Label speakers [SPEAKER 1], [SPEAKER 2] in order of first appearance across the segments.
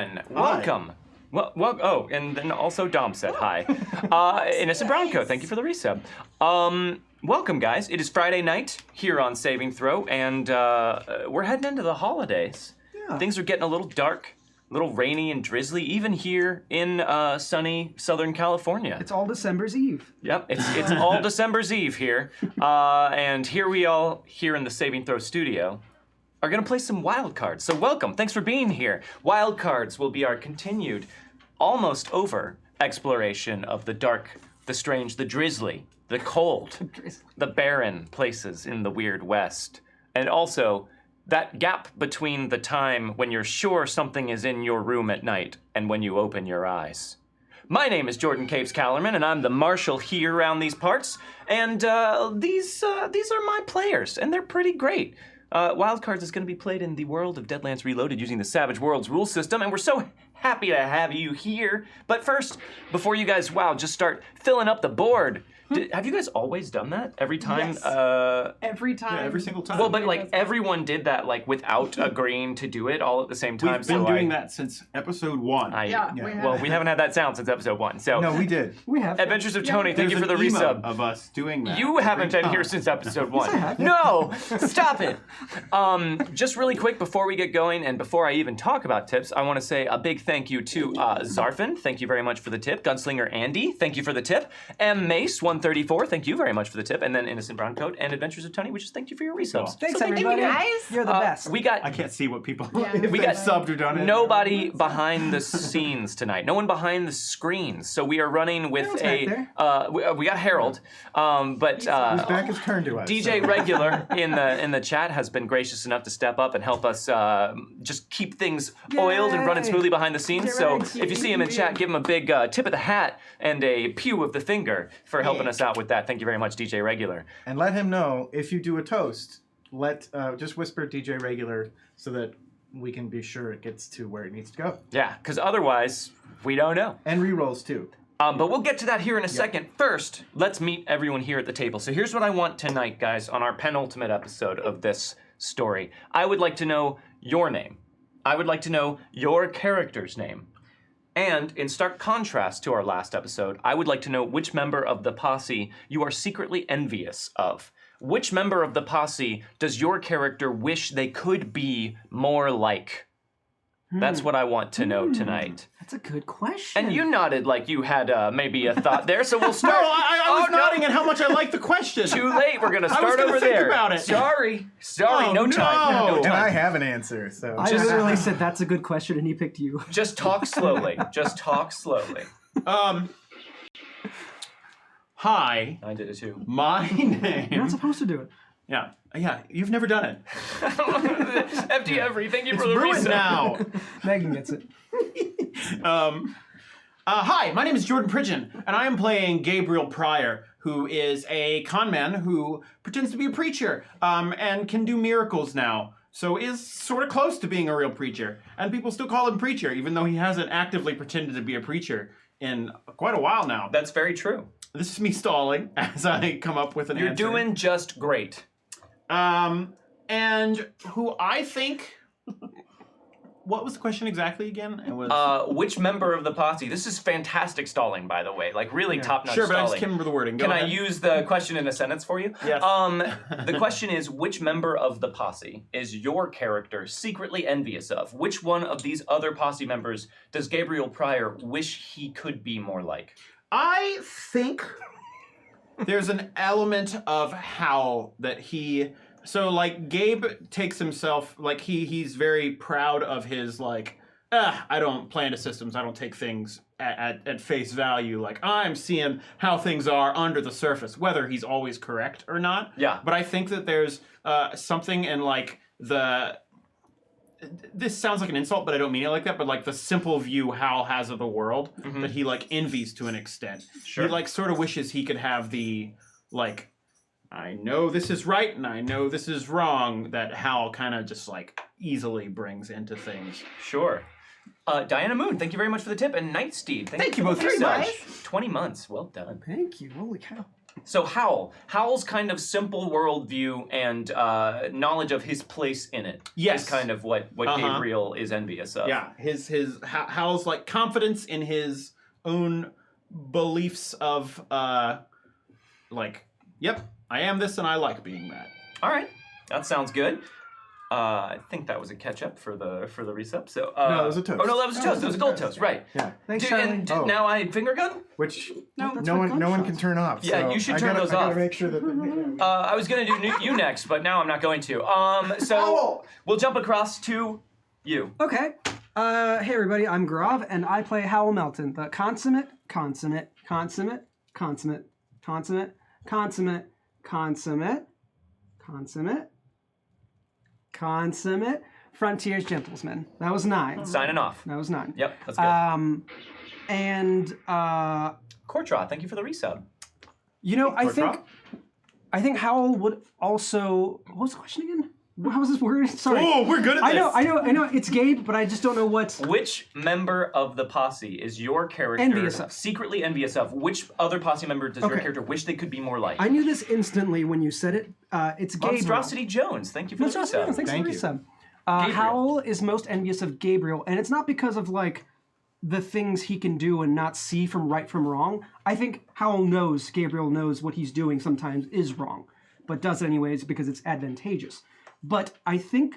[SPEAKER 1] everyone. Welcome. Well, oh, and then also Dom said hi. Innocent Bronco, thank you for the resub. Welcome, guys. It is Friday night here on Saving Throw, and we're heading into the holidays. Yeah. Things are getting a little dark, a little rainy and drizzly, even here in sunny Southern California.
[SPEAKER 2] It's all December's Eve.
[SPEAKER 1] Yep, it's all December's Eve here. And here we all, here in the Saving Throw studio, are gonna play some Wildcards. So welcome, thanks for being here. Wildcards will be our continued, almost over exploration of the dark, the strange, the drizzly, the cold, the barren places in the weird West. And also, that gap between the time when you're sure something is in your room at night and when you open your eyes. My name is Jordan Caves-callarman, and I'm the marshal here around these parts. And these are my players, and they're pretty great. Wildcards is going to be played in the world of Deadlands Reloaded using the Savage Worlds rule system, and we're so happy to have you here. But first, before you guys, just start filling up the board. Have you guys always done that? Every time?
[SPEAKER 3] Yes. Every time.
[SPEAKER 4] Yeah, every single time.
[SPEAKER 1] Well, but like everyone did that like without agreeing to do it all at the same time.
[SPEAKER 4] We've been doing that since episode 1.
[SPEAKER 1] We haven't had that sound since episode 1. So
[SPEAKER 4] no, we did.
[SPEAKER 2] We have.
[SPEAKER 1] Adventures of Tony, thank you for the resub.
[SPEAKER 4] Of us doing that.
[SPEAKER 1] You haven't been here since episode 1. No, stop it. Just really quick before we get going and before I even talk about tips, I want to say a big thank you to Zarfin. Thank you very much for the tip. Gunslinger Andy, thank you for the tip. M Mace 134, thank you very much for the tip. And then Innocent Brown Coat and Adventures of Tony, which is thank you for your resubs.
[SPEAKER 2] Thanks,
[SPEAKER 3] So
[SPEAKER 2] everybody.
[SPEAKER 3] thank you, guys.
[SPEAKER 2] You're the best.
[SPEAKER 1] We got
[SPEAKER 4] I can't see what people.
[SPEAKER 1] we got
[SPEAKER 4] subbed or done it.
[SPEAKER 1] nobody behind the scenes tonight. No one behind the screens. So we are running with we got Harold, but
[SPEAKER 4] His back is turned to us.
[SPEAKER 1] DJ Regular in the chat has been gracious enough to step up and help us just keep things oiled and running smoothly behind the scenes. So if you see him in chat, give him a big tip of the hat and a pew of the finger for helping us out with that. Thank you very much, DJ Regular.
[SPEAKER 4] And let him know if you do a toast. Just whisper DJ Regular so that we can be sure it gets to where it needs to go.
[SPEAKER 1] Yeah, because otherwise we don't know.
[SPEAKER 4] And rerolls too.
[SPEAKER 1] But we'll get to that here in a second. First, let's meet everyone here at the table. So here's what I want tonight, guys, on our penultimate episode of this story. I would like to know your name. I would like to know your character's name. And in stark contrast to our last episode, I would like to know which member of the posse you are secretly envious of. Which member of the posse does your character wish they could be more like? That's what I want to know tonight.
[SPEAKER 2] That's a good question.
[SPEAKER 1] And you nodded like you had maybe a thought there, so we'll start.
[SPEAKER 4] No, I was nodding at how much I like the question.
[SPEAKER 1] Too late. We're gonna start over
[SPEAKER 4] think
[SPEAKER 1] there.
[SPEAKER 4] about it.
[SPEAKER 1] Sorry,
[SPEAKER 4] Oh,
[SPEAKER 1] no time. No
[SPEAKER 4] And I
[SPEAKER 1] time.
[SPEAKER 4] have an answer. So
[SPEAKER 2] I literally said that's a good question, and he picked you.
[SPEAKER 1] Just talk slowly. Just talk slowly.
[SPEAKER 4] Hi.
[SPEAKER 1] I did it too.
[SPEAKER 4] My name.
[SPEAKER 2] You're not supposed to do it.
[SPEAKER 4] Yeah. You've never done it.
[SPEAKER 1] FD Every, thank you for the
[SPEAKER 4] Ruined
[SPEAKER 1] resub.
[SPEAKER 4] now.
[SPEAKER 2] Megan gets it.
[SPEAKER 4] Hi, my name is Jordan Pridgeon, and I am playing Gabriel Pryor, who is a con man who pretends to be a preacher, and can do miracles now. So is sort of close to being a real preacher. And people still call him preacher, even though he hasn't actively pretended to be a preacher in quite a while now.
[SPEAKER 1] That's very true.
[SPEAKER 4] This is me stalling as I come up with an answer.
[SPEAKER 1] You're doing just great.
[SPEAKER 4] And who I think... What was the question exactly again? It was...
[SPEAKER 1] Which member of the posse? This is fantastic stalling, by the way. Like, really top-notch
[SPEAKER 4] Sure, but
[SPEAKER 1] stalling.
[SPEAKER 4] I just can't remember the wording. Go
[SPEAKER 1] Can
[SPEAKER 4] ahead.
[SPEAKER 1] I use the question in a sentence for you?
[SPEAKER 4] Yes.
[SPEAKER 1] The question is, which member of the posse is your character secretly envious of? Which one of these other posse members does Gabriel Pryor wish he could be more like?
[SPEAKER 4] I think there's an element of how that he... So, like, Gabe takes himself, like, he's very proud of his, like, I don't play into systems, I don't take things at face value. Like, I'm seeing how things are under the surface, whether he's always correct or not.
[SPEAKER 1] Yeah.
[SPEAKER 4] But I think that there's something in, like, this sounds like an insult, but I don't mean it like that, but, like, the simple view Hal has of the world that he, like, envies to an extent.
[SPEAKER 1] Sure.
[SPEAKER 4] He, like, sort of wishes he could have the, like... I know this is right and I know this is wrong, that Hal kind of just like easily brings into things.
[SPEAKER 1] Sure. Diana Moon, thank you very much for the tip. And Nightsteed,
[SPEAKER 4] Thank you both very much.
[SPEAKER 1] 20 months, well done.
[SPEAKER 2] Thank you. Holy cow.
[SPEAKER 1] So Howl's kind of simple worldview and knowledge of his place in it
[SPEAKER 4] Yes.
[SPEAKER 1] is kind of what Gabriel is envious of.
[SPEAKER 4] Yeah, Hal's like confidence in his own beliefs of like, yep, I am this and I like being that.
[SPEAKER 1] All right, that sounds good. I think that was a catch up for the resub. So
[SPEAKER 3] No, it was a toast.
[SPEAKER 1] Oh no, that was a toast. It was a gold toast, right?
[SPEAKER 3] Yeah.
[SPEAKER 2] Thanks,
[SPEAKER 1] Dude,
[SPEAKER 2] Charlie.
[SPEAKER 1] and
[SPEAKER 3] Oh.
[SPEAKER 1] now I finger gun.
[SPEAKER 3] Which
[SPEAKER 2] No, that's
[SPEAKER 3] no
[SPEAKER 2] for
[SPEAKER 3] one can
[SPEAKER 2] gunshots.
[SPEAKER 3] turn off.
[SPEAKER 1] Yeah,
[SPEAKER 3] so
[SPEAKER 1] you should
[SPEAKER 3] I
[SPEAKER 1] turn
[SPEAKER 3] gotta,
[SPEAKER 1] those
[SPEAKER 3] I gotta
[SPEAKER 1] off.
[SPEAKER 3] make sure that.
[SPEAKER 1] I was gonna do you next, but now I'm not going to. So we'll jump across to you.
[SPEAKER 2] Okay. Hey everybody, I'm Grav, and I play Howell Melton, the consummate Frontiers Gentlesman. That was 9.
[SPEAKER 1] Signing off.
[SPEAKER 2] That was 9.
[SPEAKER 1] Yep, that's good.
[SPEAKER 2] And
[SPEAKER 1] Courtraw, thank you for the resub.
[SPEAKER 2] you know,
[SPEAKER 1] Courtraw?
[SPEAKER 2] I think Howell would also. What was the question again? How was this word? Sorry.
[SPEAKER 4] Oh, we're good at
[SPEAKER 2] I
[SPEAKER 4] this.
[SPEAKER 2] know. It's Gabe, but I just don't know what.
[SPEAKER 1] Which member of the posse is your character
[SPEAKER 2] Envious of.
[SPEAKER 1] secretly envious of? Which other posse member does your
[SPEAKER 2] Okay.
[SPEAKER 1] character wish they could be more like?
[SPEAKER 2] I knew this instantly when you said it. It's Gabriel.
[SPEAKER 1] Monstrosity Jones, thank you for the
[SPEAKER 2] Monstrosity
[SPEAKER 1] resub.
[SPEAKER 2] Jones, thanks
[SPEAKER 3] Thank
[SPEAKER 2] for
[SPEAKER 3] you.
[SPEAKER 2] the resub.
[SPEAKER 1] Gabriel.
[SPEAKER 2] Howell is most envious of Gabriel, and it's not because of like the things he can do and not see from right from wrong. I think Howell knows Gabriel knows what he's doing sometimes is wrong, but does it anyways because it's advantageous. But I think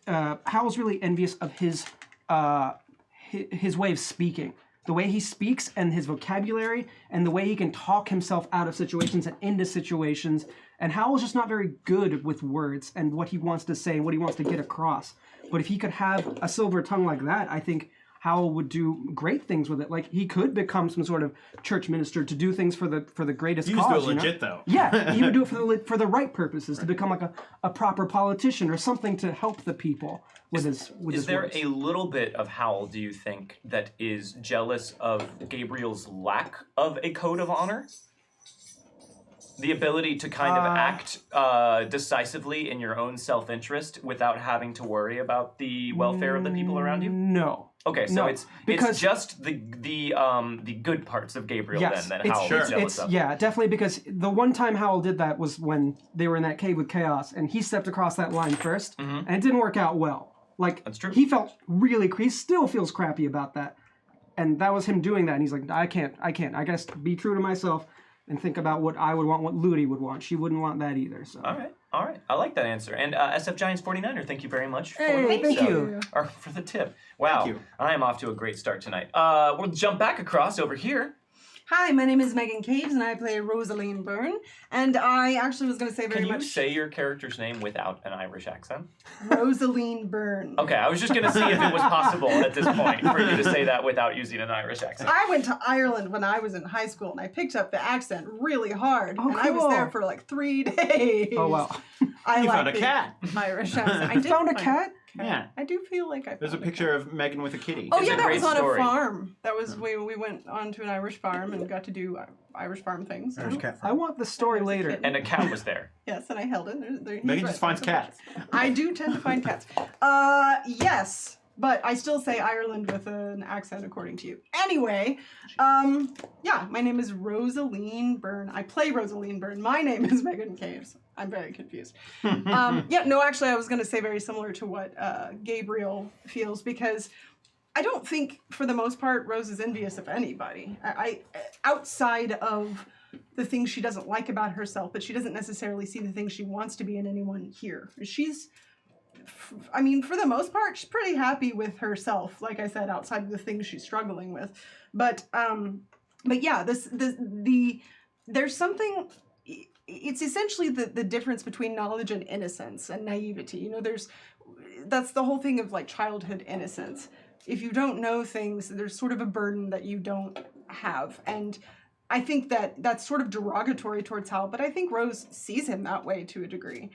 [SPEAKER 2] Howell's really envious of his way of speaking. The way he speaks and his vocabulary and the way he can talk himself out of situations and into situations. And Howell's just not very good with words and what he wants to say and what he wants to get across. But if he could have a silver tongue like that, I think Howell would do great things with it. Like he could become some sort of church minister to do things for the greatest
[SPEAKER 4] You
[SPEAKER 2] cause.
[SPEAKER 4] just do it
[SPEAKER 2] you know?
[SPEAKER 4] legit though.
[SPEAKER 2] Yeah, he would do it for the right purposes, to become like a proper politician or something to help the people with his
[SPEAKER 1] Is there
[SPEAKER 2] words.
[SPEAKER 1] a little bit of Howell, do you think, that is jealous of Gabriel's lack of a code of honor? The ability to kind of act decisively in your own self-interest without having to worry about the welfare of the people around you?
[SPEAKER 2] No.
[SPEAKER 1] Okay, so
[SPEAKER 2] No,
[SPEAKER 1] it's
[SPEAKER 2] because-
[SPEAKER 1] just the good parts of Gabriel
[SPEAKER 2] Yes,
[SPEAKER 1] then that Howell is jealous of.
[SPEAKER 2] yeah, definitely, because the one time Howell did that was when they were in that cave with Chaos, and he stepped across that line first, and it didn't work out well. Like,
[SPEAKER 1] That's true.
[SPEAKER 2] he felt he still feels crappy about that, and that was him doing that, and he's like, I can't, I gotta be true to myself and think about what I would want, what Ludi would want. She wouldn't want that either, so.
[SPEAKER 1] All right. I like that answer. And SF Giants 49er, thank you very much for
[SPEAKER 2] Hey,
[SPEAKER 1] the
[SPEAKER 2] thank
[SPEAKER 1] resub.
[SPEAKER 2] you.
[SPEAKER 1] Or for the tip. Wow,
[SPEAKER 4] Thank you.
[SPEAKER 1] I am off to a great start tonight. We'll jump back across over here.
[SPEAKER 5] Hi, my name is Meghan Caves, and I play Rosaline Byrne. And I actually was going to say very
[SPEAKER 1] Can you
[SPEAKER 5] much
[SPEAKER 1] say your character's name without an Irish accent?
[SPEAKER 5] Rosaline Byrne.
[SPEAKER 1] Okay, I was just going to see if it was possible at this point for you to say that without using an Irish accent.
[SPEAKER 5] I went to Ireland when I was in high school, and I picked up the accent really hard.
[SPEAKER 2] Oh,
[SPEAKER 5] and I was
[SPEAKER 2] cool.
[SPEAKER 5] there for like 3 days.
[SPEAKER 2] Oh, wow.
[SPEAKER 5] I
[SPEAKER 4] You
[SPEAKER 5] like
[SPEAKER 4] found a
[SPEAKER 5] the
[SPEAKER 4] cat.
[SPEAKER 5] Irish accent. I did
[SPEAKER 2] Found a
[SPEAKER 5] find
[SPEAKER 2] cat?
[SPEAKER 4] Yeah.
[SPEAKER 5] I do feel like I found
[SPEAKER 4] There's a picture of Megan with a kitty.
[SPEAKER 5] Oh
[SPEAKER 1] It's
[SPEAKER 5] yeah,
[SPEAKER 1] a
[SPEAKER 5] that
[SPEAKER 1] great
[SPEAKER 5] was on
[SPEAKER 1] story.
[SPEAKER 5] a farm. That was we went on to an Irish farm and got to do Irish farm things.
[SPEAKER 3] Irish cat
[SPEAKER 2] I
[SPEAKER 3] farm.
[SPEAKER 2] want the story
[SPEAKER 5] There's a
[SPEAKER 2] later.
[SPEAKER 5] kitten.
[SPEAKER 1] And a cat was there.
[SPEAKER 5] Yes, and I held it. He's
[SPEAKER 4] Megan
[SPEAKER 5] right,
[SPEAKER 4] just finds
[SPEAKER 5] there's
[SPEAKER 4] cats.
[SPEAKER 5] I do tend to find cats. Yes, but I still say Ireland with an accent according to you. Anyway, yeah, my name is Rosaline Byrne. I play Rosaline Byrne. My name is Meghan Caves. I'm very confused. Yeah, no, actually, I was going to say very similar to what Gabriel feels, because I don't think, for the most part, Rose is envious of anybody. I outside of the things she doesn't like about herself, but she doesn't necessarily see the things she wants to be in anyone here. She's, I mean, for the most part, she's pretty happy with herself. Like I said, outside of the things she's struggling with, but yeah, there's something. It's essentially the difference between knowledge and innocence and naivety. You know, that's the whole thing of like childhood innocence. If you don't know things, there's sort of a burden that you don't have. And I think that's sort of derogatory towards Hal, but I think Rose sees him that way to a degree.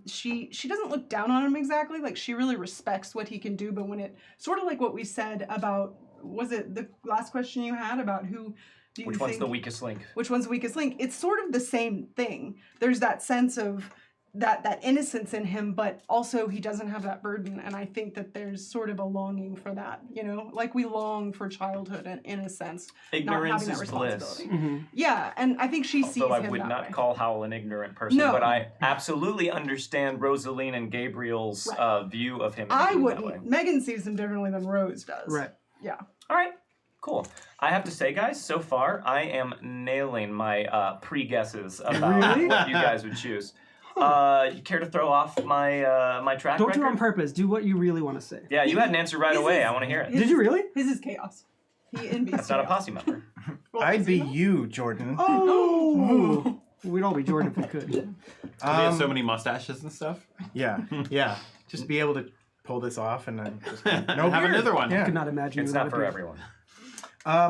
[SPEAKER 5] She doesn't look down on him exactly. Like, she really respects what he can do, but when it, sort of like what we said about, was it the last question you had about who do you
[SPEAKER 1] Which
[SPEAKER 5] think,
[SPEAKER 1] one's the weakest link?
[SPEAKER 5] which one's the weakest link? It's sort of the same thing. There's that sense of that innocence in him, but also he doesn't have that burden. And I think that there's sort of a longing for that, you know, like we long for childhood and in a sense,
[SPEAKER 1] Ignorance
[SPEAKER 5] not having that
[SPEAKER 1] is bliss.
[SPEAKER 5] responsibility. Yeah, and I think she sees
[SPEAKER 1] Though I
[SPEAKER 5] him
[SPEAKER 1] would
[SPEAKER 5] that
[SPEAKER 1] not
[SPEAKER 5] way.
[SPEAKER 1] call Howell an ignorant person,
[SPEAKER 5] No.
[SPEAKER 1] but I absolutely understand Rosaline and Gabriel's view of him.
[SPEAKER 5] I
[SPEAKER 1] being
[SPEAKER 5] wouldn't.
[SPEAKER 1] that way.
[SPEAKER 5] Megan sees him differently than Rose does.
[SPEAKER 2] Right.
[SPEAKER 5] Yeah.
[SPEAKER 1] All right, cool. I have to say, guys, so far I am nailing my pre-guesses about
[SPEAKER 2] Really?
[SPEAKER 1] what you guys would choose. You care to throw off my my track
[SPEAKER 2] Don't
[SPEAKER 1] record?
[SPEAKER 2] do it on purpose. Do what you really want to say.
[SPEAKER 1] Yeah, you had an answer right
[SPEAKER 5] His
[SPEAKER 1] away.
[SPEAKER 5] is-
[SPEAKER 1] I want to hear it.
[SPEAKER 2] Did you really?
[SPEAKER 5] His is chaos. He envies
[SPEAKER 1] That's not a
[SPEAKER 5] chaos.
[SPEAKER 1] posse member.
[SPEAKER 5] Well,
[SPEAKER 3] I'd
[SPEAKER 5] does
[SPEAKER 3] be
[SPEAKER 5] he know?
[SPEAKER 3] you, Jordan.
[SPEAKER 2] Oh! We'd all be Jordan if we could.
[SPEAKER 4] He has so many mustaches and stuff.
[SPEAKER 3] Yeah, yeah. Just be able to pull this off and then just no
[SPEAKER 4] Have
[SPEAKER 3] beard.
[SPEAKER 4] another one.
[SPEAKER 2] I
[SPEAKER 3] Yeah.
[SPEAKER 2] could not imagine
[SPEAKER 1] It's
[SPEAKER 2] without
[SPEAKER 1] not
[SPEAKER 2] a
[SPEAKER 1] for
[SPEAKER 2] beard.
[SPEAKER 1] everyone.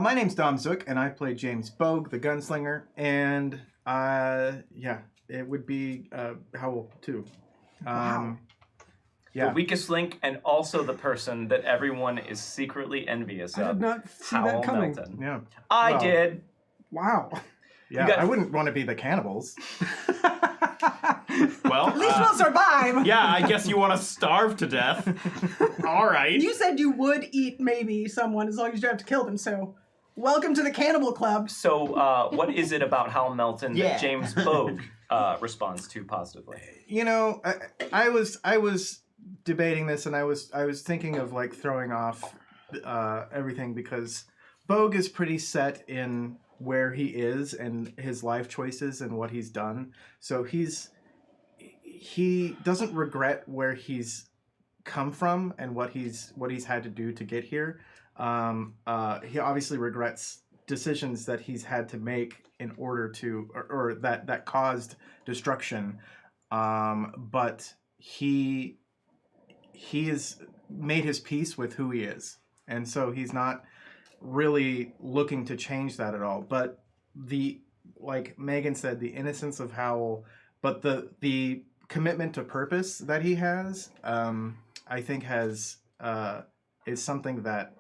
[SPEAKER 3] My name's Dom Zook, and I play James Bogue, the gunslinger, and yeah, it would be Howell too.
[SPEAKER 2] Wow.
[SPEAKER 1] The
[SPEAKER 3] Yeah.
[SPEAKER 1] weakest link, and also the person that everyone is secretly envious
[SPEAKER 2] I
[SPEAKER 1] of.
[SPEAKER 2] did not see
[SPEAKER 1] Howell
[SPEAKER 2] that coming.
[SPEAKER 1] Melton.
[SPEAKER 3] Yeah.
[SPEAKER 1] I
[SPEAKER 3] Well,
[SPEAKER 1] did.
[SPEAKER 2] Wow.
[SPEAKER 3] Yeah.
[SPEAKER 1] got-
[SPEAKER 3] I wouldn't want to be the cannibals.
[SPEAKER 4] Well,
[SPEAKER 5] At least we'll survive.
[SPEAKER 4] yeah, I guess you want to starve to death. All right.
[SPEAKER 5] You said you would eat maybe someone as long as you don't have to kill them. So, welcome to the cannibal club.
[SPEAKER 1] So, what is it about Hal Melton
[SPEAKER 4] Yeah.
[SPEAKER 1] that James Bogue responds to positively?
[SPEAKER 3] You know, I was debating this, and I was thinking of like throwing off everything because Bogue is pretty set in where he is and his life choices and what he's done. So he doesn't regret where he's come from and what he's had to do to get here. He obviously regrets decisions that he's had to make in order to or that caused destruction. But he has made his peace with who he is, and so he's not really looking to change that at all. But like Megan said, the innocence of Howell, but the commitment to purpose that he has, I think is something that,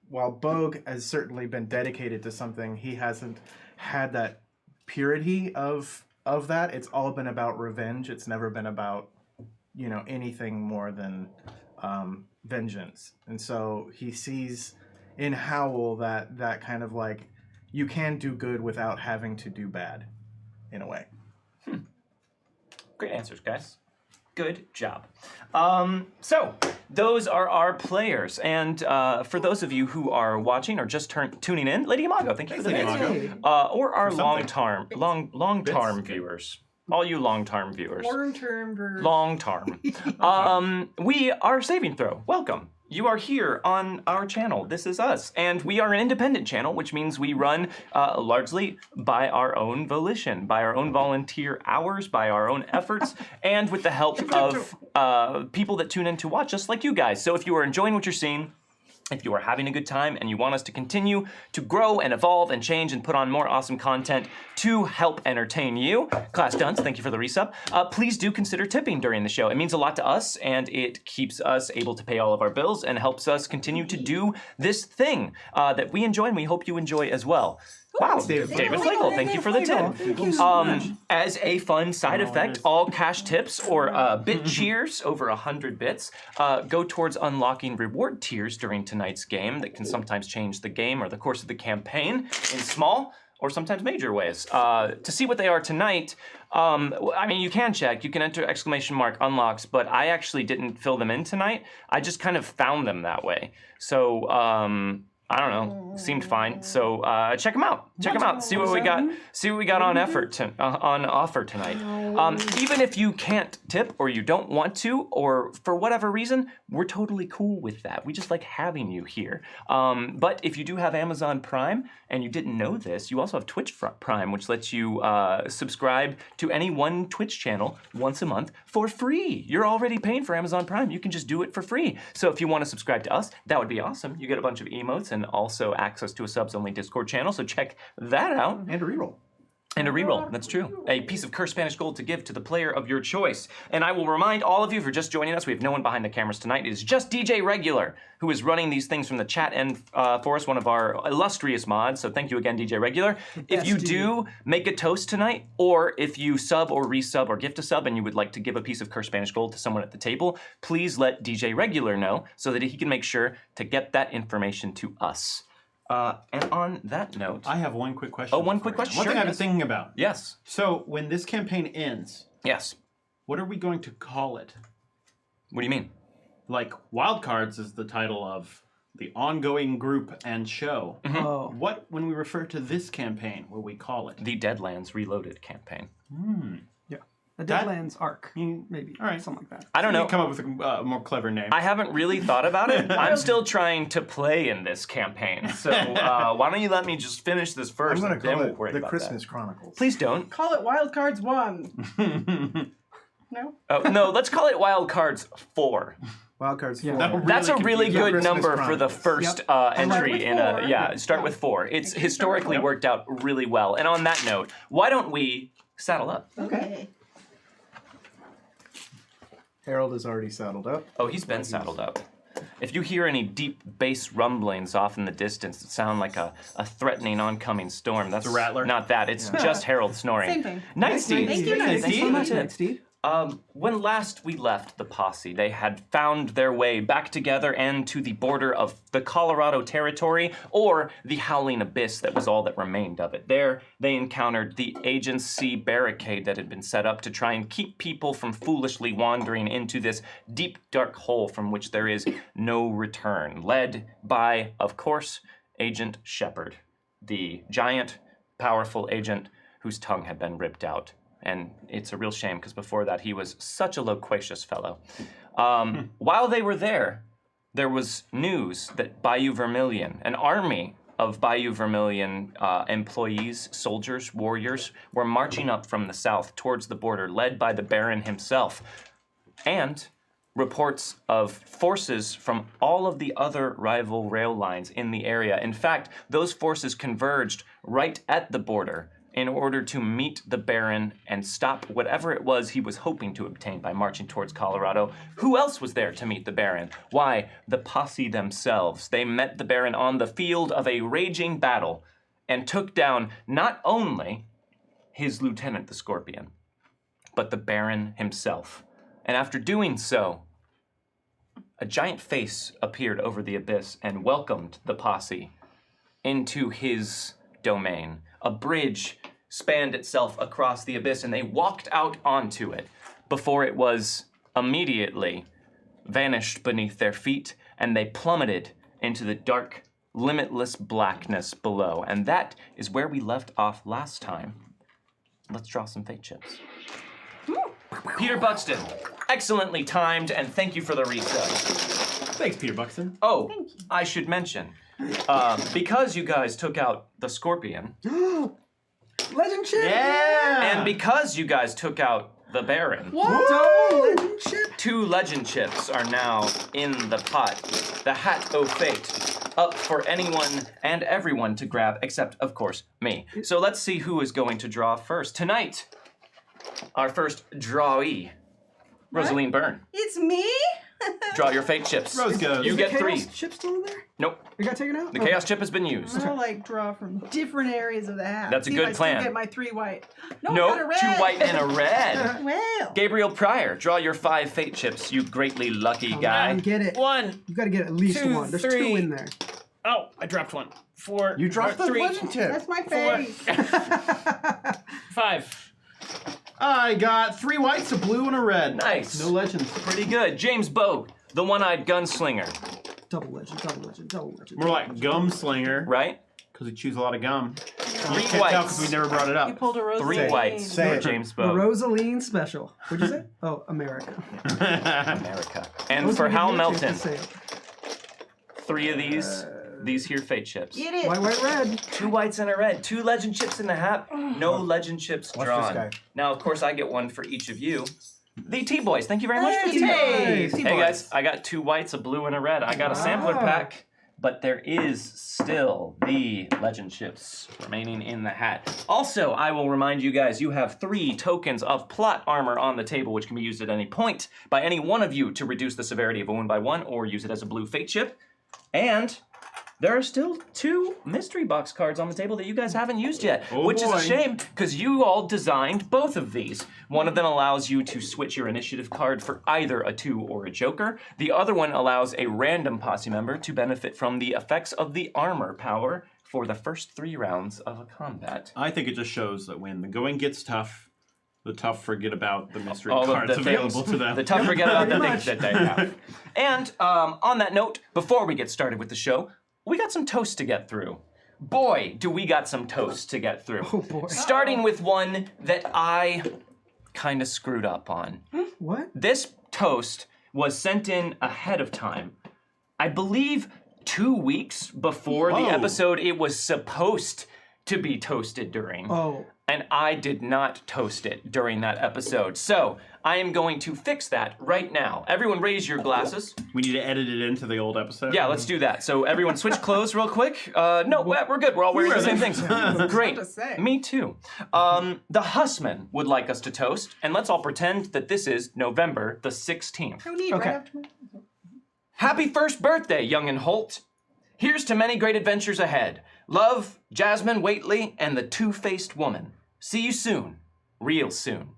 [SPEAKER 3] while Bogue has certainly been dedicated to something, he hasn't had that purity of that. It's all been about revenge. It's never been about, anything more than vengeance. And so he sees in Howell that kind of like, you can do good without having to do bad, in a way.
[SPEAKER 1] Great answers, guys. Good job. So, those are our players. And for those of you who are watching or just tuning in, Lady Imago, thank you for the
[SPEAKER 4] Lady
[SPEAKER 1] bits.
[SPEAKER 4] Imago.
[SPEAKER 1] Or our
[SPEAKER 4] For something.
[SPEAKER 1] long-term
[SPEAKER 4] Bits.
[SPEAKER 1] viewers. All you long-term viewers.
[SPEAKER 5] Long-term version.
[SPEAKER 1] Long-term. We are Saving Throw. Welcome. You are here on our channel. This is us. And we are an independent channel, which means we run largely by our own volition, by our own volunteer hours, by our own efforts, and with the help of people that tune in to watch us like you guys. So if you are enjoying what you're seeing, if you are having a good time and you want us to continue to grow and evolve and change and put on more awesome content to help entertain you, Class Dunce, thank you for the resub, please do consider tipping during the show. It means a lot to us, and it keeps us able to pay all of our bills and helps us continue to do this thing that we enjoy and we hope you enjoy as well. Wow,
[SPEAKER 3] David
[SPEAKER 1] Flagel, thank you for the tip.
[SPEAKER 2] Thank you so much.
[SPEAKER 1] As a fun side effect, all cash tips or bit cheers over 100 bits go towards unlocking reward tiers during tonight's game that can sometimes change the game or the course of the campaign in small or sometimes major ways. To see what they are tonight, I mean, you can check. You can enter !unlocks, but I actually didn't fill them in tonight. I just kind of found them that way. So, I don't know. Seemed fine. So check them out. Check them out. See what we got. See what we got on on offer tonight. Even if you can't tip or you don't want to, or for whatever reason, we're totally cool with that. We just like having you here. But if you do have Amazon Prime and you didn't know this, you also have Twitch Prime, which lets you subscribe to any one Twitch channel once a month for free. You're already paying for Amazon Prime. You can just do it for free. So if you want to subscribe to us, that would be awesome. You get a bunch of emotes and also access to a subs-only Discord channel, so check that out.
[SPEAKER 3] And a reroll.
[SPEAKER 1] And a reroll, that's true. A piece of cursed Spanish gold to give to the player of your choice. And I will remind all of you, if you're just joining us, we have no one behind the cameras tonight. It is just DJ Regular, who is running these things from the chat end for us, one of our illustrious mods. So thank you again, DJ Regular. If you do make a toast tonight, or if you sub or resub or gift a sub and you would like to give a piece of cursed Spanish gold to someone at the table, please let DJ Regular know so that he can make sure to get that information to us. And on that note...
[SPEAKER 4] I have one quick question.
[SPEAKER 1] Oh, one quick question?
[SPEAKER 4] One
[SPEAKER 1] Sure,
[SPEAKER 4] thing I've been
[SPEAKER 1] yes.
[SPEAKER 4] thinking about.
[SPEAKER 1] Yes.
[SPEAKER 4] So, when this campaign ends,
[SPEAKER 1] Yes.
[SPEAKER 4] what are we going to call it?
[SPEAKER 1] What do you mean?
[SPEAKER 4] Like, Wildcards is the title of the ongoing group and show.
[SPEAKER 2] Oh.
[SPEAKER 4] What, when we refer to this campaign, will we call it?
[SPEAKER 1] The Deadlands Reloaded campaign.
[SPEAKER 2] Yeah. The
[SPEAKER 4] That-
[SPEAKER 2] Deadlands arc, maybe.
[SPEAKER 4] All right.
[SPEAKER 2] Something like that.
[SPEAKER 1] I don't
[SPEAKER 4] We
[SPEAKER 1] know.
[SPEAKER 4] need to come up with a more clever name.
[SPEAKER 1] I haven't really thought about it. I'm still trying to play in this campaign. So why don't you let me just finish this
[SPEAKER 3] I'm
[SPEAKER 1] first,
[SPEAKER 3] going
[SPEAKER 1] and
[SPEAKER 3] to
[SPEAKER 1] then
[SPEAKER 3] call
[SPEAKER 1] we'll
[SPEAKER 3] it
[SPEAKER 1] worry
[SPEAKER 3] the
[SPEAKER 1] about
[SPEAKER 3] Christmas
[SPEAKER 1] that.
[SPEAKER 3] Chronicles.
[SPEAKER 1] Please don't.
[SPEAKER 5] Call it Wildcards 1. No?
[SPEAKER 1] Oh, no, let's call it Wildcards 4.
[SPEAKER 3] Wildcards 4.
[SPEAKER 2] Yeah.
[SPEAKER 1] That's a really
[SPEAKER 3] confusing.
[SPEAKER 1] good
[SPEAKER 3] Christmas
[SPEAKER 1] number for the
[SPEAKER 3] Chronicles.
[SPEAKER 1] first entry
[SPEAKER 5] with
[SPEAKER 1] in a...
[SPEAKER 5] 4.
[SPEAKER 1] Yeah, start with 4. It's historically worked out really well. And on that note, why don't we saddle up?
[SPEAKER 5] Okay.
[SPEAKER 3] Harold is already saddled up.
[SPEAKER 1] Oh, he's been saddled up. If you hear any deep bass rumblings off in the distance that sound like a threatening oncoming storm, that's
[SPEAKER 4] a rattler.
[SPEAKER 1] Not that. It's just Harold snoring.
[SPEAKER 5] Same thing.
[SPEAKER 1] Night, Steve.
[SPEAKER 5] Thank you, Night
[SPEAKER 1] Thanks so
[SPEAKER 5] Steve.
[SPEAKER 1] much.
[SPEAKER 2] Night, Steve.
[SPEAKER 1] When last we left the posse, they had found their way back together and to the border of the Colorado Territory, or the Howling Abyss that was all that remained of it. There, they encountered the agency barricade that had been set up to try and keep people from foolishly wandering into this deep, dark hole from which there is no return, led by, of course, Agent Shepard, the giant, powerful agent whose tongue had been ripped out. And it's a real shame, because before that, he was such a loquacious fellow. While they were there was news that Bayou Vermilion, an army of Bayou Vermilion employees, soldiers, warriors, were marching up from the south towards the border, led by the Baron himself. And reports of forces from all of the other rival rail lines in the area. In fact, those forces converged right at the border in order to meet the Baron and stop whatever it was he was hoping to obtain by marching towards Colorado. Who else was there to meet the Baron? Why, the posse themselves. They met the Baron on the field of a raging battle and took down not only his lieutenant, the Scorpion, but the Baron himself. And after doing so, a giant face appeared over the abyss and welcomed the posse into his domain. A bridge spanned itself across the abyss, and they walked out onto it before it was immediately vanished beneath their feet, and they plummeted into the dark, limitless blackness below. And that is where we left off last time. Let's draw some fate chips. Peter Buxton, excellently timed, and thank you for the reset.
[SPEAKER 4] Thanks, Peter Buxton.
[SPEAKER 1] Oh, I should mention, because you guys took out the Scorpion,
[SPEAKER 2] Legend chip!
[SPEAKER 4] Yeah!
[SPEAKER 1] and because you guys took out the Baron,
[SPEAKER 2] Double legend chip!
[SPEAKER 1] 2 legend chips are now in the pot. The Hat o' Fate, up for anyone and everyone to grab, except, of course, me. So let's see who is going to draw first. Tonight, our first drawee, Rosaline Byrne.
[SPEAKER 5] It's me?
[SPEAKER 1] Draw your fate chips.
[SPEAKER 4] Rose goes.
[SPEAKER 1] You
[SPEAKER 2] Is the
[SPEAKER 1] get 3.
[SPEAKER 2] Chaos chip still in there?
[SPEAKER 1] Nope.
[SPEAKER 2] It got taken out?
[SPEAKER 1] The Chaos chip has been used.
[SPEAKER 5] I'm gonna draw from different areas of the hat.
[SPEAKER 1] That's a
[SPEAKER 5] See
[SPEAKER 1] good
[SPEAKER 5] if I
[SPEAKER 1] plan.
[SPEAKER 5] Still get my 3 white. No,
[SPEAKER 1] Nope,
[SPEAKER 5] not a red.
[SPEAKER 1] 2 white and a red.
[SPEAKER 5] Well.
[SPEAKER 1] Gabriel Pryor, draw your 5 fate chips, you greatly lucky guy.
[SPEAKER 2] Get it.
[SPEAKER 4] 1.
[SPEAKER 2] You gotta get at least
[SPEAKER 4] 2,
[SPEAKER 2] one. There's
[SPEAKER 4] 3.
[SPEAKER 2] 2 in there.
[SPEAKER 4] Oh, I dropped 1. 4.
[SPEAKER 3] You dropped the
[SPEAKER 4] 3.
[SPEAKER 3] legend tip.
[SPEAKER 5] That's my face.
[SPEAKER 4] 5. I got 3 whites, a blue, and a red.
[SPEAKER 1] Nice.
[SPEAKER 4] No legends.
[SPEAKER 1] Pretty good. James Bowe, the one-eyed gunslinger,
[SPEAKER 2] Double legend, double legend, double legend.
[SPEAKER 4] More like gum slinger,
[SPEAKER 1] right?
[SPEAKER 4] because we chews a lot of gum.
[SPEAKER 1] 3
[SPEAKER 4] Can't tell
[SPEAKER 1] whites.
[SPEAKER 4] because we never brought it
[SPEAKER 5] You
[SPEAKER 4] up.
[SPEAKER 5] pulled a rose.
[SPEAKER 1] 3
[SPEAKER 3] Say it.
[SPEAKER 1] whites
[SPEAKER 3] Say
[SPEAKER 1] for
[SPEAKER 3] it.
[SPEAKER 1] James
[SPEAKER 2] The
[SPEAKER 1] Bowe.
[SPEAKER 2] Rosaline special. What'd you say? Oh, America.
[SPEAKER 1] America. And
[SPEAKER 2] Those
[SPEAKER 1] for
[SPEAKER 2] would give
[SPEAKER 1] Hal
[SPEAKER 2] you a chance to
[SPEAKER 1] Melton,
[SPEAKER 2] say it.
[SPEAKER 1] 3 of these here fate chips.
[SPEAKER 5] Eat it.
[SPEAKER 2] White, red.
[SPEAKER 1] 2 whites and a red. 2 legend chips in the hat. No legend chips
[SPEAKER 3] Watch
[SPEAKER 1] drawn.
[SPEAKER 3] this guy.
[SPEAKER 1] Now, of course, I get 1 for each of you. The T-Boys, thank you very much for the
[SPEAKER 5] Hey,
[SPEAKER 1] T-Boys.
[SPEAKER 5] T-Boys.
[SPEAKER 1] Hey guys, I got 2 whites, a blue, and a red. I got a sampler
[SPEAKER 2] Wow.
[SPEAKER 1] pack. but there is still the legend ships remaining in the hat. Also, I will remind you guys, you have 3 tokens of plot armor on the table, which can be used at any point by any one of you to reduce the severity of a wound by 1 or use it as a blue fate chip. And there are still 2 mystery box cards on the table that you guys haven't used yet, which is a shame because you all designed both of these. One of them allows you to switch your initiative card for either a 2 or a joker. The other one allows a random posse member to benefit from the effects of the armor power for the first 3 rounds of a combat.
[SPEAKER 4] I think it just shows that when the going gets tough, the tough forget about the mystery
[SPEAKER 1] All of
[SPEAKER 4] cards
[SPEAKER 1] the
[SPEAKER 4] available
[SPEAKER 1] things,
[SPEAKER 4] to them.
[SPEAKER 1] The tough forget about the things that they have. And on that note, before we get started with the show, we got some toast to get through. Boy, do we got some toast to get through.
[SPEAKER 2] Oh boy.
[SPEAKER 1] Starting with one that I kind of screwed up on.
[SPEAKER 2] What?
[SPEAKER 1] This toast was sent in ahead of time. I believe 2 weeks before the episode it was supposed to be toasted during.
[SPEAKER 2] Oh.
[SPEAKER 1] And I did not toast it during that episode. So I am going to fix that right now. Everyone raise your glasses.
[SPEAKER 4] We need to edit it into the old episode.
[SPEAKER 1] Yeah, let's do that. So everyone switch clothes real quick. No, we're good. We're all wearing the same things. Great.
[SPEAKER 5] to say.
[SPEAKER 1] Me too. The Hussman would like us to toast, and let's all pretend that this is November the 16th.
[SPEAKER 5] No need,
[SPEAKER 2] Okay.
[SPEAKER 5] right after my...
[SPEAKER 1] Happy first birthday, young and Holt. Here's to many great adventures ahead. Love, Jasmine Waitley, and the two-faced woman. See you soon. Real soon.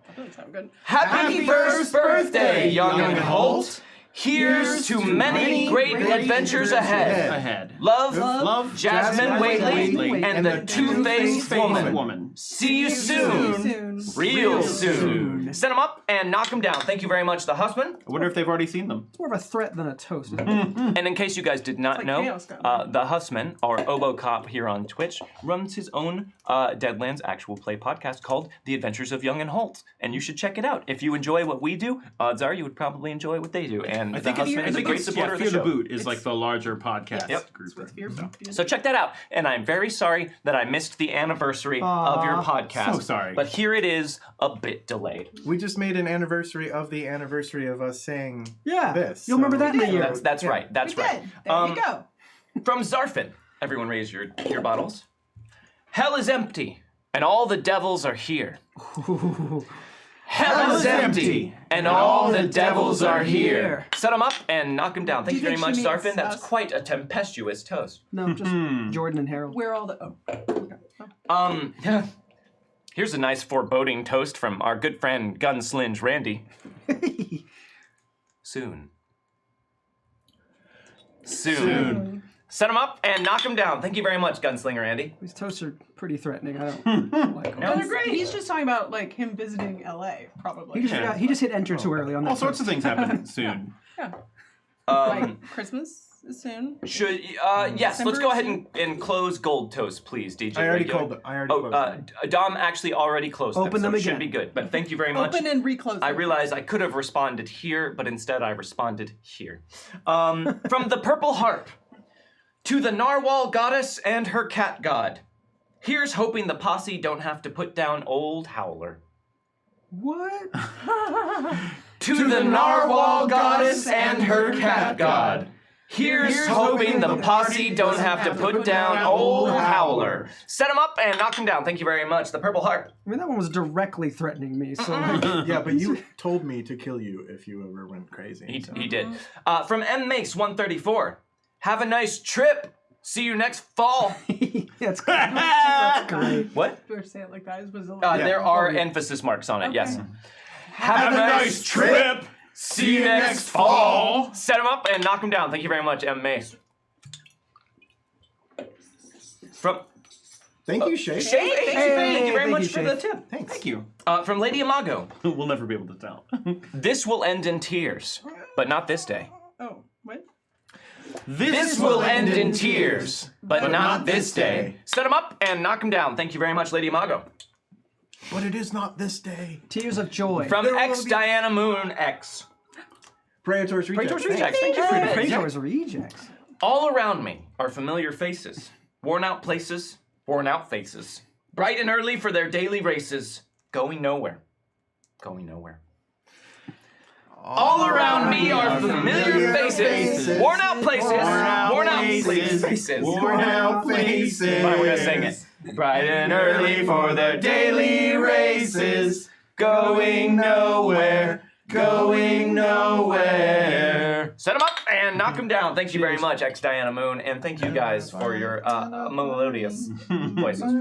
[SPEAKER 5] That doesn't sound good.
[SPEAKER 1] Happy first birthday, young and Holt. Here's to many great adventures ahead. Love, Jasmine Waitley, and the two-faced woman. See you soon. Real soon. Set them up and knock them down. Thank you very much, the Hussman.
[SPEAKER 4] I wonder if they've already seen them.
[SPEAKER 2] It's more of a threat than a toast. Isn't it?
[SPEAKER 1] And in case you guys did not
[SPEAKER 5] like
[SPEAKER 1] know,
[SPEAKER 5] Chaos Gun.
[SPEAKER 1] the Hussman, our Obo Cop here on Twitch, runs his own Deadlands actual play podcast called The Adventures of Young and Holt. And you should check it out. If you enjoy what we do, odds are you would probably enjoy what they do. And
[SPEAKER 4] I think
[SPEAKER 1] the Hussman is a great supporter of the
[SPEAKER 4] Fear the
[SPEAKER 1] show.
[SPEAKER 4] Boot is like the larger podcast
[SPEAKER 5] Yes.
[SPEAKER 4] group.
[SPEAKER 5] With fear.
[SPEAKER 1] So check that out. And I'm very sorry that I missed the anniversary of your podcast.
[SPEAKER 4] So sorry.
[SPEAKER 1] But here it is, a bit delayed.
[SPEAKER 3] We just made an anniversary of the anniversary of us saying
[SPEAKER 2] Yeah.
[SPEAKER 3] this.
[SPEAKER 2] You'll remember that in a year.
[SPEAKER 1] That's
[SPEAKER 3] Yeah.
[SPEAKER 1] right. That's
[SPEAKER 5] We
[SPEAKER 1] right.
[SPEAKER 5] did. There you go.
[SPEAKER 1] From Zarfin. Everyone raise your bottles. Hell is empty, and all the devils are here. Hell is empty, and all the devils are here. Set them up and knock them down. Thank you
[SPEAKER 5] Do
[SPEAKER 1] very
[SPEAKER 5] you
[SPEAKER 1] much,
[SPEAKER 5] think she
[SPEAKER 1] Zarfin.
[SPEAKER 5] means
[SPEAKER 1] That's
[SPEAKER 5] us?
[SPEAKER 1] quite a tempestuous toast.
[SPEAKER 2] No, just Jordan and Harold.
[SPEAKER 5] We're all the... Oh. Okay.
[SPEAKER 1] Here's a nice foreboding toast from our good friend Gunslinge Randy. Soon. Set them up and knock them down. Thank you very much, Gunslinger Andy.
[SPEAKER 2] These toasts are pretty threatening. I don't like them.
[SPEAKER 1] No.
[SPEAKER 5] They're great. He's just talking about like him visiting LA, probably.
[SPEAKER 2] He just hit enter too early on that.
[SPEAKER 4] All sorts of
[SPEAKER 2] toast.
[SPEAKER 4] things happen soon.
[SPEAKER 5] Like Christmas is soon.
[SPEAKER 1] Should yes, let's go ahead and close Gold Toast, please, DJ.
[SPEAKER 3] I already
[SPEAKER 1] Regular.
[SPEAKER 3] called it. I already closed them.
[SPEAKER 1] Dom actually already closed
[SPEAKER 2] Open
[SPEAKER 1] them,
[SPEAKER 2] them
[SPEAKER 1] so it should
[SPEAKER 2] again.
[SPEAKER 1] be good. But thank you very much.
[SPEAKER 5] Open and reclose.
[SPEAKER 1] I
[SPEAKER 5] them.
[SPEAKER 1] realize I could have responded here, but instead I responded here. From the Purple Harp to the Narwhal Goddess and her cat god. Here's hoping the posse don't have to put down old Howler.
[SPEAKER 2] What?
[SPEAKER 1] To the Narwhal Goddess and her cat god. Here's hoping the posse don't have to put down old Howler. Set him up and knock him down. Thank you very much. The Purple Harp.
[SPEAKER 2] I mean, that one was directly threatening me. So
[SPEAKER 3] Yeah, but you told me to kill you if you ever went crazy. so.
[SPEAKER 1] He did. From M Mace 134. Have a nice trip. See you next fall.
[SPEAKER 2] that's great.
[SPEAKER 1] What?
[SPEAKER 5] If you were to say it like that, it was a
[SPEAKER 1] There are emphasis marks on it, yes.
[SPEAKER 5] Okay.
[SPEAKER 1] Have a nice trip. See you next fall. Set him up and knock him down. Thank you very much, M. Mace. From
[SPEAKER 3] Thank you, Shay.
[SPEAKER 1] Shay, thank you very
[SPEAKER 2] thank
[SPEAKER 1] much
[SPEAKER 2] you,
[SPEAKER 1] for
[SPEAKER 2] Shay.
[SPEAKER 1] the tip.
[SPEAKER 3] Thanks.
[SPEAKER 4] Thank you.
[SPEAKER 1] From Lady Imago.
[SPEAKER 4] We'll never be able to tell.
[SPEAKER 1] This will end in tears, but not this day.
[SPEAKER 5] Oh, what?
[SPEAKER 1] This will end in tears, but not this day. Set him up and knock him down. Thank you very much, Lady Imago.
[SPEAKER 3] But it is not this day.
[SPEAKER 2] Tears of joy.
[SPEAKER 1] From X Diana Moon X.
[SPEAKER 3] Praetor's Rejects.
[SPEAKER 1] Praetor's Rejects. Thank you for the
[SPEAKER 2] Praetor's rejects.
[SPEAKER 1] All around me are familiar faces, worn out places, worn out faces. Bright and early for their daily races, going nowhere. Going nowhere. All around me are familiar faces, worn out places, worn out places.
[SPEAKER 4] Worn out faces.
[SPEAKER 1] Fine, we're gonna sing it. Bright and early for their daily races, going nowhere, going nowhere. Set them up and knock them down. Thank you very much, X Diana Moon, and thank you guys for your melodious voices.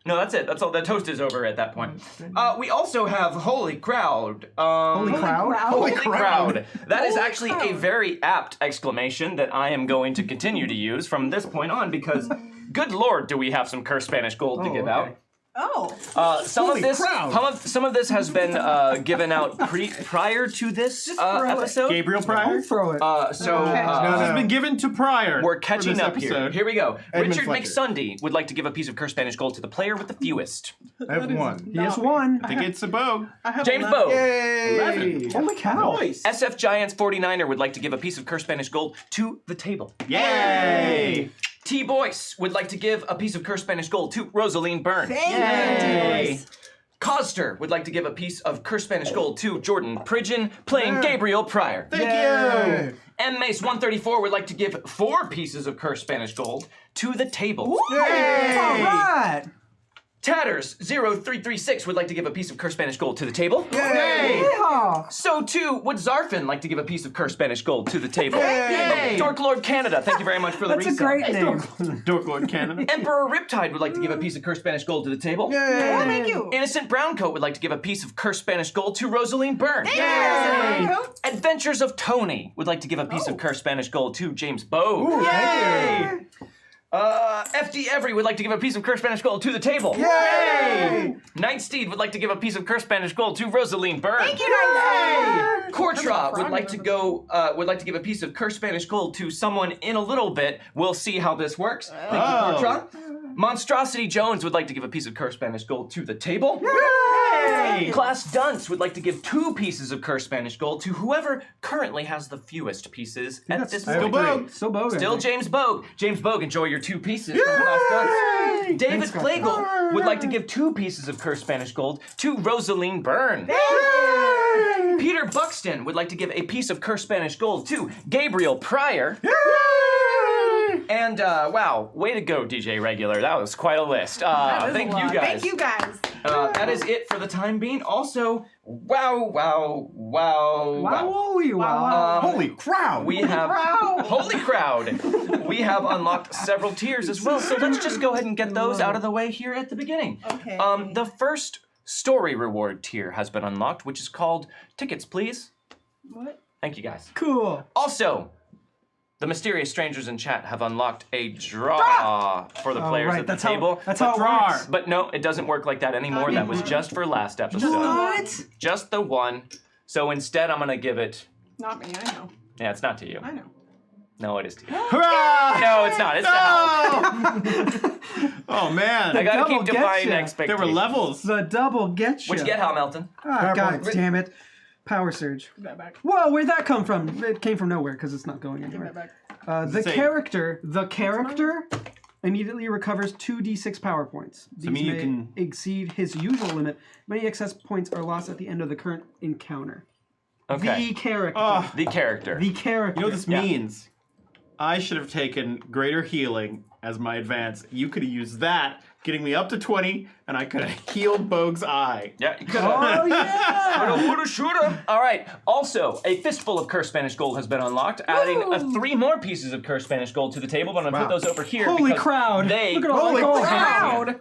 [SPEAKER 1] No, that's it. That's all. The toast is over at that point. We also have Holy Crowd.
[SPEAKER 2] Holy crowd?
[SPEAKER 1] Holy crowd. That is actually a very apt exclamation that I am going to continue to use from this point on because, good lord, do we have some cursed Spanish gold to give out.
[SPEAKER 5] Oh.
[SPEAKER 1] Some of this has been given out prior to this episode.
[SPEAKER 4] Gabriel Pryor?
[SPEAKER 2] Throw it.
[SPEAKER 1] So
[SPEAKER 4] This has been given to Pryor.
[SPEAKER 1] we're catching up here.
[SPEAKER 4] episode.
[SPEAKER 1] Here we go.
[SPEAKER 3] Edmund
[SPEAKER 1] Richard
[SPEAKER 3] Fletcher.
[SPEAKER 1] McSundy would like to give a piece of cursed Spanish gold to the player with the fewest.
[SPEAKER 3] I have one.
[SPEAKER 2] He has one.
[SPEAKER 4] I think it's a bogue.
[SPEAKER 5] I have
[SPEAKER 1] James
[SPEAKER 5] 11.
[SPEAKER 1] Bowe.
[SPEAKER 3] Yay!
[SPEAKER 2] Holy cow.
[SPEAKER 4] Nice.
[SPEAKER 1] SF Giants 49er would like to give a piece of cursed Spanish gold to the table.
[SPEAKER 4] Yay!
[SPEAKER 1] T. Boyce would like to give a piece of cursed Spanish gold to Rosaline Byrne.
[SPEAKER 5] Yay!
[SPEAKER 1] Coster would like to give a piece of cursed Spanish gold to Jordan Pridgeon, playing Gabriel Pryor.
[SPEAKER 4] Thank you.
[SPEAKER 1] M. Mace 134 would like to give 4 pieces of cursed Spanish gold to the table.
[SPEAKER 2] All right.
[SPEAKER 1] Tatters 0336 would like to give a piece of cursed Spanish gold to the table.
[SPEAKER 2] Yeehaw.
[SPEAKER 1] So too would Zarfin like to give a piece of cursed Spanish gold to the table.
[SPEAKER 4] Yay.
[SPEAKER 1] Dork Lord Canada, thank you very much for the
[SPEAKER 2] That's a
[SPEAKER 1] resub.
[SPEAKER 2] great name.
[SPEAKER 4] Dork Lord Canada.
[SPEAKER 1] Emperor Riptide would like to give a piece of cursed Spanish gold to the table.
[SPEAKER 5] Oh, thank you.
[SPEAKER 1] Innocent Browncoat would like to give a piece of cursed Spanish gold to Rosaline Byrne.
[SPEAKER 5] Yay!
[SPEAKER 1] Adventures of Tony would like to give a piece of cursed Spanish gold to James Bowe.
[SPEAKER 5] Yay!
[SPEAKER 1] FD Every would like to give a piece of cursed Spanish gold to the table.
[SPEAKER 3] Yay!
[SPEAKER 1] Night Steed would like to give a piece of cursed Spanish gold to Rosaline Byrne.
[SPEAKER 5] Thank you, Night.
[SPEAKER 1] Cortra would like to give a piece of cursed Spanish gold to someone in a little bit. We'll see how this works. Thank you, Cortra. Monstrosity Jones would like to give a piece of cursed Spanish gold to the table.
[SPEAKER 4] Yay!
[SPEAKER 1] Class Dunce would like to give 2 pieces of cursed Spanish gold to whoever currently has the fewest pieces at this
[SPEAKER 3] still
[SPEAKER 1] point.
[SPEAKER 3] Bogue.
[SPEAKER 2] So bogue.
[SPEAKER 1] Still James Bogue. James Bogue, enjoy your 2 pieces from Class Dunce. David Flagle would like to give 2 pieces of cursed Spanish gold to Rosaline Byrne. Peter Buxton would like to give a piece of cursed Spanish gold to Gabriel Pryor. And wow, way to go, DJ Regular. That was quite a list. Thank you guys.
[SPEAKER 5] Thank you guys.
[SPEAKER 1] That is it for the time being. Also, wow.
[SPEAKER 3] Holy crowd!
[SPEAKER 1] We have
[SPEAKER 5] Crowd.
[SPEAKER 1] holy crowd. We have unlocked several tiers as well. So let's just go ahead and get those out of the way here at the beginning.
[SPEAKER 5] Okay.
[SPEAKER 1] The first story reward tier has been unlocked, which is called Tickets, Please.
[SPEAKER 5] What?
[SPEAKER 1] Thank you guys.
[SPEAKER 2] Cool.
[SPEAKER 1] Also, the mysterious strangers in chat have unlocked a draw for the players
[SPEAKER 2] right,
[SPEAKER 1] at the
[SPEAKER 2] that's
[SPEAKER 1] table.
[SPEAKER 2] That's how it
[SPEAKER 4] Drawer.
[SPEAKER 2] works.
[SPEAKER 1] But no, it doesn't work like that anymore. That was just for last episode.
[SPEAKER 2] What?
[SPEAKER 1] Just the one. So instead, I'm gonna give it.
[SPEAKER 5] Not me, I know.
[SPEAKER 1] Yeah, it's not to you.
[SPEAKER 5] I know.
[SPEAKER 1] No, it is to you.
[SPEAKER 4] Hurrah!
[SPEAKER 1] No, it's not. It's to Hal.
[SPEAKER 4] Oh man.
[SPEAKER 1] I gotta
[SPEAKER 2] double
[SPEAKER 1] keep
[SPEAKER 2] gets
[SPEAKER 1] defying
[SPEAKER 2] ya.
[SPEAKER 1] expectations.
[SPEAKER 4] There were levels.
[SPEAKER 2] The double get you.
[SPEAKER 1] What'd you get, Hal Melton?
[SPEAKER 2] Ah, God damn it. Power surge.
[SPEAKER 5] Give that back.
[SPEAKER 2] Whoa, where'd that come from? It came from nowhere because it's not going
[SPEAKER 5] Give that
[SPEAKER 2] anywhere.
[SPEAKER 5] back.
[SPEAKER 2] The
[SPEAKER 4] Say-
[SPEAKER 2] character immediately recovers 2d6 power points. These
[SPEAKER 4] mean you
[SPEAKER 2] may
[SPEAKER 4] can-
[SPEAKER 2] exceed his usual limit. Many excess points are lost at the end of the current encounter.
[SPEAKER 1] Okay.
[SPEAKER 2] The character.
[SPEAKER 4] Oh,
[SPEAKER 1] The character.
[SPEAKER 2] The character.
[SPEAKER 4] you know what this means? I should have taken greater healing as my advance. You could have used that, getting me up to 20, and I could have healed Bogue's eye.
[SPEAKER 1] Yeah, you could have.
[SPEAKER 2] Oh, yeah!
[SPEAKER 1] Woulda, shoulda. All right. Also, a fistful of cursed Spanish gold has been unlocked, adding 3 more pieces of cursed Spanish gold to the table. But I'm gonna put those over here.
[SPEAKER 2] Holy
[SPEAKER 1] because
[SPEAKER 2] crowd.
[SPEAKER 1] They
[SPEAKER 2] Look at all
[SPEAKER 3] Holy
[SPEAKER 2] the gold.
[SPEAKER 3] crowd!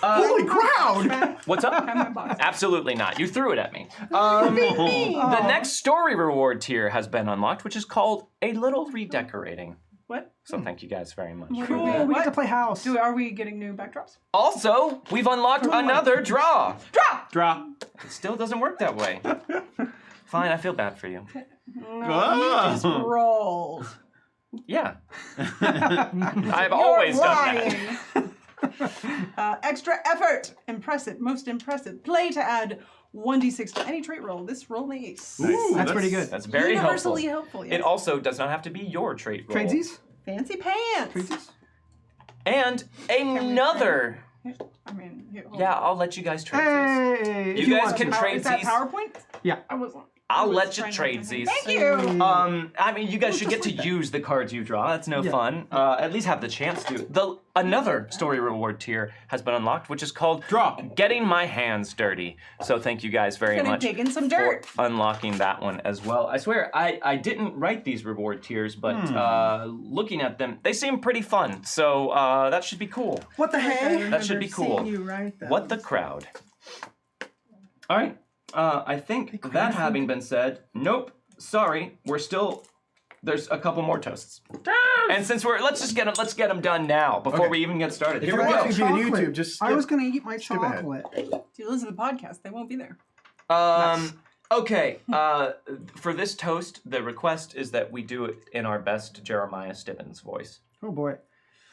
[SPEAKER 3] Holy crowd!
[SPEAKER 1] What's up?
[SPEAKER 5] Have my box.
[SPEAKER 1] Absolutely not. You threw it at me. The next story reward tier has been unlocked, which is called A Little Redecorating.
[SPEAKER 5] What?
[SPEAKER 1] So thank you guys very much.
[SPEAKER 2] Cool, we get to play house.
[SPEAKER 5] Are we getting new backdrops?
[SPEAKER 1] Also, we've unlocked another draw.
[SPEAKER 4] Draw.
[SPEAKER 1] It still doesn't work that way. Fine, I feel bad for you.
[SPEAKER 4] Oh.
[SPEAKER 5] Just rolled.
[SPEAKER 1] Yeah. I've always done that.
[SPEAKER 5] Extra effort. Impressive. Most impressive. Play to add 1d6 to any trait roll. This roll ace.
[SPEAKER 4] Ooh,
[SPEAKER 2] That's pretty good.
[SPEAKER 1] That's very
[SPEAKER 5] Universally
[SPEAKER 1] helpful.
[SPEAKER 5] helpful. Yes.
[SPEAKER 1] It also does not have to be your trait roll.
[SPEAKER 2] Tradesies?
[SPEAKER 5] Fancy pants.
[SPEAKER 2] Tradesies?
[SPEAKER 1] And another
[SPEAKER 5] I mean,
[SPEAKER 1] Yeah, I'll let you guys trade these.
[SPEAKER 2] Hey,
[SPEAKER 1] You
[SPEAKER 2] if
[SPEAKER 1] guys
[SPEAKER 2] want
[SPEAKER 1] can
[SPEAKER 2] to.
[SPEAKER 1] trade
[SPEAKER 5] Is that
[SPEAKER 1] these.
[SPEAKER 5] PowerPoint?
[SPEAKER 2] Yeah.
[SPEAKER 5] I wasn't.
[SPEAKER 1] I'll
[SPEAKER 5] was
[SPEAKER 1] let you
[SPEAKER 5] trying not
[SPEAKER 1] trade
[SPEAKER 5] to-
[SPEAKER 1] these.
[SPEAKER 5] Thank you.
[SPEAKER 1] I mean, you guys should get to use the cards you draw. That's no
[SPEAKER 2] Yeah.
[SPEAKER 1] fun. At least have the chance to. Another story reward tier has been unlocked, which is called
[SPEAKER 4] Draw.
[SPEAKER 1] Getting My Hands Dirty. So thank you guys very
[SPEAKER 5] Gonna
[SPEAKER 1] much
[SPEAKER 5] dig in some
[SPEAKER 1] for
[SPEAKER 5] dirt.
[SPEAKER 1] unlocking that one as well. I swear, I didn't write these reward tiers, but looking at them, they seem pretty fun. So that should be cool.
[SPEAKER 2] What the heck?
[SPEAKER 1] That should be cool.
[SPEAKER 5] You right,
[SPEAKER 1] What the crowd? All right. I think that having been said, nope. Sorry, we're still. There's a couple more toasts. And since let's get them done now before we even get started. Here we
[SPEAKER 3] you're
[SPEAKER 1] go.
[SPEAKER 3] watching via YouTube, just
[SPEAKER 2] I
[SPEAKER 3] skip-
[SPEAKER 2] was gonna eat my
[SPEAKER 3] skip ahead.
[SPEAKER 2] chocolate.
[SPEAKER 5] If you listen to the podcast, they won't be there.
[SPEAKER 1] Okay. For this toast, the request is that we do it in our best Jeremiah Stibbins voice.
[SPEAKER 2] Oh boy.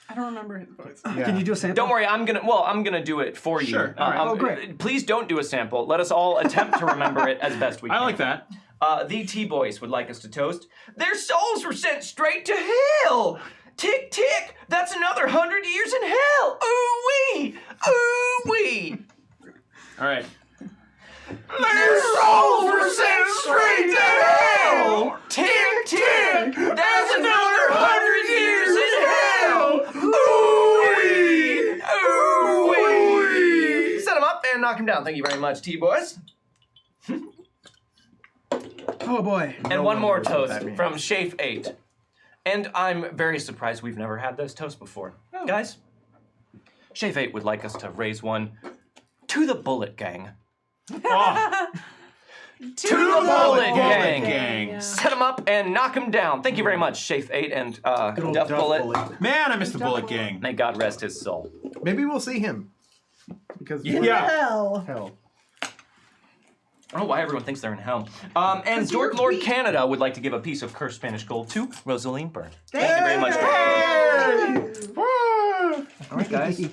[SPEAKER 5] I don't remember his voice.
[SPEAKER 3] Yeah.
[SPEAKER 2] Can you do a sample?
[SPEAKER 1] Don't worry, I'm gonna do it for you.
[SPEAKER 4] Sure, all right.
[SPEAKER 2] Oh, great.
[SPEAKER 1] Please don't do a sample. Let us all attempt to remember it as best we can.
[SPEAKER 4] I like that.
[SPEAKER 1] The T-Boys would like us to toast. Their souls were sent straight to hell. Tick, tick. That's another 100 years in hell. Ooh-wee. Ooh-wee.
[SPEAKER 4] All right.
[SPEAKER 1] Their souls were sent straight to hell. Tick, tick. That's another 100 years in hell. Ooh-wee. Ooh-wee. Set him up and knock him down. Thank you very much, T-Boys.
[SPEAKER 2] Oh boy.
[SPEAKER 1] And
[SPEAKER 3] No
[SPEAKER 1] one
[SPEAKER 3] one
[SPEAKER 1] more
[SPEAKER 3] knows what
[SPEAKER 1] toast
[SPEAKER 3] that means.
[SPEAKER 1] from Shafe8. And I'm very surprised we've never had this toast before. Guys, Shafe8 would like us to raise one to the Bullet Gang.
[SPEAKER 4] Oh,
[SPEAKER 1] To the Bullet Gang!
[SPEAKER 4] gang.
[SPEAKER 1] Set him up and knock him down. Thank you very much, Shafe8 and
[SPEAKER 3] Good old
[SPEAKER 1] Duff
[SPEAKER 3] Duff
[SPEAKER 1] Bullet.
[SPEAKER 3] Bullet.
[SPEAKER 4] Man, I miss the Bullet Gang.
[SPEAKER 1] May God rest his soul.
[SPEAKER 3] Maybe we'll see him. Because
[SPEAKER 4] Yeah.
[SPEAKER 5] Hell.
[SPEAKER 3] hell.
[SPEAKER 1] I don't know why everyone thinks they're in hell. And Dork Lord Canada would like to give a piece of cursed Spanish gold to Rosaline Byrne. Thank you very much, Dork Lord. All right, guys.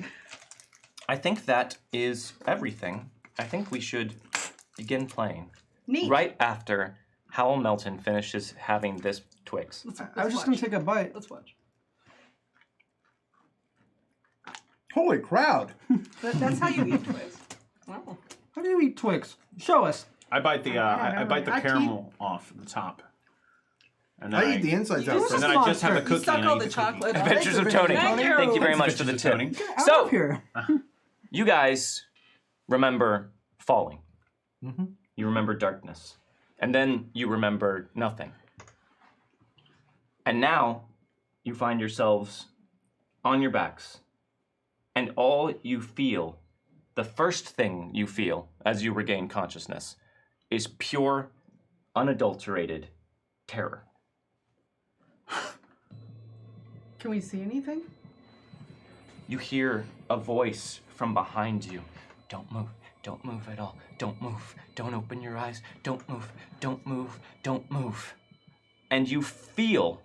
[SPEAKER 1] I think that is everything. I think we should begin playing
[SPEAKER 5] Neat.
[SPEAKER 1] right after Howell Melton finishes having this Twix.
[SPEAKER 2] I was just gonna take a bite.
[SPEAKER 5] Let's watch.
[SPEAKER 3] Holy crowd.
[SPEAKER 5] That's how you eat Twix. Wow.
[SPEAKER 2] How do you eat Twix? Show us.
[SPEAKER 4] I bite the I bite the
[SPEAKER 5] I keep-
[SPEAKER 4] caramel off the top. And then
[SPEAKER 3] I eat the insides out
[SPEAKER 5] You
[SPEAKER 3] first.
[SPEAKER 4] And then I just have the
[SPEAKER 2] You
[SPEAKER 4] cookie.
[SPEAKER 5] suck
[SPEAKER 4] and I
[SPEAKER 5] all
[SPEAKER 4] eat
[SPEAKER 5] the
[SPEAKER 4] cookie.
[SPEAKER 5] chocolate.
[SPEAKER 1] Adventures of Tony.
[SPEAKER 5] Thank you.
[SPEAKER 1] Thank you very much for the
[SPEAKER 4] Adventures of
[SPEAKER 1] tip.
[SPEAKER 4] Tony.
[SPEAKER 2] Get out
[SPEAKER 1] So-
[SPEAKER 2] of here.
[SPEAKER 1] You guys remember falling.
[SPEAKER 3] Mm-hmm.
[SPEAKER 1] You remember darkness. And then you remember nothing. And now you find yourselves on your backs. And all you feel, the first thing you feel as you regain consciousness, is pure, unadulterated terror.
[SPEAKER 5] Can we see anything?
[SPEAKER 1] You hear a voice from behind you. Don't move. Don't move at all. Don't move. Don't open your eyes. Don't move. Don't move. Don't move. And you feel,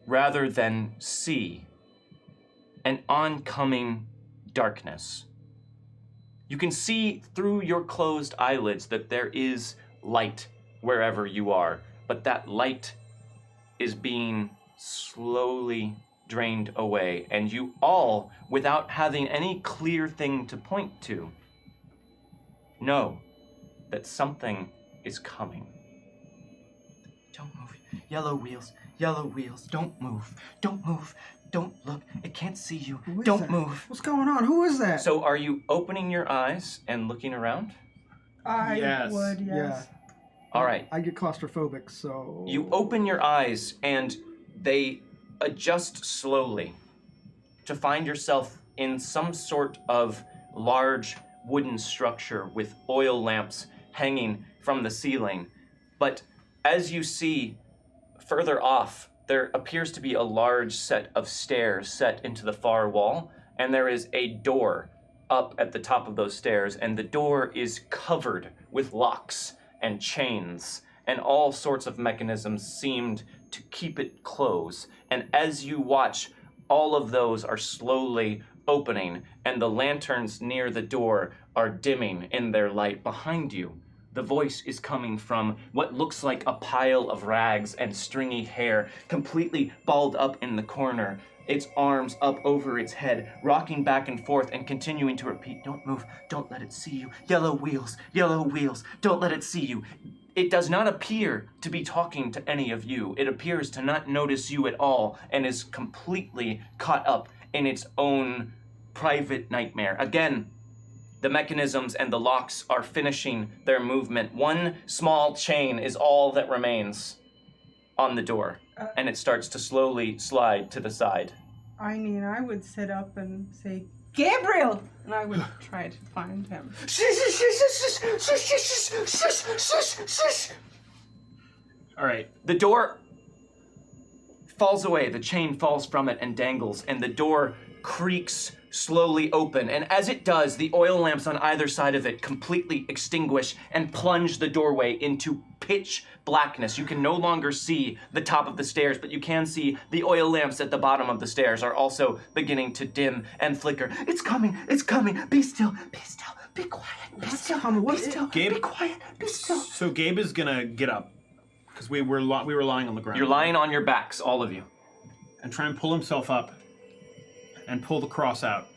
[SPEAKER 1] rather than see, an oncoming darkness. You can see through your closed eyelids that there is light wherever you are, but that light is being slowly drained away, and you all, without having any clear thing to point to, know that something is coming. Don't move. Yellow wheels, don't move. Don't move. Don't look. It can't see you.
[SPEAKER 2] Who is
[SPEAKER 1] Don't
[SPEAKER 2] that?
[SPEAKER 1] move.
[SPEAKER 2] What's going on? Who is that?
[SPEAKER 1] So are you opening your eyes and looking around?
[SPEAKER 5] I
[SPEAKER 4] Yes.
[SPEAKER 5] would,
[SPEAKER 2] yeah.
[SPEAKER 5] yes.
[SPEAKER 1] All right.
[SPEAKER 2] I get claustrophobic, so.
[SPEAKER 1] You open your eyes and they adjust slowly to find yourself in some sort of large wooden structure with oil lamps hanging from the ceiling. But as you see further off, there appears to be a large set of stairs set into the far wall, and there is a door up at the top of those stairs, and the door is covered with locks and chains, and all sorts of mechanisms seemed to keep it closed. And as you watch, all of those are slowly opening, and the lanterns near the door are dimming in their light behind you. The voice is coming from what looks like a pile of rags and stringy hair, completely balled up in the corner. its arms up over its head, rocking back and forth and continuing to repeat, "Don't move, don't let it see you. Yellow wheels, don't let it see you." It does not appear to be talking to any of you. It appears to not notice you at all and is completely caught up in its own private nightmare. Again, the mechanisms and the locks are finishing their movement. One small chain is all that remains on the door, and it starts to slowly slide to the side.
[SPEAKER 5] I mean, I would sit up and say, Gabriel! And I would try to find him.
[SPEAKER 4] All right.
[SPEAKER 1] The door falls away, the chain falls from it and dangles, and the door creaks slowly open. And as it does, the oil lamps on either side of it completely extinguish and plunge the doorway into pitch blackness. You can no longer see the top of the stairs, but you can see the oil lamps at the bottom of the stairs are also beginning to dim and flicker. It's coming, be still, be quiet, be still, be still,
[SPEAKER 4] Gabe?
[SPEAKER 1] be quiet, be still.
[SPEAKER 4] So Gabe is gonna get up because we were lying on the ground.
[SPEAKER 1] You're lying on your backs, all of you.
[SPEAKER 4] And try and pull himself up and pull the cross out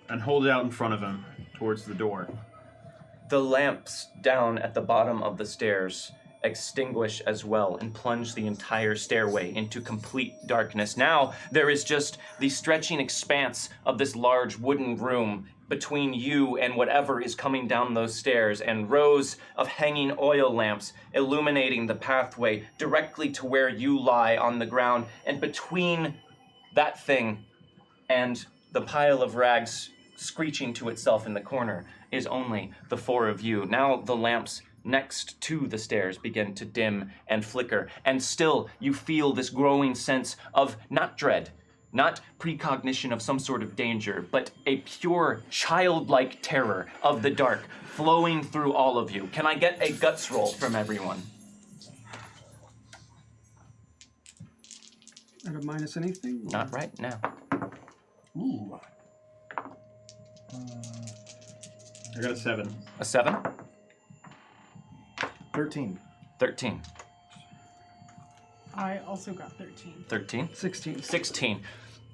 [SPEAKER 4] and hold it out in front of him towards the door.
[SPEAKER 1] The lamps down at the bottom of the stairs extinguish as well and plunge the entire stairway into complete darkness. Now there is just the stretching expanse of this large wooden room between you and whatever is coming down those stairs, and rows of hanging oil lamps illuminating the pathway directly to where you lie on the ground. And between that thing and the pile of rags screeching to itself in the corner is only the four of you. Now the lamps next to the stairs begin to dim and flicker, and still you feel this growing sense of not dread, not precognition of some sort of danger, but a pure childlike terror of the dark flowing through all of you. Can I get a guts roll from everyone?
[SPEAKER 2] At a minus anything?
[SPEAKER 1] Not right now.
[SPEAKER 2] Ooh.
[SPEAKER 4] I got a 7.
[SPEAKER 1] A 7?
[SPEAKER 3] 13.
[SPEAKER 1] 13.
[SPEAKER 5] I also got 13.
[SPEAKER 1] 13?
[SPEAKER 2] 16.
[SPEAKER 1] 16.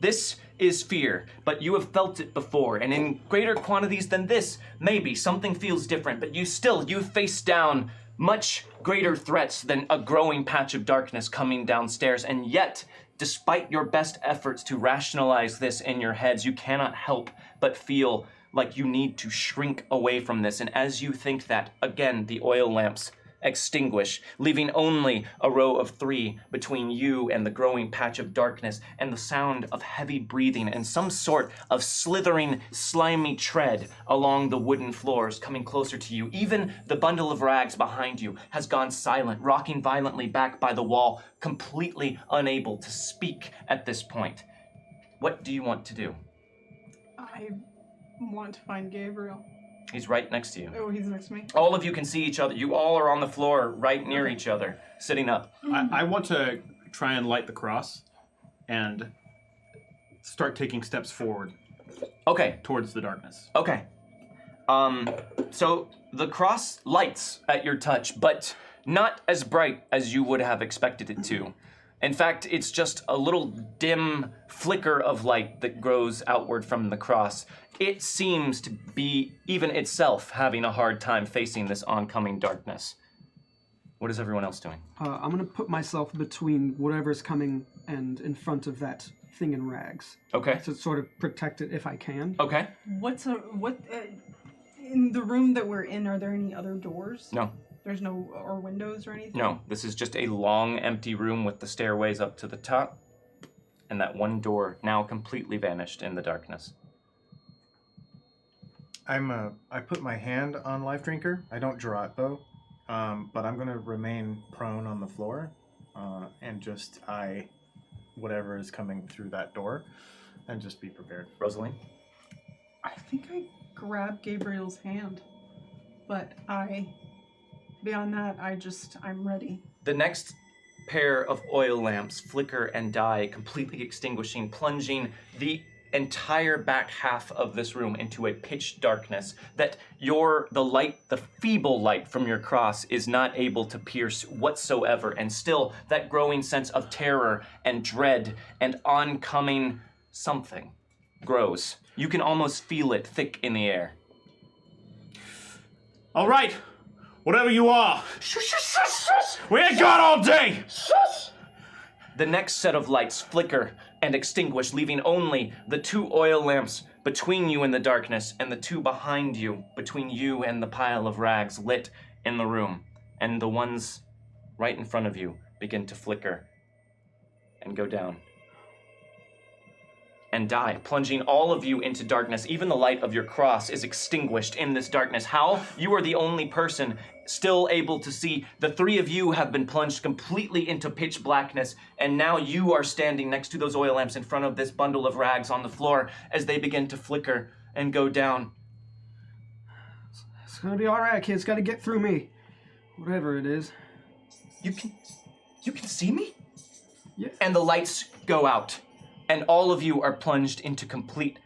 [SPEAKER 1] This is fear, but you have felt it before, and in greater quantities than this, maybe something feels different, but you face down much greater threats than a growing patch of darkness coming downstairs, and yet, despite your best efforts to rationalize this in your heads, you cannot help but feel like you need to shrink away from this. And as you think that, again, the oil lamps extinguish, leaving only a row of 3 between you and the growing patch of darkness, and the sound of heavy breathing and some sort of slithering, slimy tread along the wooden floors coming closer to you. Even the bundle of rags behind you has gone silent, rocking violently back by the wall, completely unable to speak at this point. What do you want to do?
[SPEAKER 5] I want to find Gabriel.
[SPEAKER 1] He's right next to you.
[SPEAKER 5] Oh, he's next to me.
[SPEAKER 1] All of you can see each other. You all are on the floor right near each other, sitting up.
[SPEAKER 4] I want to try and light the cross and start taking steps forward
[SPEAKER 1] Okay,
[SPEAKER 4] towards the darkness.
[SPEAKER 1] okay. So the cross lights at your touch, but not as bright as you would have expected it to. In fact, it's just a little dim flicker of light that grows outward from the cross. It seems to be even itself having a hard time facing this oncoming darkness. What is everyone else doing?
[SPEAKER 2] I'm going to put myself between whatever's coming and in front of that thing in rags.
[SPEAKER 1] Okay,
[SPEAKER 2] To sort of protect it if I can.
[SPEAKER 1] okay.
[SPEAKER 5] In the room that we're in, are there any other doors?
[SPEAKER 1] No,
[SPEAKER 5] There's no, or windows or anything?
[SPEAKER 1] no. This is just a long, empty room with the stairways up to the top, and that one door now completely vanished in the darkness.
[SPEAKER 3] I put my hand on Life Drinker. I don't draw it though, but I'm gonna remain prone on the floor, and just whatever is coming through that door, and just be prepared.
[SPEAKER 1] Rosaline?
[SPEAKER 5] I think I grabbed Gabriel's hand, but beyond that, I'm ready.
[SPEAKER 1] The next pair of oil lamps flicker and die, completely extinguishing, plunging the entire back half of this room into a pitch darkness that the feeble light from your cross is not able to pierce whatsoever, and still that growing sense of terror and dread and oncoming something grows. You can almost feel it thick in the air.
[SPEAKER 4] All right, whatever you are. We ain't got all day.
[SPEAKER 1] The next set of lights flicker and extinguish, leaving only the 2 oil lamps between you and the darkness, and the 2 behind you, between you and the pile of rags lit in the room. And the ones right in front of you begin to flicker and go down and die, plunging all of you into darkness. Even the light of your cross is extinguished in this darkness. Hal, you are the only person still able to see. The 3 of you have been plunged completely into pitch blackness, and now you are standing next to those oil lamps in front of this bundle of rags on the floor as they begin to flicker and go down.
[SPEAKER 2] It's gonna be all right, kids. Got to get through me, whatever it is.
[SPEAKER 1] You can see me?
[SPEAKER 2] Yeah.
[SPEAKER 1] And the lights go out, and all of you are plunged into complete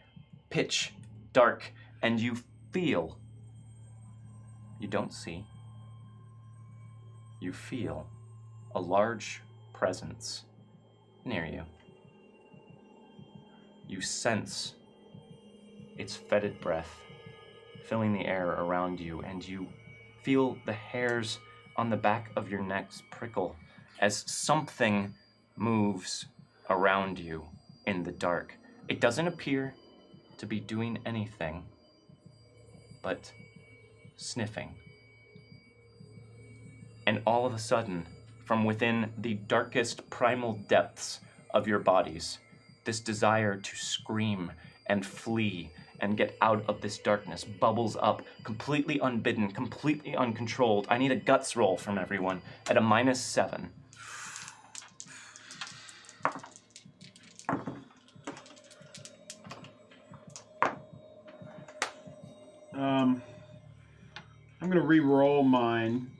[SPEAKER 1] pitch dark, and you feel, you don't see, you feel a large presence near you. You sense its fetid breath filling the air around you, and you feel the hairs on the back of your necks prickle as something moves around you in the dark. It doesn't appear to be doing anything but sniffing. And all of a sudden, from within the darkest primal depths of your bodies, this desire to scream and flee and get out of this darkness bubbles up, completely unbidden, completely uncontrolled. I need a guts roll from everyone at a -7.
[SPEAKER 4] I'm gonna re-roll mine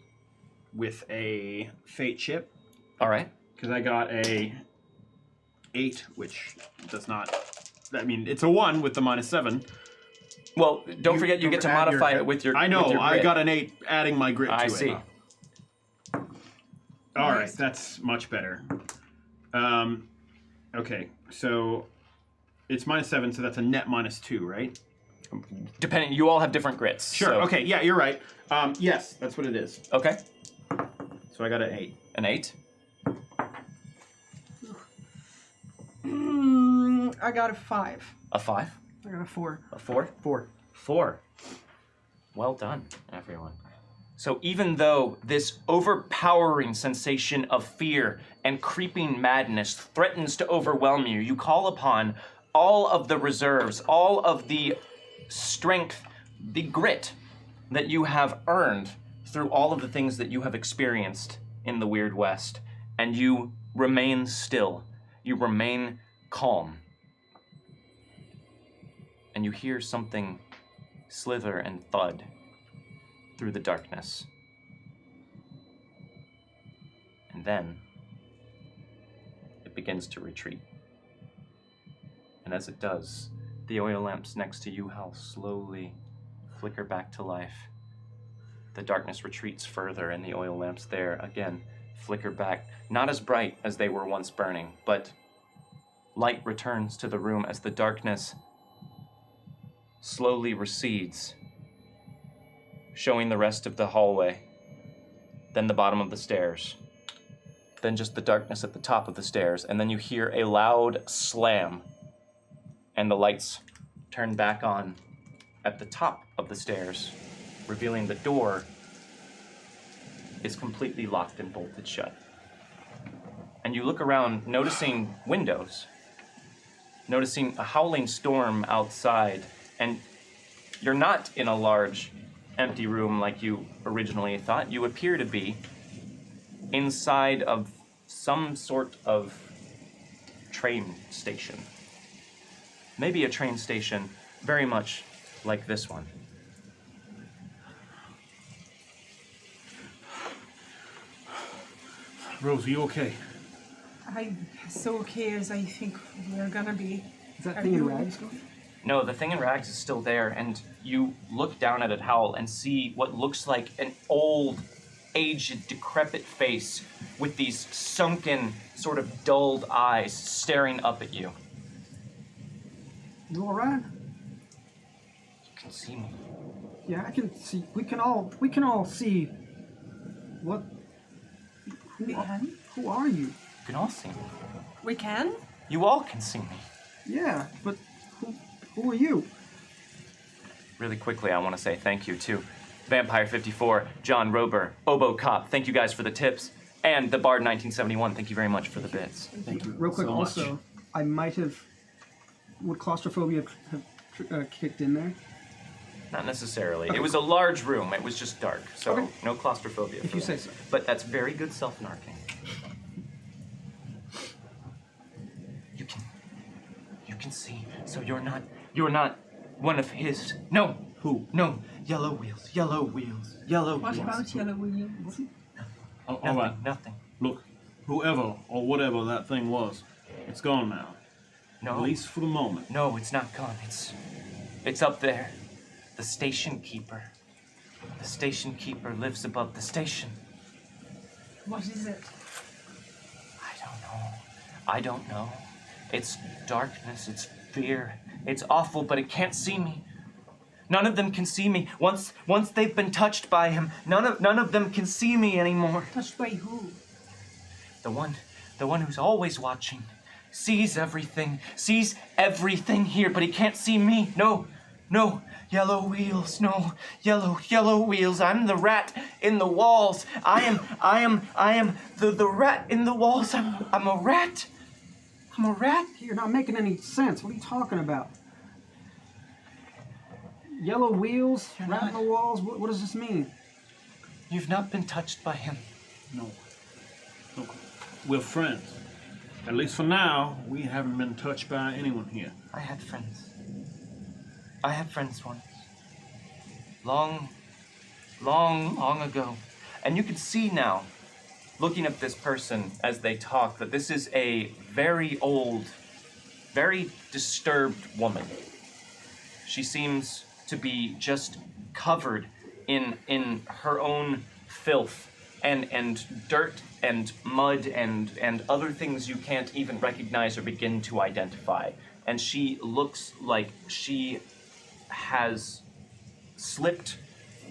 [SPEAKER 4] with a fate chip
[SPEAKER 1] All right.
[SPEAKER 4] because I got a 8, which does not. I mean, it's a 1 with the -7.
[SPEAKER 1] Well, don't
[SPEAKER 3] You
[SPEAKER 1] forget you get to
[SPEAKER 3] add your
[SPEAKER 1] modify
[SPEAKER 3] grit.
[SPEAKER 1] it with your
[SPEAKER 4] I know.
[SPEAKER 1] with your
[SPEAKER 4] I
[SPEAKER 1] grit.
[SPEAKER 4] got an 8, adding my grit to
[SPEAKER 1] I
[SPEAKER 4] it.
[SPEAKER 1] see.
[SPEAKER 4] All right,
[SPEAKER 5] Nice.
[SPEAKER 4] that's much better. Okay, so it's -7, so that's a net -2, right?
[SPEAKER 1] Depending, you all have different grits.
[SPEAKER 4] Sure.
[SPEAKER 1] so-
[SPEAKER 4] Okay. Yeah, you're right. Yes, that's what it is.
[SPEAKER 1] Okay.
[SPEAKER 4] So I got an 8.
[SPEAKER 1] An 8.
[SPEAKER 5] I got a 5.
[SPEAKER 1] A 5.
[SPEAKER 2] I got a 4.
[SPEAKER 1] A 4.
[SPEAKER 3] 4.
[SPEAKER 1] 4. Well done, everyone. So even though this overpowering sensation of fear and creeping madness threatens to overwhelm you, you call upon all of the reserves, all of the strength, the grit that you have earned through all of the things that you have experienced in the Weird West, and you remain still. You remain calm. And you hear something slither and thud through the darkness. And then it begins to retreat. And as it does, the oil lamps next to you, Hal, slowly flicker back to life. The darkness retreats further, and the oil lamps there again flicker back, not as bright as they were once burning, but light returns to the room as the darkness slowly recedes, showing the rest of the hallway, then the bottom of the stairs, then just the darkness at the top of the stairs, and then you hear a loud slam, and the lights turn back on at the top of the stairs, revealing the door is completely locked and bolted shut. And you look around, noticing windows, noticing a howling storm outside, and you're not in a large, empty room like you originally thought. You appear to be inside of some sort of train station. Maybe a train station very much like this one.
[SPEAKER 4] Rose, are you okay?
[SPEAKER 5] I'm so okay as I think we're gonna be.
[SPEAKER 2] Is that thing in rags gone?
[SPEAKER 1] No, the thing in rags is still there, and you look down at it, Howl, and see what looks like an old, aged, decrepit face with these sunken, sort of dulled eyes staring up at you.
[SPEAKER 2] You all right?
[SPEAKER 1] You can see me.
[SPEAKER 2] Yeah, I can see. We can all see. What?
[SPEAKER 5] We can?
[SPEAKER 2] Who are you?
[SPEAKER 1] You can all see me.
[SPEAKER 5] We can?
[SPEAKER 1] You all can see me.
[SPEAKER 2] Yeah, but who are you?
[SPEAKER 1] Really quickly, I want to say thank you to Vampire54, John Rober, Obo Cop. Thank you guys for the tips. And the Bard 1971. Thank you very much for the bits.
[SPEAKER 6] Thank you.
[SPEAKER 2] Real quick,
[SPEAKER 6] so much.
[SPEAKER 2] also, I might have. Would claustrophobia have kicked in there?
[SPEAKER 1] Not necessarily. It was a large room. It was just dark. So
[SPEAKER 2] Okay.
[SPEAKER 1] no claustrophobia.
[SPEAKER 2] If
[SPEAKER 1] for
[SPEAKER 2] you
[SPEAKER 1] me.
[SPEAKER 2] say so.
[SPEAKER 1] But that's very good self-narking. You can see. So you're not one of his. No.
[SPEAKER 6] Who?
[SPEAKER 1] No. Yellow wheels. Yellow wheels. Yellow
[SPEAKER 5] What
[SPEAKER 1] wheels.
[SPEAKER 5] about yellow wheels?
[SPEAKER 6] All
[SPEAKER 1] Nothing.
[SPEAKER 6] right.
[SPEAKER 1] Nothing.
[SPEAKER 6] Look, whoever or whatever that thing was, it's gone now.
[SPEAKER 1] No.
[SPEAKER 6] At least for the moment.
[SPEAKER 1] No, it's not gone. It's up there. The station keeper. The station keeper lives above the station.
[SPEAKER 5] What is it?
[SPEAKER 1] I don't know. It's darkness, it's fear. It's awful, but it can't see me. None of them can see me. Once they've been touched by him, none of them can see me anymore.
[SPEAKER 5] Touched by who?
[SPEAKER 1] The one who's always watching, sees everything here, but he can't see me. No, yellow wheels, no, yellow wheels. I'm the rat in the walls. I am the rat in the walls. I'm a rat. I'm a rat.
[SPEAKER 2] You're not making any sense. What are you talking about? Yellow wheels,
[SPEAKER 1] You're
[SPEAKER 2] rat in
[SPEAKER 1] not.
[SPEAKER 2] the walls. What does this mean?
[SPEAKER 1] You've not been touched by him.
[SPEAKER 6] No. Look, we're friends. At least for now, we haven't been touched by anyone here.
[SPEAKER 1] I had friends. I had friends once. Long ago. And you can see now, looking at this person as they talk, that this is a very old, very disturbed woman. She seems to be just covered in her own filth and dirt and mud and other things you can't even recognize or begin to identify. And she looks like she has slipped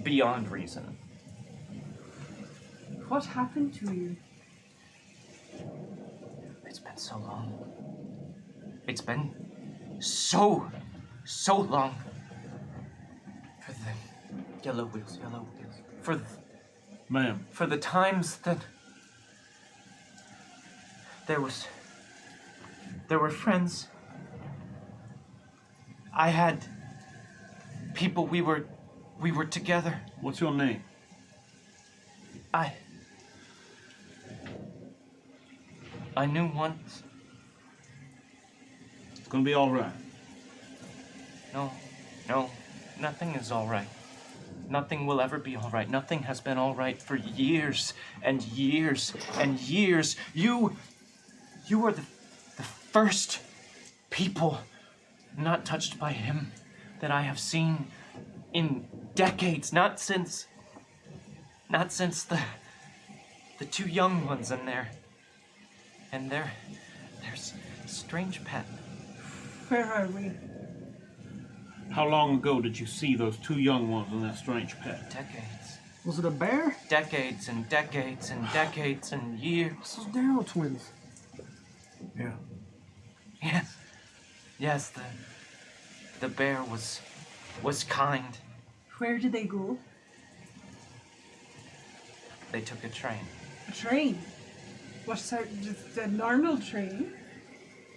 [SPEAKER 1] beyond reason.
[SPEAKER 5] What happened to you?
[SPEAKER 1] It's been so long. It's been so long. For the yellow wheels.
[SPEAKER 6] Ma'am,
[SPEAKER 1] For the times that there were friends. I had people, we were together.
[SPEAKER 6] what's your name?
[SPEAKER 1] I knew once.
[SPEAKER 6] It's gonna be all right.
[SPEAKER 1] No, nothing is all right. Nothing will ever be all right. Nothing has been all right for years and years and years. You are the first people not touched by him that I have seen in decades. Not since the two young ones in there. And there's a strange pet.
[SPEAKER 5] Where are we?
[SPEAKER 6] How long ago did you see those two young ones and that strange pet?
[SPEAKER 1] Decades.
[SPEAKER 2] Was it a bear?
[SPEAKER 1] Decades and decades and decades and years.
[SPEAKER 2] Those Darrow twins.
[SPEAKER 3] Yeah.
[SPEAKER 1] Yes, the bear was kind.
[SPEAKER 5] Where did they go?
[SPEAKER 1] They took a train.
[SPEAKER 5] A train. What sort? Just a normal train?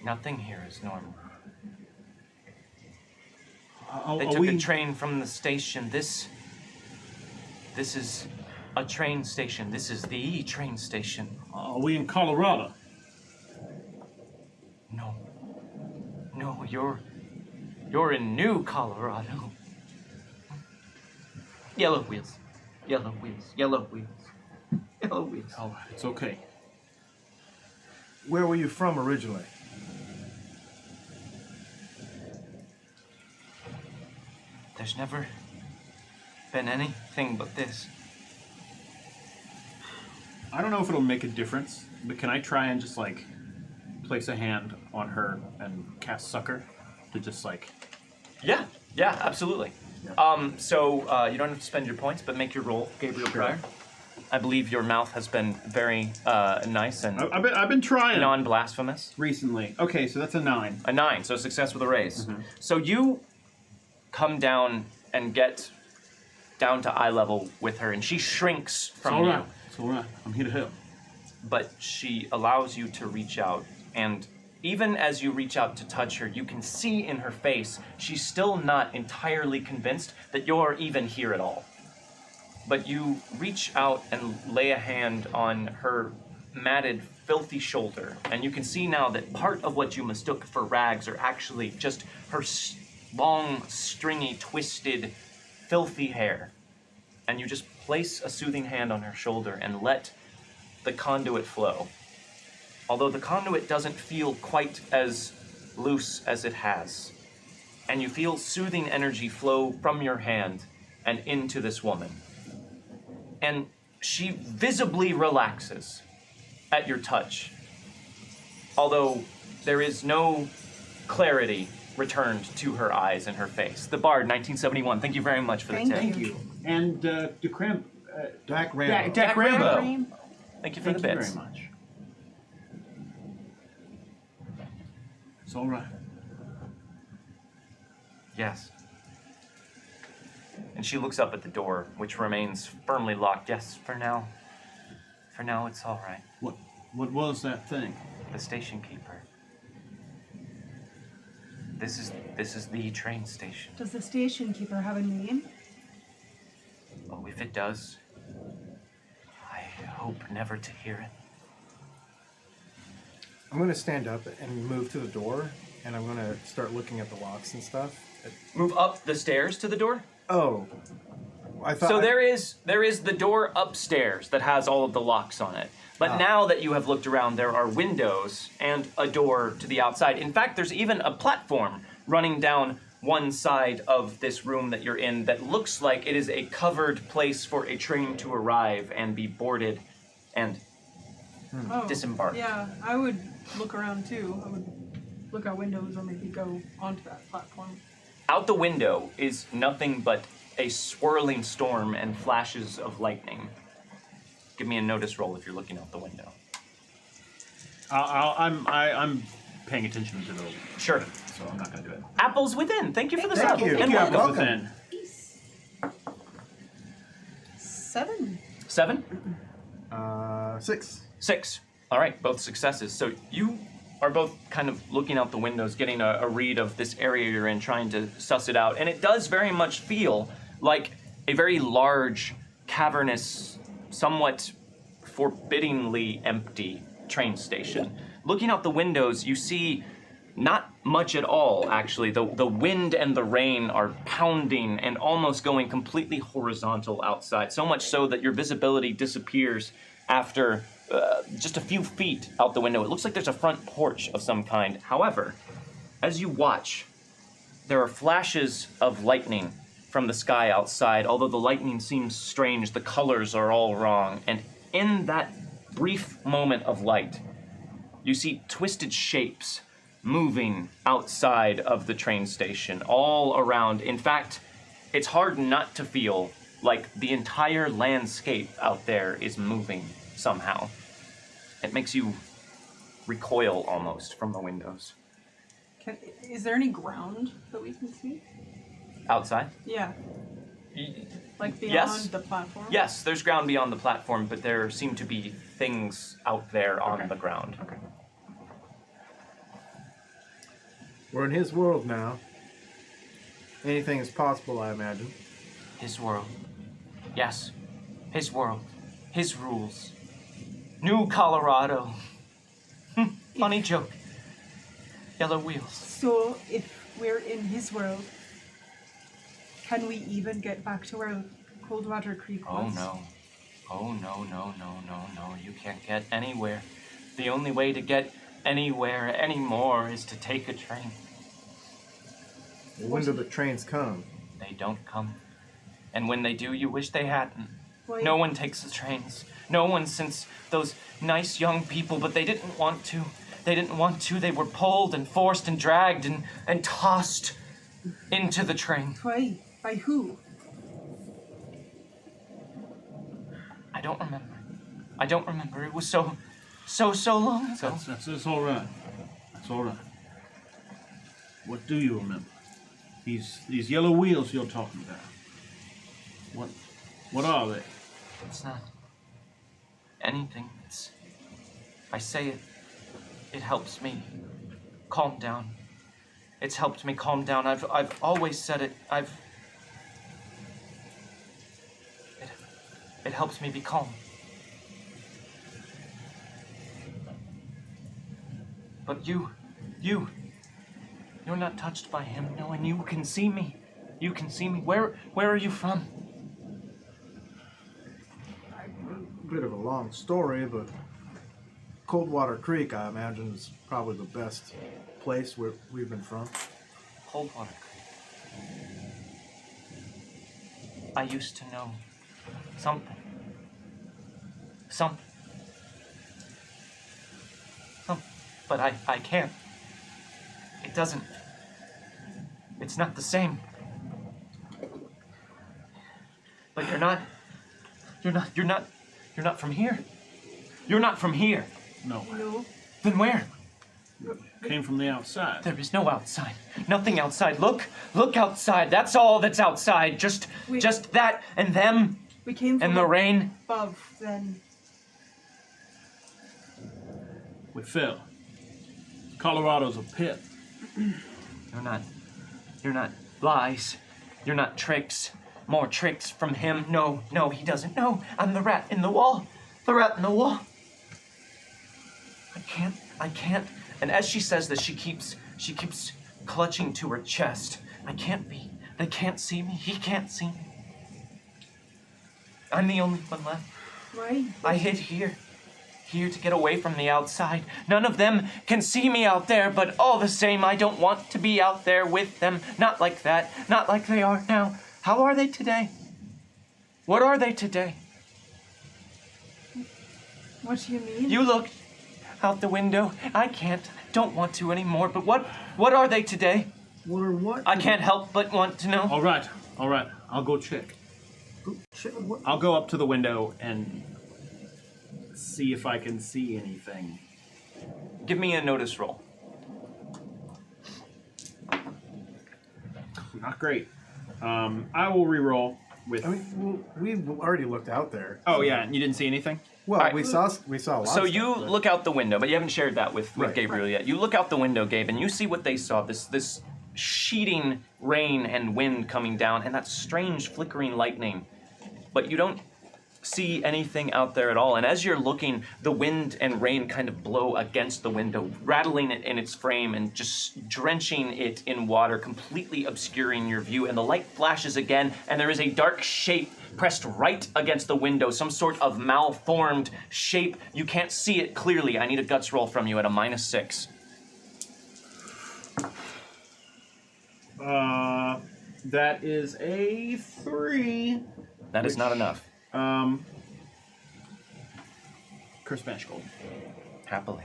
[SPEAKER 1] Nothing here is normal.
[SPEAKER 6] Are
[SPEAKER 1] They took
[SPEAKER 6] we?
[SPEAKER 1] a train from the station. This is a train station. This is the train station.
[SPEAKER 6] Are we in Colorado?
[SPEAKER 1] No, you're in New Colorado. Yellow wheels. Yellow wheels. Yellow wheels. Yellow wheels.
[SPEAKER 6] All right, it's okay.
[SPEAKER 3] Where were you from originally?
[SPEAKER 1] There's never been anything but this.
[SPEAKER 6] I don't know if it'll make a difference, but can I try and just like place a hand on her and cast Sucker to just like?
[SPEAKER 1] Yeah, absolutely. So you don't have to spend your points, but make your roll, Gabriel Pryor. I believe your mouth has been very nice and
[SPEAKER 6] I've been trying
[SPEAKER 1] non-blasphemous.
[SPEAKER 6] recently. Okay, so that's a 9.
[SPEAKER 1] A 9, so success with a raise. So you come down and get down to eye level with her, and she shrinks from you.
[SPEAKER 6] It's all right. I'm here to help.
[SPEAKER 1] But she allows you to reach out, and even as you reach out to touch her, you can see in her face she's still not entirely convinced that you're even here at all. But you reach out and lay a hand on her matted, filthy shoulder, and you can see now that part of what you mistook for rags are actually just her long, stringy, twisted, filthy hair. And you just place a soothing hand on her shoulder and let the conduit flow. Although the conduit doesn't feel quite as loose as it has. And you feel soothing energy flow from your hand and into this woman. And she visibly relaxes at your touch. Although there is no clarity returned to her eyes and her face. The Bard, 1971, thank you very much for the tip.
[SPEAKER 5] Thank you.
[SPEAKER 6] And DeCram,
[SPEAKER 3] Dak Rambo.
[SPEAKER 1] Dak Rambo.
[SPEAKER 5] Rambo.
[SPEAKER 1] Thank you for
[SPEAKER 6] thank
[SPEAKER 1] the
[SPEAKER 6] you
[SPEAKER 1] bits.
[SPEAKER 6] very much. It's all right.
[SPEAKER 1] Yes. And she looks up at the door, which remains firmly locked. Yes, for now. For now, it's all right.
[SPEAKER 6] What was that thing?
[SPEAKER 1] The station keeper. This is the train station.
[SPEAKER 5] Does the station keeper have a name?
[SPEAKER 1] Oh, if it does, I hope never to hear it.
[SPEAKER 3] I'm going to stand up and move to the door, and I'm going to start looking at the locks and stuff.
[SPEAKER 1] Move up the stairs to the door?
[SPEAKER 3] Oh. I thought
[SPEAKER 1] So there is the door upstairs that has all of the locks on it. But now that you have looked around, there are windows and a door to the outside. In fact, there's even a platform running down one side of this room that you're in that looks like it is a covered place for a train to arrive and be boarded and disembark.
[SPEAKER 5] Yeah, I would look around too. I would look out windows or maybe go onto that platform.
[SPEAKER 1] Out the window is nothing but a swirling storm and flashes of lightning. Give me a notice roll if you're looking out the window.
[SPEAKER 6] I'm paying attention to those,
[SPEAKER 1] Sure.
[SPEAKER 6] so I'm not gonna do it.
[SPEAKER 1] Apples within. Thank you for the
[SPEAKER 3] Thank
[SPEAKER 1] sub.
[SPEAKER 3] you.
[SPEAKER 1] And
[SPEAKER 3] Yeah,
[SPEAKER 1] welcome.
[SPEAKER 3] welcome.
[SPEAKER 6] Then
[SPEAKER 5] 7.
[SPEAKER 1] 7?
[SPEAKER 3] 6.
[SPEAKER 1] 6. All right, both successes. So you are both kind of looking out the windows, getting a read of this area you're in, trying to suss it out. And it does very much feel like a very large, cavernous, somewhat forbiddingly empty train station. Looking out the windows, you see not much at all, actually. The wind and the rain are pounding and almost going completely horizontal outside, so much so that your visibility disappears after just a few feet out the window. It looks like there's a front porch of some kind. However, as you watch, there are flashes of lightning from the sky outside. Although the lightning seems strange, the colors are all wrong. And in that brief moment of light, you see twisted shapes moving outside of the train station, all around. In fact, it's hard not to feel like the entire landscape out there is moving somehow. It makes you recoil almost from the windows.
[SPEAKER 5] Is there any ground that we can see?
[SPEAKER 1] Outside?
[SPEAKER 5] Yeah. Like beyond
[SPEAKER 1] Yes.
[SPEAKER 5] the platform?
[SPEAKER 1] Yes, there's ground beyond the platform, but there seem to be things out there on the ground.
[SPEAKER 6] Okay.
[SPEAKER 3] We're in his world now. Anything is possible, I imagine.
[SPEAKER 1] His world. Yes. His world. His rules. New Colorado. Funny joke. Yellow wheels.
[SPEAKER 5] So, if we're in his world, can we even get back to where Coldwater Creek
[SPEAKER 1] Oh
[SPEAKER 5] was?
[SPEAKER 1] no. Oh no, no, no, no, no. You can't get anywhere. The only way to get anywhere anymore is to take a train.
[SPEAKER 3] When do the trains come?
[SPEAKER 1] They don't come. And when they do, you wish they hadn't.
[SPEAKER 5] Why?
[SPEAKER 1] No one takes the trains. No one since those nice young people, but they didn't want to. They didn't want to. They were pulled and forced and dragged and tossed into the train.
[SPEAKER 5] Why? By who?
[SPEAKER 1] I don't remember. I don't remember. It was so long ago.
[SPEAKER 6] That's all right. That's all right. What do you remember? These yellow wheels you're talking about. What are they?
[SPEAKER 1] It's not anything. I say it. It helps me calm down. It's helped me calm down. I've always said it. It helps me be calm. But you're not touched by him, no, and you can see me. You can see me. Where are you from?
[SPEAKER 3] A bit of a long story, but Coldwater Creek, I imagine, is probably the best place where we've been from.
[SPEAKER 1] Coldwater Creek. I used to know something. But I can't. It doesn't. It's not the same. But you're not from here. You're not from here.
[SPEAKER 6] No.
[SPEAKER 5] No.
[SPEAKER 1] Then where?
[SPEAKER 6] Came from the outside.
[SPEAKER 1] There is no outside. Nothing outside. Look outside. That's all that's outside. Just that and them
[SPEAKER 5] We came from
[SPEAKER 1] and the rain.
[SPEAKER 5] above then.
[SPEAKER 6] We fell. Colorado's a pit.
[SPEAKER 1] You're not lies. You're not tricks. More tricks from him. No, he doesn't know. I'm the rat in the wall. The rat in the wall. I can't. And as she says this, she keeps clutching to her chest. I can't be. They can't see me. He can't see me. I'm the only one left.
[SPEAKER 5] Why?
[SPEAKER 1] I hid here to get away from the outside. None of them can see me out there, but all the same, I don't want to be out there with them. Not like that. Not like they are now. How are they today? What are they today?
[SPEAKER 5] What do you mean?
[SPEAKER 1] You looked out the window. I can't. Don't want to anymore, but what are they today?
[SPEAKER 2] What or what?
[SPEAKER 1] I can't help but want to know.
[SPEAKER 6] All right. I'll go check.
[SPEAKER 2] Shit, what?
[SPEAKER 6] I'll go up to the window and see if I can see anything.
[SPEAKER 1] Give me a notice roll.
[SPEAKER 6] Not great. I will re-roll with.
[SPEAKER 3] I mean, we've already looked out there.
[SPEAKER 6] Oh yeah, and you didn't see anything?
[SPEAKER 3] Well,
[SPEAKER 1] Alright.
[SPEAKER 3] we saw a lot.
[SPEAKER 1] So
[SPEAKER 3] of
[SPEAKER 1] you
[SPEAKER 3] stuff, but-
[SPEAKER 1] look out the window, but you haven't shared that with
[SPEAKER 3] Right.
[SPEAKER 1] Gabriel yet. You look out the window, Gabe, and you see what they saw. This sheeting rain and wind coming down, and that strange flickering lightning. But you don't see anything out there at all. And as you're looking, the wind and rain kind of blow against the window, rattling it in its frame and just drenching it in water, completely obscuring your view. And the light flashes again, and there is a dark shape pressed right against the window, some sort of malformed shape. You can't see it clearly. I need a guts roll from you at a -6.
[SPEAKER 6] That is a 3.
[SPEAKER 1] That is not enough.
[SPEAKER 6] Curse Bash Gold.
[SPEAKER 1] Happily.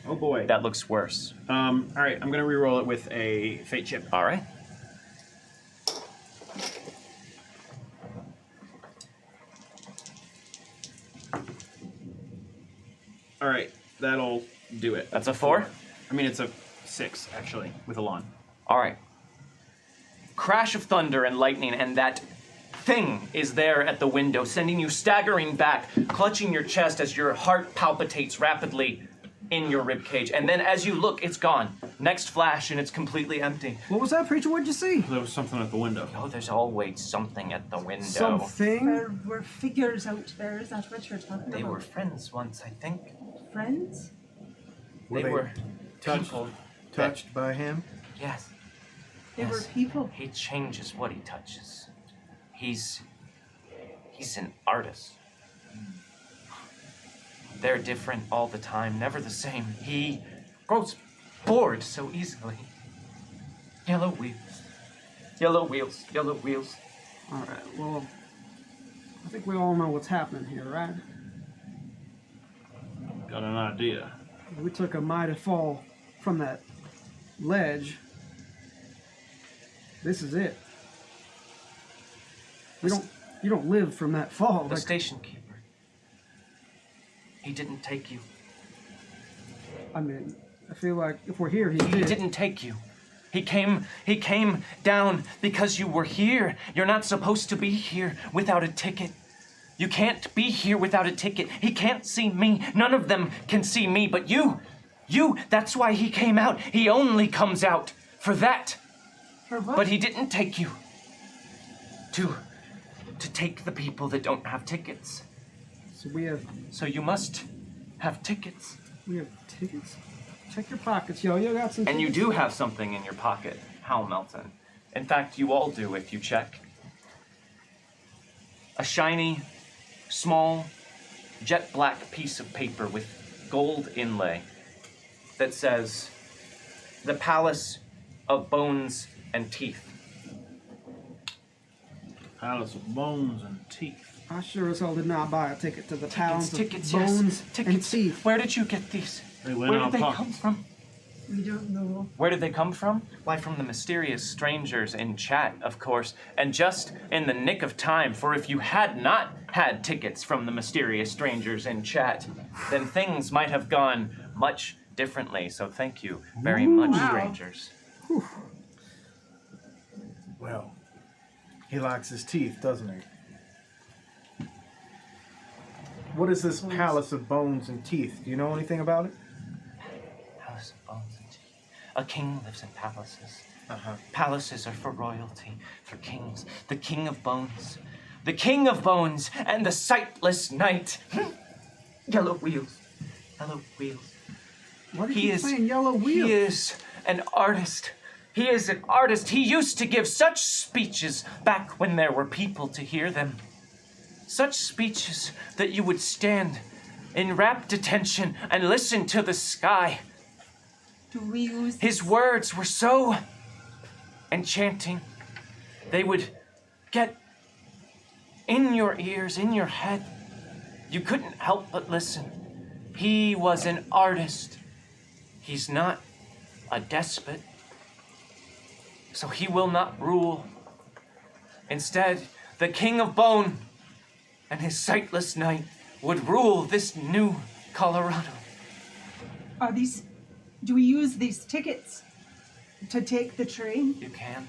[SPEAKER 6] Oh boy.
[SPEAKER 1] That looks worse.
[SPEAKER 6] All right, I'm gonna re-roll it with a Fate Chip.
[SPEAKER 1] All right.
[SPEAKER 6] All right, that'll do it.
[SPEAKER 1] That's a 4?
[SPEAKER 6] I mean, it's a 6 actually with a lawn.
[SPEAKER 1] All right. Crash of thunder and lightning, and that thing is there at the window, sending you staggering back, clutching your chest as your heart palpitates rapidly in your ribcage. And then as you look, it's gone. Next flash, and it's completely empty.
[SPEAKER 2] What was that, preacher? What'd you see?
[SPEAKER 6] There was something at the window.
[SPEAKER 1] Oh, there's always something at the window.
[SPEAKER 2] Something?
[SPEAKER 5] There were figures out there. Is that what you're talking
[SPEAKER 1] They
[SPEAKER 5] about?
[SPEAKER 1] were friends once, I think.
[SPEAKER 5] Friends?
[SPEAKER 1] They were people.
[SPEAKER 3] touched by him.
[SPEAKER 1] Yes.
[SPEAKER 5] They were
[SPEAKER 1] Yes.
[SPEAKER 5] people.
[SPEAKER 1] He changes what he touches. He's an artist. They're different all the time, never the same. He grows bored so easily. Yellow wheels. Yellow wheels. Yellow wheels.
[SPEAKER 2] All right, well, I think we all know what's happening here, right?
[SPEAKER 6] Got an idea.
[SPEAKER 2] We took a mighty fall from that ledge. This is it. You don't live from that fall.
[SPEAKER 1] The station keeper. He didn't take you.
[SPEAKER 2] I mean, I feel like if we're here, he
[SPEAKER 1] He didn't take you. He came down because you were here. You're not supposed to be here without a ticket. You can't be here without a ticket. He can't see me. None of them can see me, but you, that's why he came out. He only comes out for that.
[SPEAKER 5] For what?
[SPEAKER 1] But he didn't take you. To take the people that don't have tickets. So you must have tickets.
[SPEAKER 2] We have tickets? Check your pockets, yo. You got some
[SPEAKER 1] And you
[SPEAKER 2] tickets?
[SPEAKER 1] do have something in your pocket, Hal Melton. In fact, you all do if you check. A shiny, small, jet black piece of paper with gold inlay that says, "The Palace of Bones and Teeth."
[SPEAKER 6] Palace of bones and teeth.
[SPEAKER 2] I sure as hell did not buy a ticket to the Palace of
[SPEAKER 1] Tickets,
[SPEAKER 2] Bones
[SPEAKER 1] yes.
[SPEAKER 2] and
[SPEAKER 1] Tickets.
[SPEAKER 2] Teeth.
[SPEAKER 1] Where did you get these?
[SPEAKER 6] They went
[SPEAKER 1] Where
[SPEAKER 6] in
[SPEAKER 1] did they
[SPEAKER 6] our
[SPEAKER 1] come
[SPEAKER 6] pockets.
[SPEAKER 1] from?
[SPEAKER 5] We don't know.
[SPEAKER 1] Where did they come from? Why, from the mysterious strangers in chat, of course, and just in the nick of time, for if you had not had tickets from the mysterious strangers in chat, then things might have gone much differently. So thank you very much,
[SPEAKER 5] Wow.
[SPEAKER 1] strangers.
[SPEAKER 3] Well, he likes his teeth, doesn't he? What is this Palace of Bones and Teeth? Do you know anything about it?
[SPEAKER 1] Palace of Bones and Teeth. A king lives in palaces.
[SPEAKER 3] Uh-huh.
[SPEAKER 1] Palaces are for royalty, for kings. The King of Bones. The King of Bones and the Sightless Knight. Yellow wheels. Yellow wheels.
[SPEAKER 2] Why do you
[SPEAKER 1] He
[SPEAKER 2] keep
[SPEAKER 1] is
[SPEAKER 2] saying yellow wheels?
[SPEAKER 1] He is an artist. He is an artist. He used to give such speeches back when there were people to hear them. Such speeches that you would stand in rapt attention and listen to the sky.
[SPEAKER 5] Do we use
[SPEAKER 1] His words were so enchanting. They would get in your ears, in your head. You couldn't help but listen. He was an artist. He's not a despot. So he will not rule. Instead, the King of Bone and his sightless knight would rule this new Colorado.
[SPEAKER 5] Are these? Do we use these tickets to take the train?
[SPEAKER 1] You can.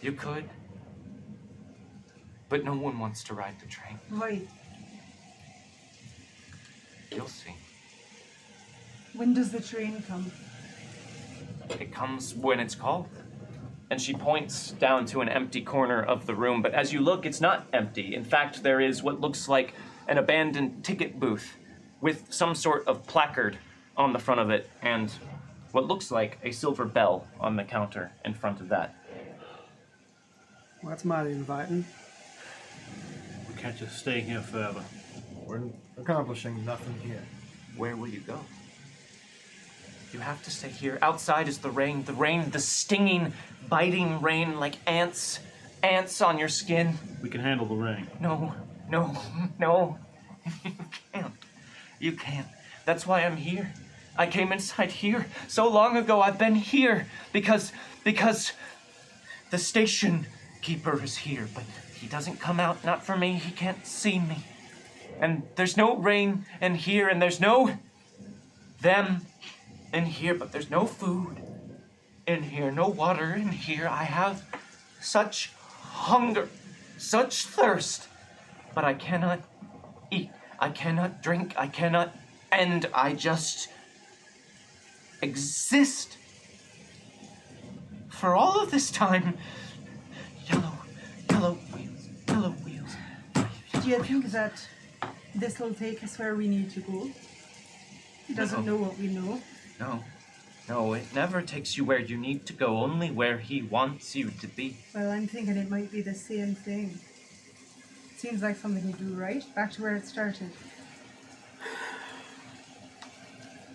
[SPEAKER 1] You could. But no one wants to ride the train.
[SPEAKER 5] Why?
[SPEAKER 1] You'll see.
[SPEAKER 5] When does the train come?
[SPEAKER 1] It comes when it's called. And she points down to an empty corner of the room, but as you look, it's not empty. In fact, there is what looks like an abandoned ticket booth with some sort of placard on the front of it and what looks like a silver bell on the counter in front of that.
[SPEAKER 2] Well, that's mighty inviting.
[SPEAKER 6] We can't just stay here forever.
[SPEAKER 3] We're accomplishing nothing here.
[SPEAKER 1] Where will you go? You have to stay here. Outside is the rain, the stinging, biting rain like ants on your skin.
[SPEAKER 6] We can handle the rain.
[SPEAKER 1] No. You can't. You can't. That's why I'm here. I came inside here so long ago. I've been here because the station keeper is here, but he doesn't come out, not for me. He can't see me. And there's no rain in here, and there's no them in here, but there's no food in here, no water in here. I have such hunger, such thirst, but I cannot eat, I cannot drink, I cannot end. I just exist. For all of this time, yellow wheels.
[SPEAKER 5] Do you think that this will take us where we need to go? He doesn't know what we know.
[SPEAKER 1] No, it never takes you where you need to go, only where he wants you to be.
[SPEAKER 5] Well, I'm thinking it might be the same thing. Seems like something you do, right? Back to where it started.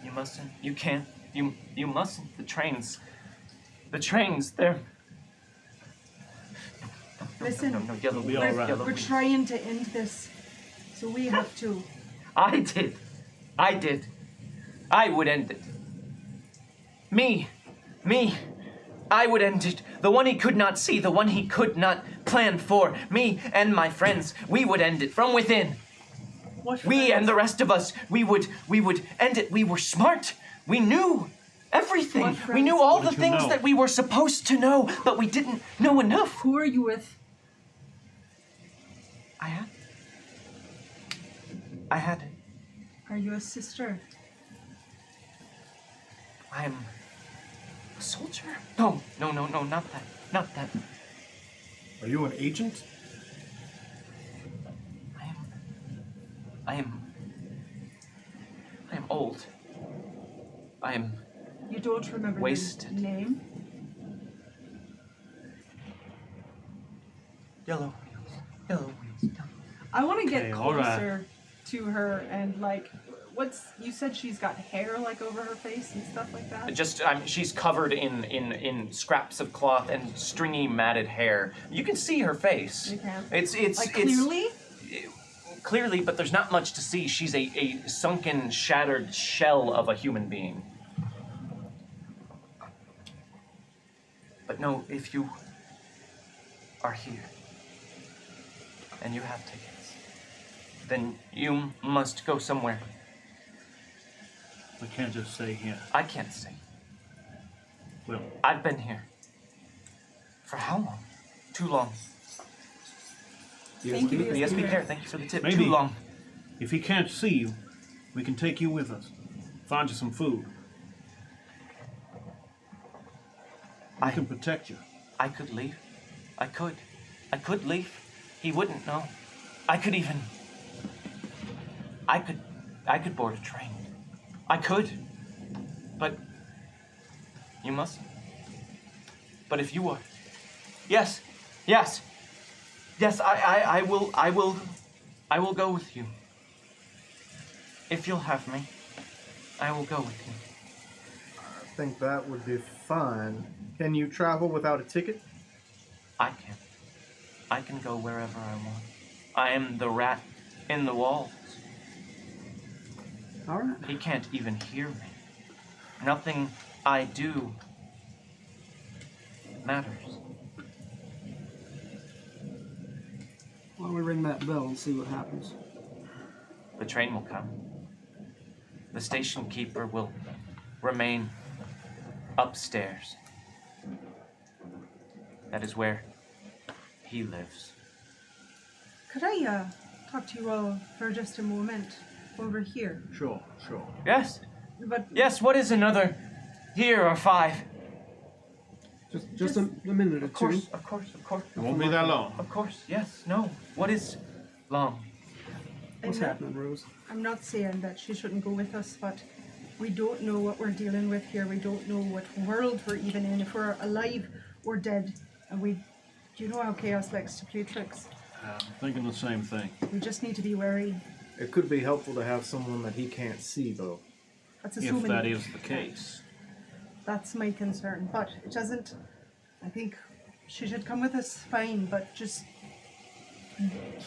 [SPEAKER 1] You mustn't. You can't. You mustn't. The trains, they're...
[SPEAKER 5] Listen,
[SPEAKER 1] No, Yellow.
[SPEAKER 6] We'll be all right.
[SPEAKER 1] Yellow.
[SPEAKER 5] we're trying to end this, so we have to.
[SPEAKER 1] I did. I would end it. Me. I would end it. The one he could not see, the one he could not plan for. Me and my friends, we would end it from within.
[SPEAKER 5] What
[SPEAKER 1] We
[SPEAKER 5] friends?
[SPEAKER 1] and the rest of us, we would end it. We were smart. We knew everything.
[SPEAKER 5] What
[SPEAKER 1] We knew
[SPEAKER 5] friends?
[SPEAKER 1] all
[SPEAKER 6] What
[SPEAKER 1] the
[SPEAKER 6] did you
[SPEAKER 1] things
[SPEAKER 6] know?
[SPEAKER 1] that we were supposed to know, but we didn't know enough.
[SPEAKER 5] Who are you with?
[SPEAKER 1] I had.
[SPEAKER 5] Are you a sister?
[SPEAKER 1] I'm a soldier. No, not that.
[SPEAKER 3] Are you an agent?
[SPEAKER 1] I am old. I am
[SPEAKER 5] You don't remember
[SPEAKER 1] Wasted.
[SPEAKER 5] your name?
[SPEAKER 1] yellow wheels.
[SPEAKER 5] I want to get
[SPEAKER 6] Okay, all right.
[SPEAKER 5] closer to her and like, you said she's got hair like over her face and stuff like that?
[SPEAKER 1] Just, she's covered in scraps of cloth and stringy matted hair. You can see her face.
[SPEAKER 5] You can?
[SPEAKER 1] It's
[SPEAKER 5] Like clearly?
[SPEAKER 1] clearly, but there's not much to see. She's a sunken, shattered shell of a human being. But no, if you are here and you have tickets, then you must go somewhere.
[SPEAKER 6] We can't just stay here.
[SPEAKER 1] I can't stay.
[SPEAKER 6] Well,
[SPEAKER 1] I've been here. For how long? Too long.
[SPEAKER 5] Thank you.
[SPEAKER 1] The SP Care, thank you for the tip.
[SPEAKER 6] Maybe.
[SPEAKER 1] Too long.
[SPEAKER 6] if he can't see you, we can take you with us. Find you some food. I can protect you.
[SPEAKER 1] I could leave. I could leave. He wouldn't know. I could board a train. I could. But you mustn't. But if you are. Yes. I will go with you. If you'll have me, I will go with you.
[SPEAKER 3] I think that would be fun. Can you travel without a ticket?
[SPEAKER 1] I can. I can go wherever I want. I am the rat in the walls.
[SPEAKER 2] All right.
[SPEAKER 1] He can't even hear me. Nothing I do matters.
[SPEAKER 2] Why don't we ring that bell and see what happens?
[SPEAKER 1] The train will come. The station keeper will remain upstairs. That is where he lives.
[SPEAKER 5] Could I talk to you all for just a moment over here?
[SPEAKER 6] Sure.
[SPEAKER 1] Yes.
[SPEAKER 5] But
[SPEAKER 1] Yes, what is another year or 5?
[SPEAKER 2] Just a minute or
[SPEAKER 1] Of course,
[SPEAKER 2] two.
[SPEAKER 1] of course.
[SPEAKER 6] It won't be that long.
[SPEAKER 1] Of course, yes, no. What is long?
[SPEAKER 2] What's happening, Rose?
[SPEAKER 5] I'm not saying that she shouldn't go with us, but we don't know what we're dealing with here. We don't know what world we're even in, if we're alive or dead. And do you know how Chaos likes to play tricks?
[SPEAKER 6] I'm thinking the same thing.
[SPEAKER 5] We just need to be wary.
[SPEAKER 3] It could be helpful to have someone that he can't see, though.
[SPEAKER 5] That's
[SPEAKER 6] If
[SPEAKER 5] assuming
[SPEAKER 6] that is the case.
[SPEAKER 5] That's my concern, but it doesn't. I think she should come with us, fine, but just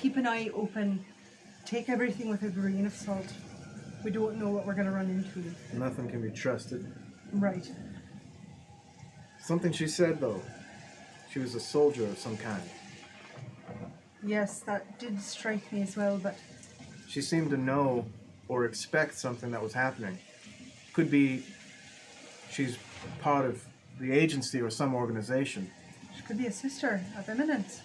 [SPEAKER 5] keep an eye open. Take everything with a grain of salt. We don't know what we're going to run into.
[SPEAKER 3] Nothing can be trusted.
[SPEAKER 5] Right.
[SPEAKER 3] Something she said, though. She was a soldier of some kind.
[SPEAKER 5] Yes, that did strike me as well, but
[SPEAKER 3] She seemed to know or expect something that was happening. Could be she's part of the agency or some organization.
[SPEAKER 5] she could be a sister of Eminence.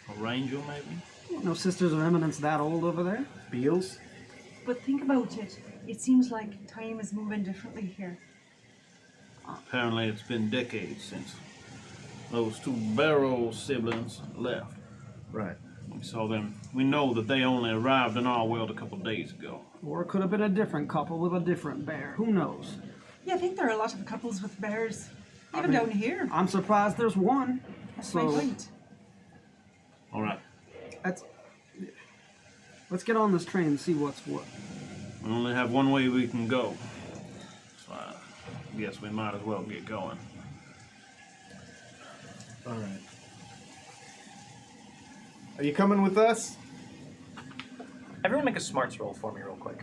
[SPEAKER 6] A ranger, maybe?
[SPEAKER 2] No sisters of eminence that old over there.
[SPEAKER 3] Beals?
[SPEAKER 5] But think about it. It seems like time is moving differently here.
[SPEAKER 6] Apparently it's been decades since those two Barrow siblings left.
[SPEAKER 3] Right.
[SPEAKER 6] We saw them. We know that they only arrived in our world a couple days ago.
[SPEAKER 2] Or it could have been a different couple with a different bear. Who knows?
[SPEAKER 5] Yeah, I think there are a lot of couples with bears. Even down here.
[SPEAKER 2] I'm surprised there's one.
[SPEAKER 5] That's my point.
[SPEAKER 6] All right.
[SPEAKER 2] Let's get on this train and see what's what.
[SPEAKER 6] We only have one way we can go. So I guess we might as well get going.
[SPEAKER 3] All right. Are you coming with us?
[SPEAKER 1] Everyone make a smarts roll for me real quick.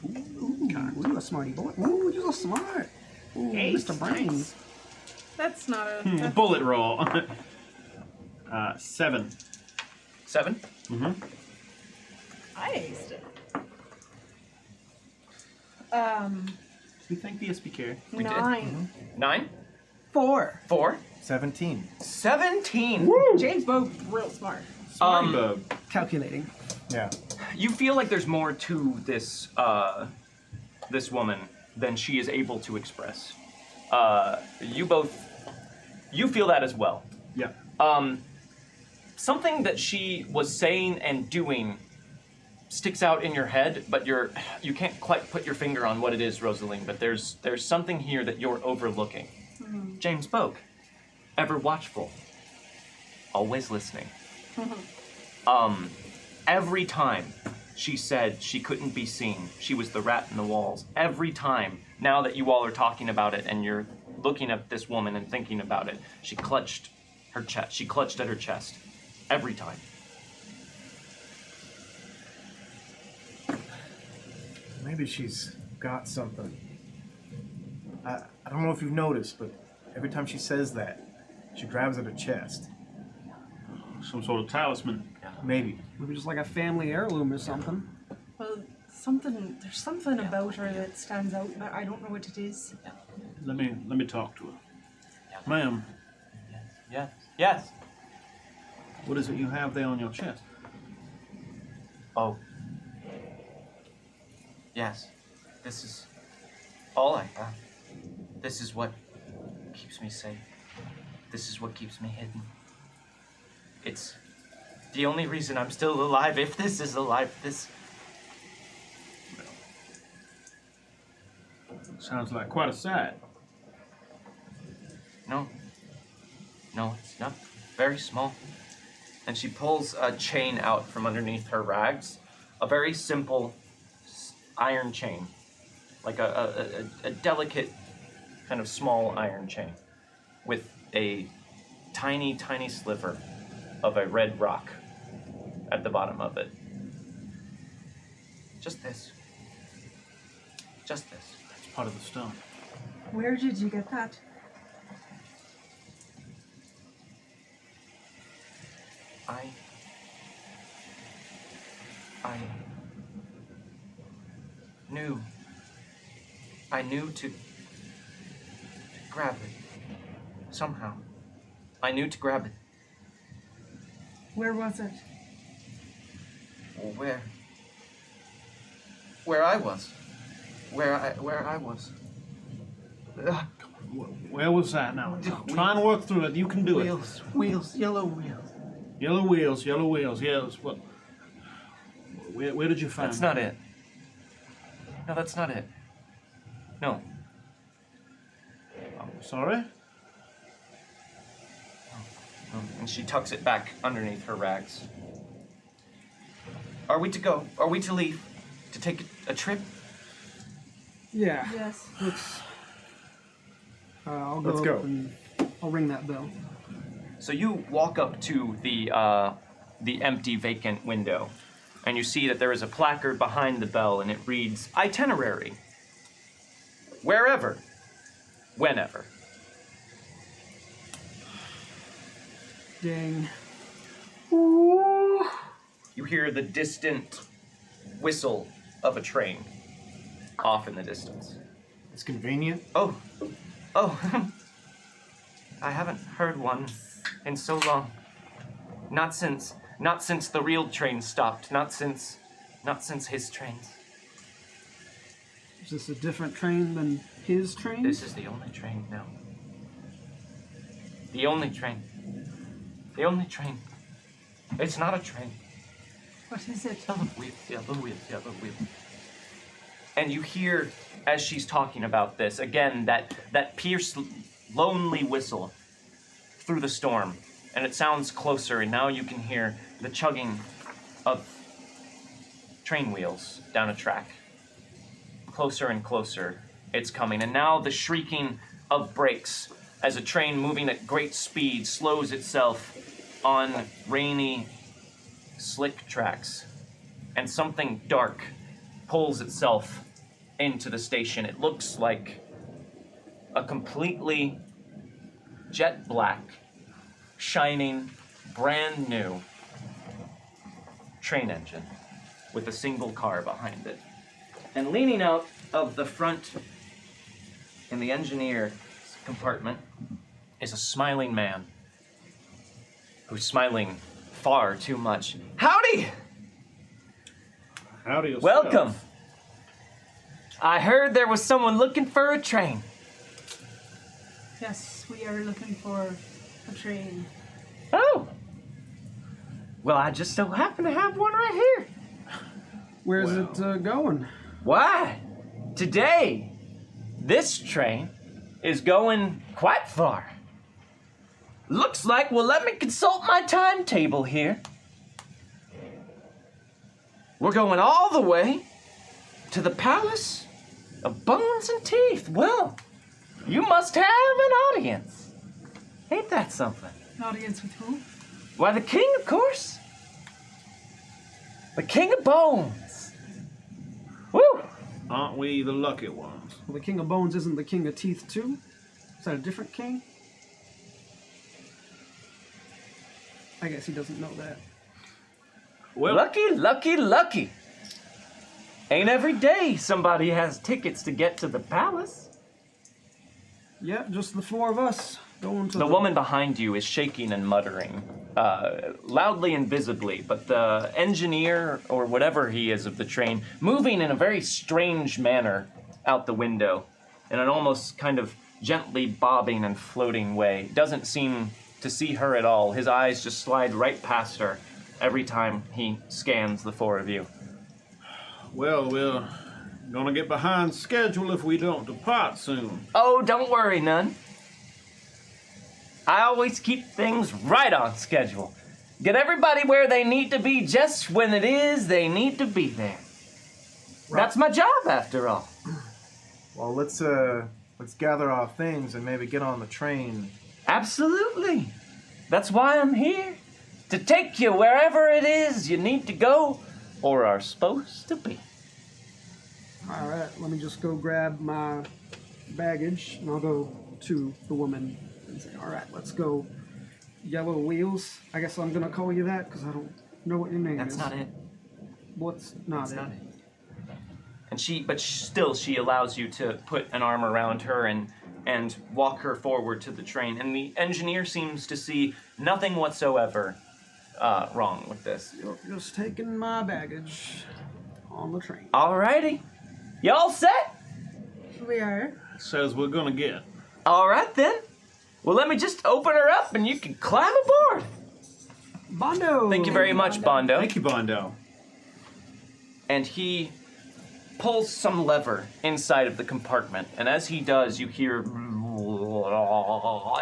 [SPEAKER 2] Ooh, you a smarty boy. Ooh, you so smart. Ooh, Mr. Brains.
[SPEAKER 5] That's not a. That's,
[SPEAKER 6] Bullet roll. 7.
[SPEAKER 1] 7.
[SPEAKER 6] Mm-hmm.
[SPEAKER 5] I aced it.
[SPEAKER 6] We thank the SPK.
[SPEAKER 1] We did.
[SPEAKER 5] 9.
[SPEAKER 1] 9.
[SPEAKER 2] 4.
[SPEAKER 1] 4.
[SPEAKER 3] 17.
[SPEAKER 1] 17.
[SPEAKER 5] James Bogue, real smart.
[SPEAKER 6] Smarty bug.
[SPEAKER 2] Calculating.
[SPEAKER 3] Yeah.
[SPEAKER 1] You feel like there's more to this this woman than she is able to express. You feel that as well.
[SPEAKER 6] Yeah.
[SPEAKER 1] Something that she was saying and doing sticks out in your head, but you can't quite put your finger on what it is, Rosaline. But there's something here that you're overlooking. James spoke. Ever watchful. Always listening. Every time she said she couldn't be seen, she was the rat in the walls. Every time, now that you all are talking about it and you're looking at this woman and thinking about it, she clutched her chest. She clutched at her chest. Every time.
[SPEAKER 3] Maybe she's got something. I don't know if you've noticed, but every time she says that, she grabs at her chest.
[SPEAKER 6] Some sort of talisman.
[SPEAKER 3] Maybe.
[SPEAKER 2] Maybe just like a family heirloom or something.
[SPEAKER 5] Well, there's something about her that stands out, but I don't know what it is.
[SPEAKER 6] Let me talk to her. Ma'am,
[SPEAKER 1] Yeah. Yes.
[SPEAKER 6] what is it you have there on your chest?
[SPEAKER 1] Oh. Yes. This is all I have. This is what keeps me safe. This is what keeps me hidden. It's the only reason I'm still alive. If this is alive, this...
[SPEAKER 6] Sounds like quite a sight.
[SPEAKER 1] No. No, it's not. Very small. And she pulls a chain out from underneath her rags. A very simple iron chain. Like a delicate, kind of small iron chain. With a tiny, tiny sliver of a red rock at the bottom of it. Just this. Just this.
[SPEAKER 6] That's part of the stone.
[SPEAKER 5] Where did you get that?
[SPEAKER 1] I knew to grab it. Somehow. I knew to grab it.
[SPEAKER 5] Where was it?
[SPEAKER 1] Well, where I was. Where I was.
[SPEAKER 6] Where was that now? Try and work through it. You can do it.
[SPEAKER 1] Wheels, yellow wheels.
[SPEAKER 6] Yellow wheels, yellow wheels. Yes. What? Where did you find?
[SPEAKER 1] That's not it. No, that's not it. No.
[SPEAKER 6] Sorry.
[SPEAKER 1] And she tucks it back underneath her rags. Are we to go? Are we to leave? To take a trip?
[SPEAKER 2] Yeah.
[SPEAKER 5] Yes.
[SPEAKER 2] I'll go.
[SPEAKER 3] Let's go.
[SPEAKER 2] Up and I'll ring that bell.
[SPEAKER 1] So you walk up to the empty, vacant window, and you see that there is a placard behind the bell, and it reads, "Itinerary. Wherever. Whenever."
[SPEAKER 2] Ding.
[SPEAKER 1] You hear the distant whistle of a train off in the distance.
[SPEAKER 3] It's convenient.
[SPEAKER 1] Oh. I haven't heard one in so long. Not since the real train stopped. Not since his trains.
[SPEAKER 2] Is this a different train than his train?
[SPEAKER 1] This is the only train now. The only train. The only train. It's not a train.
[SPEAKER 5] What is it?
[SPEAKER 1] Yellow wheels, yellow wheels, yellow wheels. And you hear, as she's talking about this, again, that pierced, lonely whistle through the storm. And it sounds closer, and now you can hear the chugging of train wheels down a track. Closer and closer it's coming, and now the shrieking of brakes as a train moving at great speed slows itself on rainy, slick tracks, and something dark pulls itself into the station. It looks like a completely jet black, shining, brand new train engine with a single car behind it. And leaning out of the front in the engineer compartment is a smiling man who's smiling far too much. Howdy!
[SPEAKER 6] Howdy yourself.
[SPEAKER 1] Welcome. I heard there was someone looking for a train.
[SPEAKER 5] Yes, we are looking for a train.
[SPEAKER 1] Oh. Well, I just so happen to have one right here.
[SPEAKER 2] Where's it going?
[SPEAKER 1] Why? Today, this train is going quite far. Looks like, well, let me consult my timetable here. We're going all the way to the Palace of Bones and Teeth. Well, you must have an audience. Ain't that something?
[SPEAKER 5] An audience with who?
[SPEAKER 1] Why, the king, of course. The king of bones. Woo!
[SPEAKER 6] Aren't we the lucky ones?
[SPEAKER 2] Well, the King of Bones isn't the King of Teeth too? Is that a different king? I guess he doesn't know that.
[SPEAKER 6] Well,
[SPEAKER 1] Lucky, lucky, lucky. Ain't every day somebody has tickets to get to the palace.
[SPEAKER 2] Yeah, just the four of us going to
[SPEAKER 1] The woman behind you is shaking and muttering, loudly and visibly, but the engineer, or whatever he is of the train, moving in a very strange manner out the window, in an almost kind of gently bobbing and floating way. Doesn't seem to see her at all. His eyes just slide right past her every time he scans the four of you.
[SPEAKER 6] well, we're gonna get behind schedule if we don't depart soon.
[SPEAKER 1] Oh, don't worry, none. I always keep things right on schedule. Get everybody where they need to be just when it is they need to be there. That's my job, after all.
[SPEAKER 3] Well, let's gather our things and maybe get on the train.
[SPEAKER 1] Absolutely. That's why I'm here. To take you wherever it is you need to go or are supposed to be.
[SPEAKER 2] All right, let me just go grab my baggage, and I'll go to the woman and say, all right, let's go. Yellow Wheels. I guess I'm gonna call you that because I don't know what your name
[SPEAKER 1] That's
[SPEAKER 2] is.
[SPEAKER 1] not it.
[SPEAKER 2] What's not
[SPEAKER 1] That's
[SPEAKER 2] it?
[SPEAKER 1] not it. And still she allows you to put an arm around her and walk her forward to the train. And the engineer seems to see nothing whatsoever wrong with this.
[SPEAKER 2] You're just taking my baggage on the train.
[SPEAKER 1] Alrighty. You all set?
[SPEAKER 5] We are.
[SPEAKER 6] Says we're gonna get.
[SPEAKER 1] All right then. Well, let me just open her up and you can climb aboard.
[SPEAKER 2] Bondo!
[SPEAKER 1] Thank you very much, Bondo.
[SPEAKER 4] Thank you, Bondo.
[SPEAKER 1] And he pulls some lever inside of the compartment. And as he does, you hear...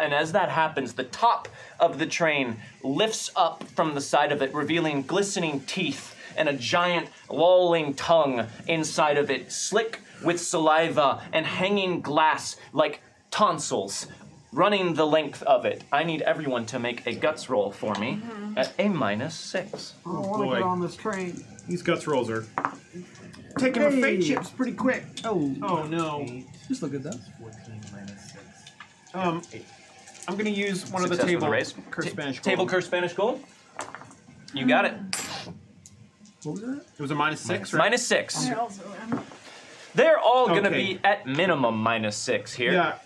[SPEAKER 1] And as that happens, the top of the train lifts up from the side of it, revealing glistening teeth and a giant lolling tongue inside of it, slick with saliva and hanging glass like tonsils running the length of it. I need everyone to make a guts roll for me at a -6.
[SPEAKER 2] I want to
[SPEAKER 6] boy.
[SPEAKER 2] get on this train.
[SPEAKER 4] These guts rolls are taking the fate
[SPEAKER 2] Hey.
[SPEAKER 4] chips pretty quick.
[SPEAKER 2] Oh,
[SPEAKER 4] Oh no.
[SPEAKER 2] just look at that.
[SPEAKER 3] 14 minus 6.
[SPEAKER 4] I'm gonna use one of the
[SPEAKER 1] Success with
[SPEAKER 4] table
[SPEAKER 1] a raise.
[SPEAKER 4] curse Spanish
[SPEAKER 1] Table
[SPEAKER 4] gold.
[SPEAKER 1] curse Spanish gold. You got it.
[SPEAKER 2] What was that?
[SPEAKER 4] It was a -6, right?
[SPEAKER 1] -6.
[SPEAKER 5] I also am.
[SPEAKER 1] They're all gonna
[SPEAKER 4] Okay.
[SPEAKER 1] be at minimum -6 here.
[SPEAKER 4] Yeah,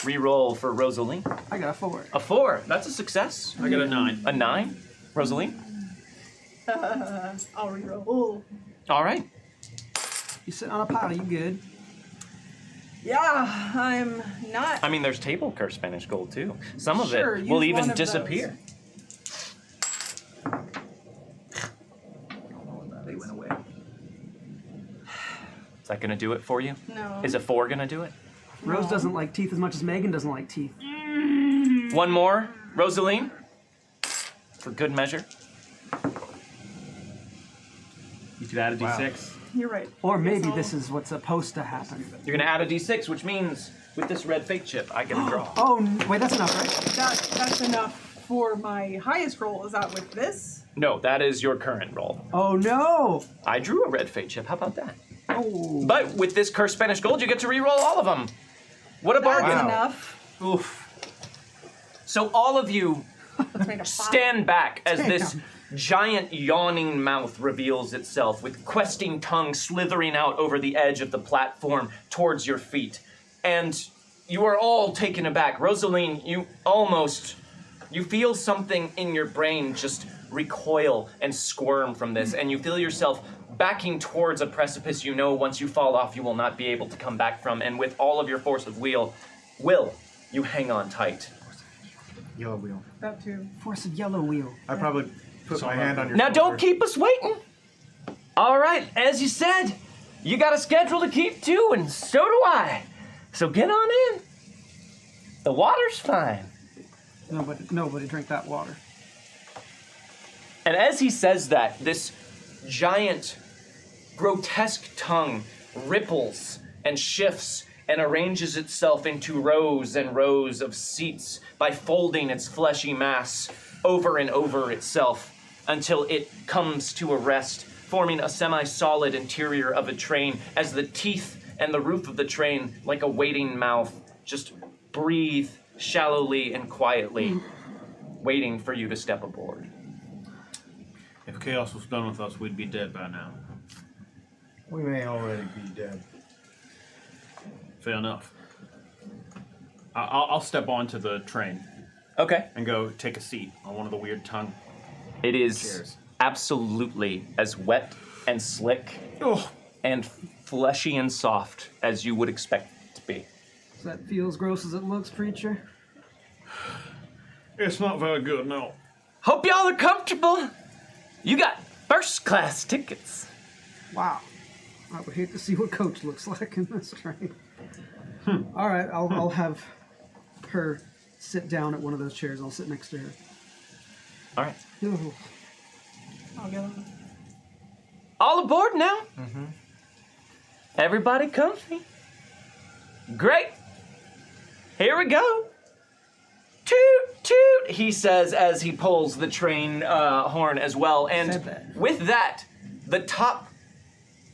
[SPEAKER 1] Reroll for Rosalie.
[SPEAKER 2] I got a 4.
[SPEAKER 1] A 4. That's a success.
[SPEAKER 4] I got a 9.
[SPEAKER 1] A 9. Rosalie.
[SPEAKER 5] I'll reroll.
[SPEAKER 1] All right.
[SPEAKER 2] You sit on a pile, you good?
[SPEAKER 5] Yeah, I'm not.
[SPEAKER 1] I mean, there's table curse Spanish gold too. Some of
[SPEAKER 5] Sure,
[SPEAKER 1] it will
[SPEAKER 5] use one
[SPEAKER 1] even
[SPEAKER 5] of
[SPEAKER 1] disappear.
[SPEAKER 2] They went away.
[SPEAKER 1] Is that gonna do it for you?
[SPEAKER 5] No.
[SPEAKER 1] Is a 4 gonna do it?
[SPEAKER 2] Rose doesn't like teeth as much as Megan doesn't like teeth.
[SPEAKER 1] One more, Rosaline, for good measure.
[SPEAKER 3] You
[SPEAKER 6] could add a d6.
[SPEAKER 5] You're right.
[SPEAKER 2] Or
[SPEAKER 5] Yes,
[SPEAKER 2] maybe
[SPEAKER 5] I'll-
[SPEAKER 2] this is what's supposed to happen.
[SPEAKER 1] You're gonna add a d6, which means with this red fate chip, I get a draw.
[SPEAKER 2] Oh, wait, that's enough, right?
[SPEAKER 5] That's enough for my highest roll. Is that with this?
[SPEAKER 1] No, that is your current roll.
[SPEAKER 2] Oh, no!
[SPEAKER 1] I drew a red fate chip. How about that?
[SPEAKER 2] Oh.
[SPEAKER 1] But with this cursed Spanish gold, you get to re-roll all of them. What a
[SPEAKER 5] That's
[SPEAKER 1] bargain!
[SPEAKER 5] enough.
[SPEAKER 1] Oof. So all of you
[SPEAKER 5] Let's make a 5.
[SPEAKER 1] stand back as
[SPEAKER 2] Damn.
[SPEAKER 1] this giant yawning mouth reveals itself, with questing tongue slithering out over the edge of the platform towards your feet. And you are all taken aback. Rosaline, you feel something in your brain just recoil and squirm from this, and you feel yourself backing towards a precipice you know once you fall off you will not be able to come back from, and with all of your force of will, you hang on tight.
[SPEAKER 3] Yellow wheel.
[SPEAKER 5] That too.
[SPEAKER 2] Force of yellow wheel.
[SPEAKER 3] I probably put my hand on your
[SPEAKER 1] Now
[SPEAKER 3] shoulder.
[SPEAKER 1] don't keep us waiting. All right, as you said, you got a schedule to keep too, and so do I. So get on in. The water's fine.
[SPEAKER 2] Nobody drink that water.
[SPEAKER 1] And as he says that, this giant, grotesque tongue ripples and shifts and arranges itself into rows and rows of seats by folding its fleshy mass over and over itself until it comes to a rest, forming a semi-solid interior of a train as the teeth and the roof of the train, like a waiting mouth, just breathe shallowly and quietly, waiting for you to step aboard.
[SPEAKER 6] If chaos was done with us, we'd be dead by now.
[SPEAKER 3] We may already be dead.
[SPEAKER 6] Fair enough. I'll step onto the train
[SPEAKER 1] Okay.
[SPEAKER 6] and go take a seat on one of the weird tongue
[SPEAKER 1] It is
[SPEAKER 6] chairs.
[SPEAKER 1] absolutely as wet and slick
[SPEAKER 6] Oh,
[SPEAKER 1] and fleshy and soft as you would expect it to be.
[SPEAKER 2] Does that feel as gross as it looks, preacher?
[SPEAKER 6] it's not very good, no.
[SPEAKER 1] Hope y'all are comfortable. You got first class tickets.
[SPEAKER 2] Wow. I would hate to see what Coach looks like in this train. All right, I'll have her sit down at one of those chairs. I'll sit next to her.
[SPEAKER 1] All right.
[SPEAKER 2] Ooh.
[SPEAKER 5] I'll get on.
[SPEAKER 1] All aboard now? Mm-hmm. Everybody comfy? Great. Here we go. Toot, toot, he says as he pulls the train horn as well. And
[SPEAKER 2] Said that.
[SPEAKER 1] with that, the top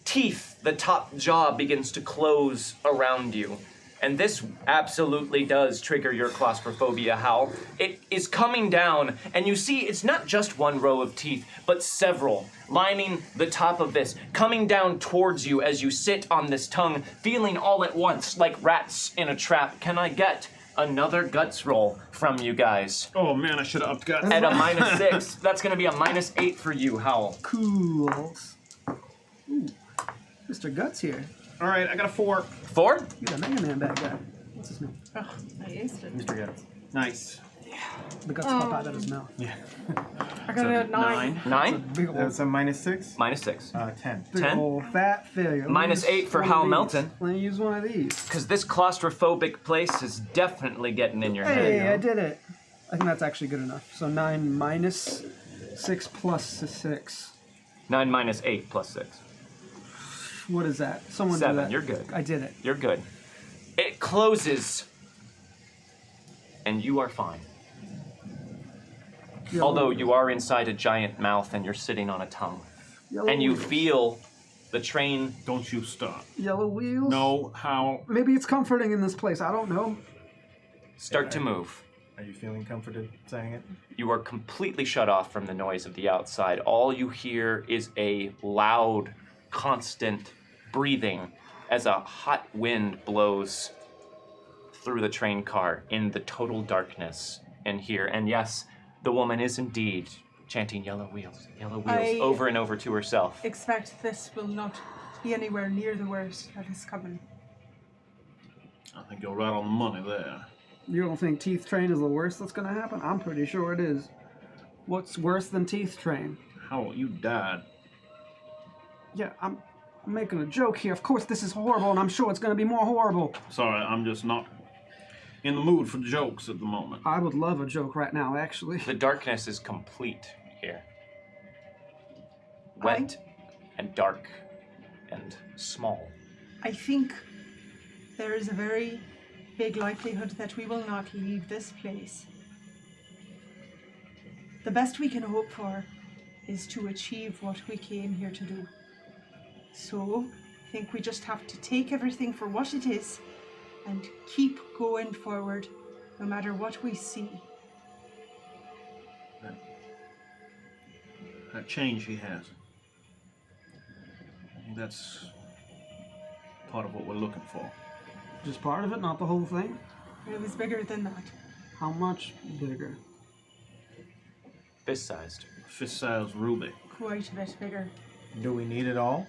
[SPEAKER 1] teeth, the top jaw begins to close around you. And this absolutely does trigger your claustrophobia, Hal. It is coming down, and you see it's not just one row of teeth, but several, lining the top of this, coming down towards you as you sit on this tongue, feeling all at once like rats in a trap. Can I get another guts roll from you guys?
[SPEAKER 6] Oh man, I should have upped guts.
[SPEAKER 1] At a -6, that's gonna be a -8 for you, Hal.
[SPEAKER 2] Cool. Ooh. Mr. Guts here.
[SPEAKER 6] All right, I got a 4.
[SPEAKER 1] 4?
[SPEAKER 2] You're the Mega Man bad guy. What's his name?
[SPEAKER 5] Oh, I aced it.
[SPEAKER 3] Mr. Guts.
[SPEAKER 6] Nice.
[SPEAKER 2] The guts pop out of his mouth.
[SPEAKER 5] I got a 9.
[SPEAKER 1] 9?
[SPEAKER 2] Big ol'
[SPEAKER 3] That's a -6.
[SPEAKER 1] -6.
[SPEAKER 3] 10.
[SPEAKER 2] big
[SPEAKER 1] 10?
[SPEAKER 2] ol' fat failure. Let me use
[SPEAKER 1] -8 for
[SPEAKER 2] one
[SPEAKER 1] Hal
[SPEAKER 2] of these.
[SPEAKER 1] Melton.
[SPEAKER 2] Let me use one of these.
[SPEAKER 1] Because this claustrophobic place is definitely getting in your
[SPEAKER 2] Hey,
[SPEAKER 1] head.
[SPEAKER 2] I did it. I think that's actually good enough. So 9 minus 6 plus 6.
[SPEAKER 1] 9 -8 + 6.
[SPEAKER 2] What is that? Someone do
[SPEAKER 1] 7.
[SPEAKER 2] that.
[SPEAKER 1] You're good.
[SPEAKER 2] I did it.
[SPEAKER 1] You're good. It closes, and you are fine. Although you are inside a giant mouth and you're sitting on a tongue.
[SPEAKER 2] Yellow
[SPEAKER 1] And you
[SPEAKER 2] wheels.
[SPEAKER 1] feel the train.
[SPEAKER 6] Don't you stop.
[SPEAKER 2] Yellow wheels?
[SPEAKER 6] No, how?
[SPEAKER 2] Maybe it's comforting in this place. I don't know.
[SPEAKER 1] Start to move.
[SPEAKER 3] Are you feeling comforted saying it?
[SPEAKER 1] You are completely shut off from the noise of the outside. All you hear is a loud, constant breathing as a hot wind blows through the train car in the total darkness in here. And yes, the woman is indeed chanting yellow wheels
[SPEAKER 5] I-
[SPEAKER 1] over and over to herself.
[SPEAKER 5] Expect this will not be anywhere near the worst that is coming.
[SPEAKER 6] I think you're right on the money there.
[SPEAKER 2] You don't think Teeth Train is the worst that's gonna happen? I'm pretty sure it is. What's worse than Teeth Train?
[SPEAKER 6] How you died?
[SPEAKER 2] Yeah, I'm making a joke here. Of course this is horrible, and I'm sure it's gonna be more horrible.
[SPEAKER 6] Sorry, I'm just not in the mood for jokes at the moment.
[SPEAKER 2] I would love a joke right now, actually.
[SPEAKER 1] The darkness is complete here. Wet and dark and small.
[SPEAKER 5] I think there is a very big likelihood that we will not leave this place. The best we can hope for is to achieve what we came here to do. So, I think we just have to take everything for what it is and keep going forward, no matter what we see.
[SPEAKER 6] That change he has. I think that's part of what we're looking for.
[SPEAKER 2] Just part of it, not the whole thing?
[SPEAKER 5] It was bigger than that.
[SPEAKER 2] How much bigger?
[SPEAKER 1] Fist-sized.
[SPEAKER 6] Fist-sized ruby.
[SPEAKER 5] Quite a bit bigger.
[SPEAKER 3] Do we need it all?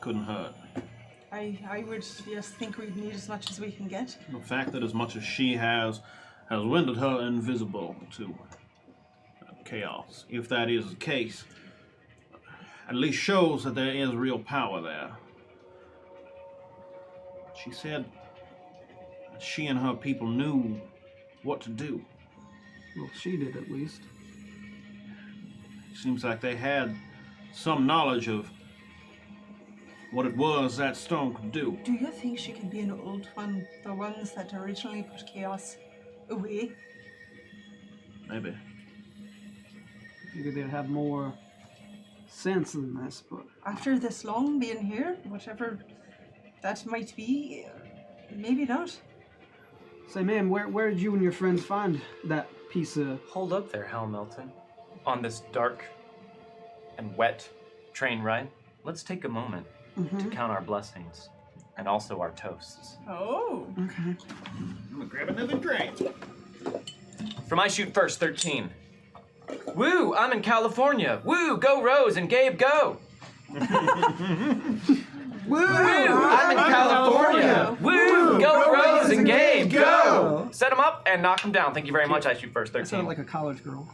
[SPEAKER 6] Couldn't hurt.
[SPEAKER 5] I would just think we'd need as much as we can get.
[SPEAKER 6] The fact that as much as she has rendered her invisible to chaos, if that is the case, at least shows that there is real power there. She said that she and her people knew what to do.
[SPEAKER 2] Well, she did at least.
[SPEAKER 6] Seems like they had some knowledge of what it was that stone could do.
[SPEAKER 5] Do you think she can be an old one? The ones that originally put chaos away?
[SPEAKER 6] Maybe.
[SPEAKER 2] Figured they'd have more sense than this, but
[SPEAKER 5] After this long being here, whatever that might be, maybe not.
[SPEAKER 2] say, ma'am, where did you and your friends find that piece of?
[SPEAKER 1] Hold up there, Hal Milton. On this dark and wet train ride, let's take a moment to count our blessings and also our toasts.
[SPEAKER 5] Oh.
[SPEAKER 2] Okay.
[SPEAKER 4] I'm gonna grab another drink.
[SPEAKER 1] From I Shoot First, 13. Woo, I'm in California. Woo, go Rose and Gabe, go. Woo, I'm in California. Woo, go Rose and Gabe, go. Set them up and knock them down. Thank you very much, I Shoot First,
[SPEAKER 2] I
[SPEAKER 1] 13.
[SPEAKER 2] sounded like a college girl.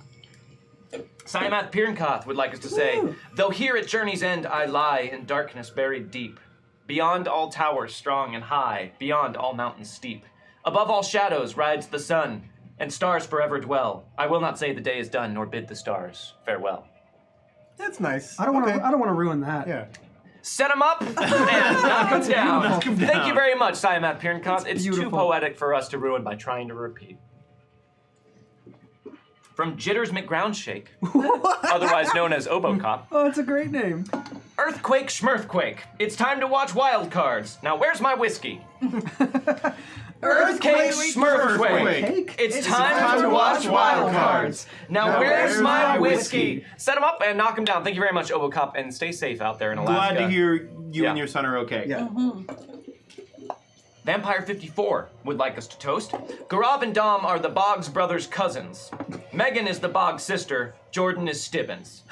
[SPEAKER 1] Siamath Pirnkoth would like us to say, though here at journey's end I lie in darkness buried deep, beyond all towers strong and high, beyond all mountains steep, above all shadows rides the sun, and stars forever dwell. I will not say the day is done, nor bid the stars farewell.
[SPEAKER 3] That's nice.
[SPEAKER 2] I don't want to.
[SPEAKER 3] Okay.
[SPEAKER 2] I don't want to ruin that.
[SPEAKER 3] Yeah.
[SPEAKER 1] Set them up and knock them down.
[SPEAKER 6] Knock 'em
[SPEAKER 1] Thank
[SPEAKER 6] down.
[SPEAKER 1] you very much, Siamath Pirnkoth. It's too
[SPEAKER 2] beautiful.
[SPEAKER 1] poetic for us to ruin by trying to repeat. From Jitters McGroundshake, otherwise known as Obocop.
[SPEAKER 2] Oh, it's a great name.
[SPEAKER 1] Earthquake Schmirthquake. It's time to watch Wildcards. Now, where's my whiskey? Earthquake Schmirthquake.
[SPEAKER 2] Cake?
[SPEAKER 1] It's time to watch Wildcards. Now, where's my whiskey? Set them up and knock them down. Thank you very much, Obocop, and stay safe out there in Alaska.
[SPEAKER 4] Glad to hear you
[SPEAKER 1] Yeah.
[SPEAKER 4] and your son are okay.
[SPEAKER 3] Yeah.
[SPEAKER 1] Vampire 54 would like us to toast. Gaurav and Dom are the Boggs brothers' cousins. Megan is the Boggs sister. Jordan is Stibbins.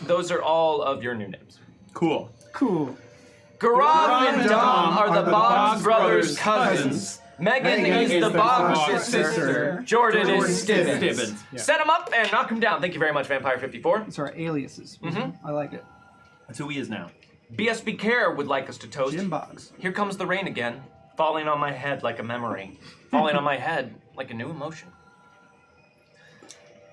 [SPEAKER 1] Those are all of your new names.
[SPEAKER 4] Cool.
[SPEAKER 2] Cool.
[SPEAKER 1] Gaurav and Dom are the Boggs brothers' cousins. Megan is the Boggs sister. Jordan is Stibbins.
[SPEAKER 4] Yeah.
[SPEAKER 1] Set them up and knock them down. Thank you very much, Vampire 54.
[SPEAKER 2] It's our aliases. I like it.
[SPEAKER 4] That's who he is now.
[SPEAKER 1] BSB Care would like us to toast.
[SPEAKER 2] Jim Boggs.
[SPEAKER 1] Here comes the rain again, falling on my head like a memory, falling on my head like a new emotion.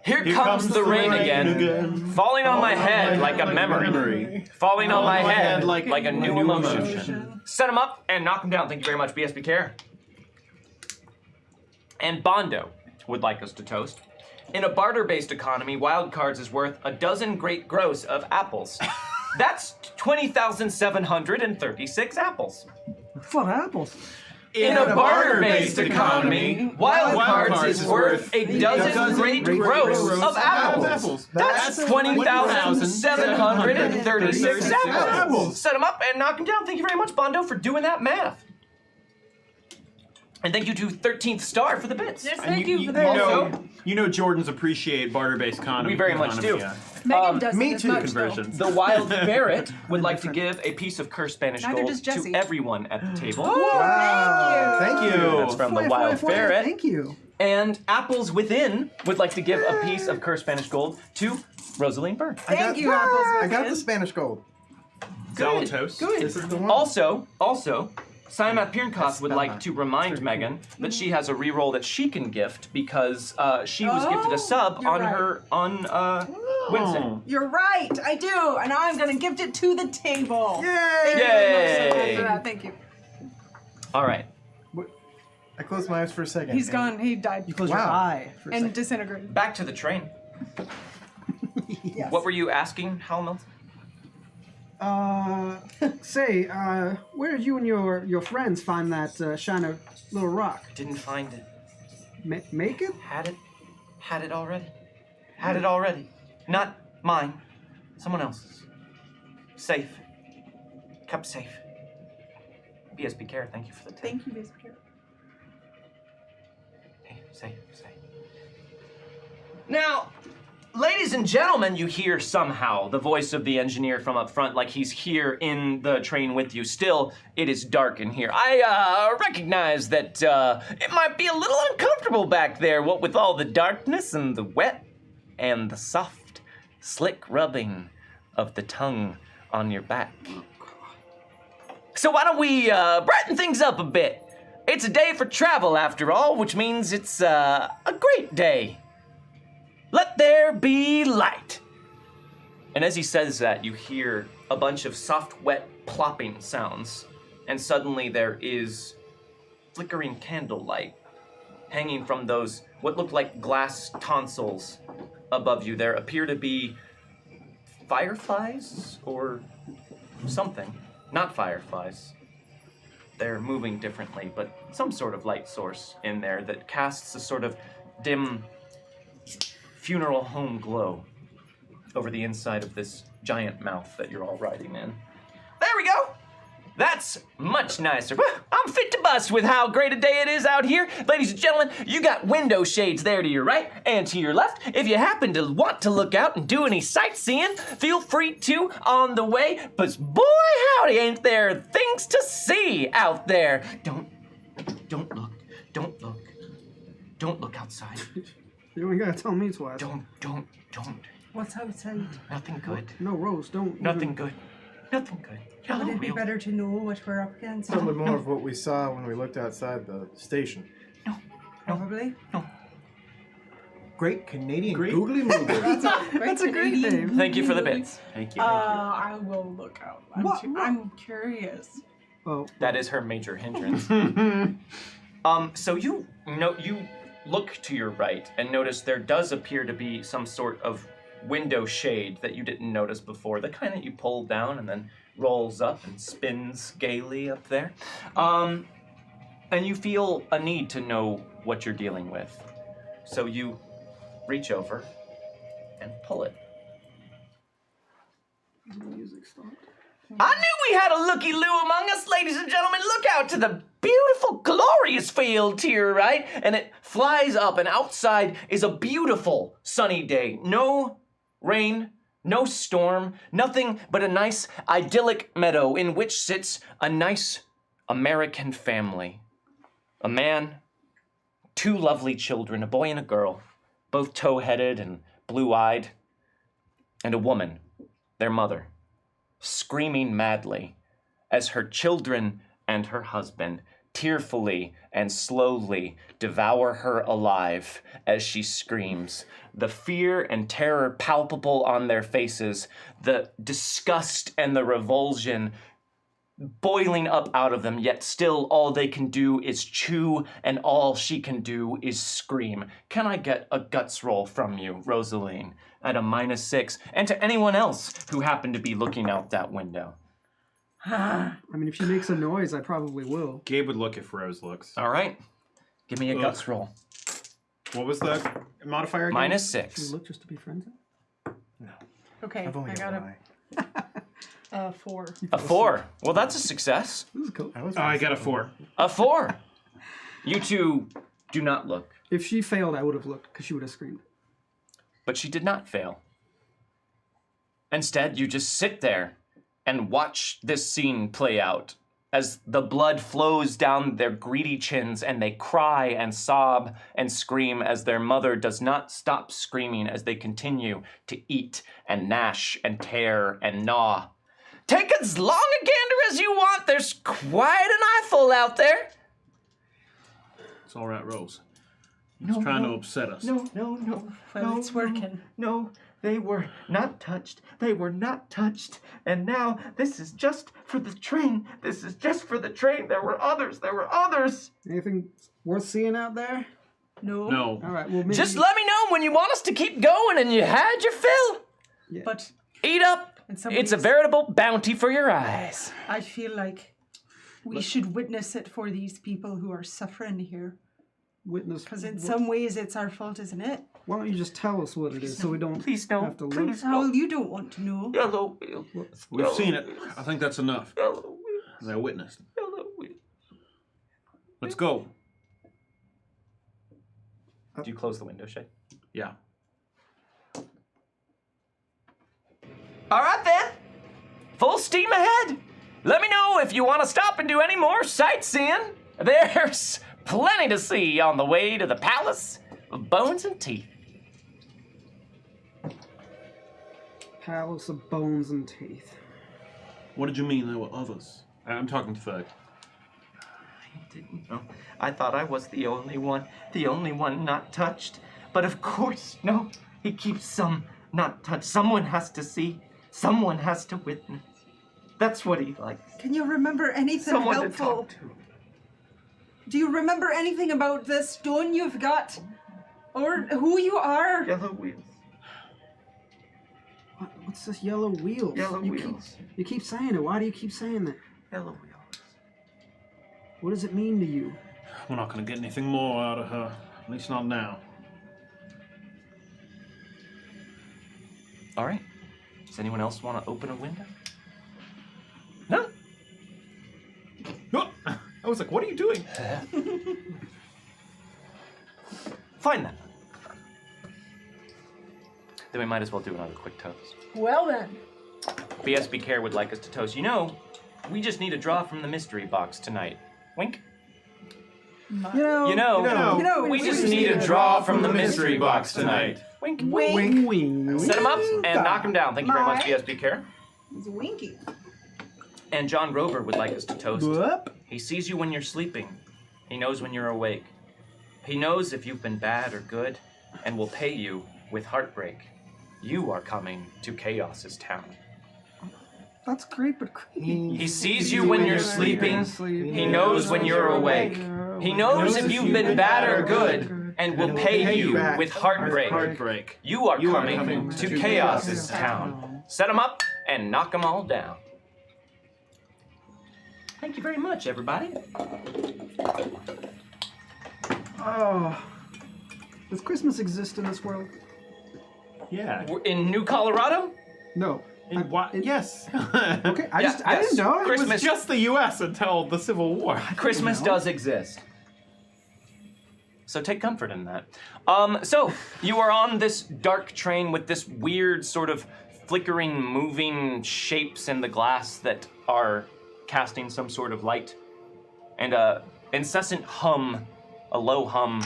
[SPEAKER 1] Here comes the rain again, falling on my head like a memory, falling on my head like a new emotion. Set them up and knock them down. Thank you very much, BSB Care. And Bondo would like us to toast. In a barter-based economy, Wildcards is worth a dozen great gross of apples. That's 20,736 apples.
[SPEAKER 2] What apples?
[SPEAKER 1] In a barter-based economy, Wildcards is worth a dozen great gross of apples. That's 20,736 apples. Set them up and knock them down. Thank you very much, Bondo, for doing that math. And thank you to 13th Star for the bits.
[SPEAKER 7] Yes,
[SPEAKER 4] And
[SPEAKER 7] thank you for that.
[SPEAKER 1] Also,
[SPEAKER 4] you know Jordans appreciate barter-based economy.
[SPEAKER 1] we very much do.
[SPEAKER 4] Yeah.
[SPEAKER 7] Megan doesn't
[SPEAKER 3] me
[SPEAKER 7] as
[SPEAKER 3] too,
[SPEAKER 7] much,
[SPEAKER 4] Conversions.
[SPEAKER 1] The Wild Ferret would like to give a piece of cursed Spanish
[SPEAKER 5] Neither
[SPEAKER 1] gold
[SPEAKER 5] does Jesse.
[SPEAKER 1] to everyone at the table.
[SPEAKER 3] Wow. Thank you.
[SPEAKER 1] That's from the
[SPEAKER 2] Foy,
[SPEAKER 1] Wild
[SPEAKER 2] foy, foy.
[SPEAKER 1] Ferret.
[SPEAKER 2] Thank you.
[SPEAKER 1] And Apples Within would like to give a piece of cursed Spanish gold to Rosaline Byrne.
[SPEAKER 5] Thank you, Apples.
[SPEAKER 3] I got
[SPEAKER 5] Within.
[SPEAKER 3] the Spanish gold.
[SPEAKER 4] Zalatos.
[SPEAKER 3] This is the one.
[SPEAKER 1] Also, Siamath Pirnkoth would like to remind Megan that she has a reroll that she can gift because she was gifted a sub
[SPEAKER 5] you're
[SPEAKER 1] on
[SPEAKER 5] right.
[SPEAKER 1] her Wednesday.
[SPEAKER 5] You're right, I do, and I'm gonna gift it to the table.
[SPEAKER 3] Yay!
[SPEAKER 1] Yay!
[SPEAKER 5] Thank you.
[SPEAKER 1] All right.
[SPEAKER 3] I closed my eyes for a second.
[SPEAKER 5] He's
[SPEAKER 3] and-
[SPEAKER 5] gone. He died.
[SPEAKER 2] You close your
[SPEAKER 3] Wow.
[SPEAKER 2] eye for a
[SPEAKER 5] And
[SPEAKER 2] second.
[SPEAKER 5] disintegrated.
[SPEAKER 1] Back to the train.
[SPEAKER 5] Yes.
[SPEAKER 1] What were you asking, Hal Milton?
[SPEAKER 2] Say, where did you and your friends find that shiny little rock?
[SPEAKER 1] Didn't find it.
[SPEAKER 2] Make it?
[SPEAKER 1] Had it. Had it already. Had it already. Not mine. Someone else's. Safe. Kept safe. BSB Care, thank you for the tip.
[SPEAKER 5] Thank you, Miss Pierre.
[SPEAKER 1] Hey, safe. Now, ladies and gentlemen, you hear somehow the voice of the engineer from up front, like he's here in the train with you. Still, it is dark in here. I recognize that it might be a little uncomfortable back there, what with all the darkness and the wet and the soft, slick rubbing of the tongue on your back. So why don't we brighten things up a bit? It's a day for travel, after all, which means it's a great day. Let there be light. And as he says that, you hear a bunch of soft, wet plopping sounds. And suddenly there is flickering candlelight hanging from those, what look like glass tonsils above you. There appear to be fireflies or something. Not fireflies. They're moving differently, but some sort of light source in there that casts a sort of dim funeral home glow over the inside of this giant mouth that you're all riding in. There we go! That's much nicer. I'm fit to bust with how great a day it is out here. Ladies and gentlemen, you got window shades there to your right and to your left. If you happen to want to look out and do any sightseeing, feel free to on the way. But boy, howdy, ain't there things to see out there. Don't look. Don't look outside.
[SPEAKER 2] You don't gotta tell me twice.
[SPEAKER 1] Don't.
[SPEAKER 7] What's outside?
[SPEAKER 1] Nothing good.
[SPEAKER 2] No, Rose, don't.
[SPEAKER 1] Nothing good. Nothing good.
[SPEAKER 7] Would
[SPEAKER 1] Hello,
[SPEAKER 7] it be
[SPEAKER 1] real.
[SPEAKER 7] better to know what we're up against?
[SPEAKER 3] Probably more of what we saw when we looked outside the station.
[SPEAKER 7] Probably.
[SPEAKER 3] Great Canadian
[SPEAKER 4] Great.
[SPEAKER 3] googly movie.
[SPEAKER 2] That's a great name.
[SPEAKER 1] Thank you for the bits. Thank you.
[SPEAKER 5] I will look out.
[SPEAKER 2] What?
[SPEAKER 5] I'm curious.
[SPEAKER 2] Oh,
[SPEAKER 1] That is her major hindrance. So you look to your right and notice there does appear to be some sort of window shade that you didn't notice before. The kind that you pull down and then rolls up and spins gaily up there. And you feel a need to know what you're dealing with. So you reach over and pull it.
[SPEAKER 2] the music stopped.
[SPEAKER 1] I knew we had a looky-loo among us, ladies and gentlemen. Look out to the beautiful, glorious field to your right. And it flies up, and outside is a beautiful sunny day. No rain, no storm, nothing but a nice, idyllic meadow in which sits a nice American family. A man, two lovely children, a boy and a girl, both tow-headed and blue-eyed, and a woman, their mother, screaming madly as her children and her husband tearfully and slowly devour her alive as she screams. The fear and terror palpable on their faces, the disgust and the revulsion boiling up out of them, yet still all they can do is chew and all she can do is scream. Can I get a guts roll from you, Rosaline, at a -6, and to anyone else who happened to be looking out that window?
[SPEAKER 2] I mean, if she makes a noise, I probably will.
[SPEAKER 4] Gabe would look if Rose looks.
[SPEAKER 1] All right, give me a
[SPEAKER 4] Ugh.
[SPEAKER 1] guts roll.
[SPEAKER 4] What was the modifier again?
[SPEAKER 2] Should we
[SPEAKER 1] -6.
[SPEAKER 2] look just to be friends?
[SPEAKER 5] Okay,
[SPEAKER 3] I've only
[SPEAKER 5] I
[SPEAKER 3] got
[SPEAKER 5] got
[SPEAKER 3] one
[SPEAKER 5] a
[SPEAKER 3] eye.
[SPEAKER 5] 4.
[SPEAKER 1] A 4. Well, that's a success.
[SPEAKER 2] This is cool.
[SPEAKER 4] I got a 4.
[SPEAKER 1] A 4. You two do not look.
[SPEAKER 2] If she failed, I would have looked, because she would have screamed.
[SPEAKER 1] But she did not fail. Instead, you just sit there and watch this scene play out as the blood flows down their greedy chins and they cry and sob and scream as their mother does not stop screaming as they continue to eat and gnash and tear and gnaw. Take as long a gander as you want. There's quite an eyeful out there.
[SPEAKER 6] It's all right, Rose. He's trying to upset us.
[SPEAKER 1] No.
[SPEAKER 7] Well, it's working.
[SPEAKER 1] No. They were not touched. They were not touched. And now this is just for the train. This is just for the train. There were others. There were others.
[SPEAKER 2] Anything worth seeing out there?
[SPEAKER 5] No.
[SPEAKER 6] No.
[SPEAKER 2] All right. Well, maybe.
[SPEAKER 1] Just let me know when you want us to keep going and you had your fill.
[SPEAKER 5] But
[SPEAKER 1] Eat up.
[SPEAKER 7] And somebody
[SPEAKER 1] It's a
[SPEAKER 7] is-
[SPEAKER 1] veritable bounty for your eyes.
[SPEAKER 5] I feel like we should witness it for these people who are suffering here.
[SPEAKER 2] Witness.
[SPEAKER 5] Because in some ways it's our fault, isn't it?
[SPEAKER 2] Why don't you just tell us what it is so we don't
[SPEAKER 1] Please no.
[SPEAKER 2] have to look?
[SPEAKER 1] Please
[SPEAKER 5] Well,
[SPEAKER 1] no.
[SPEAKER 5] you don't want to know.
[SPEAKER 1] Yellow wheel.
[SPEAKER 6] We've seen it. I think that's enough.
[SPEAKER 1] Yellow wheel.
[SPEAKER 6] They're witnessed.
[SPEAKER 1] Yellow wheel.
[SPEAKER 6] Let's go.
[SPEAKER 1] Do you close the window, Shay?
[SPEAKER 6] Yeah.
[SPEAKER 1] All right then. Full steam ahead. Let me know if you want to stop and do any more sightseeing. There's plenty to see on the way to the Palace of Bones and Teeth.
[SPEAKER 2] Palace of Bones and Teeth.
[SPEAKER 6] What did you mean there were others? I'm talking to Ferg.
[SPEAKER 1] I didn't know. I thought I was the only one not touched. But of course, no. He keeps some not touched. Someone has to see. Someone has to witness. That's what he likes.
[SPEAKER 5] Can you remember anything
[SPEAKER 1] Someone to
[SPEAKER 5] helpful?
[SPEAKER 1] talk to.
[SPEAKER 5] Do you remember anything about the stone you've got? Or who you are?
[SPEAKER 1] Yellow wheels.
[SPEAKER 2] What's this yellow wheels?
[SPEAKER 1] Yellow
[SPEAKER 2] you
[SPEAKER 1] wheels.
[SPEAKER 2] You keep saying it. Why do you keep saying that?
[SPEAKER 1] Yellow wheels.
[SPEAKER 2] What does it mean to you?
[SPEAKER 6] We're not going to get anything more out of her. At least not now.
[SPEAKER 1] All right. Does anyone else want to open a window? No?
[SPEAKER 4] Oh, I was like, what are you doing?
[SPEAKER 1] Fine then. Then we might as well do another quick toast.
[SPEAKER 7] Well then.
[SPEAKER 1] BSB Care would like us to toast. You know, we just need a draw from the mystery box tonight. Wink?
[SPEAKER 2] You know.
[SPEAKER 1] We just need a draw from the mystery box tonight. Wink.
[SPEAKER 5] Wink.
[SPEAKER 2] Wing.
[SPEAKER 1] Set him up and knock him down. Thank you very much,
[SPEAKER 5] Mike.
[SPEAKER 1] BSB Care.
[SPEAKER 5] It's winky.
[SPEAKER 1] And John Grover would like us to toast.
[SPEAKER 2] Whoop.
[SPEAKER 1] He sees you when you're sleeping. He knows when you're awake. He knows if you've been bad or good, and will pay you with heartbreak. You are coming to Chaos's town.
[SPEAKER 2] That's great, but creepy.
[SPEAKER 1] He sees you when you're sleeping. He knows when you're awake. He knows if you've been bad or good, and will pay you with heartbreak.
[SPEAKER 6] Heartbreak.
[SPEAKER 1] You are
[SPEAKER 4] You are
[SPEAKER 1] coming
[SPEAKER 4] coming
[SPEAKER 1] to
[SPEAKER 4] to
[SPEAKER 1] Chaos's town. Set 'em up and knock 'em all down. Thank you very much, everybody.
[SPEAKER 2] Oh. Does Christmas exist in this world?
[SPEAKER 4] Yeah.
[SPEAKER 1] We're in New Colorado?
[SPEAKER 2] No.
[SPEAKER 4] Yes.
[SPEAKER 2] Okay, I
[SPEAKER 1] Yeah,
[SPEAKER 2] I
[SPEAKER 1] yes.
[SPEAKER 2] didn't know.
[SPEAKER 4] It
[SPEAKER 1] Christmas-
[SPEAKER 4] was just the U.S. until the Civil War.
[SPEAKER 1] Christmas does exist. So take comfort in that. So you are on this dark train with this weird sort of flickering, moving shapes in the glass that are casting some sort of light, and a incessant hum, a low hum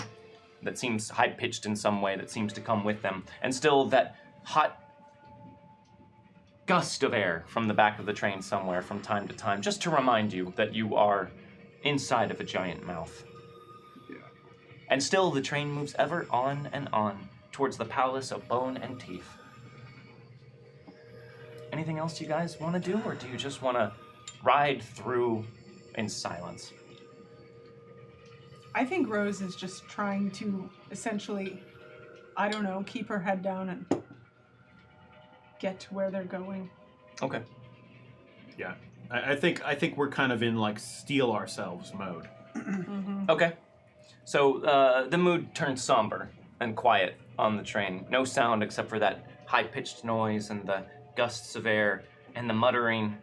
[SPEAKER 1] that seems high-pitched in some way that seems to come with them, and still that hot gust of air from the back of the train somewhere from time to time, just to remind you that you are inside of a giant mouth. And still the train moves ever on and on towards the Palace of Bone and Teeth. Anything else you guys want to do, or do you just want to ride through in silence?
[SPEAKER 5] I think Rose is just trying to essentially, I don't know, keep her head down and get to where they're going.
[SPEAKER 1] Okay.
[SPEAKER 4] Yeah. I think we're kind of in like steel ourselves mode.
[SPEAKER 1] Okay. So the mood turns somber and quiet on the train. No sound except for that high-pitched noise and the gusts of air and the muttering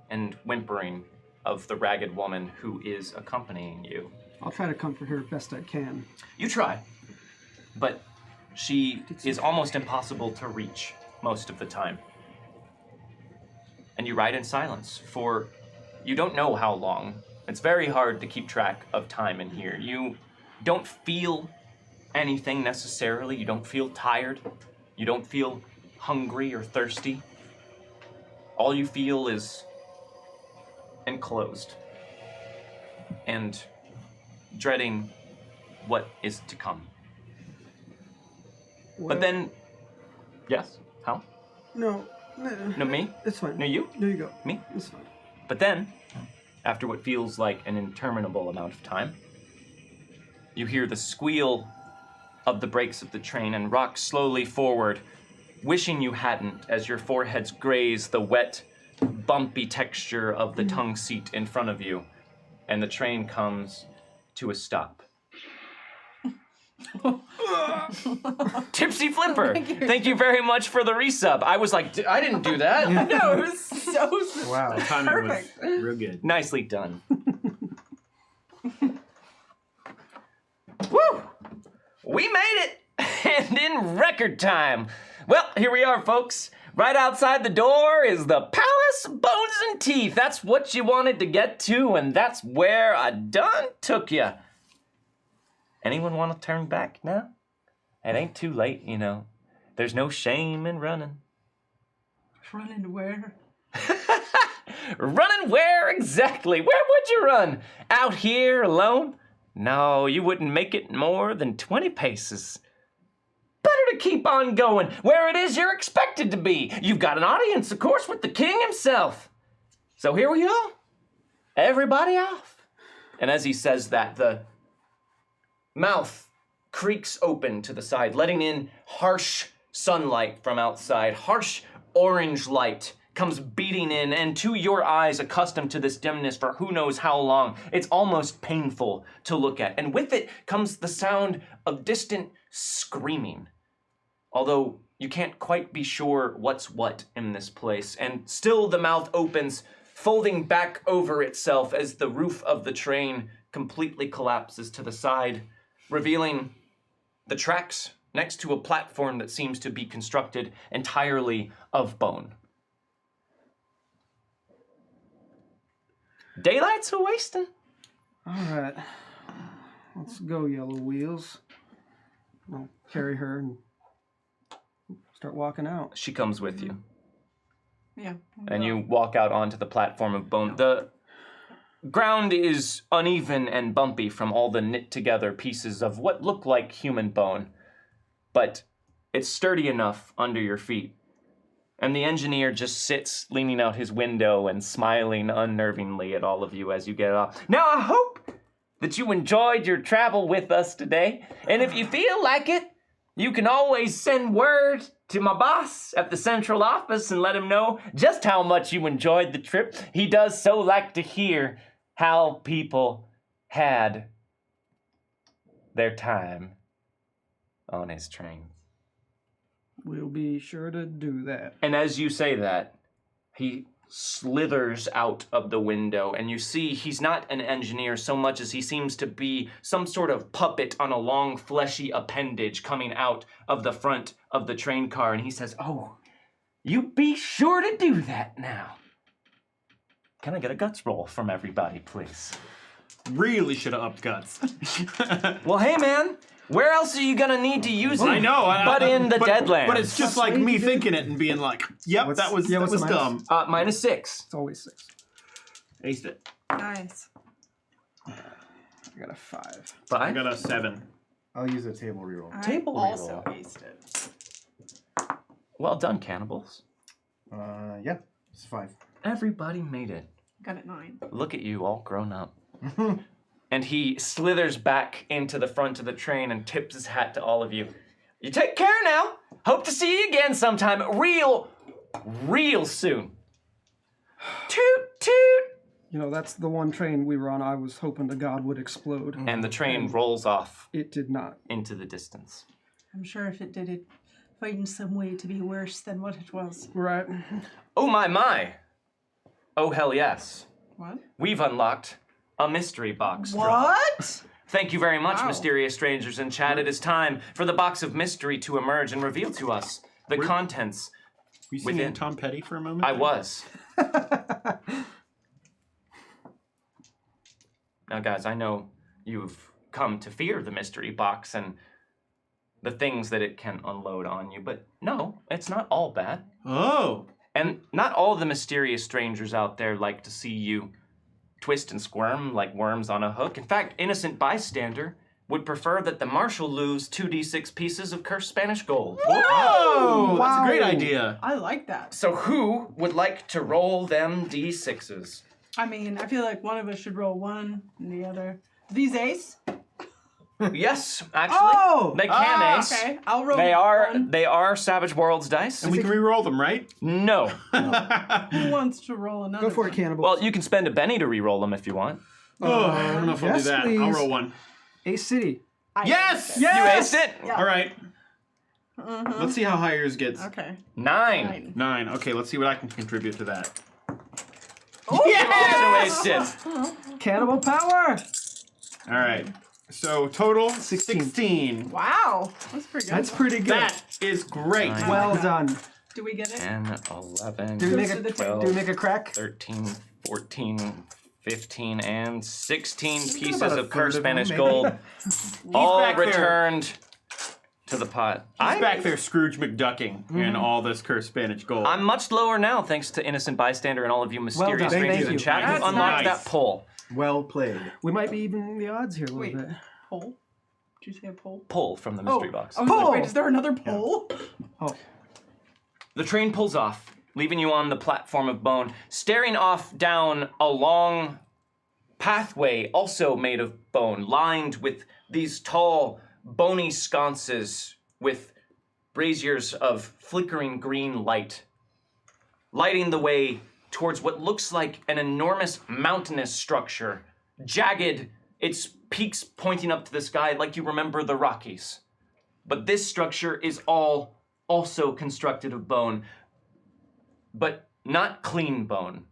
[SPEAKER 1] and whimpering of the ragged woman who is accompanying you.
[SPEAKER 2] I'll try to comfort her best I can.
[SPEAKER 1] You try, but she is almost impossible to reach most of the time. And you ride in silence for you don't know how long. It's very hard to keep track of time in here. You don't feel anything necessarily. You don't feel tired. You don't feel hungry or thirsty. All you feel is enclosed and dreading what is to come. But then, yes? How?
[SPEAKER 2] No.
[SPEAKER 1] No, me?
[SPEAKER 2] It's fine.
[SPEAKER 1] No, you?
[SPEAKER 2] There you go.
[SPEAKER 1] Me?
[SPEAKER 2] It's fine.
[SPEAKER 1] But then, after what feels like an interminable amount of time, you hear the squeal of the brakes of the train and rock slowly forward, wishing you hadn't as your foreheads graze the wet, bumpy texture of the tongue seat in front of you, and the train comes to a stop. Tipsy Flipper, thank you very much for the resub. I was like, I didn't do that.
[SPEAKER 5] No, it was so
[SPEAKER 3] Wow.
[SPEAKER 6] Timing
[SPEAKER 5] perfect.
[SPEAKER 6] was real good.
[SPEAKER 1] Nicely done. Woo! We made it! And in record time. Well, here we are, folks. Right outside the door is the Palace of Bones and Teeth. That's what you wanted to get to, and that's where I done took ya. Anyone want to turn back now? It ain't too late, you know. There's no shame in running.
[SPEAKER 7] Running where?
[SPEAKER 1] Running where exactly? Where would you run? Out here alone? No, you wouldn't make it more than 20 paces. Better to keep on going where it is you're expected to be. You've got an audience, of course, with the king himself. So here we go. Everybody off. And as he says that, the mouth creaks open to the side, letting in harsh sunlight from outside. Harsh orange light comes beating in, and to your eyes, accustomed to this dimness for who knows how long, it's almost painful to look at. And with it comes the sound of distant screaming. Although you can't quite be sure what's what in this place. And still the mouth opens, folding back over itself as the roof of the train completely collapses to the side, revealing the tracks next to a platform that seems to be constructed entirely of bone. Daylight's a wasting.
[SPEAKER 2] All right. Let's go, Yellow Wheels. I'll carry her and start walking out.
[SPEAKER 1] She comes with you,
[SPEAKER 5] Yeah.
[SPEAKER 1] and you walk out onto the platform of bone. The ground is uneven and bumpy from all the knit together pieces of what look like human bone, but it's sturdy enough under your feet. And the engineer just sits leaning out his window and smiling unnervingly at all of you as you get off. Now, I hope that you enjoyed your travel with us today. And if you feel like it, you can always send word to my boss at the central office and let him know just how much you enjoyed the trip. He does so like to hear how people had their time on his train.
[SPEAKER 2] We'll be sure to do that.
[SPEAKER 1] And as you say that, he slithers out of the window, and you see he's not an engineer so much as he seems to be some sort of puppet on a long, fleshy appendage coming out of the front of the train car, and he says, "Oh, you be sure to do that now. Can I get a guts roll from everybody, please?"
[SPEAKER 6] Really should have upped guts.
[SPEAKER 1] Well, hey, man, where else are you gonna need to use it?
[SPEAKER 6] I know,
[SPEAKER 1] but in the Deadlands.
[SPEAKER 6] But it's just like me thinking it and being like, "Yep,
[SPEAKER 3] What's-
[SPEAKER 6] that was
[SPEAKER 2] yeah,
[SPEAKER 6] that
[SPEAKER 2] what's
[SPEAKER 6] was
[SPEAKER 2] the
[SPEAKER 6] dumb."
[SPEAKER 1] -6.
[SPEAKER 2] It's always 6.
[SPEAKER 6] Aced it.
[SPEAKER 5] Nice.
[SPEAKER 2] I got a 5.
[SPEAKER 6] I
[SPEAKER 1] 5?
[SPEAKER 6] got a 7.
[SPEAKER 3] I'll use a table reroll.
[SPEAKER 1] Table
[SPEAKER 5] I also
[SPEAKER 1] reroll.
[SPEAKER 5] aced it.
[SPEAKER 1] Well done, cannibals.
[SPEAKER 3] Yeah, it's 5.
[SPEAKER 1] Everybody made it.
[SPEAKER 5] Got it 9.
[SPEAKER 1] Look at you, all grown up. And he slithers back into the front of the train and tips his hat to all of you. You take care now. Hope to see you again sometime real soon. Toot, toot.
[SPEAKER 2] You know, that's the one train we were on I was hoping to God would explode.
[SPEAKER 1] And the train rolls off
[SPEAKER 2] It did not.
[SPEAKER 1] into the distance.
[SPEAKER 7] I'm sure if it did, it find some way to be worse than what it was.
[SPEAKER 2] Right.
[SPEAKER 1] Oh my. Oh hell yes.
[SPEAKER 5] What?
[SPEAKER 1] We've unlocked a mystery box draw.
[SPEAKER 5] What?
[SPEAKER 1] Thank you very much,
[SPEAKER 5] Wow.
[SPEAKER 1] mysterious strangers in chat. It is time for the box of mystery to emerge and reveal to us the contents.
[SPEAKER 6] Were you singing
[SPEAKER 1] Within-
[SPEAKER 6] Tom Petty for a moment?
[SPEAKER 1] I was. Now, guys, I know you've come to fear the mystery box and the things that it can unload on you, but no, it's not all bad.
[SPEAKER 6] Oh.
[SPEAKER 1] And not all the mysterious strangers out there like to see you twist and squirm like worms on a hook. In fact, innocent bystander, would prefer that the marshal lose 2d6 pieces of cursed Spanish gold.
[SPEAKER 4] Oh, that's a great
[SPEAKER 2] Wow.
[SPEAKER 4] idea.
[SPEAKER 5] I like that.
[SPEAKER 1] So who would like to roll them d6s?
[SPEAKER 5] I mean, I feel like one of us should roll one and the other. These ace?
[SPEAKER 1] Yes, actually,
[SPEAKER 2] Oh!
[SPEAKER 1] they can ace.
[SPEAKER 5] Okay, I'll roll
[SPEAKER 1] They
[SPEAKER 5] one.
[SPEAKER 1] are Savage Worlds dice.
[SPEAKER 4] And we can re-roll them, right?
[SPEAKER 1] No.
[SPEAKER 5] Who wants to roll another?
[SPEAKER 2] Go for it,
[SPEAKER 5] one?
[SPEAKER 2] cannibal.
[SPEAKER 1] Well, you can spend a Benny to re-roll them if you want.
[SPEAKER 6] Oh, I don't know if I'll
[SPEAKER 2] yes,
[SPEAKER 6] do that. I'll
[SPEAKER 2] please.
[SPEAKER 6] roll one.
[SPEAKER 2] Ace City.
[SPEAKER 5] I
[SPEAKER 4] Yes!
[SPEAKER 5] aced it.
[SPEAKER 1] You aced it.
[SPEAKER 5] Yeah.
[SPEAKER 4] All right.
[SPEAKER 5] Mhm.
[SPEAKER 4] Let's see how high yours gets.
[SPEAKER 5] Okay.
[SPEAKER 1] 9.
[SPEAKER 4] 9. Okay, let's see what I can contribute to that.
[SPEAKER 1] Also aced it.
[SPEAKER 2] Cannibal power!
[SPEAKER 4] All right. So total
[SPEAKER 2] 16.
[SPEAKER 4] 16.
[SPEAKER 5] Wow, that's pretty good.
[SPEAKER 2] That's pretty good.
[SPEAKER 4] That is great.
[SPEAKER 1] Nice.
[SPEAKER 2] Well done.
[SPEAKER 5] Do we get it?
[SPEAKER 1] 10, 11,
[SPEAKER 2] Do we make
[SPEAKER 5] Goes to the
[SPEAKER 2] a,
[SPEAKER 5] table.
[SPEAKER 2] do we make a crack?
[SPEAKER 1] 13, 14, 15, and 16
[SPEAKER 3] about
[SPEAKER 1] pieces
[SPEAKER 3] a
[SPEAKER 1] of
[SPEAKER 3] third
[SPEAKER 1] cursed
[SPEAKER 3] of them,
[SPEAKER 1] Spanish
[SPEAKER 3] maybe.
[SPEAKER 1] gold, all
[SPEAKER 4] back there.
[SPEAKER 1] returned to the pot.
[SPEAKER 4] He's back there Scrooge McDucking in all this cursed Spanish gold.
[SPEAKER 1] I'm much lower now, thanks to Innocent Bystander and all of you mysterious
[SPEAKER 2] done.
[SPEAKER 1] strangers
[SPEAKER 2] Thank
[SPEAKER 1] in
[SPEAKER 2] you.
[SPEAKER 1] chat who
[SPEAKER 5] That's
[SPEAKER 1] unlocked
[SPEAKER 4] nice.
[SPEAKER 1] that poll.
[SPEAKER 3] Well played.
[SPEAKER 2] We might be even the odds here a little
[SPEAKER 5] Wait.
[SPEAKER 2] bit.
[SPEAKER 5] Pole? Did you say a pole?
[SPEAKER 1] Poll from the mystery box.
[SPEAKER 5] I was like,
[SPEAKER 2] Pole!
[SPEAKER 5] wait, is there another pole?
[SPEAKER 2] Oh,
[SPEAKER 1] The train pulls off, leaving you on the platform of bone, staring off down a long pathway, also made of bone, lined with these tall, bony sconces with braziers of flickering green light, lighting the way towards what looks like an enormous mountainous structure, jagged, its peaks pointing up to the sky like you remember the Rockies. But this structure is all also constructed of bone, but not clean bone.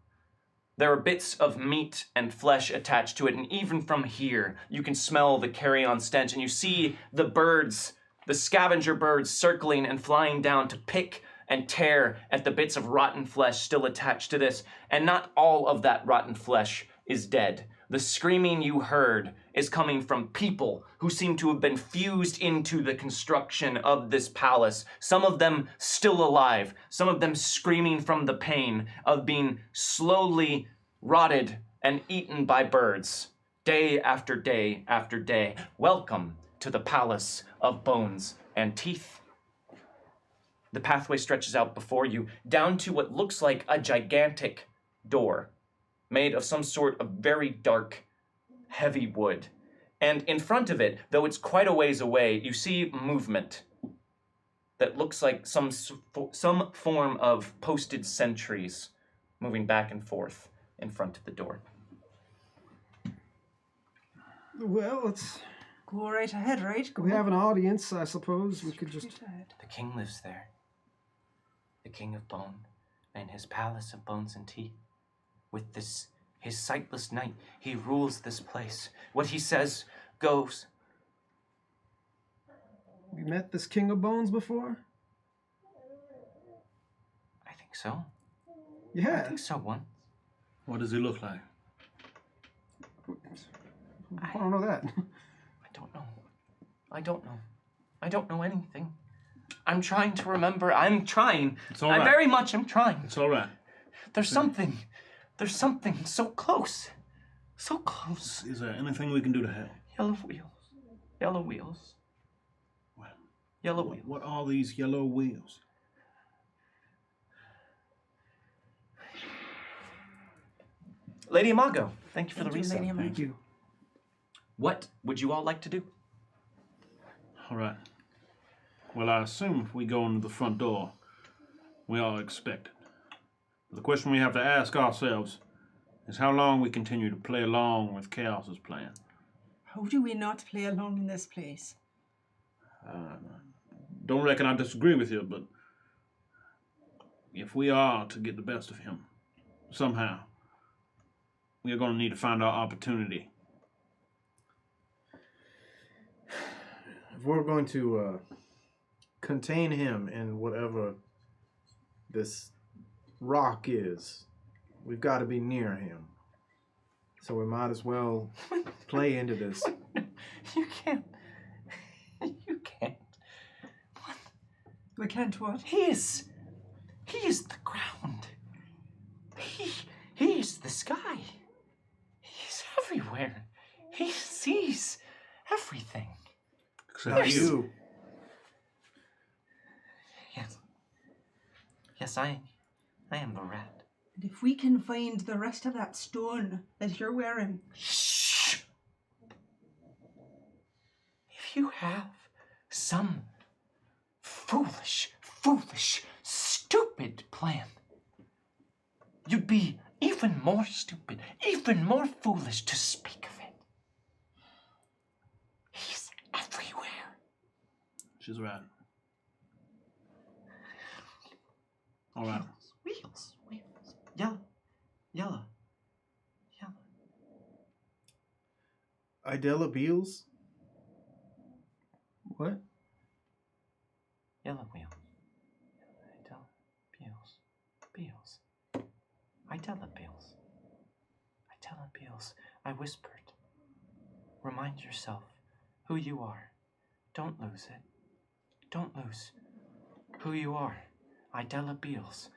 [SPEAKER 1] There are bits of meat and flesh attached to it, and even from here, you can smell the carrion stench, and you see the birds, the scavenger birds circling and flying down to pick and tear at the bits of rotten flesh still attached to this, and not all of that rotten flesh is dead. The screaming you heard is coming from people who seem to have been fused into the construction of this palace. Some of them still alive, some of them screaming from the pain of being slowly rotted and eaten by birds, day after day after day. Welcome to the Palace of Bones and Teeth. The pathway stretches out before you, down to what looks like a gigantic door, made of some sort of very dark, heavy wood. And in front of it, though it's quite a ways away, you see movement that looks like some form of posted sentries moving back and forth in front of the door.
[SPEAKER 2] well, let's.
[SPEAKER 7] Go right ahead, right? Go
[SPEAKER 2] We have an audience, I suppose. We could just.
[SPEAKER 7] right ahead.
[SPEAKER 1] The king lives there. The king of bone, and his palace of bones and teeth. With this, his sightless knight, he rules this place. What he says goes.
[SPEAKER 2] You met this King of Bones before?
[SPEAKER 1] I think so. I
[SPEAKER 2] Yeah.
[SPEAKER 1] think so once.
[SPEAKER 6] What does he look like?
[SPEAKER 2] I don't know that.
[SPEAKER 1] I don't know. I don't know. I don't know anything. I'm trying to remember. I'm trying.
[SPEAKER 6] It's all
[SPEAKER 1] I
[SPEAKER 6] right.
[SPEAKER 1] very much am trying.
[SPEAKER 6] It's all right.
[SPEAKER 1] There's something so close. So close.
[SPEAKER 6] Is there anything we can do to help?
[SPEAKER 1] Yellow wheels. Yellow wheels.
[SPEAKER 6] Well,
[SPEAKER 1] Yellow wheels.
[SPEAKER 6] What are these yellow wheels?
[SPEAKER 1] Lady Imago, thank you for
[SPEAKER 7] Thank
[SPEAKER 1] the
[SPEAKER 7] you,
[SPEAKER 1] reset.
[SPEAKER 7] Lady Imago.
[SPEAKER 2] Thank you.
[SPEAKER 1] What would you all like to do?
[SPEAKER 6] All right. Well, I assume if we go into the front door, we are expected. The question we have to ask ourselves is how long we continue to play along with Chaos's plan.
[SPEAKER 7] How do we not play along in this place?
[SPEAKER 6] Don't reckon I disagree with you, but if we are to get the best of him, somehow, we are going to need to find our opportunity.
[SPEAKER 3] If we're going to contain him in whatever this rock is, we've got to be near him. So we might as well play into this.
[SPEAKER 1] You can't. You can't.
[SPEAKER 7] We can't what?
[SPEAKER 1] He is the ground. He is the sky. He's everywhere. He sees everything.
[SPEAKER 6] Except you.
[SPEAKER 1] Yes. Yes, I am the rat.
[SPEAKER 7] And if we can find the rest of that stone that you're wearing,
[SPEAKER 1] Shh! If you have some foolish, stupid plan, you'd be even more stupid, even more foolish to speak of it. He's everywhere.
[SPEAKER 6] She's right. All right.
[SPEAKER 1] Wheels. Yellow.
[SPEAKER 3] Idella Beals?
[SPEAKER 2] What?
[SPEAKER 1] Yellow wheels. Beals. Idella Beals. I whispered. Remind yourself who you are. Don't lose it. Don't lose who you are. Idella Beals.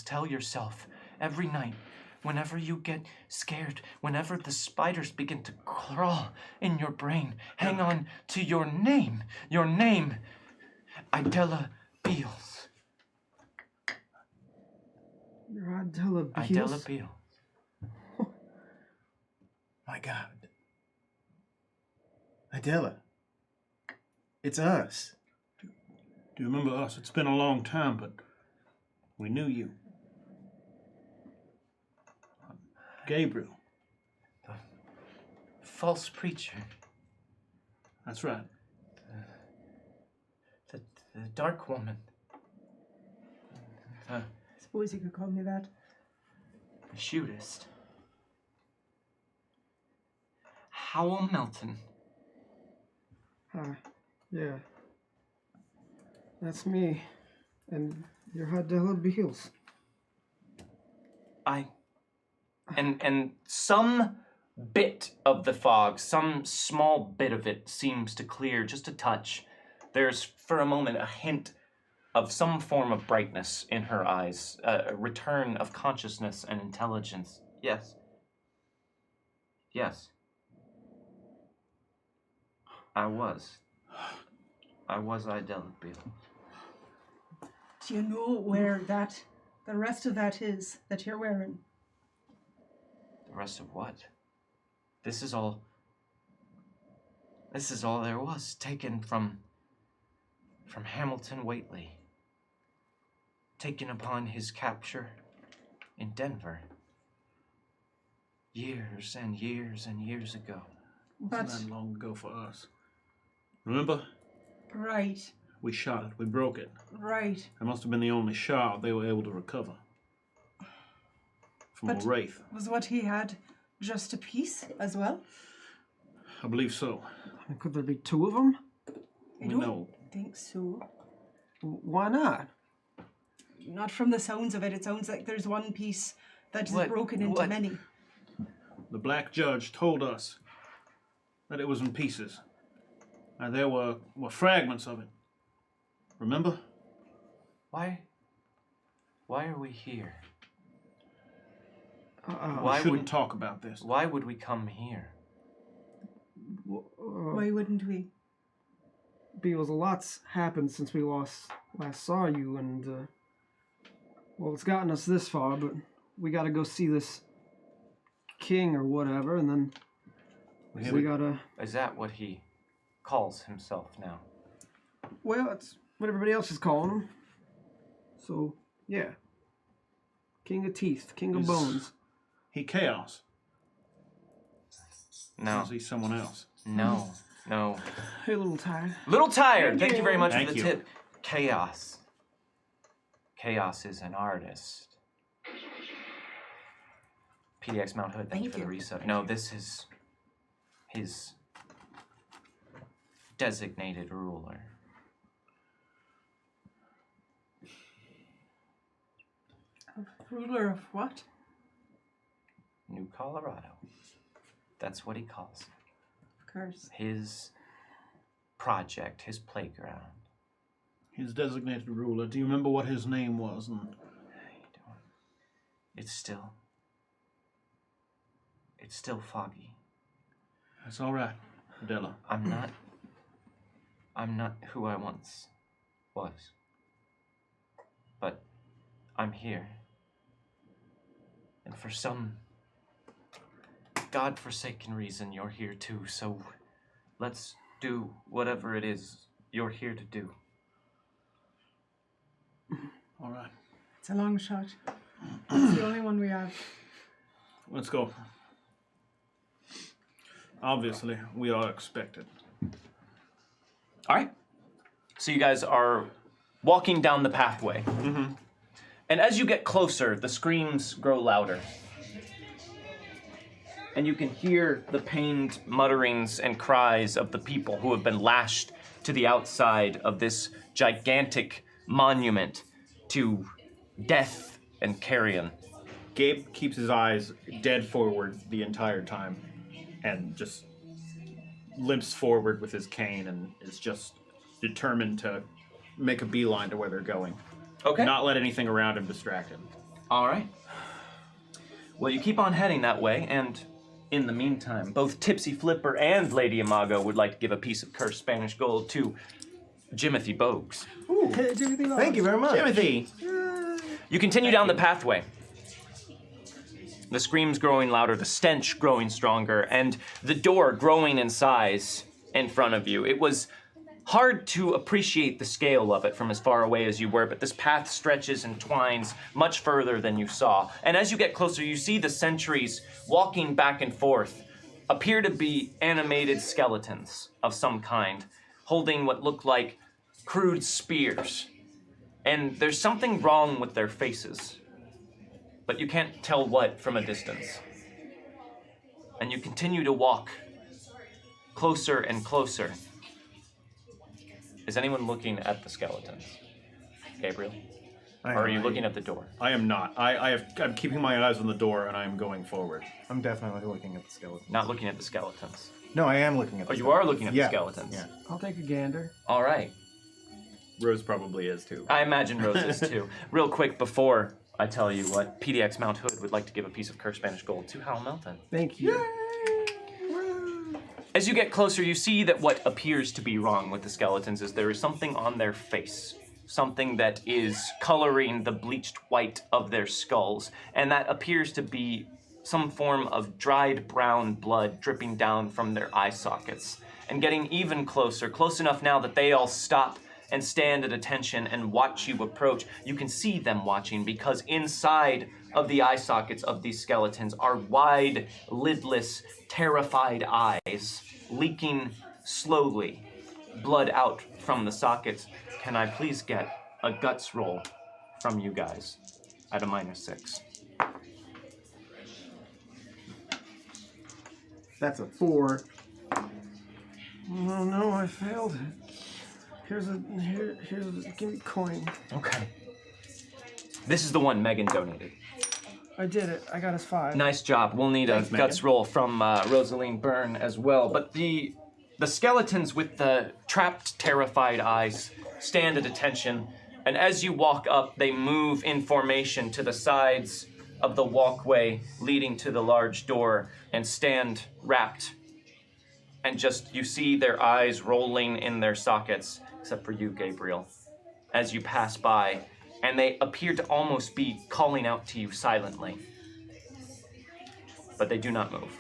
[SPEAKER 1] Tell yourself every night, whenever you get scared, whenever the spiders begin to crawl in your brain, hang on to your name. Your name, Idella Beals.
[SPEAKER 2] You're Idella Beals?
[SPEAKER 1] Idella Beals.
[SPEAKER 3] My God. Idella. It's us.
[SPEAKER 6] Do you remember us? It's been a long time, but we knew you. Gabriel.
[SPEAKER 1] The false preacher.
[SPEAKER 6] That's right.
[SPEAKER 1] The dark woman. The
[SPEAKER 7] suppose you could call me that.
[SPEAKER 1] shootist. Howell Melton.
[SPEAKER 2] Hi. Yeah. That's me. And you're Idella Beals.
[SPEAKER 1] And some bit of the fog, some small bit of it seems to clear just a touch. There's, for a moment, a hint of some form of brightness in her eyes, a return of consciousness and intelligence. Yes. I was Idella Beals.
[SPEAKER 7] Do you know where the rest of that is that you're wearing?
[SPEAKER 1] The rest of what? This is all there was, taken from Hamilton Whately. Taken upon his capture in Denver. Years and years and years ago.
[SPEAKER 7] But
[SPEAKER 6] Wasn't that long ago for us? Remember?
[SPEAKER 7] right.
[SPEAKER 6] We shot it. We broke it.
[SPEAKER 7] Right.
[SPEAKER 6] It must have been the only shard they were able to recover. From
[SPEAKER 7] But
[SPEAKER 6] a wraith.
[SPEAKER 7] was what he had just a piece as well?
[SPEAKER 6] I believe so.
[SPEAKER 2] Could there be two of them?
[SPEAKER 7] I
[SPEAKER 6] We
[SPEAKER 7] don't
[SPEAKER 6] know.
[SPEAKER 7] think so.
[SPEAKER 2] Why not?
[SPEAKER 7] Not from the sounds of it. It sounds like there's one piece that is
[SPEAKER 1] What-
[SPEAKER 7] broken into
[SPEAKER 1] what-
[SPEAKER 7] many.
[SPEAKER 6] The black judge told us that it was in pieces. And there were fragments of it. Remember?
[SPEAKER 1] Why are we here?
[SPEAKER 6] We
[SPEAKER 1] Why
[SPEAKER 6] shouldn't
[SPEAKER 1] would
[SPEAKER 6] talk about this.
[SPEAKER 1] why would we come here?
[SPEAKER 7] Why wouldn't we?
[SPEAKER 2] Beals, a lot's happened since we last saw you, and well, it's gotten us this far, but we gotta go see this king or whatever, and then we gotta.
[SPEAKER 1] Is that what he calls himself now?
[SPEAKER 2] Well, it's what everybody else is calling him. So yeah, king of teeth, king of bones.
[SPEAKER 6] He chaos.
[SPEAKER 1] No.
[SPEAKER 6] Is he someone else?
[SPEAKER 1] No.
[SPEAKER 2] Hey, little tired.
[SPEAKER 1] Little tired. Thank you very much
[SPEAKER 6] Thank
[SPEAKER 1] for the
[SPEAKER 6] you.
[SPEAKER 1] tip. Chaos. Chaos is an artist. PDX Mount Hood, thank you for the resub. No, this is his designated ruler.
[SPEAKER 7] Ruler of what?
[SPEAKER 1] New Colorado. That's what he calls it.
[SPEAKER 7] Of course.
[SPEAKER 1] His project, his playground.
[SPEAKER 6] His designated ruler. Do you remember what his name was? And
[SPEAKER 1] It's still foggy.
[SPEAKER 6] that's all right, Adela.
[SPEAKER 1] I'm not I'm not who I once was. But I'm here. And for some God-forsaken reason, you're here too, so let's do whatever it is you're here to do.
[SPEAKER 6] All right,
[SPEAKER 7] It's a long shot. It's the only one we have.
[SPEAKER 6] let's go. Obviously, we are expected.
[SPEAKER 1] All right. So you guys are walking down the pathway. Mm-hmm. And as you get closer, the screams grow louder. And you can hear the pained mutterings and cries of the people who have been lashed to the outside of this gigantic monument to death and carrion.
[SPEAKER 4] Gabe keeps his eyes dead forward the entire time and just limps forward with his cane and is just determined to make a beeline to where they're going.
[SPEAKER 1] Okay.
[SPEAKER 4] Not let anything around him distract him.
[SPEAKER 1] All right. Well, you keep on heading that way, and in the meantime, both Tipsy Flipper and Lady Imago would like to give a piece of cursed Spanish gold to Jimothy Bogues.
[SPEAKER 3] Ooh, thank you very much.
[SPEAKER 4] Timothy!
[SPEAKER 1] You continue down the pathway. The screams growing louder, the stench growing stronger, and the door growing in size in front of you. It was hard to appreciate the scale of it from as far away as you were, but this path stretches and twines much further than you saw. And as you get closer, you see the sentries walking back and forth appear to be animated skeletons of some kind, holding what look like crude spears. And there's something wrong with their faces, but you can't tell what from a distance. And you continue to walk closer and closer. Is anyone looking at the skeletons? Gabriel? Or are you looking at the door?
[SPEAKER 4] I am not. I'm keeping my eyes on the door and I am going forward.
[SPEAKER 3] I'm definitely looking at the skeleton.
[SPEAKER 1] Not looking at the skeletons.
[SPEAKER 3] No, I am looking at the
[SPEAKER 1] Oh, you are looking at the skeletons.
[SPEAKER 3] Yeah.
[SPEAKER 2] I'll take a gander.
[SPEAKER 1] All right.
[SPEAKER 4] Rose probably is too.
[SPEAKER 1] I imagine Rose is too. Real quick, before I tell you what, PDX Mount Hood would like to give a piece of cursed Spanish gold to Hal Melton.
[SPEAKER 2] Thank you.
[SPEAKER 1] As you get closer, you see that what appears to be wrong with the skeletons is there is something on their face. Something that is coloring the bleached white of their skulls. And that appears to be some form of dried brown blood dripping down from their eye sockets. And getting even closer, close enough now that they all stop and stand at attention and watch you approach. You can see them watching because inside of the eye sockets of these skeletons are wide, lidless, terrified eyes, leaking slowly, blood out from the sockets. Can I please get a guts roll from you guys at a -6?
[SPEAKER 3] That's a 4.
[SPEAKER 2] Oh no, I failed it. Here's a give me a coin.
[SPEAKER 1] Okay. This is the one Megan donated.
[SPEAKER 2] I did it. I got us 5.
[SPEAKER 1] Nice job. We'll need a guts roll from Rosaline Byrne as well. But the skeletons with the trapped, terrified eyes stand at attention. And as you walk up, they move in formation to the sides of the walkway leading to the large door and stand wrapped. And just, you see their eyes rolling in their sockets, except for you, Gabriel, as you pass by. And they appear to almost be calling out to you silently. But they do not move.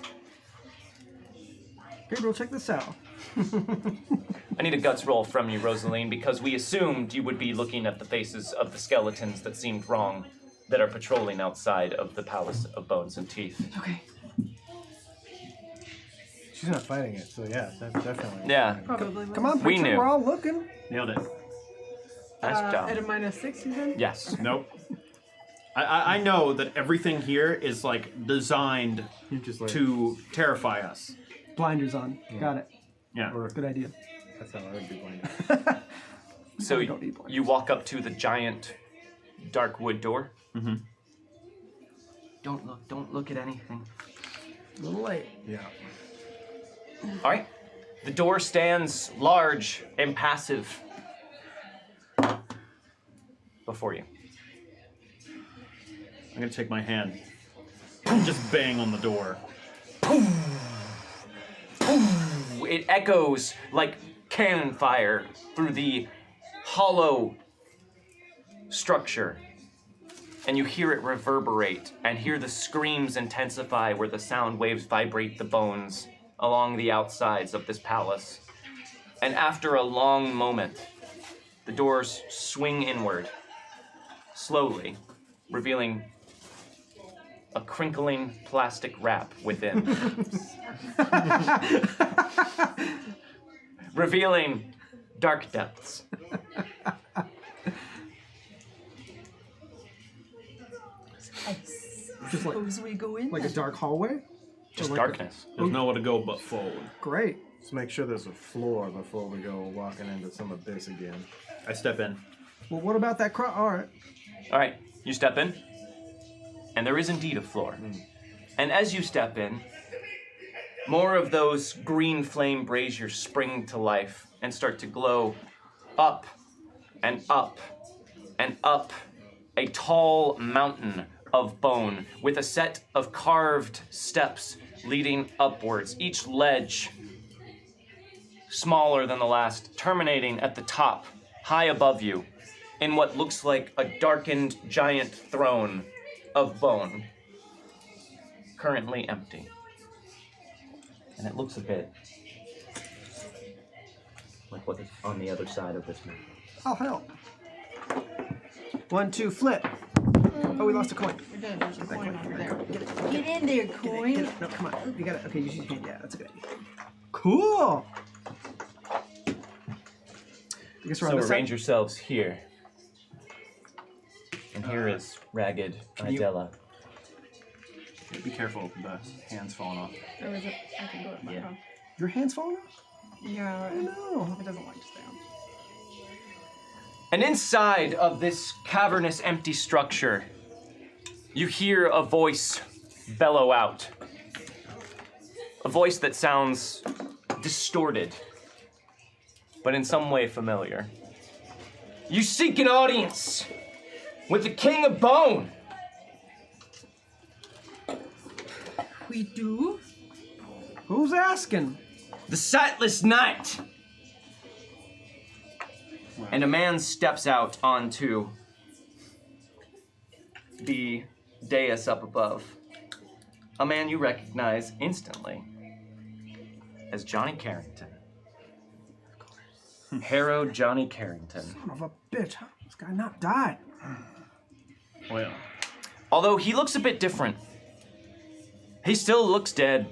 [SPEAKER 2] Gabriel, check this out.
[SPEAKER 1] I need a guts roll from you, Rosaline, because we assumed you would be looking at the faces of the skeletons that seemed wrong, that are patrolling outside of the Palace of Bones and Teeth.
[SPEAKER 7] Okay.
[SPEAKER 3] She's not fighting it, so yeah, that's definitely.
[SPEAKER 1] Yeah,
[SPEAKER 7] Probably.
[SPEAKER 2] Come on,
[SPEAKER 1] We
[SPEAKER 2] Pritchard,
[SPEAKER 1] knew.
[SPEAKER 2] we're all looking.
[SPEAKER 4] Nailed it.
[SPEAKER 1] nice job.
[SPEAKER 7] At a -6, you said?
[SPEAKER 1] Yes.
[SPEAKER 4] Nope. I know that everything here is like designed
[SPEAKER 3] You just like.
[SPEAKER 4] to terrify us.
[SPEAKER 2] Blinders on. Got it.
[SPEAKER 4] Yeah.
[SPEAKER 2] Good idea.
[SPEAKER 3] That's how I would be playing.
[SPEAKER 1] So
[SPEAKER 2] we don't need blinders.
[SPEAKER 1] you walk up to the giant dark wood door.
[SPEAKER 4] Mm-hmm.
[SPEAKER 1] Don't look at anything.
[SPEAKER 2] A little late.
[SPEAKER 3] Yeah.
[SPEAKER 1] All right. The door stands large, impassive before you.
[SPEAKER 4] I'm gonna take my hand and just bang on the door.
[SPEAKER 1] It echoes like cannon fire through the hollow structure. And you hear it reverberate and hear the screams intensify where the sound waves vibrate the bones along the outsides of this palace. And after a long moment, the doors swing inward, slowly, revealing a crinkling plastic wrap within. Revealing dark depths.
[SPEAKER 2] Just like,
[SPEAKER 5] Suppose we go in.
[SPEAKER 2] like a dark hallway?
[SPEAKER 1] Just
[SPEAKER 2] like
[SPEAKER 1] darkness.
[SPEAKER 6] There's nowhere to go but forward.
[SPEAKER 2] Great.
[SPEAKER 3] Let's make sure there's a floor before we go walking into some abyss again.
[SPEAKER 4] I step in.
[SPEAKER 2] Well, what about that All right.
[SPEAKER 1] All right, you step in, and there is indeed a floor. And as you step in, more of those green flame braziers spring to life and start to glow up and up and up a tall mountain of bone with a set of carved steps leading upwards, each ledge smaller than the last, terminating at the top, high above you, in what looks like a darkened giant throne of bone, currently empty. And it looks a bit like what is on the other side of this mountain.
[SPEAKER 2] I'll help. 1, 2, flip. Oh, we lost a coin.
[SPEAKER 5] We're done. There's a coin over there.
[SPEAKER 2] Get it.
[SPEAKER 7] Get in there,
[SPEAKER 2] Get
[SPEAKER 7] coin.
[SPEAKER 2] it. No, come on. You got it. Okay, use your hand. Yeah, that's a good idea. Cool. I guess we're
[SPEAKER 1] So
[SPEAKER 2] on this
[SPEAKER 1] arrange
[SPEAKER 2] side.
[SPEAKER 1] yourselves here. And here is Ragged Idella.
[SPEAKER 6] Be careful, the hands falling off.
[SPEAKER 5] Or is it? I can go with my phone.
[SPEAKER 2] Your hand's falling off?
[SPEAKER 5] Yeah,
[SPEAKER 2] No.
[SPEAKER 5] it doesn't like to stay on.
[SPEAKER 1] And inside of this cavernous empty structure, you hear a voice bellow out. A voice that sounds distorted, but in some way familiar. You seek an audience with the King of Bone.
[SPEAKER 7] We do?
[SPEAKER 2] Who's asking?
[SPEAKER 1] The Sightless Knight. And a man steps out onto the dais up above. A man you recognize instantly as Johnny Carrington. Harrow Johnny Carrington.
[SPEAKER 2] Son of a bitch. How did this guy not die?
[SPEAKER 6] Well,
[SPEAKER 1] Although he looks a bit different. He still looks dead,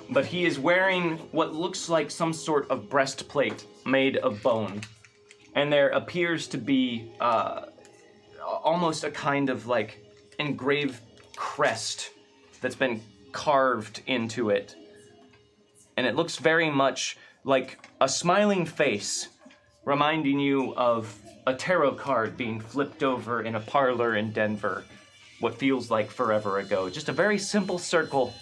[SPEAKER 1] but he is wearing what looks like some sort of breastplate made of bone. And there appears to be almost a kind of like engraved crest that's been carved into it. And it looks very much like a smiling face, reminding you of a tarot card being flipped over in a parlor in Denver, what feels like forever ago. Just a very simple circle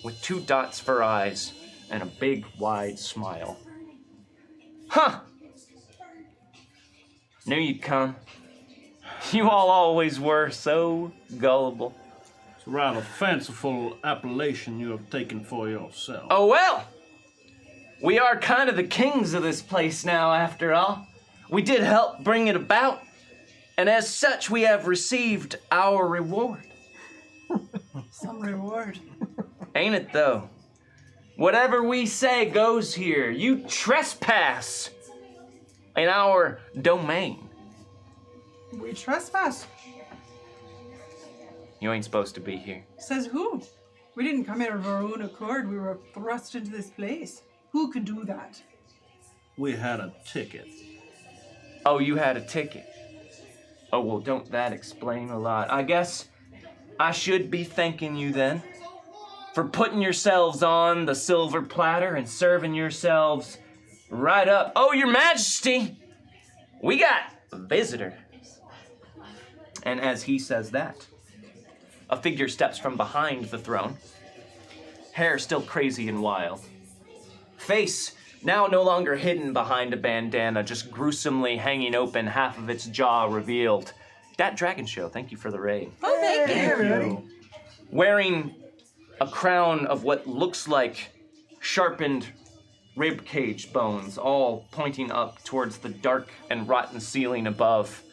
[SPEAKER 1] with 2 dots for eyes and a big, wide smile. Huh! Knew you'd come. You all always were so gullible.
[SPEAKER 6] it's a rather fanciful appellation you have taken for yourself.
[SPEAKER 1] Oh well! We are kind of the kings of this place now, after all. We did help bring it about, and as such we have received our reward.
[SPEAKER 5] Some reward.
[SPEAKER 1] Ain't it though? Whatever we say goes here. You trespass in our domain.
[SPEAKER 5] We trespass.
[SPEAKER 1] You ain't supposed to be here.
[SPEAKER 5] Says who? We didn't come here of our own accord. We were thrust into this place. Who could do that?
[SPEAKER 6] We had a ticket.
[SPEAKER 1] Oh, you had a ticket. Oh, well, don't that explain a lot? I guess I should be thanking you then for putting yourselves on the silver platter and serving yourselves right up. Oh, your majesty, we got a visitor. And as he says that, a figure steps from behind the throne, hair still crazy and wild. Face now no longer hidden behind a bandana, just gruesomely hanging open, half of its jaw revealed. That Dragon Show, thank you for the raid.
[SPEAKER 5] Oh, thank you.
[SPEAKER 2] everybody.
[SPEAKER 1] Wearing a crown of what looks like sharpened rib cage bones, all pointing up towards the dark and rotten ceiling above.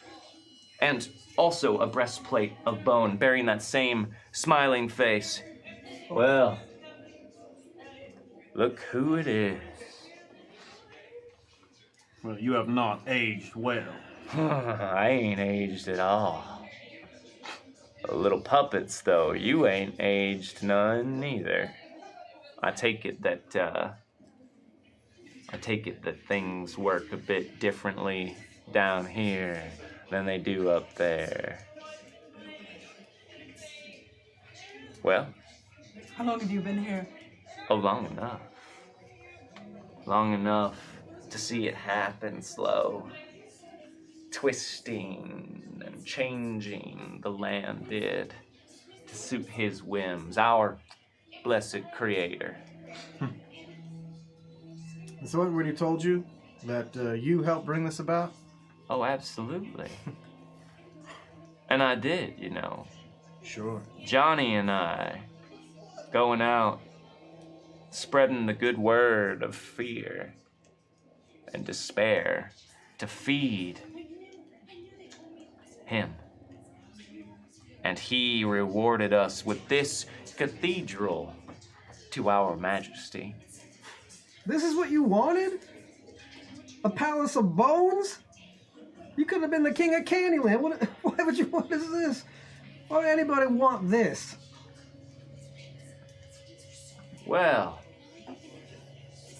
[SPEAKER 1] And also a breastplate of bone bearing that same smiling face. Well, look who it is.
[SPEAKER 6] Well, you have not aged well.
[SPEAKER 1] I ain't aged at all. Little puppets, though, you ain't aged none neither. I take it that things work a bit differently down here than they do up there. Well,
[SPEAKER 7] How long have you been here?
[SPEAKER 1] oh, long enough. Long enough to see it happen slow. Twisting and changing the land did to suit his whims, our blessed creator.
[SPEAKER 3] And so what, when he told you that you helped bring this about?
[SPEAKER 1] Oh, absolutely. And I did, you know.
[SPEAKER 3] Sure.
[SPEAKER 1] Johnny and I going out, spreading the good word of fear and despair to feed him. And he rewarded us with this cathedral to our majesty.
[SPEAKER 2] This is what you wanted? A palace of bones? You could have been the king of Candyland. Why would you want this? Why would anybody want this?
[SPEAKER 1] Well,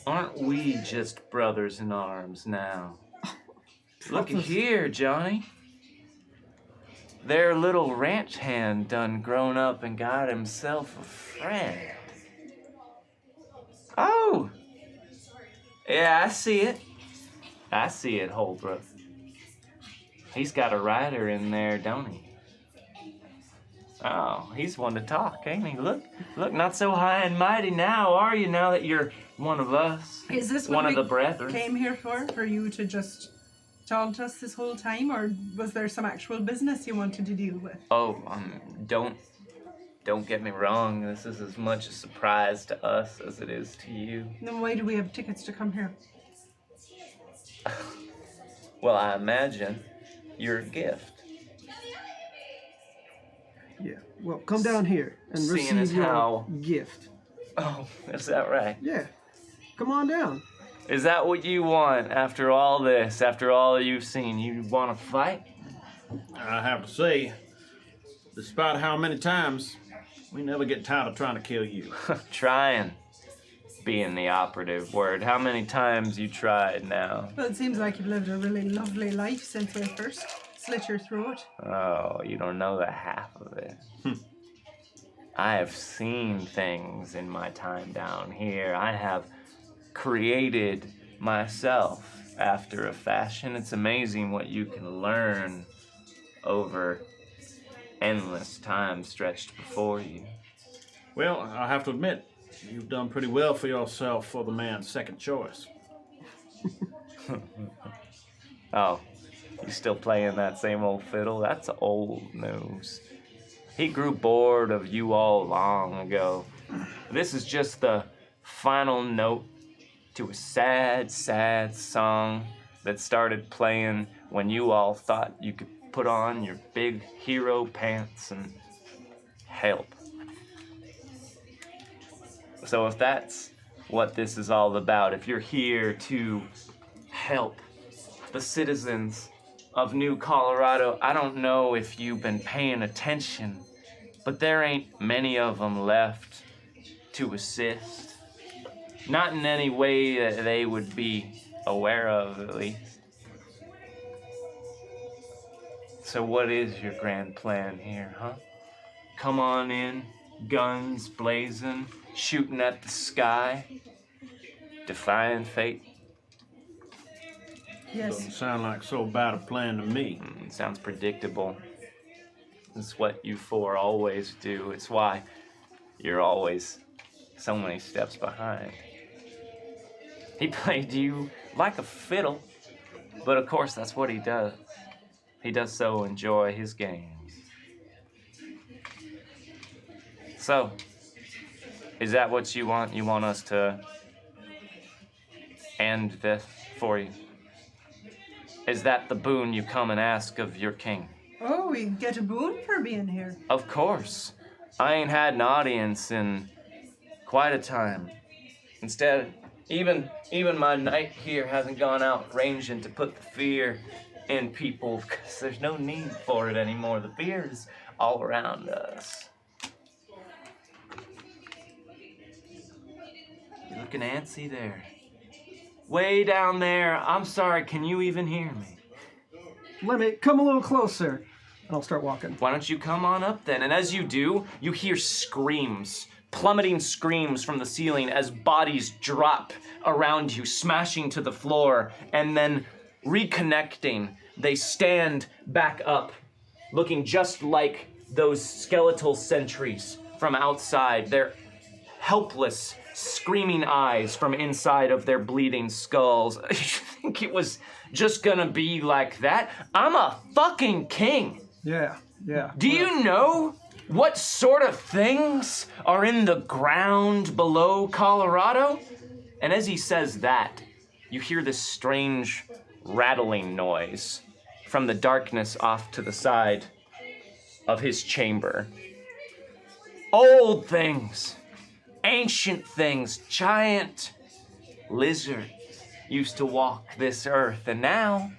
[SPEAKER 1] aren't we just brothers in arms now? Look here, Johnny. Their little ranch hand done grown up and got himself a friend. Oh! Yeah, I see it. I see it, Holbrook. He's got a rider in there, don't he? Oh, he's one to talk, ain't he? Look, not so high and mighty now, are you, now that you're one of us?
[SPEAKER 7] Is this
[SPEAKER 1] one
[SPEAKER 7] what
[SPEAKER 1] of the
[SPEAKER 7] we
[SPEAKER 1] brethren?
[SPEAKER 7] came here for? For you to just taunt us this whole time? Or was there some actual business you wanted to deal with?
[SPEAKER 1] Oh, don't get me wrong. This is as much a surprise to us as it is to you.
[SPEAKER 7] Then why do we have tickets to come here?
[SPEAKER 1] Well, I imagine you're a gift.
[SPEAKER 2] Yeah. Well, come down here and
[SPEAKER 1] Seeing as
[SPEAKER 2] receive your
[SPEAKER 1] how-
[SPEAKER 2] gift.
[SPEAKER 1] Oh, is that right?
[SPEAKER 2] Yeah. Come on down.
[SPEAKER 1] Is that what you want after all this, after all you've seen? You want to fight?
[SPEAKER 6] I have to say, despite how many times, we never get tired of trying to kill you.
[SPEAKER 1] Trying being the operative word. How many times you tried now?
[SPEAKER 7] Well, it seems like you've lived a really lovely life since I first slit your throat.
[SPEAKER 1] Oh, you don't know the half of it. I have seen things in my time down here. I have created myself after a fashion. It's amazing what you can learn over endless time stretched before you.
[SPEAKER 6] Well, I have to admit, you've done pretty well for yourself for the man's second choice.
[SPEAKER 1] Oh, you still playing that same old fiddle? That's old news. He grew bored of you all long ago. This is just the final note to a sad, sad song that started playing when you all thought you could put on your big hero pants and help. So if that's what this is all about, if you're here to help the citizens of New Colorado, I don't know if you've been paying attention, but there ain't many of them left to assist. Not in any way that they would be aware of, at least. So what is your grand plan here, huh? Come on in, guns blazing, shooting at the sky, defying fate.
[SPEAKER 6] Doesn't
[SPEAKER 7] Yes.
[SPEAKER 6] sound like so bad a plan to me.
[SPEAKER 1] Sounds predictable. It's what you four always do. It's why you're always so many steps behind. He played you like a fiddle, but of course that's what he does. He does so enjoy his games. So, is that what you want? You want us to And this for you. Is that the boon you come and ask of your king?
[SPEAKER 7] Oh, we get a boon for being here.
[SPEAKER 1] Of course. I ain't had an audience in quite a time. Instead, even my knight here hasn't gone out ranging to put the fear in people, because there's no need for it anymore. The fear is all around us. You're looking antsy there. Way down there. I'm sorry, can you even hear me?
[SPEAKER 2] Let me come a little closer, and I'll start walking.
[SPEAKER 1] Why don't you come on up then? And as you do, you hear screams, plummeting screams from the ceiling as bodies drop around you, smashing to the floor, and then reconnecting. They stand back up, looking just like those skeletal sentries from outside. Their helpless, screaming eyes from inside of their bleeding skulls. You think it was just gonna be like that? I'm a fucking king.
[SPEAKER 2] Yeah.
[SPEAKER 1] Do you know what sort of things are in the ground below Colorado? And as he says that, you hear this strange rattling noise from the darkness off to the side of his chamber. Old things, ancient things, giant lizards used to walk this earth, and now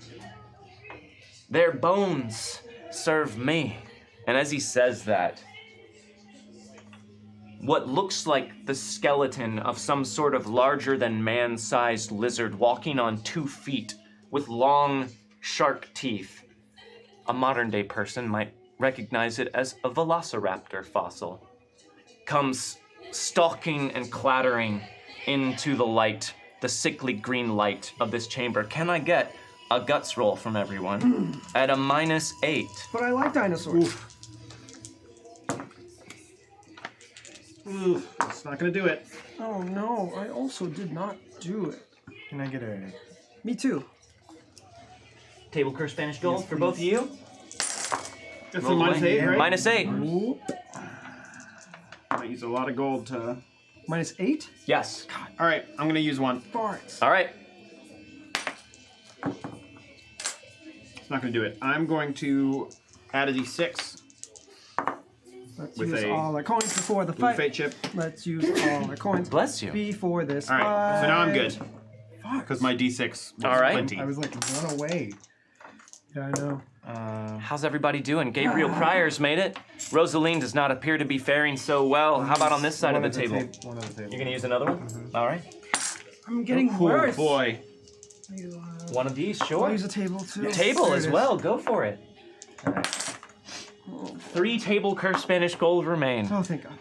[SPEAKER 1] their bones serve me. And as he says that, what looks like the skeleton of some sort of larger than man-sized lizard walking on 2 feet with long shark teeth. A modern day person might recognize it as a velociraptor fossil. Comes stalking and clattering into the light, the sickly green light of this chamber. Can I get a guts roll from everyone at a -8?
[SPEAKER 2] But I like dinosaurs.
[SPEAKER 6] Ooh, it's not gonna do it.
[SPEAKER 2] Oh no, I also did not do it.
[SPEAKER 3] Can I get a?
[SPEAKER 2] Me too.
[SPEAKER 1] Table curse Spanish gold for both of you.
[SPEAKER 6] That's
[SPEAKER 1] Roll
[SPEAKER 6] a -8, right?
[SPEAKER 1] -8.
[SPEAKER 6] I use a lot of gold to.
[SPEAKER 2] -8?
[SPEAKER 1] Yes.
[SPEAKER 6] All right, I'm gonna use one.
[SPEAKER 2] Farts.
[SPEAKER 1] All right.
[SPEAKER 6] It's not gonna do it. I'm going to add a d6
[SPEAKER 2] Let's
[SPEAKER 6] with
[SPEAKER 2] use
[SPEAKER 6] a
[SPEAKER 2] all our coins before the
[SPEAKER 6] blue
[SPEAKER 2] fight.
[SPEAKER 6] fate chip.
[SPEAKER 2] Let's use all our coins
[SPEAKER 1] Bless you.
[SPEAKER 2] before this
[SPEAKER 6] All right, so now I'm good
[SPEAKER 2] fight.
[SPEAKER 6] because my d6 was
[SPEAKER 1] All right.
[SPEAKER 6] plenty.
[SPEAKER 3] I was like, run away.
[SPEAKER 2] Yeah, I know.
[SPEAKER 1] How's everybody doing? Gabriel Pryor's made it. Rosaline does not appear to be faring so well. How about on this side of the table?
[SPEAKER 3] One of the table.
[SPEAKER 1] You're gonna use another one? All right.
[SPEAKER 7] I'm getting
[SPEAKER 6] Oh
[SPEAKER 7] worse.
[SPEAKER 6] boy.
[SPEAKER 1] One of these,
[SPEAKER 2] I'll
[SPEAKER 1] sure.
[SPEAKER 2] use a table too.
[SPEAKER 1] Table
[SPEAKER 2] There
[SPEAKER 1] as
[SPEAKER 2] it is.
[SPEAKER 1] well. Go for it. 3 table curse Spanish gold remain.
[SPEAKER 2] Oh, thank God.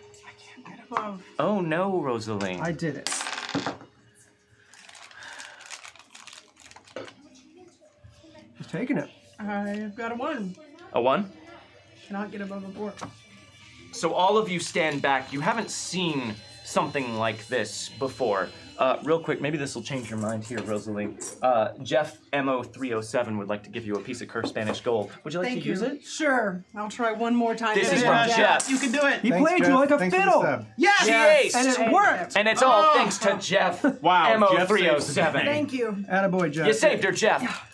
[SPEAKER 7] Above.
[SPEAKER 1] Oh no, Rosaline.
[SPEAKER 2] I did it. He's taking it.
[SPEAKER 7] I've got a 1.
[SPEAKER 1] A 1?
[SPEAKER 7] Cannot get above a 4.
[SPEAKER 1] So all of you stand back. You haven't seen something like this before. Real quick, maybe this will change your mind here, Rosalie. Jeff MO307 would like to give you a piece of cursed Spanish gold. Would you like
[SPEAKER 7] Thank
[SPEAKER 1] to
[SPEAKER 7] you.
[SPEAKER 1] use it?
[SPEAKER 7] Sure. I'll try one more time.
[SPEAKER 1] This is
[SPEAKER 7] Yeah.
[SPEAKER 1] from Jeff.
[SPEAKER 6] You can do it.
[SPEAKER 2] He
[SPEAKER 3] Thanks,
[SPEAKER 2] played
[SPEAKER 3] Jeff.
[SPEAKER 2] you like a
[SPEAKER 3] Thanks for the
[SPEAKER 2] fiddle.
[SPEAKER 3] sub.
[SPEAKER 7] Yes!
[SPEAKER 1] She aced.
[SPEAKER 2] And it
[SPEAKER 7] Thank
[SPEAKER 2] worked.
[SPEAKER 1] And it's all thanks to Jeff
[SPEAKER 6] Wow, Jeff
[SPEAKER 1] MO307.
[SPEAKER 6] saved the day.
[SPEAKER 7] Thank you.
[SPEAKER 2] Attaboy, Jeff.
[SPEAKER 1] You saved her, Jeff.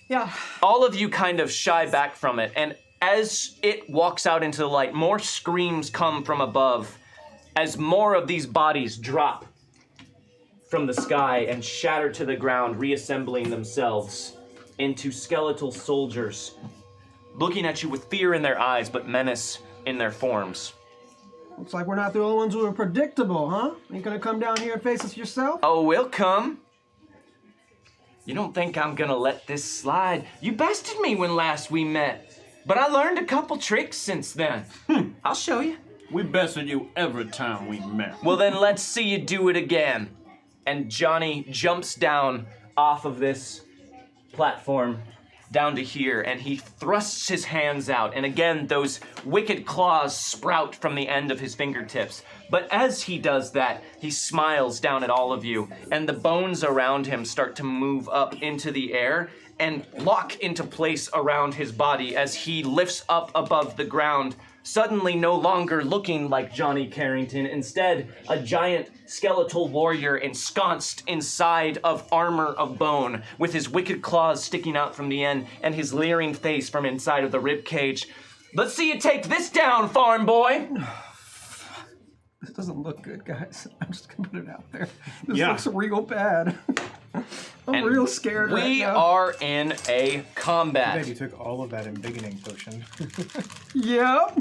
[SPEAKER 7] Yeah.
[SPEAKER 1] All of you kind of shy back from it, and as it walks out into the light, more screams come from above as more of these bodies drop from the sky and shatter to the ground, reassembling themselves into skeletal soldiers, looking at you with fear in their eyes, but menace in their forms.
[SPEAKER 2] Looks like we're not the only ones who are predictable, huh? Ain't gonna come down here and face us yourself?
[SPEAKER 1] Oh, we'll come. You don't think I'm gonna let this slide? You bested me when last we met, but I learned a couple tricks since then. I'll show you.
[SPEAKER 6] We bested you every time we met.
[SPEAKER 1] Well, then let's see you do it again. And Johnny jumps down off of this platform down to here, and he thrusts his hands out, and again, those wicked claws sprout from the end of his fingertips. But as he does that, he smiles down at all of you, and the bones around him start to move up into the air and lock into place around his body as he lifts up above the ground, suddenly no longer looking like Johnny Carrington, instead a giant skeletal warrior ensconced inside of armor of bone, with his wicked claws sticking out from the end and his leering face from inside of the rib cage. Let's see you take this down, farm boy.
[SPEAKER 2] This doesn't look good, guys. I'm just gonna put it out there. This
[SPEAKER 6] Yeah.
[SPEAKER 2] looks real bad. I'm real scared right
[SPEAKER 1] We
[SPEAKER 2] now.
[SPEAKER 1] are in a combat.
[SPEAKER 3] Babe, you took all of that embiggening potion.
[SPEAKER 2] Yep.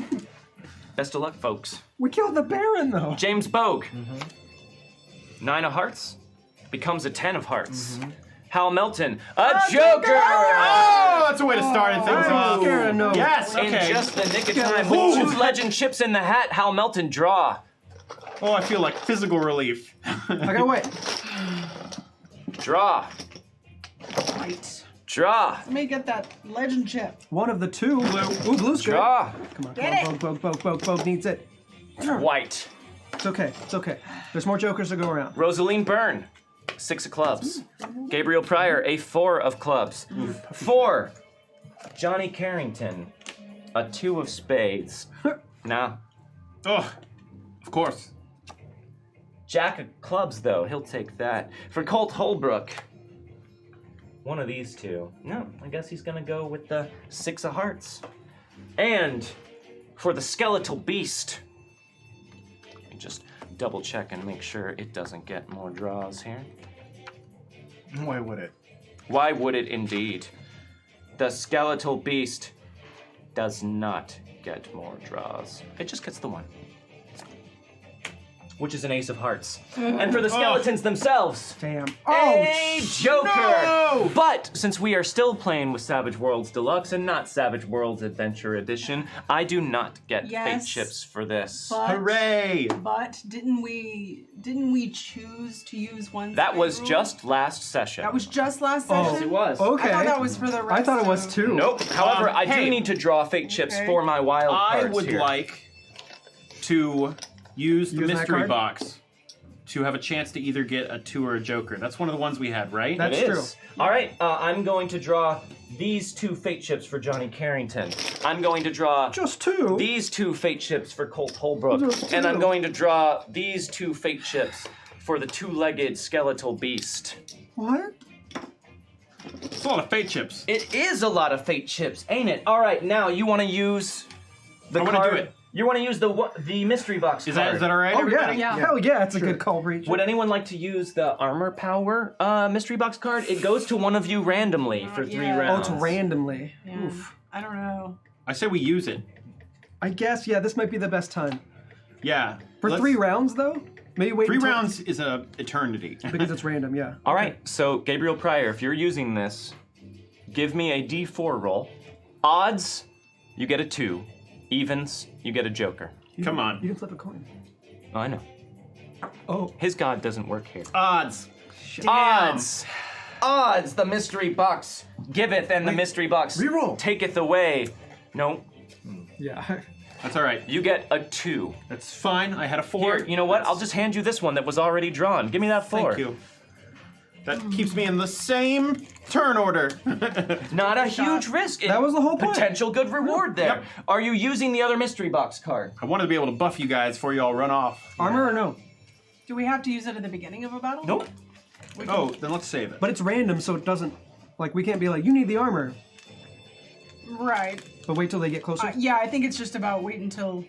[SPEAKER 1] Best of luck, folks.
[SPEAKER 2] We killed the Baron, though.
[SPEAKER 1] James Bogue. 9 of hearts becomes a 10 of hearts. Hal Melton, a Joker!
[SPEAKER 4] Oh, that's a way to start things
[SPEAKER 2] I'm
[SPEAKER 4] off.
[SPEAKER 2] scared of no.
[SPEAKER 4] Yes,
[SPEAKER 1] In
[SPEAKER 4] okay.
[SPEAKER 1] just the nick of time, with 2 legend chips in the hat, Hal Melton, draw.
[SPEAKER 4] Oh, I feel like physical relief.
[SPEAKER 2] I gotta wait.
[SPEAKER 1] Draw.
[SPEAKER 5] Right.
[SPEAKER 1] Draw.
[SPEAKER 5] Let me get that legend chip.
[SPEAKER 2] One of the 2. Blue. Ooh, blue's good.
[SPEAKER 1] Draw.
[SPEAKER 2] Come on,
[SPEAKER 5] Get
[SPEAKER 2] come on. Bogue needs it.
[SPEAKER 1] White.
[SPEAKER 2] It's okay. It's okay. There's more jokers to go around.
[SPEAKER 1] Rosaline Byrne, 6 of clubs. Gabriel Pryor, a 4 of clubs. 4. Johnny Carrington, a 2 of spades. Nah.
[SPEAKER 6] Oh, of course.
[SPEAKER 1] Jack of clubs, though, he'll take that. For Colt Holbrook, one of these 2. No, I guess he's gonna go with the 6 of hearts. And for the skeletal beast, let me just double check and make sure it doesn't get more draws here.
[SPEAKER 3] Why would it?
[SPEAKER 1] Why would it indeed? The skeletal beast does not get more draws. It just gets the 1. Which is an ace of hearts. And for the skeletons themselves,
[SPEAKER 2] Damn.
[SPEAKER 1] a Joker!
[SPEAKER 4] no!
[SPEAKER 1] But since we are still playing with Savage Worlds Deluxe and not Savage Worlds Adventure Edition, I do not get fate
[SPEAKER 5] Yes,
[SPEAKER 1] chips for this.
[SPEAKER 5] But,
[SPEAKER 4] Hooray!
[SPEAKER 5] But didn't we choose to use one?
[SPEAKER 1] That
[SPEAKER 5] fate
[SPEAKER 1] was
[SPEAKER 5] rule?
[SPEAKER 1] just last session.
[SPEAKER 5] That was just last
[SPEAKER 2] Oh.
[SPEAKER 5] session.
[SPEAKER 1] It was.
[SPEAKER 2] Okay.
[SPEAKER 5] I thought that was for the rest.
[SPEAKER 2] I thought it was
[SPEAKER 5] of-
[SPEAKER 2] 2.
[SPEAKER 1] Nope. However, I do
[SPEAKER 4] hey.
[SPEAKER 1] need to draw fate chips
[SPEAKER 5] Okay.
[SPEAKER 1] for my wild
[SPEAKER 4] I
[SPEAKER 1] cards
[SPEAKER 4] would
[SPEAKER 1] here.
[SPEAKER 4] like to use the
[SPEAKER 2] Use that
[SPEAKER 4] mystery
[SPEAKER 2] card?
[SPEAKER 4] box to have a chance to either get a 2 or a Joker. That's one of the ones we had, right?
[SPEAKER 2] That's
[SPEAKER 1] It
[SPEAKER 2] true.
[SPEAKER 1] is. All right, I'm going to draw these 2 fate chips for Johnny Carrington. I'm going to draw
[SPEAKER 2] Just 2.
[SPEAKER 1] these 2 fate chips for Colt Holbrook.
[SPEAKER 2] Just
[SPEAKER 1] And I'm
[SPEAKER 2] 2.
[SPEAKER 1] going to draw these 2 fate chips for the 2-legged skeletal beast.
[SPEAKER 2] What?
[SPEAKER 4] It's a lot of fate chips.
[SPEAKER 1] It is a lot of fate chips, ain't it? All right, now you want to use the
[SPEAKER 4] I
[SPEAKER 1] card.
[SPEAKER 4] wanna do it.
[SPEAKER 1] You want to use the mystery box
[SPEAKER 4] Is
[SPEAKER 1] card.
[SPEAKER 4] that all right,
[SPEAKER 2] Oh,
[SPEAKER 4] everybody?
[SPEAKER 2] yeah.
[SPEAKER 5] Yeah.
[SPEAKER 2] Hell yeah, it's a good call, Breach.
[SPEAKER 1] Would anyone like to use the armor power mystery box card? It goes to one of you randomly for 3
[SPEAKER 5] yeah.
[SPEAKER 2] Oh,
[SPEAKER 1] rounds.
[SPEAKER 2] it's randomly.
[SPEAKER 5] Yeah.
[SPEAKER 2] Oof.
[SPEAKER 5] I don't know.
[SPEAKER 4] I say we use it.
[SPEAKER 2] I guess, yeah, this might be the best time.
[SPEAKER 4] Yeah.
[SPEAKER 2] For
[SPEAKER 4] let's-
[SPEAKER 2] 3 rounds, though? Maybe wait
[SPEAKER 4] 3
[SPEAKER 2] until-
[SPEAKER 4] rounds is a eternity.
[SPEAKER 2] Because it's random, yeah.
[SPEAKER 1] All right, so Gabriel Pryor, if you're using this, give me a D4 roll. Odds, you get a 2. Evens, you get a Joker.
[SPEAKER 4] Come
[SPEAKER 2] You
[SPEAKER 4] on.
[SPEAKER 2] can flip a coin.
[SPEAKER 1] Oh, I know.
[SPEAKER 2] Oh,
[SPEAKER 1] His god doesn't work here.
[SPEAKER 4] Odds.
[SPEAKER 1] Odds! Odds, the mystery box giveth and the mystery box
[SPEAKER 3] Reroll.
[SPEAKER 1] taketh away. No,
[SPEAKER 2] yeah.
[SPEAKER 4] That's all right.
[SPEAKER 1] you get a 2.
[SPEAKER 4] That's fine. I had a 4.
[SPEAKER 1] Here, you know what? I'll just hand you this one that was already drawn. Give me that 4.
[SPEAKER 4] Thank you. That keeps me in the same turn order.
[SPEAKER 1] Not a huge risk.
[SPEAKER 2] That was the whole point.
[SPEAKER 1] Potential good reward there.
[SPEAKER 4] Yep.
[SPEAKER 1] Are you using the other mystery box card?
[SPEAKER 4] I wanted to be able to buff you guys before you all run off.
[SPEAKER 2] Armor or no?
[SPEAKER 5] Do we have to use it at the beginning of a battle?
[SPEAKER 1] Nope.
[SPEAKER 4] Oh, then let's save it.
[SPEAKER 2] But it's random, so it doesn't... Like, we can't be like, you need the armor.
[SPEAKER 5] Right.
[SPEAKER 2] But wait till they get closer.
[SPEAKER 5] Yeah, I think it's just about wait until.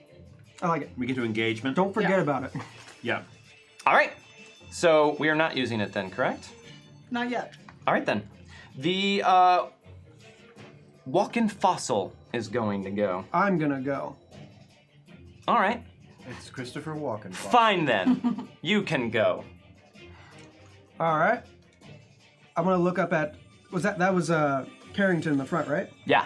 [SPEAKER 2] I like it.
[SPEAKER 4] We get to engagement.
[SPEAKER 2] Don't forget
[SPEAKER 5] Yeah.
[SPEAKER 2] about it.
[SPEAKER 4] Yeah.
[SPEAKER 1] All right. So we are not using it then, correct?
[SPEAKER 5] Not yet.
[SPEAKER 1] All right then. The walk-in fossil is going to go.
[SPEAKER 2] I'm gonna go.
[SPEAKER 1] All right.
[SPEAKER 3] It's Christopher Walken.
[SPEAKER 1] Fine then. You can go.
[SPEAKER 2] All right. I'm gonna look up at... That was Carrington in the front, right?
[SPEAKER 1] Yeah.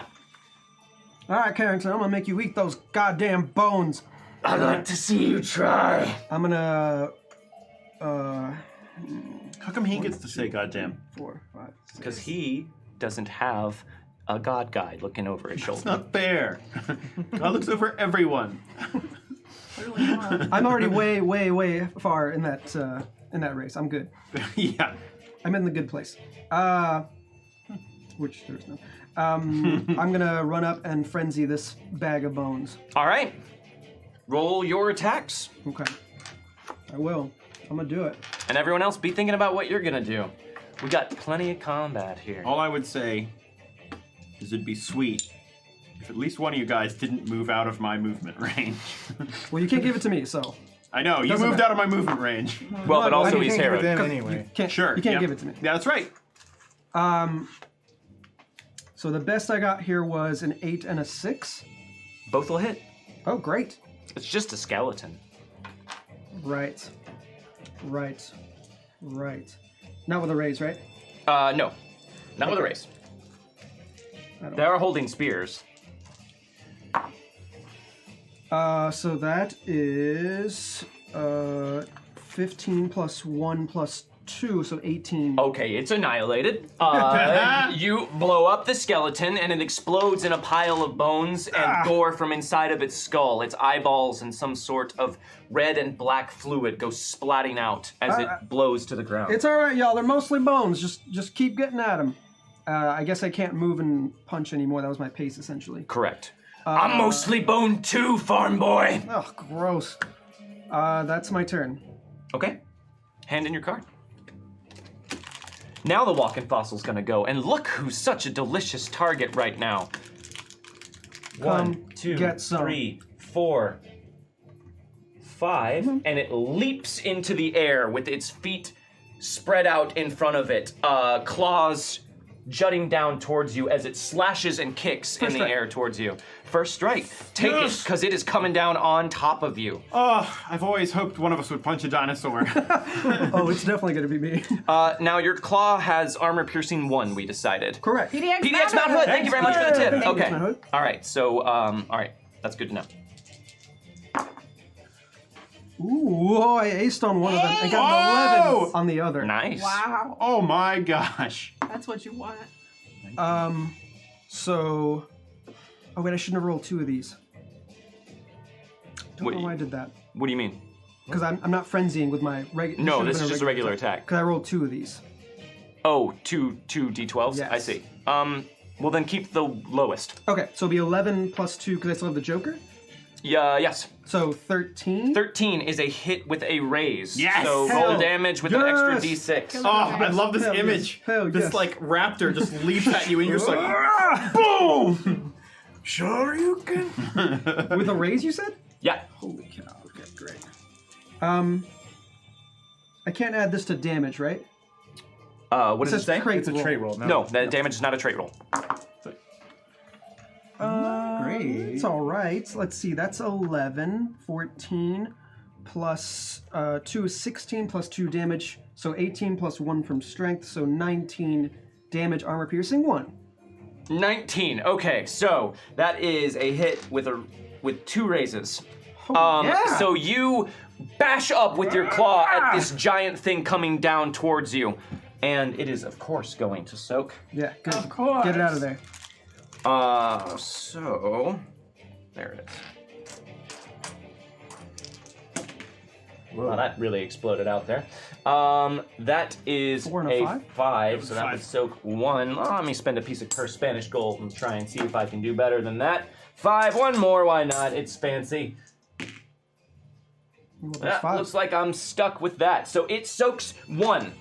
[SPEAKER 2] All right, Carrington, I'm gonna make you eat those goddamn bones.
[SPEAKER 1] I'd like to see you try.
[SPEAKER 2] I'm gonna...
[SPEAKER 4] How come he gets to say goddamn?
[SPEAKER 2] 4, 5, 6.
[SPEAKER 1] Because he doesn't have a god guy looking over his
[SPEAKER 4] It's
[SPEAKER 1] shoulder.
[SPEAKER 4] not fair. God looks over everyone.
[SPEAKER 5] Clearly not.
[SPEAKER 2] I'm already way far in that race. I'm good.
[SPEAKER 4] Yeah.
[SPEAKER 2] I'm in the good place. One, which there's no. I'm gonna run up and frenzy this bag of bones.
[SPEAKER 1] All right. Roll your attacks.
[SPEAKER 2] Okay. I will. I'm gonna do it.
[SPEAKER 1] And everyone else, be thinking about what you're gonna do. We got plenty of combat here.
[SPEAKER 4] All I would say is it'd be sweet if at least one of you guys didn't move out of my movement range.
[SPEAKER 2] Well, you can't give it to me, so.
[SPEAKER 4] I know, you
[SPEAKER 2] Doesn't
[SPEAKER 4] moved
[SPEAKER 2] matter.
[SPEAKER 4] out of my movement range.
[SPEAKER 1] Well, but also
[SPEAKER 3] You
[SPEAKER 1] he's
[SPEAKER 3] can't give it to
[SPEAKER 1] Herod.
[SPEAKER 3] him anyway.
[SPEAKER 2] Can't,
[SPEAKER 4] Sure.
[SPEAKER 2] You can't
[SPEAKER 4] yep.
[SPEAKER 2] give it to me.
[SPEAKER 4] Yeah, that's right.
[SPEAKER 2] So the best I got here was an 8 and a 6.
[SPEAKER 1] Both will hit.
[SPEAKER 2] Oh, great.
[SPEAKER 1] It's just a skeleton.
[SPEAKER 2] Right. Not with a raise, right?
[SPEAKER 1] No. Not with a race. They are holding spears.
[SPEAKER 2] So that is 15 plus 1 plus 2, so 18.
[SPEAKER 1] Okay, it's annihilated. You blow up the skeleton and it explodes in a pile of bones and gore from inside of its skull. Its eyeballs and some sort of red and black fluid go splatting out as it blows to the ground.
[SPEAKER 2] It's all right, y'all. They're mostly bones. Just keep getting at them. I guess I can't move and punch anymore. That was my pace, essentially.
[SPEAKER 1] Correct. I'm mostly bone too, farm boy.
[SPEAKER 2] Oh, gross. That's my turn.
[SPEAKER 1] Okay. Hand in your card. Now the walking fossil's gonna go, and look who's such a delicious target right now.
[SPEAKER 2] Come
[SPEAKER 1] 1, 2,
[SPEAKER 2] get some.
[SPEAKER 1] 3, 4, 5, and it leaps into the air with its feet spread out in front of it, claws jutting down towards you as it slashes and kicks in the
[SPEAKER 2] strike.
[SPEAKER 1] air towards you. First strike. Take it, because it is coming down on top of you.
[SPEAKER 4] Oh, I've always hoped one of us would punch a dinosaur.
[SPEAKER 2] Oh, it's definitely going to be me.
[SPEAKER 1] Now your claw has armor piercing 1, we decided.
[SPEAKER 2] Correct.
[SPEAKER 1] PDX Mount Hood, thank you very much for the tip.
[SPEAKER 2] Thank you,
[SPEAKER 1] Okay.
[SPEAKER 2] Mount Hood.
[SPEAKER 1] All right, so, all right, that's good to know.
[SPEAKER 2] Ooh, I aced on one of them. I got an 11 on the other.
[SPEAKER 1] Nice.
[SPEAKER 5] Wow.
[SPEAKER 4] Oh my gosh.
[SPEAKER 5] That's what you want.
[SPEAKER 2] So... Oh, wait, I shouldn't have rolled 2 of these. Don't
[SPEAKER 1] What-
[SPEAKER 2] know why I did that.
[SPEAKER 1] What do you mean?
[SPEAKER 2] Because I'm not frenzying with my regular...
[SPEAKER 1] No, this is just a regular attack.
[SPEAKER 2] Because I rolled 2 of these.
[SPEAKER 1] Oh, two D12s?
[SPEAKER 2] Yes.
[SPEAKER 1] I see. Well then keep the lowest.
[SPEAKER 2] Okay, so it'll be 11 plus 2 because I still have the Joker.
[SPEAKER 1] Yeah, yes.
[SPEAKER 2] So 13.
[SPEAKER 1] 13 is a hit with a raise.
[SPEAKER 4] Yes!
[SPEAKER 1] So
[SPEAKER 2] Hell
[SPEAKER 1] roll damage with an extra
[SPEAKER 2] yes!
[SPEAKER 1] D6.
[SPEAKER 4] Oh, I love this
[SPEAKER 2] Hell yes.
[SPEAKER 4] image.
[SPEAKER 2] Hell
[SPEAKER 4] this
[SPEAKER 2] yes.
[SPEAKER 4] like raptor just leaps at you and you're just like, boom!
[SPEAKER 3] Sure you can.
[SPEAKER 2] With a raise, you said?
[SPEAKER 1] Yeah.
[SPEAKER 2] Holy cow. Okay, great. I can't add this to damage, right?
[SPEAKER 1] What does it
[SPEAKER 2] says
[SPEAKER 1] say?
[SPEAKER 2] trait
[SPEAKER 3] It's a
[SPEAKER 2] roll.
[SPEAKER 3] trait roll.
[SPEAKER 1] No, that damage is not a trait roll.
[SPEAKER 2] Great. It's all right. Let's see. That's 11, 14, plus 2 is 16, plus 2 damage. So 18 plus 1 from strength. So 19 damage, armor piercing 1.
[SPEAKER 1] 19. Okay, so that is a hit with 2 raises.
[SPEAKER 2] yeah.
[SPEAKER 1] So you bash up with your claw at this giant thing coming down towards you. And it is, of course, going to soak.
[SPEAKER 2] Yeah, good.
[SPEAKER 7] Of course.
[SPEAKER 2] Get it out of there.
[SPEAKER 1] So there it is. Well, that really exploded out there. That is
[SPEAKER 2] 4 and a
[SPEAKER 1] 5, so that would
[SPEAKER 6] 5.
[SPEAKER 1] soak 1. Oh, let me spend a piece of cursed Spanish gold and try and see if I can do better than that. 5, 1 more, why not? It's fancy.
[SPEAKER 2] Well, that's
[SPEAKER 1] That
[SPEAKER 2] 5.
[SPEAKER 1] looks like I'm stuck with that. So it soaks 1,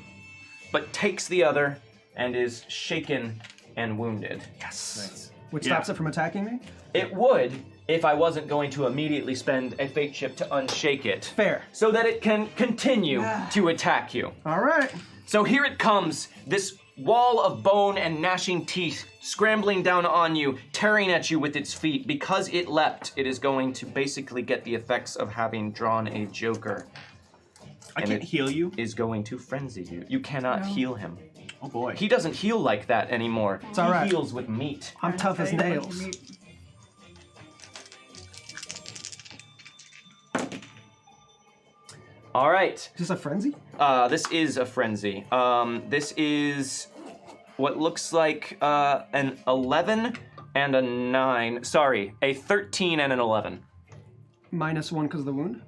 [SPEAKER 1] but takes the other and is shaken and wounded.
[SPEAKER 2] Yes. Which stops it from attacking me?
[SPEAKER 1] It would if I wasn't going to immediately spend a fate chip to unshake it.
[SPEAKER 2] Fair.
[SPEAKER 1] So that it can continue to attack you.
[SPEAKER 2] All right.
[SPEAKER 1] So here it comes, this wall of bone and gnashing teeth scrambling down on you, tearing at you with its feet. Because it leapt, it is going to basically get the effects of having drawn a joker.
[SPEAKER 4] I
[SPEAKER 1] And
[SPEAKER 4] can't
[SPEAKER 1] it
[SPEAKER 4] heal you.
[SPEAKER 1] Is going to frenzy you. You cannot heal him.
[SPEAKER 4] Oh boy.
[SPEAKER 1] He doesn't heal like that anymore. It's
[SPEAKER 2] all right.
[SPEAKER 1] He heals with meat.
[SPEAKER 2] I'm tough as
[SPEAKER 7] Okay,
[SPEAKER 2] nails.
[SPEAKER 1] All right.
[SPEAKER 2] Is this a frenzy?
[SPEAKER 1] This is a frenzy. This is what looks like an 11 and a 9. Sorry, a 13 and an 11.
[SPEAKER 2] -1 because of the wound.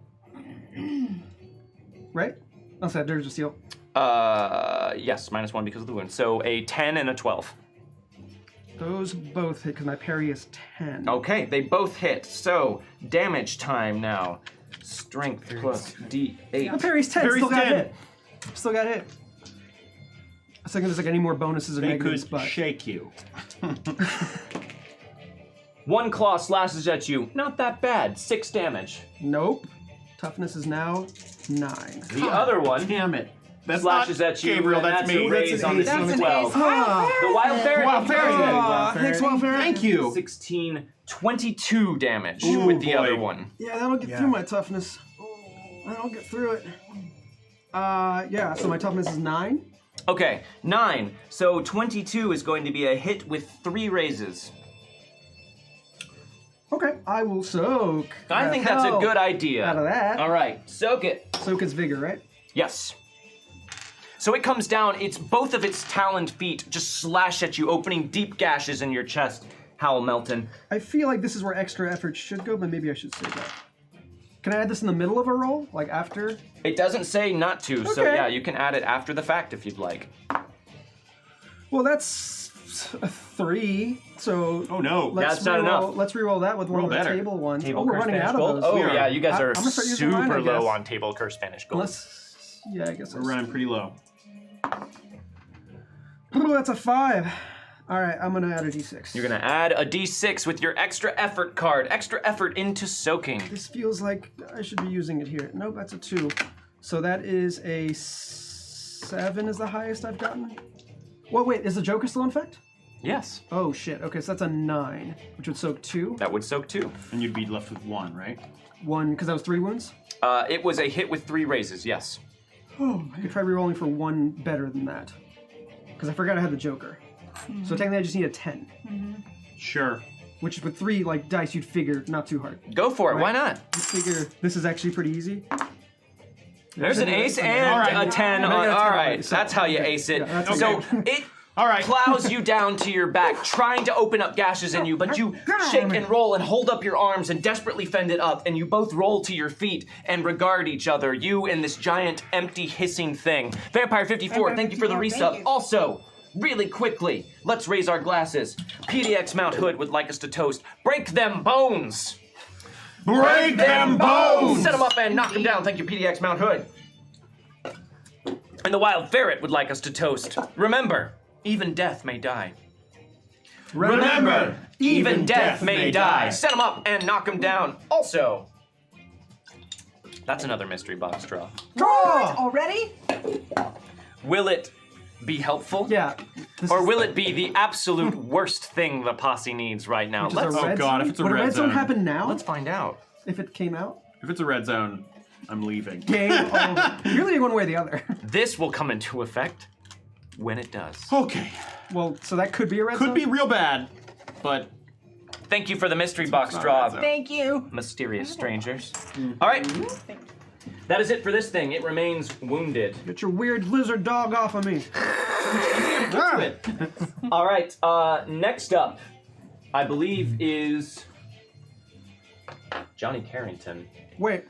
[SPEAKER 2] Right? I'll say Dirge of Steel.
[SPEAKER 1] Yes, -1 because of the wound. So a 10 and a 12.
[SPEAKER 2] Those both hit because my parry is 10.
[SPEAKER 1] Okay, they both hit. So, damage time now. Strength plus
[SPEAKER 2] My
[SPEAKER 1] D8.
[SPEAKER 2] parry's 10.
[SPEAKER 6] Parry's
[SPEAKER 2] Still got
[SPEAKER 6] 10.
[SPEAKER 2] hit. Still got hit. I was thinking there's like any more bonuses or
[SPEAKER 6] They
[SPEAKER 2] negatives,
[SPEAKER 6] could
[SPEAKER 2] but
[SPEAKER 6] shake you.
[SPEAKER 1] One claw slashes at you. Not that bad. 6 damage.
[SPEAKER 2] nope. Toughness is now 9.
[SPEAKER 1] The other one
[SPEAKER 6] Damn it. That's
[SPEAKER 1] slashes
[SPEAKER 6] not
[SPEAKER 1] at you.
[SPEAKER 6] Gabriel,
[SPEAKER 1] and
[SPEAKER 6] that's me.
[SPEAKER 1] a raise
[SPEAKER 3] That's an
[SPEAKER 1] on the
[SPEAKER 3] ace. That's an
[SPEAKER 1] D12.
[SPEAKER 5] ace.
[SPEAKER 1] The wild ferret.
[SPEAKER 6] Wild ferret.
[SPEAKER 2] Thanks, Wild Ferret.
[SPEAKER 6] Thank you.
[SPEAKER 1] 16, 22 damage
[SPEAKER 6] Ooh,
[SPEAKER 1] with the
[SPEAKER 6] boy.
[SPEAKER 1] other one.
[SPEAKER 2] Yeah, that'll get through my toughness. I'll get through it. Yeah, so my toughness is 9.
[SPEAKER 1] Okay, 9. So 22 is going to be a hit with 3 raises.
[SPEAKER 2] Okay, I will soak.
[SPEAKER 1] I
[SPEAKER 2] the
[SPEAKER 1] think that's a
[SPEAKER 2] hell
[SPEAKER 1] good idea.
[SPEAKER 2] out of that.
[SPEAKER 1] All right, soak it.
[SPEAKER 2] Soak its vigor, right?
[SPEAKER 1] Yes. So it comes down, it's both of its taloned feet just slash at you, opening deep gashes in your chest, Howl Melton.
[SPEAKER 2] I feel like this is where extra effort should go, but maybe I should save that. Can I add this in the middle of a roll? Like after?
[SPEAKER 1] It doesn't say not to, so
[SPEAKER 2] Okay.
[SPEAKER 1] yeah, you can add it after the fact if you'd like.
[SPEAKER 2] Well, that's a 3, so
[SPEAKER 6] Oh no.
[SPEAKER 1] That's not enough.
[SPEAKER 2] Let's re-roll that with one
[SPEAKER 6] Roll
[SPEAKER 2] of the
[SPEAKER 6] better.
[SPEAKER 2] table ones.
[SPEAKER 1] Table
[SPEAKER 2] oh, we're
[SPEAKER 1] curse
[SPEAKER 2] running
[SPEAKER 1] Spanish
[SPEAKER 2] out
[SPEAKER 1] gold?
[SPEAKER 2] of those.
[SPEAKER 1] Oh
[SPEAKER 6] We are.
[SPEAKER 1] yeah, you guys are
[SPEAKER 2] I'm gonna start using mine,
[SPEAKER 1] super
[SPEAKER 2] I
[SPEAKER 1] low
[SPEAKER 2] guess.
[SPEAKER 1] on table curse Spanish gold.
[SPEAKER 2] Yeah, I guess
[SPEAKER 6] We're running pretty low.
[SPEAKER 2] Oh, that's a 5. All right, I'm gonna add a d6.
[SPEAKER 1] You're gonna add a d6 with your extra effort card. Extra effort into soaking.
[SPEAKER 2] This feels like I should be using it here. Nope, that's a 2. So that is a 7 is the highest I've gotten. Well, wait, is the Joker still in effect?
[SPEAKER 1] Yes,
[SPEAKER 2] Oh shit. Okay, so that's a 9, which would soak 2.
[SPEAKER 1] that would soak too.
[SPEAKER 6] And you'd be left with 1, right?
[SPEAKER 2] 1, because that was 3 wounds.
[SPEAKER 1] It was a hit with 3 raises, yes.
[SPEAKER 2] Oh, I could try re-rolling for 1 better than that. Because I forgot I had the Joker. So technically I just need a 10.
[SPEAKER 6] Sure.
[SPEAKER 2] Which with 3 like dice you'd figure not too hard.
[SPEAKER 1] Go for it, why not?
[SPEAKER 2] You figure this is actually pretty easy.
[SPEAKER 1] There's an ace
[SPEAKER 2] Okay.
[SPEAKER 1] and
[SPEAKER 6] All right.
[SPEAKER 1] a 10
[SPEAKER 2] I
[SPEAKER 1] on.
[SPEAKER 2] got a 10
[SPEAKER 1] All right,
[SPEAKER 2] already, so-
[SPEAKER 1] that's how you
[SPEAKER 2] okay.
[SPEAKER 1] ace it.
[SPEAKER 2] Yeah, that's
[SPEAKER 1] so
[SPEAKER 2] okay.
[SPEAKER 1] it
[SPEAKER 6] All right.
[SPEAKER 1] plows you down to your back, trying to open up gashes in you, but you shake and roll and hold up your arms and desperately fend it up, and you both roll to your feet and regard each other, you and this giant, empty, hissing thing. Vampire 54, thank you for the
[SPEAKER 5] 54,
[SPEAKER 1] resub.
[SPEAKER 5] thank you.
[SPEAKER 1] Also, really quickly, let's raise our glasses. PDX Mount Hood would like us to toast. Break them bones!
[SPEAKER 6] Break them bones!
[SPEAKER 1] Set them up and knock them down. Thank you, PDX Mount Hood. And the Wild Ferret would like us to toast. Remember, even death may die.
[SPEAKER 6] Remember,
[SPEAKER 1] Even death may die. Set them up and knock them down. Also, that's another mystery box draw.
[SPEAKER 5] What? Already?
[SPEAKER 1] Will it be helpful?
[SPEAKER 2] Yeah. This
[SPEAKER 1] Or
[SPEAKER 2] is-
[SPEAKER 1] will it be the absolute worst thing the posse needs right now?
[SPEAKER 2] which is a
[SPEAKER 1] Let's,
[SPEAKER 2] red
[SPEAKER 6] God,
[SPEAKER 2] zone?
[SPEAKER 6] if it's a
[SPEAKER 2] Would a
[SPEAKER 6] red
[SPEAKER 2] red zone
[SPEAKER 6] zone.
[SPEAKER 2] happen now?
[SPEAKER 1] let's find out.
[SPEAKER 2] If it came out?
[SPEAKER 6] If it's a red zone, I'm leaving.
[SPEAKER 2] Game over. You're leaving one way or the other.
[SPEAKER 1] This will come into effect when it does.
[SPEAKER 6] Okay.
[SPEAKER 2] Well, so that could be a red zone?
[SPEAKER 6] Could be real bad, but
[SPEAKER 1] Thank you for the mystery box
[SPEAKER 6] not
[SPEAKER 1] draw.
[SPEAKER 6] red zone.
[SPEAKER 5] Thank you.
[SPEAKER 1] Mysterious strangers. All right. That is it for this thing. It remains wounded.
[SPEAKER 2] Get your weird lizard dog off of me.
[SPEAKER 1] All right. Next up, I believe, is Johnny Carrington.
[SPEAKER 2] Wait.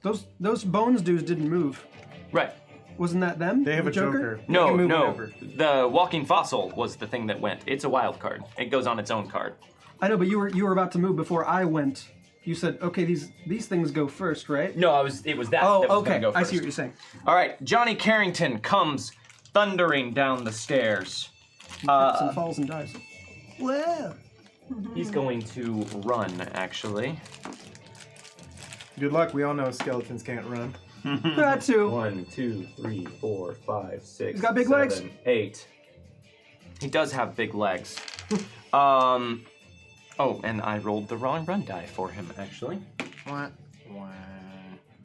[SPEAKER 2] Those bones dudes didn't move.
[SPEAKER 1] Right.
[SPEAKER 2] Wasn't that them?
[SPEAKER 3] They have
[SPEAKER 2] The
[SPEAKER 3] a Joker. They
[SPEAKER 1] No,
[SPEAKER 3] can move
[SPEAKER 1] no.
[SPEAKER 3] whenever.
[SPEAKER 1] The walking fossil was the thing that went. It's a wild card. It goes on its own card.
[SPEAKER 2] I know, but you were about to move before I went. You said, okay, these things go first, right?
[SPEAKER 1] No, it was that.
[SPEAKER 2] Oh,
[SPEAKER 1] that was
[SPEAKER 2] okay.
[SPEAKER 1] gonna go
[SPEAKER 2] I
[SPEAKER 1] first.
[SPEAKER 2] see what you're saying.
[SPEAKER 1] All right. Johnny Carrington comes thundering down the stairs.
[SPEAKER 2] Some falls and dies. Whoa.
[SPEAKER 1] He's going to run, actually.
[SPEAKER 3] Good luck. We all know skeletons can't run.
[SPEAKER 2] That too.
[SPEAKER 1] 1, 2, 3, 4, 5, 6.
[SPEAKER 2] He's got big legs.
[SPEAKER 1] 8. He does have big legs. Oh, and I rolled the wrong run die for him, actually.
[SPEAKER 3] What?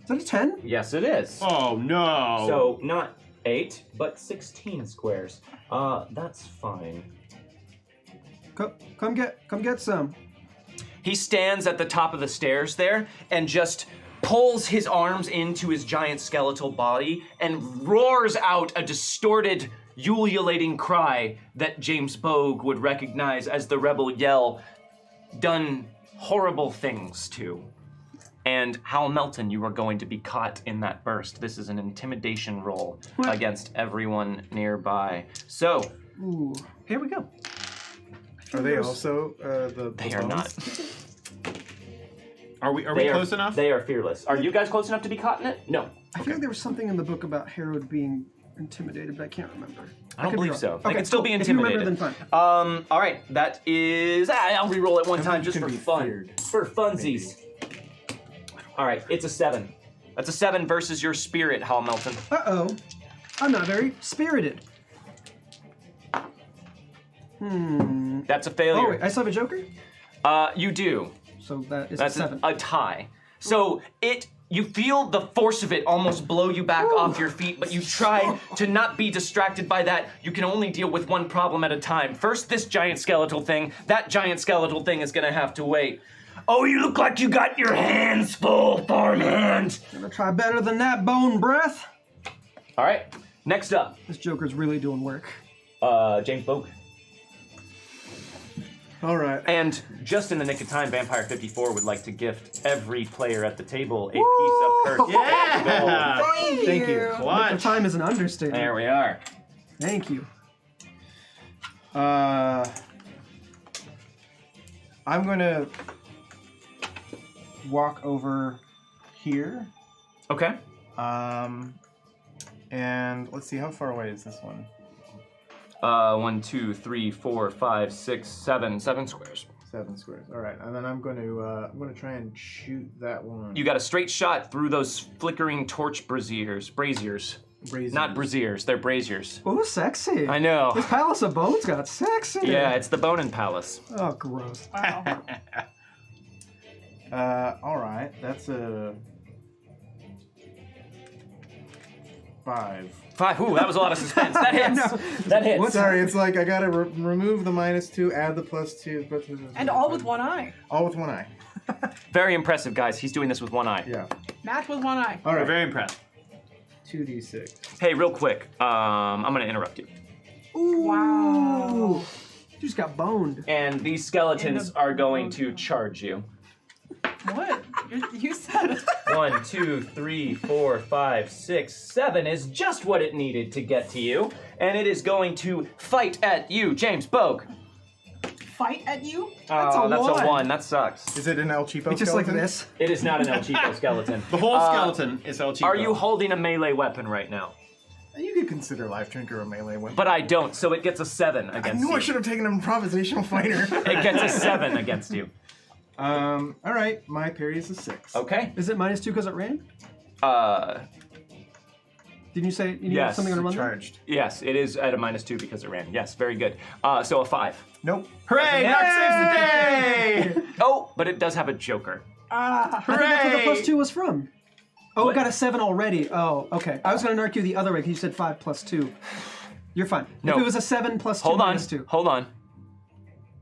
[SPEAKER 2] Is that a 10?
[SPEAKER 1] Yes, it is.
[SPEAKER 6] oh no.
[SPEAKER 1] So not 8, but 16 squares. That's fine.
[SPEAKER 2] Come get some.
[SPEAKER 1] He stands at the top of the stairs there and just pulls his arms into his giant skeletal body and roars out a distorted, ululating cry that James Bogue would recognize as the rebel yell, "Done horrible things to." And Hal Melton, you are going to be caught in that burst. This is an intimidation roll against everyone nearby. So,
[SPEAKER 2] Ooh.
[SPEAKER 1] here we go.
[SPEAKER 3] Are they also the?
[SPEAKER 1] They are not.
[SPEAKER 4] Are we
[SPEAKER 1] They are-
[SPEAKER 4] close enough?
[SPEAKER 1] They are fearless. Are you guys close enough to be caught in it? No.
[SPEAKER 2] I feel like there was something in the book about Harold being intimidated, but I can't remember.
[SPEAKER 1] I don't
[SPEAKER 2] could be
[SPEAKER 1] believe
[SPEAKER 2] wrong.
[SPEAKER 1] so. They
[SPEAKER 2] Okay,
[SPEAKER 1] can still
[SPEAKER 2] cool.
[SPEAKER 1] be
[SPEAKER 2] If you remember,
[SPEAKER 1] intimidated.
[SPEAKER 2] then fine.
[SPEAKER 1] All right, that is. I'll re-roll it one time just
[SPEAKER 3] can
[SPEAKER 1] for
[SPEAKER 3] be
[SPEAKER 1] fun.
[SPEAKER 3] feared.
[SPEAKER 1] For funsies. All right, it's a 7. That's a 7 versus your spirit, Hal Melton.
[SPEAKER 2] Uh-oh. I'm not very spirited.
[SPEAKER 1] That's a
[SPEAKER 2] Oh,
[SPEAKER 1] failure.
[SPEAKER 2] wait, I still have a joker?
[SPEAKER 1] You do.
[SPEAKER 2] So that is
[SPEAKER 1] That's
[SPEAKER 2] a 7.
[SPEAKER 1] a tie. So you feel the force of it almost blow you back off your feet, but you try to not be distracted by that. You can only deal with one problem at a time. First, this giant skeletal thing. That giant skeletal thing is gonna have to wait. Oh, you look like you got your hands full, farmhand.
[SPEAKER 2] Gonna try better than that, bone breath.
[SPEAKER 1] All right, next up,
[SPEAKER 2] This joker's really doing work.
[SPEAKER 1] James Boak.
[SPEAKER 3] All right.
[SPEAKER 1] And just in the nick of time, Vampire 54 would like to gift every player at the table a piece of cursed gold.
[SPEAKER 4] Yeah.
[SPEAKER 3] Thank you.
[SPEAKER 2] The
[SPEAKER 4] Clutch.
[SPEAKER 2] time is an understatement.
[SPEAKER 1] There we are.
[SPEAKER 2] Thank you.
[SPEAKER 3] I'm gonna walk over here.
[SPEAKER 1] Okay.
[SPEAKER 3] And let's see, how far away is this one?
[SPEAKER 1] 1, 2, 3, 4, 5, 6, 7. 7 squares.
[SPEAKER 3] 7 squares. All right, and then I'm going to try and shoot that one.
[SPEAKER 1] You got a straight shot through those flickering torch braziers.
[SPEAKER 3] Braziers.
[SPEAKER 1] Not braziers, they're braziers.
[SPEAKER 2] Oh, sexy.
[SPEAKER 1] I know.
[SPEAKER 2] This Palace of Bones got sexy.
[SPEAKER 1] Yeah, it's the Bonin Palace.
[SPEAKER 2] Oh, gross.
[SPEAKER 5] Wow.
[SPEAKER 3] All right, that's a 5.
[SPEAKER 1] 5. Ooh, that was a lot of suspense. That hits. That hits.
[SPEAKER 2] What's-
[SPEAKER 3] Sorry, it's like I gotta remove the -2, add the +2,
[SPEAKER 5] And all with one eye.
[SPEAKER 3] all with one eye.
[SPEAKER 1] Very impressive, guys. He's doing this with one eye.
[SPEAKER 3] Yeah.
[SPEAKER 5] Math with one eye.
[SPEAKER 3] All
[SPEAKER 4] We're
[SPEAKER 3] right.
[SPEAKER 4] very impressed.
[SPEAKER 3] 2d6.
[SPEAKER 1] Hey, real quick, I'm gonna interrupt you.
[SPEAKER 2] Ooh.
[SPEAKER 5] Wow.
[SPEAKER 2] You just got boned.
[SPEAKER 1] And these skeletons are going to charge you.
[SPEAKER 5] What? You said it.
[SPEAKER 1] 1, 2, 3, 4, 5, 6, 7 is just what it needed to get to you. And it is going to fight at you, James Boak.
[SPEAKER 5] Fight at you?
[SPEAKER 2] That's a
[SPEAKER 1] That's a
[SPEAKER 2] one.
[SPEAKER 1] 1. That sucks.
[SPEAKER 3] Is it an El Cheapo
[SPEAKER 2] It's just like
[SPEAKER 3] skeleton?
[SPEAKER 2] this.
[SPEAKER 1] It is not an El Cheapo skeleton.
[SPEAKER 4] The whole skeleton is El Chico.
[SPEAKER 1] Are you holding a melee weapon right now?
[SPEAKER 3] You could consider Life Drinker a melee weapon.
[SPEAKER 1] But I don't, so it gets a 7
[SPEAKER 3] I
[SPEAKER 1] against
[SPEAKER 3] knew
[SPEAKER 1] you.
[SPEAKER 3] I should have taken an improvisational fighter.
[SPEAKER 1] It gets a 7 against you.
[SPEAKER 3] All right, my parry is a 6.
[SPEAKER 1] Okay.
[SPEAKER 2] Is it -2 because it ran? Didn't you say you needed
[SPEAKER 1] Yes.
[SPEAKER 2] something on a run? there?
[SPEAKER 3] Charged.
[SPEAKER 1] Yes, it is at a -2 because it ran. Yes, very good. So a 5.
[SPEAKER 3] Nope.
[SPEAKER 4] Hooray! Narc saves the day!
[SPEAKER 1] Oh, but it does have a joker.
[SPEAKER 2] I think that's where the
[SPEAKER 4] Hooray!
[SPEAKER 2] +2 was from. Oh,
[SPEAKER 1] What?
[SPEAKER 2] it got a 7 already. Oh, okay. I was going to narc you the other way because you said 5 + 2. You're fine.
[SPEAKER 1] No.
[SPEAKER 2] If it was a 7 + 2
[SPEAKER 1] Hold on.
[SPEAKER 2] -2.
[SPEAKER 1] Hold on.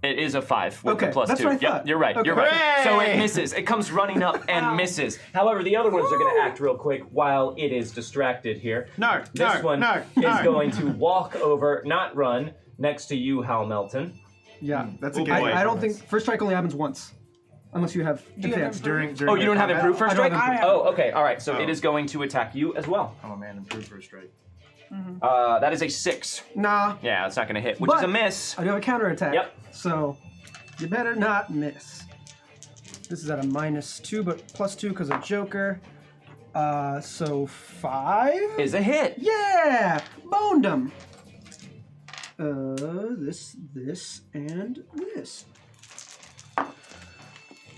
[SPEAKER 1] It is a 5 with
[SPEAKER 2] Okay,
[SPEAKER 1] the +2.
[SPEAKER 2] that's what I
[SPEAKER 1] Yep,
[SPEAKER 2] thought.
[SPEAKER 1] you're right.
[SPEAKER 2] Okay.
[SPEAKER 1] You're right. So it
[SPEAKER 4] Hooray!
[SPEAKER 1] misses. It comes running up and misses. However, the other ones are going to act real quick while it is distracted here.
[SPEAKER 4] No,
[SPEAKER 1] This
[SPEAKER 4] no,
[SPEAKER 1] one
[SPEAKER 4] no,
[SPEAKER 1] is
[SPEAKER 4] no.
[SPEAKER 1] going to walk over, not run, next to you, Hal Melton.
[SPEAKER 2] Yeah.
[SPEAKER 3] That's a
[SPEAKER 4] Oh,
[SPEAKER 3] good
[SPEAKER 4] boy.
[SPEAKER 3] way
[SPEAKER 2] I
[SPEAKER 3] for
[SPEAKER 2] don't
[SPEAKER 3] this.
[SPEAKER 2] think first strike only happens once, unless you have
[SPEAKER 5] you have
[SPEAKER 2] advanced.
[SPEAKER 5] improved?
[SPEAKER 3] during
[SPEAKER 1] Oh, you don't have
[SPEAKER 3] combat?
[SPEAKER 1] improved first
[SPEAKER 2] I don't
[SPEAKER 1] strike?
[SPEAKER 2] have
[SPEAKER 5] improved.
[SPEAKER 1] Oh, okay. All right. So
[SPEAKER 3] Oh.
[SPEAKER 1] it is going to attack you as well.
[SPEAKER 3] Oh man, improved first strike.
[SPEAKER 1] That is a 6.
[SPEAKER 2] Nah,
[SPEAKER 1] Yeah, it's not going to hit, which is
[SPEAKER 2] But-
[SPEAKER 1] a miss.
[SPEAKER 2] I do have a counterattack.
[SPEAKER 1] Yep.
[SPEAKER 2] So you better not miss. This is at a -2, but +2 because of Joker. So 5.
[SPEAKER 1] Is a hit.
[SPEAKER 2] Yeah, boned him. This, and this.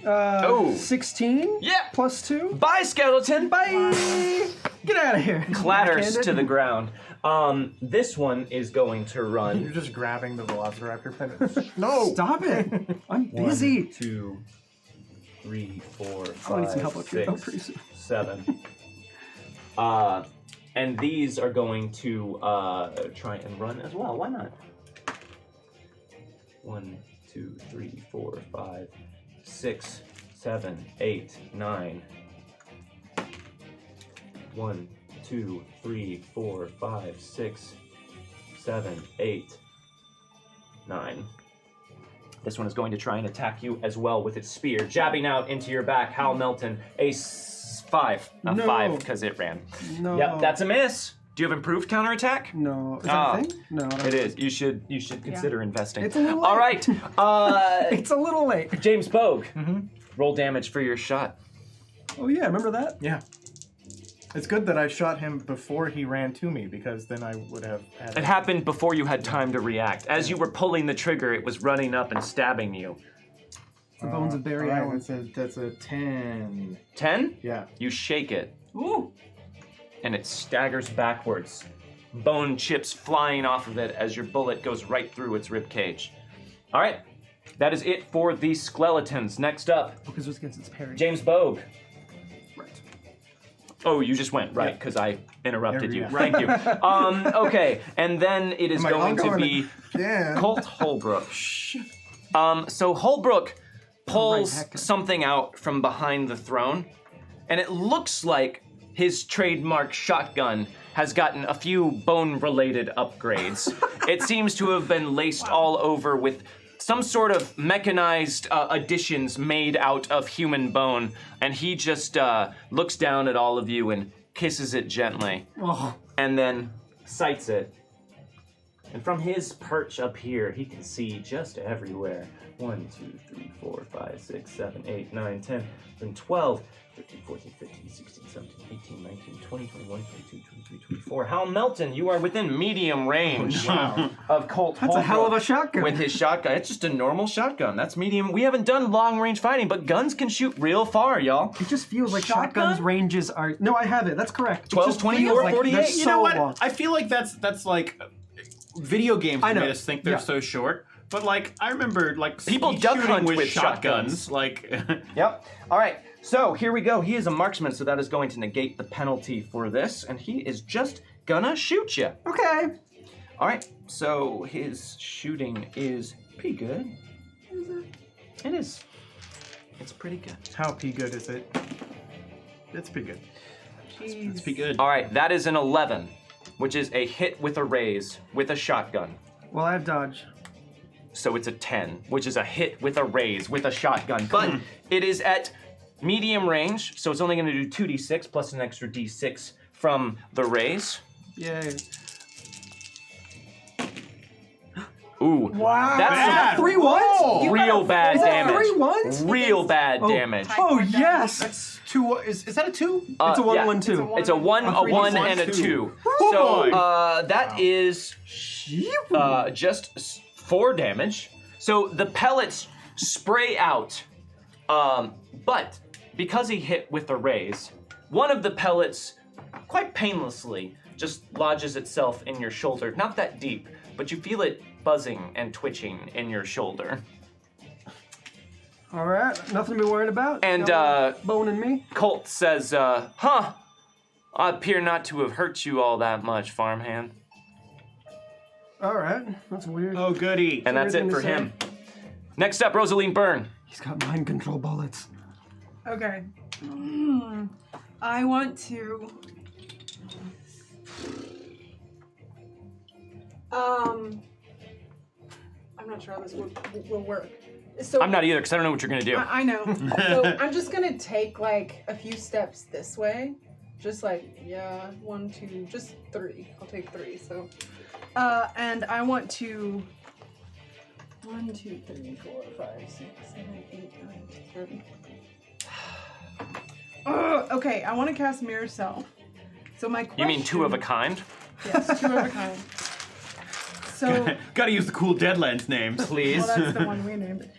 [SPEAKER 1] Oh.
[SPEAKER 2] 16.
[SPEAKER 1] Yeah.
[SPEAKER 2] +2.
[SPEAKER 1] Bye, skeleton.
[SPEAKER 2] Bye. Get out of here.
[SPEAKER 1] Clatters
[SPEAKER 2] Backhanded.
[SPEAKER 1] to the ground. This one is going to
[SPEAKER 3] You're
[SPEAKER 1] run.
[SPEAKER 3] just grabbing the Velociraptor pendant. No.
[SPEAKER 2] Stop it. I'm busy.
[SPEAKER 1] 1, 2, 3, 4,
[SPEAKER 2] I'll need some
[SPEAKER 1] 5,
[SPEAKER 2] help up here though
[SPEAKER 1] 6,
[SPEAKER 2] pretty soon.
[SPEAKER 1] 7. And these are going to try and run as well. Why not? 1, 2, 3, 4, 5, 6, 7, 8, 9. 1, 2, 3, 4, 5, 6, 7, 8, 9. This one is going to try and attack you as well with its spear, jabbing out into your back. Hal Melton, a 5. A
[SPEAKER 2] No.
[SPEAKER 1] 5 because it ran.
[SPEAKER 2] No.
[SPEAKER 1] Yep, that's a miss. Do you have improved counterattack?
[SPEAKER 2] No. Is that a thing? No. I don't
[SPEAKER 1] It is. You should consider investing.
[SPEAKER 2] It's a little
[SPEAKER 1] All
[SPEAKER 2] late.
[SPEAKER 1] right.
[SPEAKER 2] It's a little late.
[SPEAKER 1] James Bogue. Roll damage for your shot.
[SPEAKER 2] Oh yeah, remember that?
[SPEAKER 3] Yeah. It's good that I shot him before he ran to me, because then I would have had
[SPEAKER 1] It happened before you had time to react. As you were pulling the trigger, it was running up and stabbing you.
[SPEAKER 2] The bones of Barry
[SPEAKER 3] Alright,
[SPEAKER 2] Allen.
[SPEAKER 3] that's a 10.
[SPEAKER 1] 10?
[SPEAKER 3] Yeah.
[SPEAKER 1] You shake it,
[SPEAKER 5] Ooh.
[SPEAKER 1] and it staggers backwards. Bone chips flying off of it as your bullet goes right through its rib cage. All right, that is it for the skeletons. Next up,
[SPEAKER 2] Because it was against its parry.
[SPEAKER 1] James Bogue.
[SPEAKER 2] Right.
[SPEAKER 1] Oh, you just went right because I interrupted you.
[SPEAKER 3] Yeah.
[SPEAKER 1] Thank you. Okay, and then it is
[SPEAKER 3] I'm like,
[SPEAKER 1] going
[SPEAKER 3] I'll
[SPEAKER 1] to
[SPEAKER 3] go
[SPEAKER 1] be
[SPEAKER 3] Yeah.
[SPEAKER 1] Colt Holbrook. So Holbrook pulls
[SPEAKER 2] Heck.
[SPEAKER 1] something out from behind the throne, and it looks like his trademark shotgun has gotten a few bone-related upgrades. It seems to have been laced all over with some sort of mechanized additions made out of human bone, and he just looks down at all of you and kisses it gently,
[SPEAKER 2] Oh.
[SPEAKER 1] and then sights it. And from his perch up here, he can see just everywhere. 1, 2, 3, 4, 5, 6, 7, 8, 9, 10, 11, 12, 13, 14, 15, 16, 17, 18, 19, 20, 21, 22, 23, 24. Hal Melton, you are within medium range of Colt
[SPEAKER 2] That's a hell of a
[SPEAKER 1] Holbrook
[SPEAKER 2] shotgun.
[SPEAKER 1] with his shotgun. It's just a normal shotgun. That's medium. We haven't done long range fighting, but guns can shoot real far, y'all.
[SPEAKER 2] It just feels like
[SPEAKER 5] Shotgun?
[SPEAKER 2] shotguns ranges are. No, I have it. That's correct. It
[SPEAKER 1] 12,
[SPEAKER 2] just
[SPEAKER 1] 24,
[SPEAKER 2] feels like
[SPEAKER 1] 48.
[SPEAKER 2] they're
[SPEAKER 4] You
[SPEAKER 2] so
[SPEAKER 4] know what?
[SPEAKER 2] long.
[SPEAKER 4] I feel like that's like video games
[SPEAKER 2] I know.
[SPEAKER 4] made us think they're
[SPEAKER 2] Yeah.
[SPEAKER 4] so short. But like I remember like
[SPEAKER 1] People
[SPEAKER 4] speed
[SPEAKER 1] duck
[SPEAKER 4] shooting
[SPEAKER 1] hunt
[SPEAKER 4] with
[SPEAKER 1] with
[SPEAKER 4] shotguns. Like
[SPEAKER 1] Yep. All right. So here we go. He is a marksman, so that is going to negate the penalty for this, and he is just gonna shoot you.
[SPEAKER 2] Okay.
[SPEAKER 1] All right. So his shooting is pretty good. It is. It's pretty good.
[SPEAKER 3] How P good is it? It's pretty good.
[SPEAKER 4] it's pretty good.
[SPEAKER 1] All right. That is an 11, which is a hit with a raise with a shotgun.
[SPEAKER 2] Well, I have dodge.
[SPEAKER 1] So it's a 10, which is a hit with a raise with a shotgun. But it is at medium range, so it's only going to do 2d6 plus an extra d6 from the raise.
[SPEAKER 2] Yay.
[SPEAKER 1] Ooh.
[SPEAKER 5] Wow.
[SPEAKER 1] That's
[SPEAKER 4] Bad.
[SPEAKER 2] Three ones?
[SPEAKER 4] Whoa.
[SPEAKER 1] real bad
[SPEAKER 2] Is that
[SPEAKER 1] damage.
[SPEAKER 2] 3 ones?
[SPEAKER 1] Real bad damage.
[SPEAKER 2] Oh yes.
[SPEAKER 4] That's two. Is that a 2?
[SPEAKER 2] It's a 1,
[SPEAKER 1] yeah.
[SPEAKER 2] 1, 2.
[SPEAKER 1] It's a 1, a
[SPEAKER 2] three
[SPEAKER 1] 1,
[SPEAKER 2] plus
[SPEAKER 1] and a
[SPEAKER 4] 2.
[SPEAKER 1] 2.
[SPEAKER 4] Oh
[SPEAKER 1] So
[SPEAKER 4] boy.
[SPEAKER 1] that is just 4 damage. So the pellets spray out, but because he hit with a raise, one of the pellets, quite painlessly, just lodges itself in your shoulder. Not that deep, but you feel it buzzing and twitching in your shoulder.
[SPEAKER 2] All right. Nothing to be worried about.
[SPEAKER 1] And
[SPEAKER 2] Got bone in me.
[SPEAKER 1] Colt says, I appear not to have hurt you all that much, farmhand.
[SPEAKER 2] All right. That's weird.
[SPEAKER 4] Oh goody.
[SPEAKER 1] And that's
[SPEAKER 2] Weird
[SPEAKER 1] it
[SPEAKER 2] thing
[SPEAKER 1] for
[SPEAKER 2] to
[SPEAKER 1] him. Next up, Rosaline Byrne.
[SPEAKER 2] He's got mind control bullets.
[SPEAKER 7] Okay.
[SPEAKER 5] I want to. I'm not sure how this will work. So
[SPEAKER 1] I'm not either, because I don't know what you're going to do.
[SPEAKER 5] I know. So I'm just gonna take like a few steps this way. Just like, 1, 2, just 3. I'll take 3. So, and I want to. 1, 2, 3, 4, 5, 6, 7, 8, 9, 10. Okay, I want to cast Mirror Cell. So my question.
[SPEAKER 1] You mean 2 of a kind?
[SPEAKER 5] Yes, 2 of a kind. So.
[SPEAKER 4] Gotta use the cool Deadlands names.
[SPEAKER 1] Please.
[SPEAKER 5] Well, that's the one we named.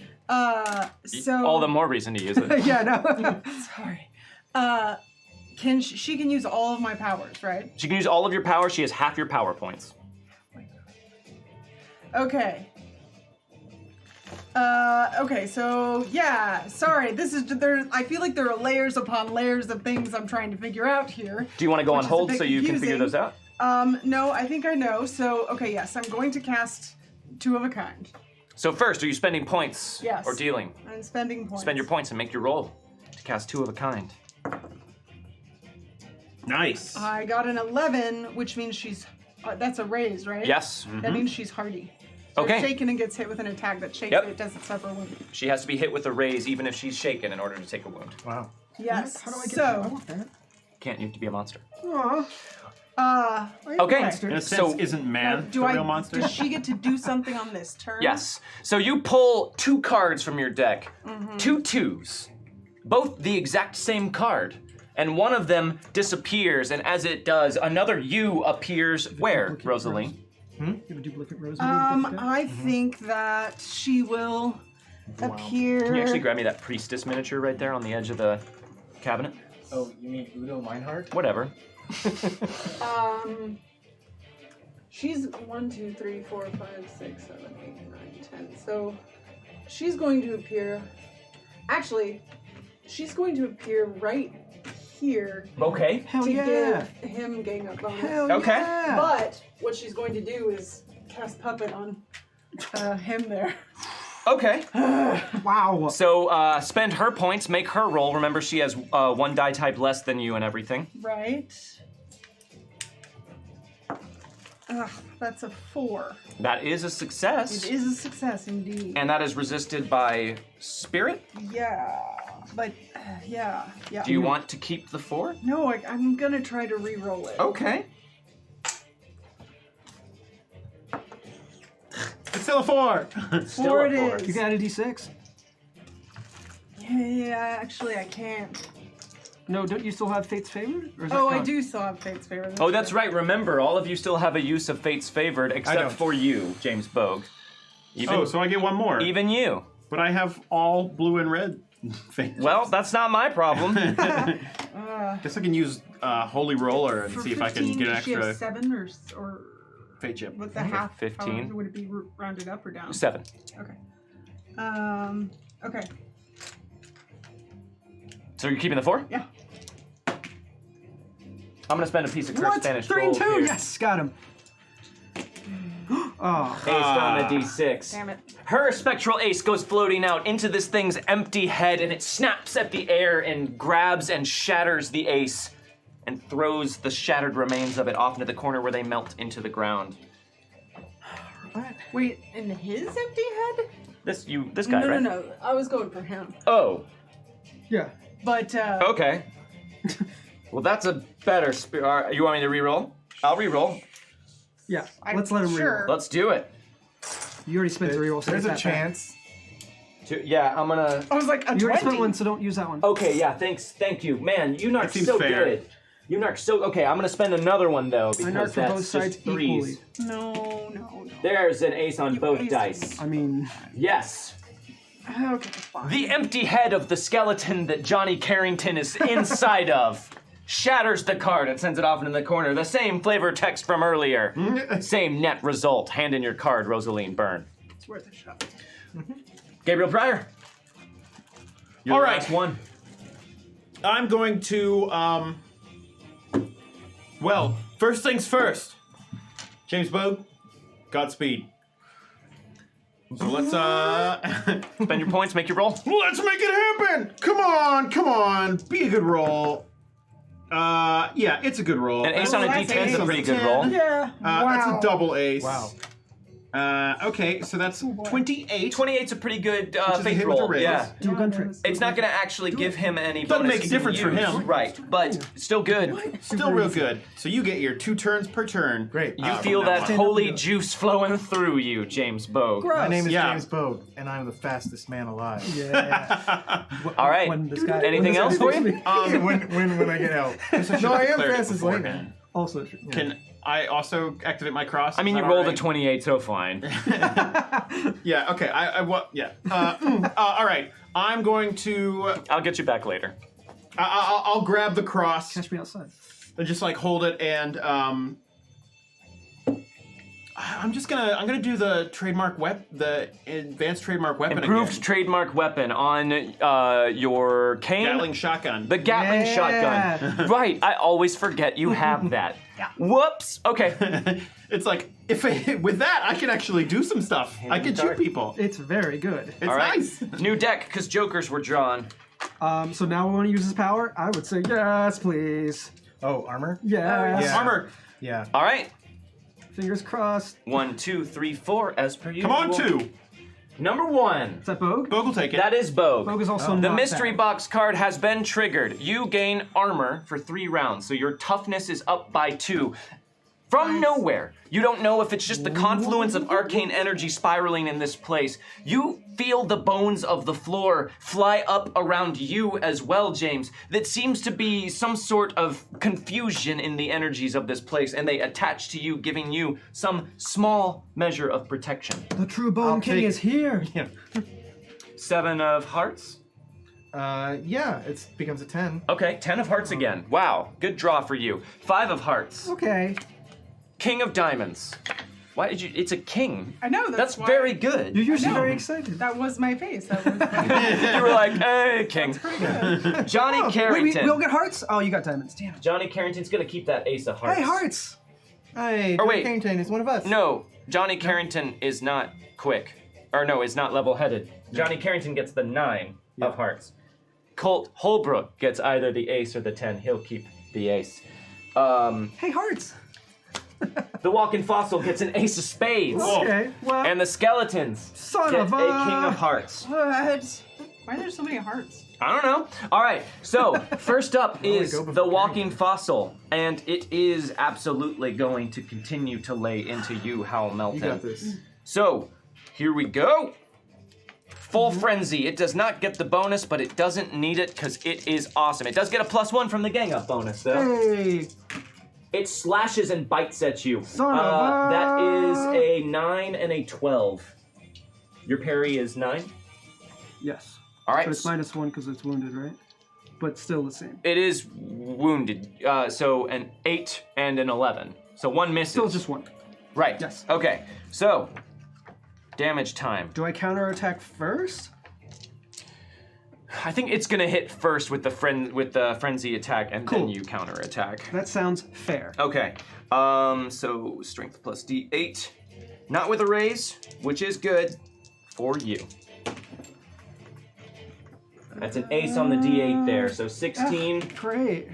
[SPEAKER 5] So.
[SPEAKER 1] All the more reason to use it.
[SPEAKER 2] Yeah, no.
[SPEAKER 5] Sorry. She can use all of my powers, right?
[SPEAKER 1] She can use all of your power. She has half your power points.
[SPEAKER 5] Okay. Okay, so yeah, sorry. This is there. I feel like there are layers upon layers of things I'm trying to figure out here.
[SPEAKER 1] Do you want to go
[SPEAKER 5] Which
[SPEAKER 1] on
[SPEAKER 5] is a
[SPEAKER 1] hold
[SPEAKER 5] bit
[SPEAKER 1] so you can figure
[SPEAKER 5] confusing.
[SPEAKER 1] those out?
[SPEAKER 5] No, I think I know. So, okay, yes, I'm going to cast 2 of a kind.
[SPEAKER 1] So first, are you spending points?
[SPEAKER 5] Yes.
[SPEAKER 1] Or dealing?
[SPEAKER 5] I'm spending points.
[SPEAKER 1] Spend your points and make your roll to cast 2 of a kind.
[SPEAKER 4] Nice.
[SPEAKER 5] I got an 11, which means she's. That's a raise, right?
[SPEAKER 1] Yes.
[SPEAKER 5] That means she's hardy. So
[SPEAKER 1] Okay.
[SPEAKER 5] if shaken and gets hit with an attack that shakes
[SPEAKER 1] Yep.
[SPEAKER 5] it, it doesn't suffer a wound.
[SPEAKER 1] She has to be hit with a raise even if she's shaken in order to take a wound.
[SPEAKER 3] Wow.
[SPEAKER 5] Yes.
[SPEAKER 2] How do I get
[SPEAKER 5] so,
[SPEAKER 2] that? I want that.
[SPEAKER 1] Can't, you have to be a monster.
[SPEAKER 2] Aw.
[SPEAKER 1] Okay.
[SPEAKER 6] In a sense,
[SPEAKER 1] So
[SPEAKER 6] isn't man the real monster?
[SPEAKER 7] Does she get to do something on this turn?
[SPEAKER 1] yes. So you pull 2 cards from your deck, 2 2s, both the exact same card, and one of them disappears. And as it does, another U appears where, Rosalie?
[SPEAKER 2] You have a duplicate rose.
[SPEAKER 5] I think that she will appear.
[SPEAKER 1] Can you actually grab me that priestess miniature right there on the edge of the cabinet?
[SPEAKER 3] Oh, you mean Udo Meinhardt?
[SPEAKER 1] Whatever.
[SPEAKER 7] She's 1, 2, 3, 4, 5, 6, 7, 8, 9, 10. So she's going to appear. Actually, she's going to appear right here
[SPEAKER 1] Okay.
[SPEAKER 2] Hell
[SPEAKER 7] to
[SPEAKER 2] yeah.
[SPEAKER 7] give him gang up bonus.
[SPEAKER 2] Hell
[SPEAKER 1] Okay.
[SPEAKER 2] yeah.
[SPEAKER 7] But what she's going to do is cast puppet on him there.
[SPEAKER 1] Okay.
[SPEAKER 2] Wow.
[SPEAKER 1] So spend her points, make her roll. Remember, she has 1 die type less than you and everything.
[SPEAKER 7] Right. Ugh, that's a 4.
[SPEAKER 1] That is a success.
[SPEAKER 7] It is a success indeed.
[SPEAKER 1] And that is resisted by spirit.
[SPEAKER 7] Yeah, but yeah.
[SPEAKER 1] Do you want to keep the 4?
[SPEAKER 7] No, I'm gonna try to re-roll it.
[SPEAKER 1] Okay.
[SPEAKER 4] It's still a 4.
[SPEAKER 1] Still
[SPEAKER 7] Four
[SPEAKER 1] a
[SPEAKER 7] it
[SPEAKER 1] 4.
[SPEAKER 7] is.
[SPEAKER 2] You can add a d6.
[SPEAKER 7] Yeah, actually I can't.
[SPEAKER 2] No, don't you still have Fate's Favor? Or is that
[SPEAKER 7] Oh, I
[SPEAKER 2] gone?
[SPEAKER 7] do still have Fate's Favor.
[SPEAKER 1] Oh, that's right. Remember, all of you still have a use of Fate's Favored, except
[SPEAKER 3] don't.
[SPEAKER 1] for you, James Bogue. Even,
[SPEAKER 6] Oh, so I get one more.
[SPEAKER 1] even you.
[SPEAKER 6] But I have all blue and red favors.
[SPEAKER 1] Well, that's not my problem.
[SPEAKER 6] Guess I can use Holy Roller and
[SPEAKER 7] For
[SPEAKER 6] see if I can
[SPEAKER 7] 15,
[SPEAKER 6] get an
[SPEAKER 7] does she have
[SPEAKER 6] extra
[SPEAKER 7] 7 or
[SPEAKER 6] fate chip.
[SPEAKER 7] with the half?
[SPEAKER 1] 15.
[SPEAKER 7] Would it be rounded up or down?
[SPEAKER 1] 7.
[SPEAKER 7] Okay. Okay.
[SPEAKER 1] So you're keeping the 4?
[SPEAKER 7] Yeah.
[SPEAKER 1] I'm gonna spend a piece of cursed
[SPEAKER 2] What?
[SPEAKER 1] Spanish
[SPEAKER 2] 3 and
[SPEAKER 1] gold
[SPEAKER 2] 2.
[SPEAKER 1] here.
[SPEAKER 2] Yes, got him. Oh.
[SPEAKER 1] Ace on the D6.
[SPEAKER 7] Damn it.
[SPEAKER 1] Her spectral ace goes floating out into this thing's empty head, and it snaps at the air and grabs and shatters the ace and throws the shattered remains of it off into the corner where they melt into the ground.
[SPEAKER 7] Wait, in his empty head?
[SPEAKER 1] This guy,
[SPEAKER 7] No,
[SPEAKER 1] right?
[SPEAKER 7] no. I was going for him.
[SPEAKER 1] Oh,
[SPEAKER 2] Yeah.
[SPEAKER 7] But
[SPEAKER 1] okay. Well, that's a better spirit. You want me to re-roll? I'll re-roll.
[SPEAKER 2] Yeah. Let's let him
[SPEAKER 5] Sure.
[SPEAKER 2] reroll.
[SPEAKER 1] Let's do it.
[SPEAKER 2] You already spent the reroll, so
[SPEAKER 3] There's
[SPEAKER 2] get
[SPEAKER 3] a
[SPEAKER 2] that back.
[SPEAKER 3] chance.
[SPEAKER 1] Yeah, I'm gonna.
[SPEAKER 7] I was like, a
[SPEAKER 2] You already
[SPEAKER 7] 20.
[SPEAKER 2] spent one, so don't use that one.
[SPEAKER 1] Okay, yeah, thank you. Man, you narc
[SPEAKER 6] seems
[SPEAKER 1] so
[SPEAKER 6] fair.
[SPEAKER 1] good. You narc so. Okay, I'm gonna spend another one though
[SPEAKER 2] I
[SPEAKER 1] because
[SPEAKER 2] narc for
[SPEAKER 1] that's
[SPEAKER 2] both sides
[SPEAKER 1] just threes.
[SPEAKER 2] equally.
[SPEAKER 7] No.
[SPEAKER 1] There's an ace on both
[SPEAKER 7] aced
[SPEAKER 1] dice.
[SPEAKER 2] I mean,
[SPEAKER 1] Yes.
[SPEAKER 7] Okay, fine.
[SPEAKER 1] The empty head of the skeleton that Johnny Carrington is inside of shatters the card and sends it off into the corner. The same flavor text from earlier. Same net result. Hand in your card, Rosaline Byrne.
[SPEAKER 7] It's worth a shot.
[SPEAKER 1] Gabriel Pryor. You're
[SPEAKER 4] All
[SPEAKER 1] the
[SPEAKER 4] right.
[SPEAKER 1] last one.
[SPEAKER 4] I'm going to, well, first things first. James Bogue, Godspeed. So let's,
[SPEAKER 1] Spend your points, make your roll.
[SPEAKER 4] let's make it happen! Come on, be a good roll. Yeah, it's a good roll.
[SPEAKER 1] An ace on a
[SPEAKER 7] that's
[SPEAKER 1] D10 is a
[SPEAKER 7] ace.
[SPEAKER 1] pretty good roll.
[SPEAKER 7] Yeah.
[SPEAKER 4] That's a double ace.
[SPEAKER 3] Wow.
[SPEAKER 4] Okay, so that's 28.
[SPEAKER 1] 28's a pretty good
[SPEAKER 4] is a
[SPEAKER 1] fate
[SPEAKER 4] hit with
[SPEAKER 1] roll.
[SPEAKER 4] a raise.
[SPEAKER 1] Yeah.
[SPEAKER 2] do gun trick.
[SPEAKER 1] It's not going to actually give him any
[SPEAKER 4] Doesn't
[SPEAKER 1] bonus
[SPEAKER 4] make a difference for
[SPEAKER 1] use.
[SPEAKER 4] him.
[SPEAKER 1] Right, but still good.
[SPEAKER 4] Still real good. So you get your 2 turns per turn.
[SPEAKER 3] Great.
[SPEAKER 1] You
[SPEAKER 4] from
[SPEAKER 1] feel
[SPEAKER 4] now
[SPEAKER 1] that
[SPEAKER 4] on.
[SPEAKER 1] holy juice flowing through you, James Bogue.
[SPEAKER 3] My name is
[SPEAKER 4] Yeah.
[SPEAKER 3] James Bogue, and I'm the fastest man alive.
[SPEAKER 2] Yeah.
[SPEAKER 1] All right.
[SPEAKER 2] When this guy,
[SPEAKER 1] Anything
[SPEAKER 2] when this
[SPEAKER 1] else
[SPEAKER 2] guy
[SPEAKER 1] for
[SPEAKER 2] takes
[SPEAKER 1] you?
[SPEAKER 2] me.
[SPEAKER 3] when I get out. No, I am
[SPEAKER 4] Declared it
[SPEAKER 3] fast as lightning.
[SPEAKER 4] beforehand.
[SPEAKER 2] Also true.
[SPEAKER 4] Can I also activate my cross?
[SPEAKER 1] I mean,
[SPEAKER 4] Is
[SPEAKER 1] you
[SPEAKER 4] that
[SPEAKER 1] rolled a
[SPEAKER 4] alright?
[SPEAKER 1] 28, so fine.
[SPEAKER 4] Yeah, okay. Yeah. All right. I'm going to.
[SPEAKER 1] I'll get you back later.
[SPEAKER 4] I'll grab the cross
[SPEAKER 2] Catch me outside.
[SPEAKER 4] and just like hold it, and I'm gonna do the trademark the advanced trademark weapon
[SPEAKER 1] Improved
[SPEAKER 4] again.
[SPEAKER 1] trademark weapon on your cane.
[SPEAKER 4] Gatling shotgun.
[SPEAKER 1] The Gatling
[SPEAKER 2] Yeah.
[SPEAKER 1] shotgun. Right, I always forget you have that. Whoops. Okay.
[SPEAKER 4] It's like with that I can actually do some stuff. I can shoot people.
[SPEAKER 2] It's very good.
[SPEAKER 4] It's
[SPEAKER 1] All right.
[SPEAKER 4] nice.
[SPEAKER 1] New deck, because jokers were drawn.
[SPEAKER 2] So now we want to use his power? I would say yes, please.
[SPEAKER 3] Oh, armor?
[SPEAKER 2] Yes.
[SPEAKER 3] Yeah.
[SPEAKER 4] Armor.
[SPEAKER 3] Yeah.
[SPEAKER 1] All right.
[SPEAKER 2] Fingers crossed.
[SPEAKER 1] 1, 2, 3, 4, as per usual.
[SPEAKER 4] Come on, 2.
[SPEAKER 1] Number 1.
[SPEAKER 2] Is that Bogue?
[SPEAKER 6] Bogue will take it.
[SPEAKER 1] That is Bogue.
[SPEAKER 2] Bogue is also
[SPEAKER 1] The
[SPEAKER 2] not
[SPEAKER 1] mystery
[SPEAKER 2] bad.
[SPEAKER 1] box card has been triggered. You gain armor for 3 rounds, so your toughness is up by 2. From nowhere, you don't know if it's just the confluence of arcane energy spiraling in this place. You feel the bones of the floor fly up around you as well, James. That seems to be some sort of confusion in the energies of this place, and they attach to you, giving you some small measure of protection.
[SPEAKER 2] The true Bone King
[SPEAKER 3] take-
[SPEAKER 2] is here.
[SPEAKER 1] 7 of hearts.
[SPEAKER 3] Yeah, it becomes a 10.
[SPEAKER 1] Okay, 10 of hearts again. Wow, good draw for you. 5 of hearts.
[SPEAKER 2] Okay.
[SPEAKER 1] King of diamonds. Why did you? It's a king.
[SPEAKER 5] I know,
[SPEAKER 1] That's
[SPEAKER 5] why
[SPEAKER 1] very good.
[SPEAKER 2] You're usually
[SPEAKER 5] know.
[SPEAKER 2] very excited.
[SPEAKER 5] That was my face. That was
[SPEAKER 1] You were like, hey, king.
[SPEAKER 5] pretty good.
[SPEAKER 1] Johnny
[SPEAKER 2] Oh, wait,
[SPEAKER 1] Carrington.
[SPEAKER 2] we don't get hearts? Oh, you got diamonds. Damn.
[SPEAKER 1] Johnny Carrington's gonna keep that ace of hearts.
[SPEAKER 2] Hey, hearts.
[SPEAKER 3] Hey,
[SPEAKER 1] Or wait.
[SPEAKER 3] Carrington is one of us.
[SPEAKER 1] No, Johnny Carrington is not quick. Or no, is not level-headed. Johnny Carrington gets the 9 of hearts. Colt Holbrook gets either the ace or the 10. He'll keep the ace.
[SPEAKER 2] Hey, hearts.
[SPEAKER 1] The walking fossil gets an ace of spades.
[SPEAKER 2] Okay. Well,
[SPEAKER 1] And the skeletons
[SPEAKER 2] son
[SPEAKER 1] get
[SPEAKER 2] of
[SPEAKER 1] a king of hearts.
[SPEAKER 5] What? Why are there so many hearts?
[SPEAKER 1] I don't know. All right, so first up is
[SPEAKER 3] go before
[SPEAKER 1] the walking fossil, and it is absolutely going to continue to lay into you, Howl Melton.
[SPEAKER 3] You got this.
[SPEAKER 1] So, here we go. Full Frenzy. It does not get the bonus, but it doesn't need it because it is awesome. It does get a +1 from the gang up bonus, though.
[SPEAKER 2] hey.
[SPEAKER 1] It slashes and bites at you.
[SPEAKER 2] Son of a-
[SPEAKER 1] That is a 9 and a 12. Your parry is 9?
[SPEAKER 2] Yes.
[SPEAKER 1] All right.
[SPEAKER 2] But it's -1 because it's wounded, right? But still the same.
[SPEAKER 1] It is wounded, so an 8 and an 11. So 1 misses.
[SPEAKER 2] Still just 1.
[SPEAKER 1] Right.
[SPEAKER 2] Yes.
[SPEAKER 1] Okay. So, damage time.
[SPEAKER 2] Do I counterattack first?
[SPEAKER 1] I think it's gonna hit first with the frenzy attack, and then
[SPEAKER 2] Cool.
[SPEAKER 1] you counterattack.
[SPEAKER 2] That sounds fair.
[SPEAKER 1] Okay. So strength plus D8, not with a raise, which is good for you. That's an ace on the D8 there. So 16,
[SPEAKER 2] Great.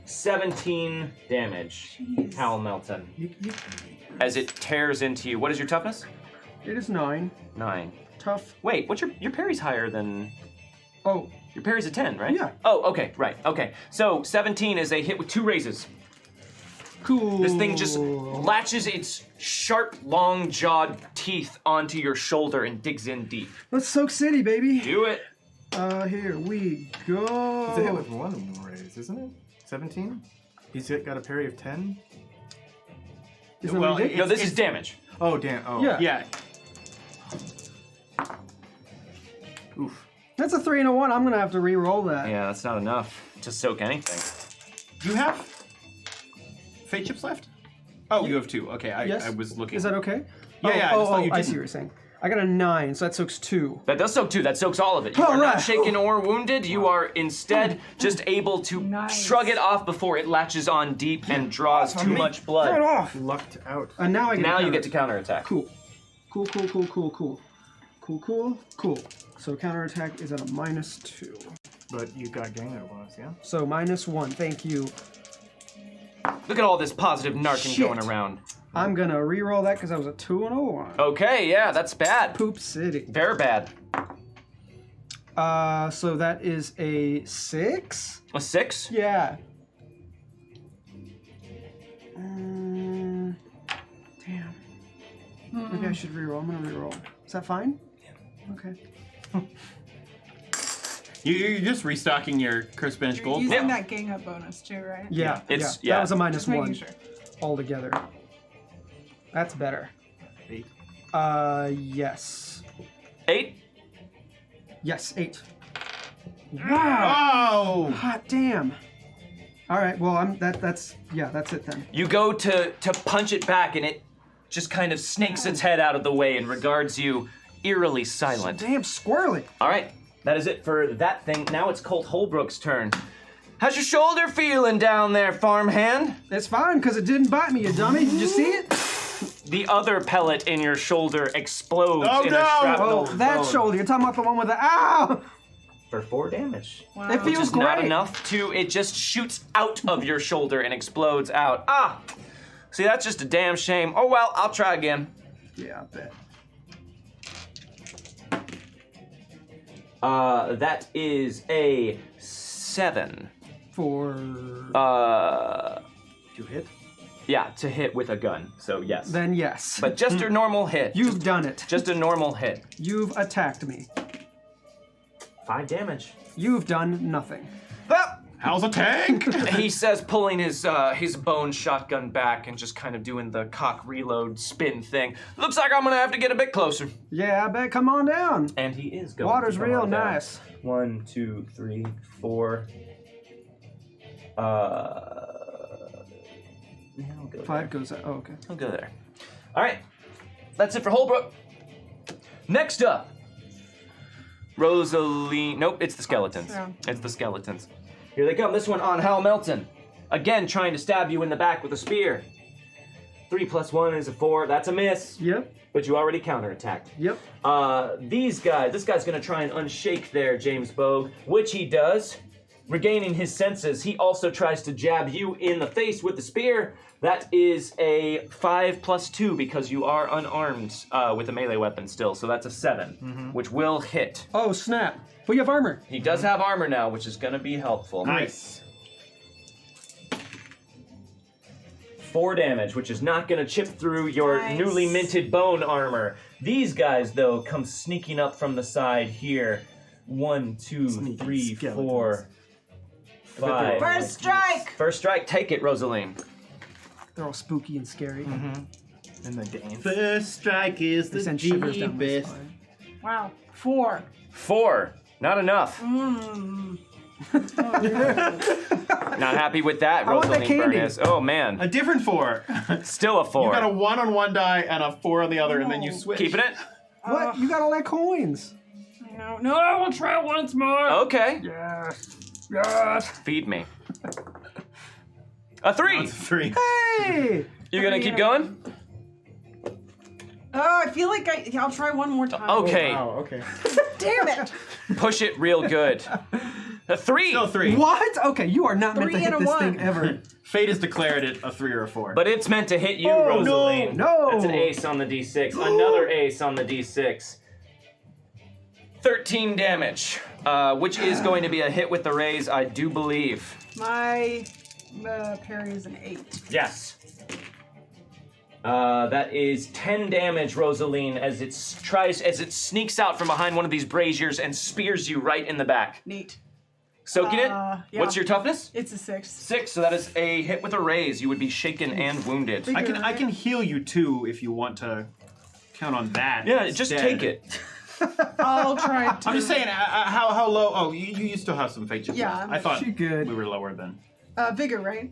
[SPEAKER 1] 17 damage.
[SPEAKER 5] Jeez.
[SPEAKER 1] Howl Melton. As it tears into you. What is your toughness?
[SPEAKER 2] It is 9.
[SPEAKER 1] 9.
[SPEAKER 2] Tough.
[SPEAKER 1] Wait, what's your parry's higher than
[SPEAKER 2] Oh,
[SPEAKER 1] your parry's a 10, right?
[SPEAKER 2] Yeah.
[SPEAKER 1] Oh, okay, right, okay. So 17 is a hit with 2 raises.
[SPEAKER 2] cool.
[SPEAKER 1] This thing just latches its sharp, long-jawed teeth onto your shoulder and digs in deep.
[SPEAKER 2] Let's Soak City, baby.
[SPEAKER 1] Do it.
[SPEAKER 2] Here we go.
[SPEAKER 3] It's a hit with 1 raise, isn't it? 17? He's got a parry of 10?
[SPEAKER 2] Isn't that
[SPEAKER 6] Well,
[SPEAKER 2] what you did?
[SPEAKER 1] No, this is damage.
[SPEAKER 3] Oh, damn. Oh.
[SPEAKER 2] Yeah.
[SPEAKER 6] Yeah.
[SPEAKER 3] Oof.
[SPEAKER 2] That's a 3 and a 1. I'm gonna have to re-roll that.
[SPEAKER 1] Yeah, that's not enough to soak anything.
[SPEAKER 6] Do you have fate chips left? Oh, you have 2. Okay,
[SPEAKER 2] Yes.
[SPEAKER 6] I was looking.
[SPEAKER 2] Is that okay?
[SPEAKER 6] Yeah, yeah, I
[SPEAKER 2] Oh,
[SPEAKER 6] just thought you
[SPEAKER 2] I see
[SPEAKER 6] didn't.
[SPEAKER 2] what you're saying. I got a 9, so that soaks 2.
[SPEAKER 1] That does soak too. That soaks all of it. You
[SPEAKER 2] All
[SPEAKER 1] are not
[SPEAKER 2] right.
[SPEAKER 1] shaken or wounded. You are instead just able to
[SPEAKER 5] Nice.
[SPEAKER 1] shrug it off before it latches on deep and draws too much
[SPEAKER 2] Right
[SPEAKER 1] blood.
[SPEAKER 2] off.
[SPEAKER 3] Lucked out.
[SPEAKER 2] And now I get
[SPEAKER 1] Now you get to
[SPEAKER 2] counterattack.
[SPEAKER 1] counterattack.
[SPEAKER 2] Cool. Cool. So counterattack is at a -2.
[SPEAKER 3] But you got gang that bonus, yeah?
[SPEAKER 2] So -1. Thank you.
[SPEAKER 1] Look at all this positive narking
[SPEAKER 2] Shit.
[SPEAKER 1] going around.
[SPEAKER 2] I'm gonna re-roll that because I was a 2 and a 1.
[SPEAKER 1] Okay, yeah, that's bad.
[SPEAKER 2] Poop City.
[SPEAKER 1] Very bad.
[SPEAKER 2] So that is a 6.
[SPEAKER 1] A 6?
[SPEAKER 2] Yeah. Damn. Maybe I should re-roll. I'm gonna re-roll. Is that fine? Yeah. Okay.
[SPEAKER 4] You're just restocking your Curse Bench
[SPEAKER 5] You're
[SPEAKER 4] gold.
[SPEAKER 5] using
[SPEAKER 1] Yeah.
[SPEAKER 5] that gang up bonus too, right?
[SPEAKER 2] Yeah.
[SPEAKER 1] It's-
[SPEAKER 2] yeah.
[SPEAKER 1] yeah.
[SPEAKER 2] That was a
[SPEAKER 5] Just making
[SPEAKER 2] -1
[SPEAKER 5] sure.
[SPEAKER 2] altogether. That's better.
[SPEAKER 3] 8.
[SPEAKER 2] Yes.
[SPEAKER 1] 8?
[SPEAKER 2] Yes, 8. Wow.
[SPEAKER 6] Oh!
[SPEAKER 2] Hot damn. All right. Well, that's it then.
[SPEAKER 1] You go to punch it back, and it just kind of snakes its head out of the way and regards you eerily silent.
[SPEAKER 2] Damn squirrely.
[SPEAKER 1] All right, that is it for that thing. Now it's Colt Holbrook's turn. How's your shoulder feeling down there, farmhand?
[SPEAKER 2] It's fine because it didn't bite me, you dummy. Did you see it?
[SPEAKER 1] The other pellet in your shoulder explodes
[SPEAKER 6] Oh,
[SPEAKER 1] in
[SPEAKER 6] no!
[SPEAKER 1] a shrapnel
[SPEAKER 2] Oh, that
[SPEAKER 1] bone
[SPEAKER 2] shoulder. You're talking about the one with the ow.
[SPEAKER 1] for 4 damage.
[SPEAKER 5] Wow.
[SPEAKER 2] It feels
[SPEAKER 1] It's not
[SPEAKER 2] great.
[SPEAKER 1] enough to, it just shoots out of your shoulder and explodes out. Ah! See, that's just a damn shame. Oh well, I'll try again.
[SPEAKER 2] Yeah, I bet.
[SPEAKER 1] That is a 7.
[SPEAKER 2] For
[SPEAKER 3] To hit?
[SPEAKER 1] Yeah, to hit with a gun. So yes.
[SPEAKER 2] then yes.
[SPEAKER 1] But just a normal hit.
[SPEAKER 2] You've done it.
[SPEAKER 1] Just a normal hit.
[SPEAKER 2] You've attacked me.
[SPEAKER 1] 5 damage.
[SPEAKER 2] You've done nothing.
[SPEAKER 6] How's a tank?
[SPEAKER 1] He says, pulling his bone shotgun back and just kind of doing the cock reload spin thing. Looks like I'm gonna have to get a bit closer.
[SPEAKER 2] Yeah, I bet. Come on down.
[SPEAKER 1] And he is going.
[SPEAKER 2] Water's
[SPEAKER 1] to come
[SPEAKER 2] real
[SPEAKER 1] on down.
[SPEAKER 2] nice.
[SPEAKER 1] 1, 2, 3, 4. Yeah, I'll go.
[SPEAKER 2] 5 goes out. Oh, okay.
[SPEAKER 1] I'll go there. All right, that's it for Holbrook. Next up, Rosalie. Nope, it's the skeletons.
[SPEAKER 5] Yeah.
[SPEAKER 1] It's the skeletons. Here they come. This one on Hal Melton. Again, trying to stab you in the back with a spear. 3 + 1 is a 4. That's a miss.
[SPEAKER 2] Yep.
[SPEAKER 1] But you already counterattacked.
[SPEAKER 2] Yep.
[SPEAKER 1] These guys. This guy's gonna try and unshake there, James Bogue, which he does. Regaining his senses, he also tries to jab you in the face with the spear. That is a 5 + 2 because you are unarmed with a melee weapon still. So that's a 7, which will hit.
[SPEAKER 2] Oh, snap. But you have armor.
[SPEAKER 1] He does have armor now, which is gonna be helpful.
[SPEAKER 6] Nice.
[SPEAKER 1] 4 damage, which is not gonna chip through your
[SPEAKER 5] Nice.
[SPEAKER 1] newly minted bone armor. These guys, though, come sneaking up from the side here. 1, 2,
[SPEAKER 3] Sneaky
[SPEAKER 1] 3,
[SPEAKER 3] skeletons.
[SPEAKER 1] 4, 5.
[SPEAKER 5] First strike!
[SPEAKER 1] First strike, take it, Rosaline.
[SPEAKER 2] They're all spooky and scary.
[SPEAKER 3] And the dance.
[SPEAKER 6] First strike is
[SPEAKER 2] They
[SPEAKER 6] the
[SPEAKER 2] send shivers down my
[SPEAKER 6] deepest.
[SPEAKER 2] spine.
[SPEAKER 5] Wow. 4.
[SPEAKER 1] 4, not enough.
[SPEAKER 5] Mm.
[SPEAKER 1] Not happy with that,
[SPEAKER 2] I want that
[SPEAKER 1] Rosaline
[SPEAKER 2] candy.
[SPEAKER 1] Burness. Oh man,
[SPEAKER 6] A different 4.
[SPEAKER 1] still a 4.
[SPEAKER 6] You got a 1 on one die and a 4 on the other, and then you switch.
[SPEAKER 1] Keeping it?
[SPEAKER 2] What? You got all that coins.
[SPEAKER 5] No, I will try once more.
[SPEAKER 1] Okay.
[SPEAKER 2] Yes. Yes.
[SPEAKER 1] Feed me. A 3.
[SPEAKER 6] 3.
[SPEAKER 2] Hey.
[SPEAKER 1] You gonna keep going?
[SPEAKER 5] Oh, I feel like I'll try one more time.
[SPEAKER 1] Okay.
[SPEAKER 3] Wow, okay.
[SPEAKER 5] Damn it.
[SPEAKER 1] Push it real good. A 3.
[SPEAKER 6] Still 3.
[SPEAKER 2] What? Okay, you are not meant to
[SPEAKER 5] 3
[SPEAKER 2] hit
[SPEAKER 5] and a
[SPEAKER 2] this
[SPEAKER 5] 1.
[SPEAKER 2] thing ever.
[SPEAKER 6] Fate has declared it a 3 or a 4.
[SPEAKER 1] But it's meant to hit you,
[SPEAKER 2] Oh,
[SPEAKER 1] Rosaline.
[SPEAKER 2] no.
[SPEAKER 1] That's an ace on the d6. Another ace on the d6. 13 damage, which is going to be a hit with the raise, I do believe.
[SPEAKER 5] My parry is an 8.
[SPEAKER 1] Yes. That is 10 damage, Rosaline, as it sneaks out from behind one of these braziers and spears you right in the back.
[SPEAKER 5] Neat.
[SPEAKER 1] Soaking it?
[SPEAKER 5] Yeah.
[SPEAKER 1] What's your toughness?
[SPEAKER 5] It's a 6.
[SPEAKER 1] 6, so that is a hit with a raise. You would be shaken and wounded.
[SPEAKER 6] I can heal you too if you want to count on that.
[SPEAKER 1] Yeah, just
[SPEAKER 6] instead.
[SPEAKER 1] take it.
[SPEAKER 5] I'll try to.
[SPEAKER 6] I'm just saying, how low? Oh, you still have some fate.
[SPEAKER 5] Yeah.
[SPEAKER 6] I thought
[SPEAKER 2] She good.
[SPEAKER 6] we were lower than.
[SPEAKER 5] Vigor, right?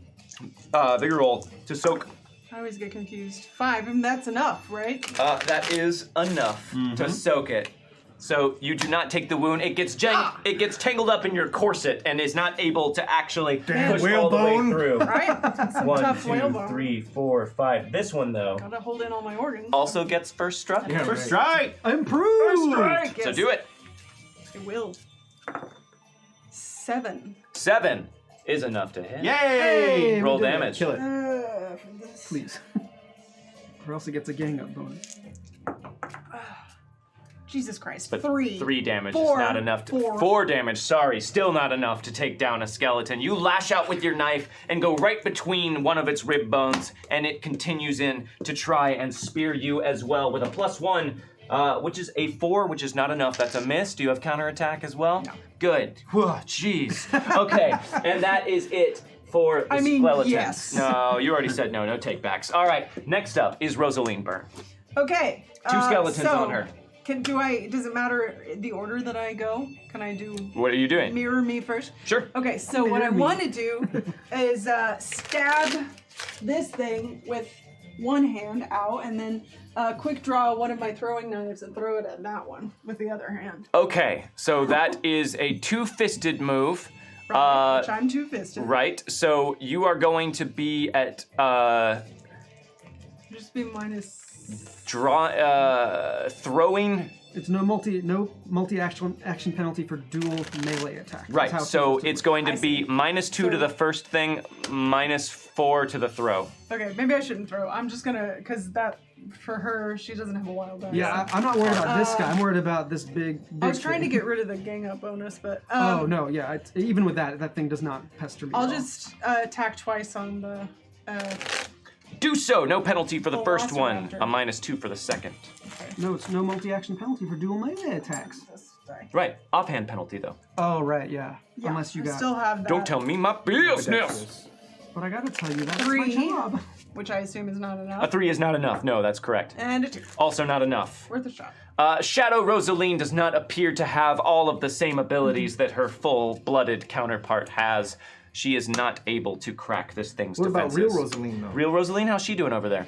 [SPEAKER 1] Vigor roll to soak.
[SPEAKER 5] I always get confused. 5, and that's enough, right?
[SPEAKER 1] That is enough to soak it. So you do not take the wound. It gets tangled up in your corset and is not able to actually push all the way
[SPEAKER 3] whalebone.
[SPEAKER 1] through.
[SPEAKER 5] Right? Some
[SPEAKER 1] 1,
[SPEAKER 5] tough
[SPEAKER 1] 2,
[SPEAKER 5] whalebone.
[SPEAKER 1] 3, 4, 5. This one though
[SPEAKER 5] Gotta hold in all my organs.
[SPEAKER 1] also gets first strike.
[SPEAKER 3] Yeah,
[SPEAKER 6] First
[SPEAKER 3] right.
[SPEAKER 6] strike.
[SPEAKER 2] Improved.
[SPEAKER 5] Strike,
[SPEAKER 1] So
[SPEAKER 5] yes.
[SPEAKER 1] do it.
[SPEAKER 5] It will. 7.
[SPEAKER 1] 7 is enough to hit.
[SPEAKER 6] Yay!
[SPEAKER 2] Hey,
[SPEAKER 1] Roll
[SPEAKER 2] we did it.
[SPEAKER 1] damage.
[SPEAKER 3] Kill it.
[SPEAKER 2] Please. Or else it gets a gang up bonus.
[SPEAKER 5] Jesus Christ.
[SPEAKER 1] But
[SPEAKER 5] 3.
[SPEAKER 1] 3 damage
[SPEAKER 5] 4.
[SPEAKER 1] is not enough to.
[SPEAKER 5] 4.
[SPEAKER 1] 4 damage, sorry, still not enough to take down a skeleton. You lash out with your knife and go right between one of its rib bones, and it continues in to try and spear you as well with a +1, which is a 4, which is not enough. That's a miss. Do you have counterattack as well?
[SPEAKER 5] No.
[SPEAKER 1] Good. Whew, jeez. Okay, and that is it for the skeletons.
[SPEAKER 5] yes.
[SPEAKER 1] No, you already said no takebacks. All right, next up is Rosaline Byrne.
[SPEAKER 5] Okay.
[SPEAKER 1] 2 skeletons
[SPEAKER 5] so,
[SPEAKER 1] on her.
[SPEAKER 5] Does it matter the order that I go? Can I do
[SPEAKER 1] What are you doing?
[SPEAKER 5] mirror me first?
[SPEAKER 1] Sure.
[SPEAKER 5] Okay, so what I
[SPEAKER 2] Mirror me.
[SPEAKER 5] want to do is stab this thing with one hand out and then quick draw one of my throwing knives and throw it at that one with the other hand.
[SPEAKER 1] Okay, so that is a 2-fisted move.
[SPEAKER 5] Right, which I'm two-fisted.
[SPEAKER 1] Right, so you are going to be at
[SPEAKER 5] Just be minus
[SPEAKER 1] throwing.
[SPEAKER 2] It's no multi-action penalty for dual melee attack. That's
[SPEAKER 1] Right,
[SPEAKER 2] how
[SPEAKER 1] so
[SPEAKER 2] supposed to
[SPEAKER 1] it's
[SPEAKER 2] work.
[SPEAKER 1] going to be -2 to the first thing, -4 to the throw.
[SPEAKER 5] Okay, maybe I shouldn't throw. I'm just gonna, because that, for her, she doesn't have a wild die.
[SPEAKER 2] Yeah, I'm not worried about this guy. I'm worried about this big
[SPEAKER 5] I was trying to
[SPEAKER 2] thing.
[SPEAKER 5] get rid of the gang up bonus, but.
[SPEAKER 2] Oh, no, yeah. Even with that thing does not pester me.
[SPEAKER 5] I'll
[SPEAKER 2] at all.
[SPEAKER 5] just attack twice on the.
[SPEAKER 1] Do so, no penalty for the
[SPEAKER 5] Oh,
[SPEAKER 1] first one,
[SPEAKER 5] Velociraptor.
[SPEAKER 1] a -2 for the second.
[SPEAKER 2] No, it's no multi-action penalty for dual melee attacks.
[SPEAKER 5] This die.
[SPEAKER 1] Right, offhand penalty though.
[SPEAKER 2] Oh, right, yeah.
[SPEAKER 5] Yeah,
[SPEAKER 2] Unless you
[SPEAKER 5] I
[SPEAKER 2] got...
[SPEAKER 5] still have that.
[SPEAKER 1] Don't tell me my business.
[SPEAKER 2] But I gotta tell you, that's
[SPEAKER 5] 3,
[SPEAKER 2] my job.
[SPEAKER 5] which I assume is not
[SPEAKER 1] A
[SPEAKER 5] enough.
[SPEAKER 1] 3 is not enough. No, that's correct.
[SPEAKER 5] And a 2.
[SPEAKER 1] Also not enough.
[SPEAKER 5] Worth a shot.
[SPEAKER 1] Shadow Rosaline does not appear to have all of the same abilities that her full-blooded counterpart has. She is not able to crack this thing's
[SPEAKER 3] What about
[SPEAKER 1] defenses.
[SPEAKER 3] real Rosaline though?
[SPEAKER 1] Real Rosaline, how's she doing over there?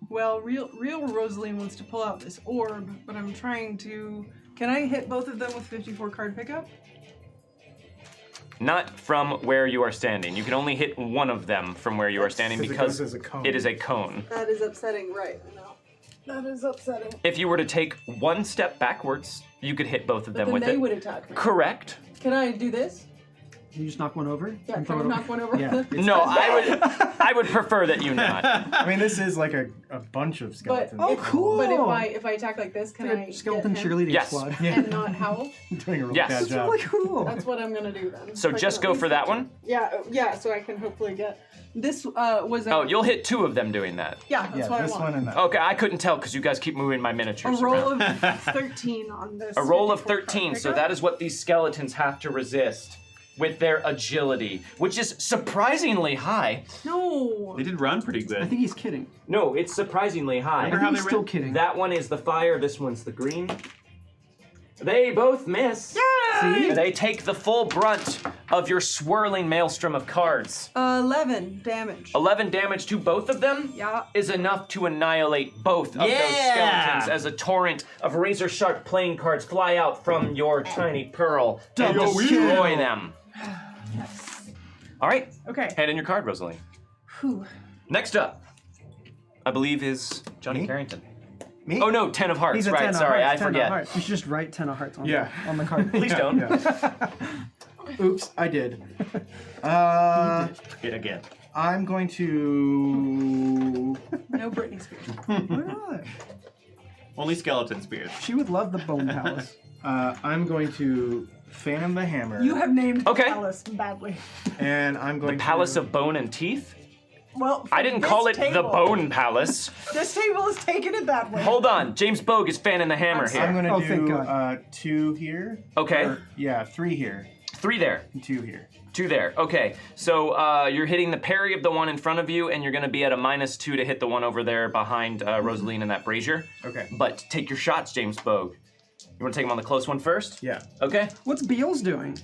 [SPEAKER 5] Well, real Rosaline wants to pull out this orb, but I'm trying to. Can I hit both of them with 54 card pickup?
[SPEAKER 1] Not from where you are standing. You can only hit one of them from where you are standing
[SPEAKER 3] Because
[SPEAKER 1] because
[SPEAKER 3] it goes as a cone.
[SPEAKER 1] it is a cone.
[SPEAKER 7] That is upsetting, right? No. That is upsetting.
[SPEAKER 1] If you were to take one step backwards, you could hit both of
[SPEAKER 7] But
[SPEAKER 1] them
[SPEAKER 7] then
[SPEAKER 1] with
[SPEAKER 7] they
[SPEAKER 1] it.
[SPEAKER 7] would attack me.
[SPEAKER 1] Correct.
[SPEAKER 7] Can I do this?
[SPEAKER 2] You just knock one over?
[SPEAKER 7] Yeah,
[SPEAKER 2] and
[SPEAKER 7] can
[SPEAKER 2] throw
[SPEAKER 7] I
[SPEAKER 2] it
[SPEAKER 7] knock one over?
[SPEAKER 3] Yeah.
[SPEAKER 1] No, I would prefer that you not.
[SPEAKER 3] I mean, this is like a bunch of
[SPEAKER 7] But
[SPEAKER 3] skeletons.
[SPEAKER 2] Oh, cool.
[SPEAKER 7] But if I attack like this, can I
[SPEAKER 2] Skeleton
[SPEAKER 7] get him
[SPEAKER 2] cheerleading
[SPEAKER 1] Yes.
[SPEAKER 2] squad.
[SPEAKER 7] and not howl?
[SPEAKER 3] Doing a real
[SPEAKER 1] Yes.
[SPEAKER 3] bad
[SPEAKER 1] That's
[SPEAKER 3] job.
[SPEAKER 2] Really cool.
[SPEAKER 7] That's what I'm gonna do then.
[SPEAKER 1] So
[SPEAKER 7] If I
[SPEAKER 1] just
[SPEAKER 7] can
[SPEAKER 1] go
[SPEAKER 7] at
[SPEAKER 1] for
[SPEAKER 7] least
[SPEAKER 1] that
[SPEAKER 7] get-
[SPEAKER 1] one?
[SPEAKER 7] Yeah, so I can hopefully get this. Was
[SPEAKER 1] Oh, you'll hit 2 of them doing that.
[SPEAKER 5] Yeah, that's
[SPEAKER 3] Yeah,
[SPEAKER 5] what
[SPEAKER 3] this
[SPEAKER 5] I want.
[SPEAKER 3] one and that.
[SPEAKER 1] Okay, I couldn't tell because you guys keep moving my
[SPEAKER 5] A
[SPEAKER 1] miniatures
[SPEAKER 5] roll
[SPEAKER 1] around.
[SPEAKER 5] of 13 on this.
[SPEAKER 1] A roll of
[SPEAKER 5] 54 card
[SPEAKER 1] 13, so
[SPEAKER 5] pickup.
[SPEAKER 1] that is what these skeletons have to resist with their agility, which is surprisingly high.
[SPEAKER 5] No.
[SPEAKER 6] They did run pretty
[SPEAKER 2] I
[SPEAKER 6] good.
[SPEAKER 2] think he's kidding.
[SPEAKER 1] No, it's surprisingly high.
[SPEAKER 2] I
[SPEAKER 6] how
[SPEAKER 2] think
[SPEAKER 6] they
[SPEAKER 2] he's still
[SPEAKER 6] ran?
[SPEAKER 2] kidding.
[SPEAKER 1] That one is the fire, this one's the green. They both miss.
[SPEAKER 2] See?
[SPEAKER 1] They take the full brunt of your swirling maelstrom of cards.
[SPEAKER 5] 11 damage.
[SPEAKER 1] 11 damage to both of them
[SPEAKER 5] Yeah.
[SPEAKER 1] is enough to annihilate both of those skeletons as a torrent of razor-sharp playing cards fly out from your tiny pearl and
[SPEAKER 2] Double
[SPEAKER 1] destroy
[SPEAKER 2] kill.
[SPEAKER 1] them. All right,
[SPEAKER 5] Okay.
[SPEAKER 1] hand in your card, Rosalie.
[SPEAKER 5] Whew.
[SPEAKER 1] Next up, I believe, is Johnny
[SPEAKER 3] Me?
[SPEAKER 1] Carrington.
[SPEAKER 3] Me?
[SPEAKER 1] Oh no, 10 of hearts,
[SPEAKER 2] He's a
[SPEAKER 1] right,
[SPEAKER 2] 10 of
[SPEAKER 1] sorry,
[SPEAKER 2] hearts,
[SPEAKER 1] I
[SPEAKER 2] 10 of
[SPEAKER 1] forget.
[SPEAKER 2] hearts. You should just write 10 of hearts on,
[SPEAKER 3] Yeah.
[SPEAKER 2] on the card.
[SPEAKER 1] Please don't.
[SPEAKER 3] Yeah. Oops, I did. Uh,
[SPEAKER 6] Hit again.
[SPEAKER 3] I'm going to.
[SPEAKER 5] No Britney Spears.
[SPEAKER 2] Why not?
[SPEAKER 6] Only skeleton spears.
[SPEAKER 2] She would love the Bone Palace.
[SPEAKER 3] I'm going to fan the hammer.
[SPEAKER 5] You have named
[SPEAKER 1] Okay.
[SPEAKER 5] Alice badly.
[SPEAKER 3] And I'm going
[SPEAKER 1] The
[SPEAKER 3] to.
[SPEAKER 1] Palace of Bone and Teeth?
[SPEAKER 5] Well,
[SPEAKER 1] I didn't
[SPEAKER 5] this
[SPEAKER 1] call it the
[SPEAKER 5] table-
[SPEAKER 1] Bone Palace.
[SPEAKER 5] This table is taking it that way.
[SPEAKER 1] Hold on, James Bogue is fanning the hammer
[SPEAKER 5] I'm
[SPEAKER 1] here.
[SPEAKER 3] I'm going to
[SPEAKER 2] Oh, thank
[SPEAKER 3] do
[SPEAKER 2] God.
[SPEAKER 3] 2 here.
[SPEAKER 1] Okay,
[SPEAKER 3] Or, yeah, 3 here.
[SPEAKER 1] 3 there.
[SPEAKER 3] And 2 here.
[SPEAKER 1] 2 there. Okay, so you're hitting the parry of the one in front of you, and you're going to be at a -2 to hit the one over there behind Rosaline and that brazier.
[SPEAKER 3] Okay.
[SPEAKER 1] But take your shots, James Bogue. You want to take him on the close one first?
[SPEAKER 3] Yeah.
[SPEAKER 1] Okay.
[SPEAKER 2] What's Beals doing?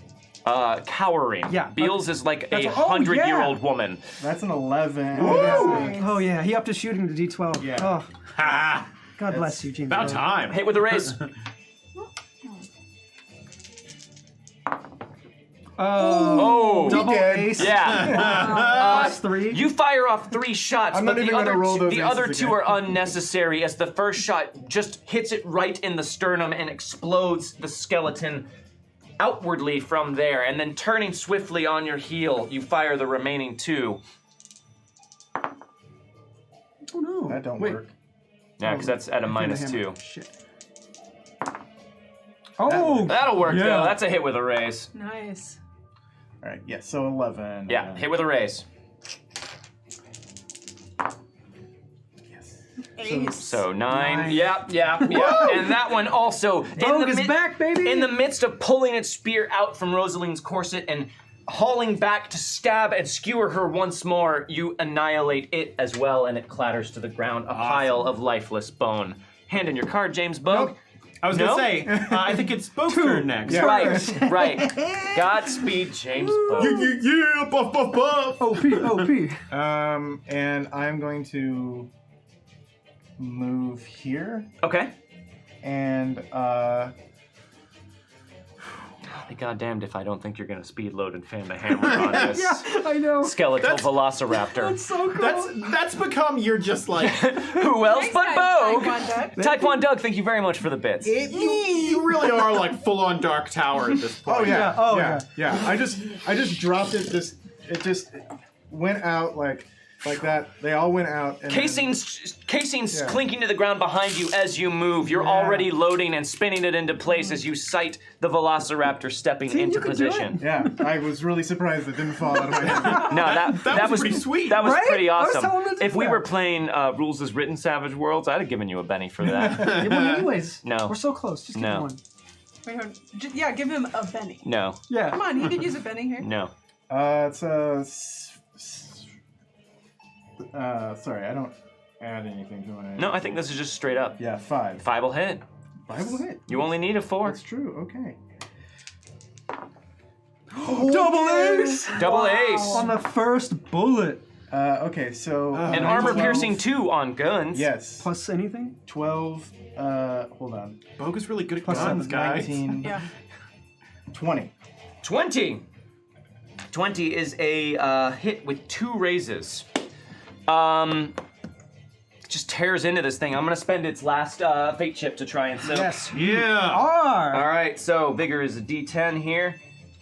[SPEAKER 1] Cowering.
[SPEAKER 2] Yeah,
[SPEAKER 1] Beals is like a
[SPEAKER 2] that's- oh,
[SPEAKER 1] 100-year-old woman.
[SPEAKER 3] That's an 11.
[SPEAKER 2] Oh, yeah. He upped his shooting to D12.
[SPEAKER 3] Yeah.
[SPEAKER 2] Oh,
[SPEAKER 6] Ha!
[SPEAKER 2] God bless you, James.
[SPEAKER 6] About
[SPEAKER 2] Bond.
[SPEAKER 6] time.
[SPEAKER 1] Hit with a raise. Oh.
[SPEAKER 2] Double
[SPEAKER 3] dead.
[SPEAKER 2] ace.
[SPEAKER 1] Yeah.
[SPEAKER 2] Plus 3.
[SPEAKER 1] You fire off 3 shots,
[SPEAKER 3] I'm
[SPEAKER 1] but
[SPEAKER 3] not
[SPEAKER 1] the
[SPEAKER 3] even gonna
[SPEAKER 1] other,
[SPEAKER 3] roll those
[SPEAKER 1] the other
[SPEAKER 3] aces
[SPEAKER 1] 2
[SPEAKER 3] again.
[SPEAKER 1] are unnecessary as the first shot just hits it right in the sternum and explodes the skeleton outwardly from there. And then turning swiftly on your heel, you fire the remaining 2.
[SPEAKER 2] Oh, no.
[SPEAKER 3] That don't
[SPEAKER 2] Wait.
[SPEAKER 3] work.
[SPEAKER 1] Yeah, because that's at a
[SPEAKER 2] I threw the
[SPEAKER 1] -2.
[SPEAKER 2] hammer. Shit. Oh!
[SPEAKER 1] That'll work
[SPEAKER 2] Yeah.
[SPEAKER 1] though. That's a hit with a raise.
[SPEAKER 5] Nice.
[SPEAKER 3] All right. Yeah. So 11.
[SPEAKER 1] Yeah, hit with a raise.
[SPEAKER 3] Yes.
[SPEAKER 5] Ace.
[SPEAKER 1] So 9.
[SPEAKER 2] Nine.
[SPEAKER 1] Yep. And that one also
[SPEAKER 2] Vogue is back, baby!
[SPEAKER 1] in the midst of pulling its spear out from Rosaline's corset and hauling back to stab and skewer her once more, you annihilate it as well, and it clatters to the ground, a pile of lifeless bone. Hand in your card, James Bogue.
[SPEAKER 6] I was
[SPEAKER 1] No?
[SPEAKER 6] gonna say, I think it's Bo's turn next.
[SPEAKER 3] Yeah.
[SPEAKER 1] Right. Godspeed, James Bogue.
[SPEAKER 6] Yeah, buff, buff, buff.
[SPEAKER 2] OP, OP.
[SPEAKER 3] And I'm going to move here
[SPEAKER 1] Okay.
[SPEAKER 3] and
[SPEAKER 1] be goddamned if I don't think you're gonna speed load and fan the hammer on this
[SPEAKER 2] Yeah, I know.
[SPEAKER 1] skeletal velociraptor.
[SPEAKER 2] That's so cool.
[SPEAKER 4] That's become your just like
[SPEAKER 1] Who else
[SPEAKER 5] Nice
[SPEAKER 1] but
[SPEAKER 5] guy,
[SPEAKER 1] Bo?
[SPEAKER 5] Taekwondo.
[SPEAKER 1] Taekwondo Doug, thank you very much for the bits.
[SPEAKER 4] you really are like full on Dark Tower at this point.
[SPEAKER 3] Oh yeah.
[SPEAKER 2] Oh,
[SPEAKER 3] yeah. I just dropped it. It just went out like that. They all went out. And
[SPEAKER 1] Casing's
[SPEAKER 3] Yeah.
[SPEAKER 1] clinking to the ground behind you as you move. You're
[SPEAKER 3] Yeah.
[SPEAKER 1] already loading and spinning it into place as you sight the velociraptor stepping
[SPEAKER 2] See,
[SPEAKER 1] into
[SPEAKER 2] you can do
[SPEAKER 1] position.
[SPEAKER 3] Yeah, I was really surprised it didn't fall out of my hand.
[SPEAKER 1] No, that
[SPEAKER 4] was pretty sweet.
[SPEAKER 1] That was
[SPEAKER 2] Right?
[SPEAKER 1] pretty
[SPEAKER 2] I was
[SPEAKER 1] awesome.
[SPEAKER 2] telling him to
[SPEAKER 1] If
[SPEAKER 2] do
[SPEAKER 1] we
[SPEAKER 2] that.
[SPEAKER 1] were playing rules as written Savage Worlds, I'd have given you a Benny for that.
[SPEAKER 2] Yeah, well, anyways,
[SPEAKER 1] No.
[SPEAKER 2] we're so close. Just
[SPEAKER 1] No.
[SPEAKER 2] give one.
[SPEAKER 5] Wait, hold on. Yeah, give him a Benny.
[SPEAKER 1] No,
[SPEAKER 2] Yeah.
[SPEAKER 5] Come on, you could use a Benny here.
[SPEAKER 1] no.
[SPEAKER 3] It's sorry, I don't add anything to my.
[SPEAKER 1] No, I think this is just straight up.
[SPEAKER 3] Yeah, 5.
[SPEAKER 1] 5 will hit.
[SPEAKER 3] 5 will hit.
[SPEAKER 1] You only need a 4.
[SPEAKER 3] That's true. Okay.
[SPEAKER 2] Double ace
[SPEAKER 1] Double ace.
[SPEAKER 2] on the first bullet.
[SPEAKER 3] Okay, so.
[SPEAKER 1] And armor piercing 2 on guns.
[SPEAKER 3] Yes.
[SPEAKER 2] Plus anything?
[SPEAKER 3] 12. Hold on.
[SPEAKER 4] Boga's really good at
[SPEAKER 2] Plus
[SPEAKER 4] guns, guys.
[SPEAKER 3] 19.
[SPEAKER 5] Yeah.
[SPEAKER 3] 20.
[SPEAKER 1] 20. 20 is a hit with 2 raises. Just tears into this thing. I'm gonna spend its last fate chip to try and soak.
[SPEAKER 2] Yes.
[SPEAKER 6] Yeah.
[SPEAKER 2] R.
[SPEAKER 1] All right, so vigor is a D10 here.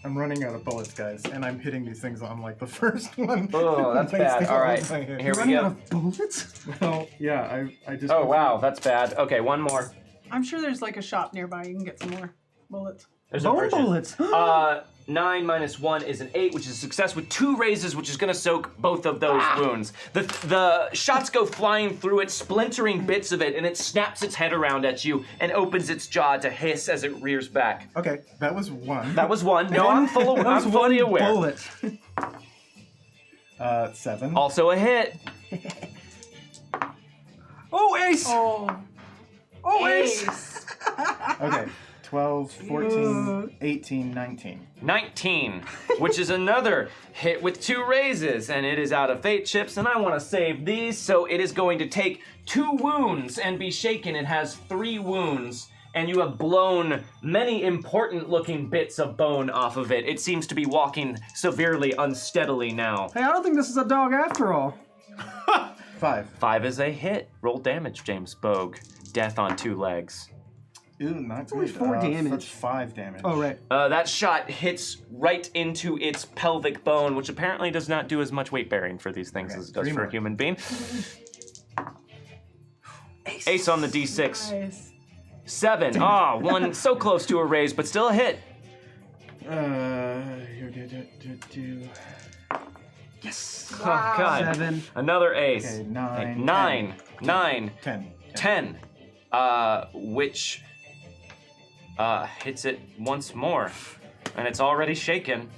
[SPEAKER 3] I'm running out of bullets, guys, and I'm hitting these things on like the first one.
[SPEAKER 1] Oh, that's
[SPEAKER 3] They
[SPEAKER 1] bad.
[SPEAKER 3] stick
[SPEAKER 1] All
[SPEAKER 3] out
[SPEAKER 1] right,
[SPEAKER 3] of my head.
[SPEAKER 1] here we
[SPEAKER 2] Running out
[SPEAKER 1] go.
[SPEAKER 2] of bullets?
[SPEAKER 3] Well, yeah, I just.
[SPEAKER 1] Oh wow, that's bad. Okay, one more.
[SPEAKER 5] I'm sure there's like a shop nearby. You can get some more bullets.
[SPEAKER 1] There's a
[SPEAKER 2] Bone
[SPEAKER 1] merchant.
[SPEAKER 2] bullets.
[SPEAKER 1] 9 minus 1 is an 8, which is a success with 2 raises, which is going to soak both of those wounds. The shots go flying through it, splintering bits of it, and it snaps its head around at you and opens its jaw to hiss as it rears back.
[SPEAKER 3] Okay, that was 1.
[SPEAKER 1] That was 1. No, I'm fully aware.
[SPEAKER 2] Bullet.
[SPEAKER 3] 7.
[SPEAKER 1] Also a hit.
[SPEAKER 2] Oh, ace!
[SPEAKER 5] Oh,
[SPEAKER 2] Oh, ace!
[SPEAKER 3] Okay, 12, 14, 18, 19.
[SPEAKER 1] 19, which is another hit with 2 raises, and it is out of fate chips, and I want to save these, so it is going to take 2 wounds and be shaken. It has 3 wounds, and you have blown many important looking bits of bone off of it. It seems to be walking severely unsteadily now.
[SPEAKER 2] Hey, I don't think this is a dog after all.
[SPEAKER 3] 5.
[SPEAKER 1] 5 is a hit. Roll damage, James Bogue. Death on 2 legs.
[SPEAKER 3] Ooh, not
[SPEAKER 2] only
[SPEAKER 3] good.
[SPEAKER 2] 4 damage.
[SPEAKER 3] That's 5 damage.
[SPEAKER 2] Oh, right.
[SPEAKER 1] That shot hits right into its pelvic bone, which apparently does not do as much weight bearing for these things
[SPEAKER 3] Okay,
[SPEAKER 1] as it does
[SPEAKER 3] 3
[SPEAKER 1] for a
[SPEAKER 3] more.
[SPEAKER 1] human being. Ace on the D6.
[SPEAKER 5] nice.
[SPEAKER 1] 7. Ah, 1 so close to a raise, but still a hit.
[SPEAKER 2] Yes.
[SPEAKER 1] Oh, God.
[SPEAKER 2] 7.
[SPEAKER 1] Another ace.
[SPEAKER 3] Okay, 9.
[SPEAKER 1] 9. 9.
[SPEAKER 3] 10.
[SPEAKER 1] 10. Which hits it once more. And it's already shaken,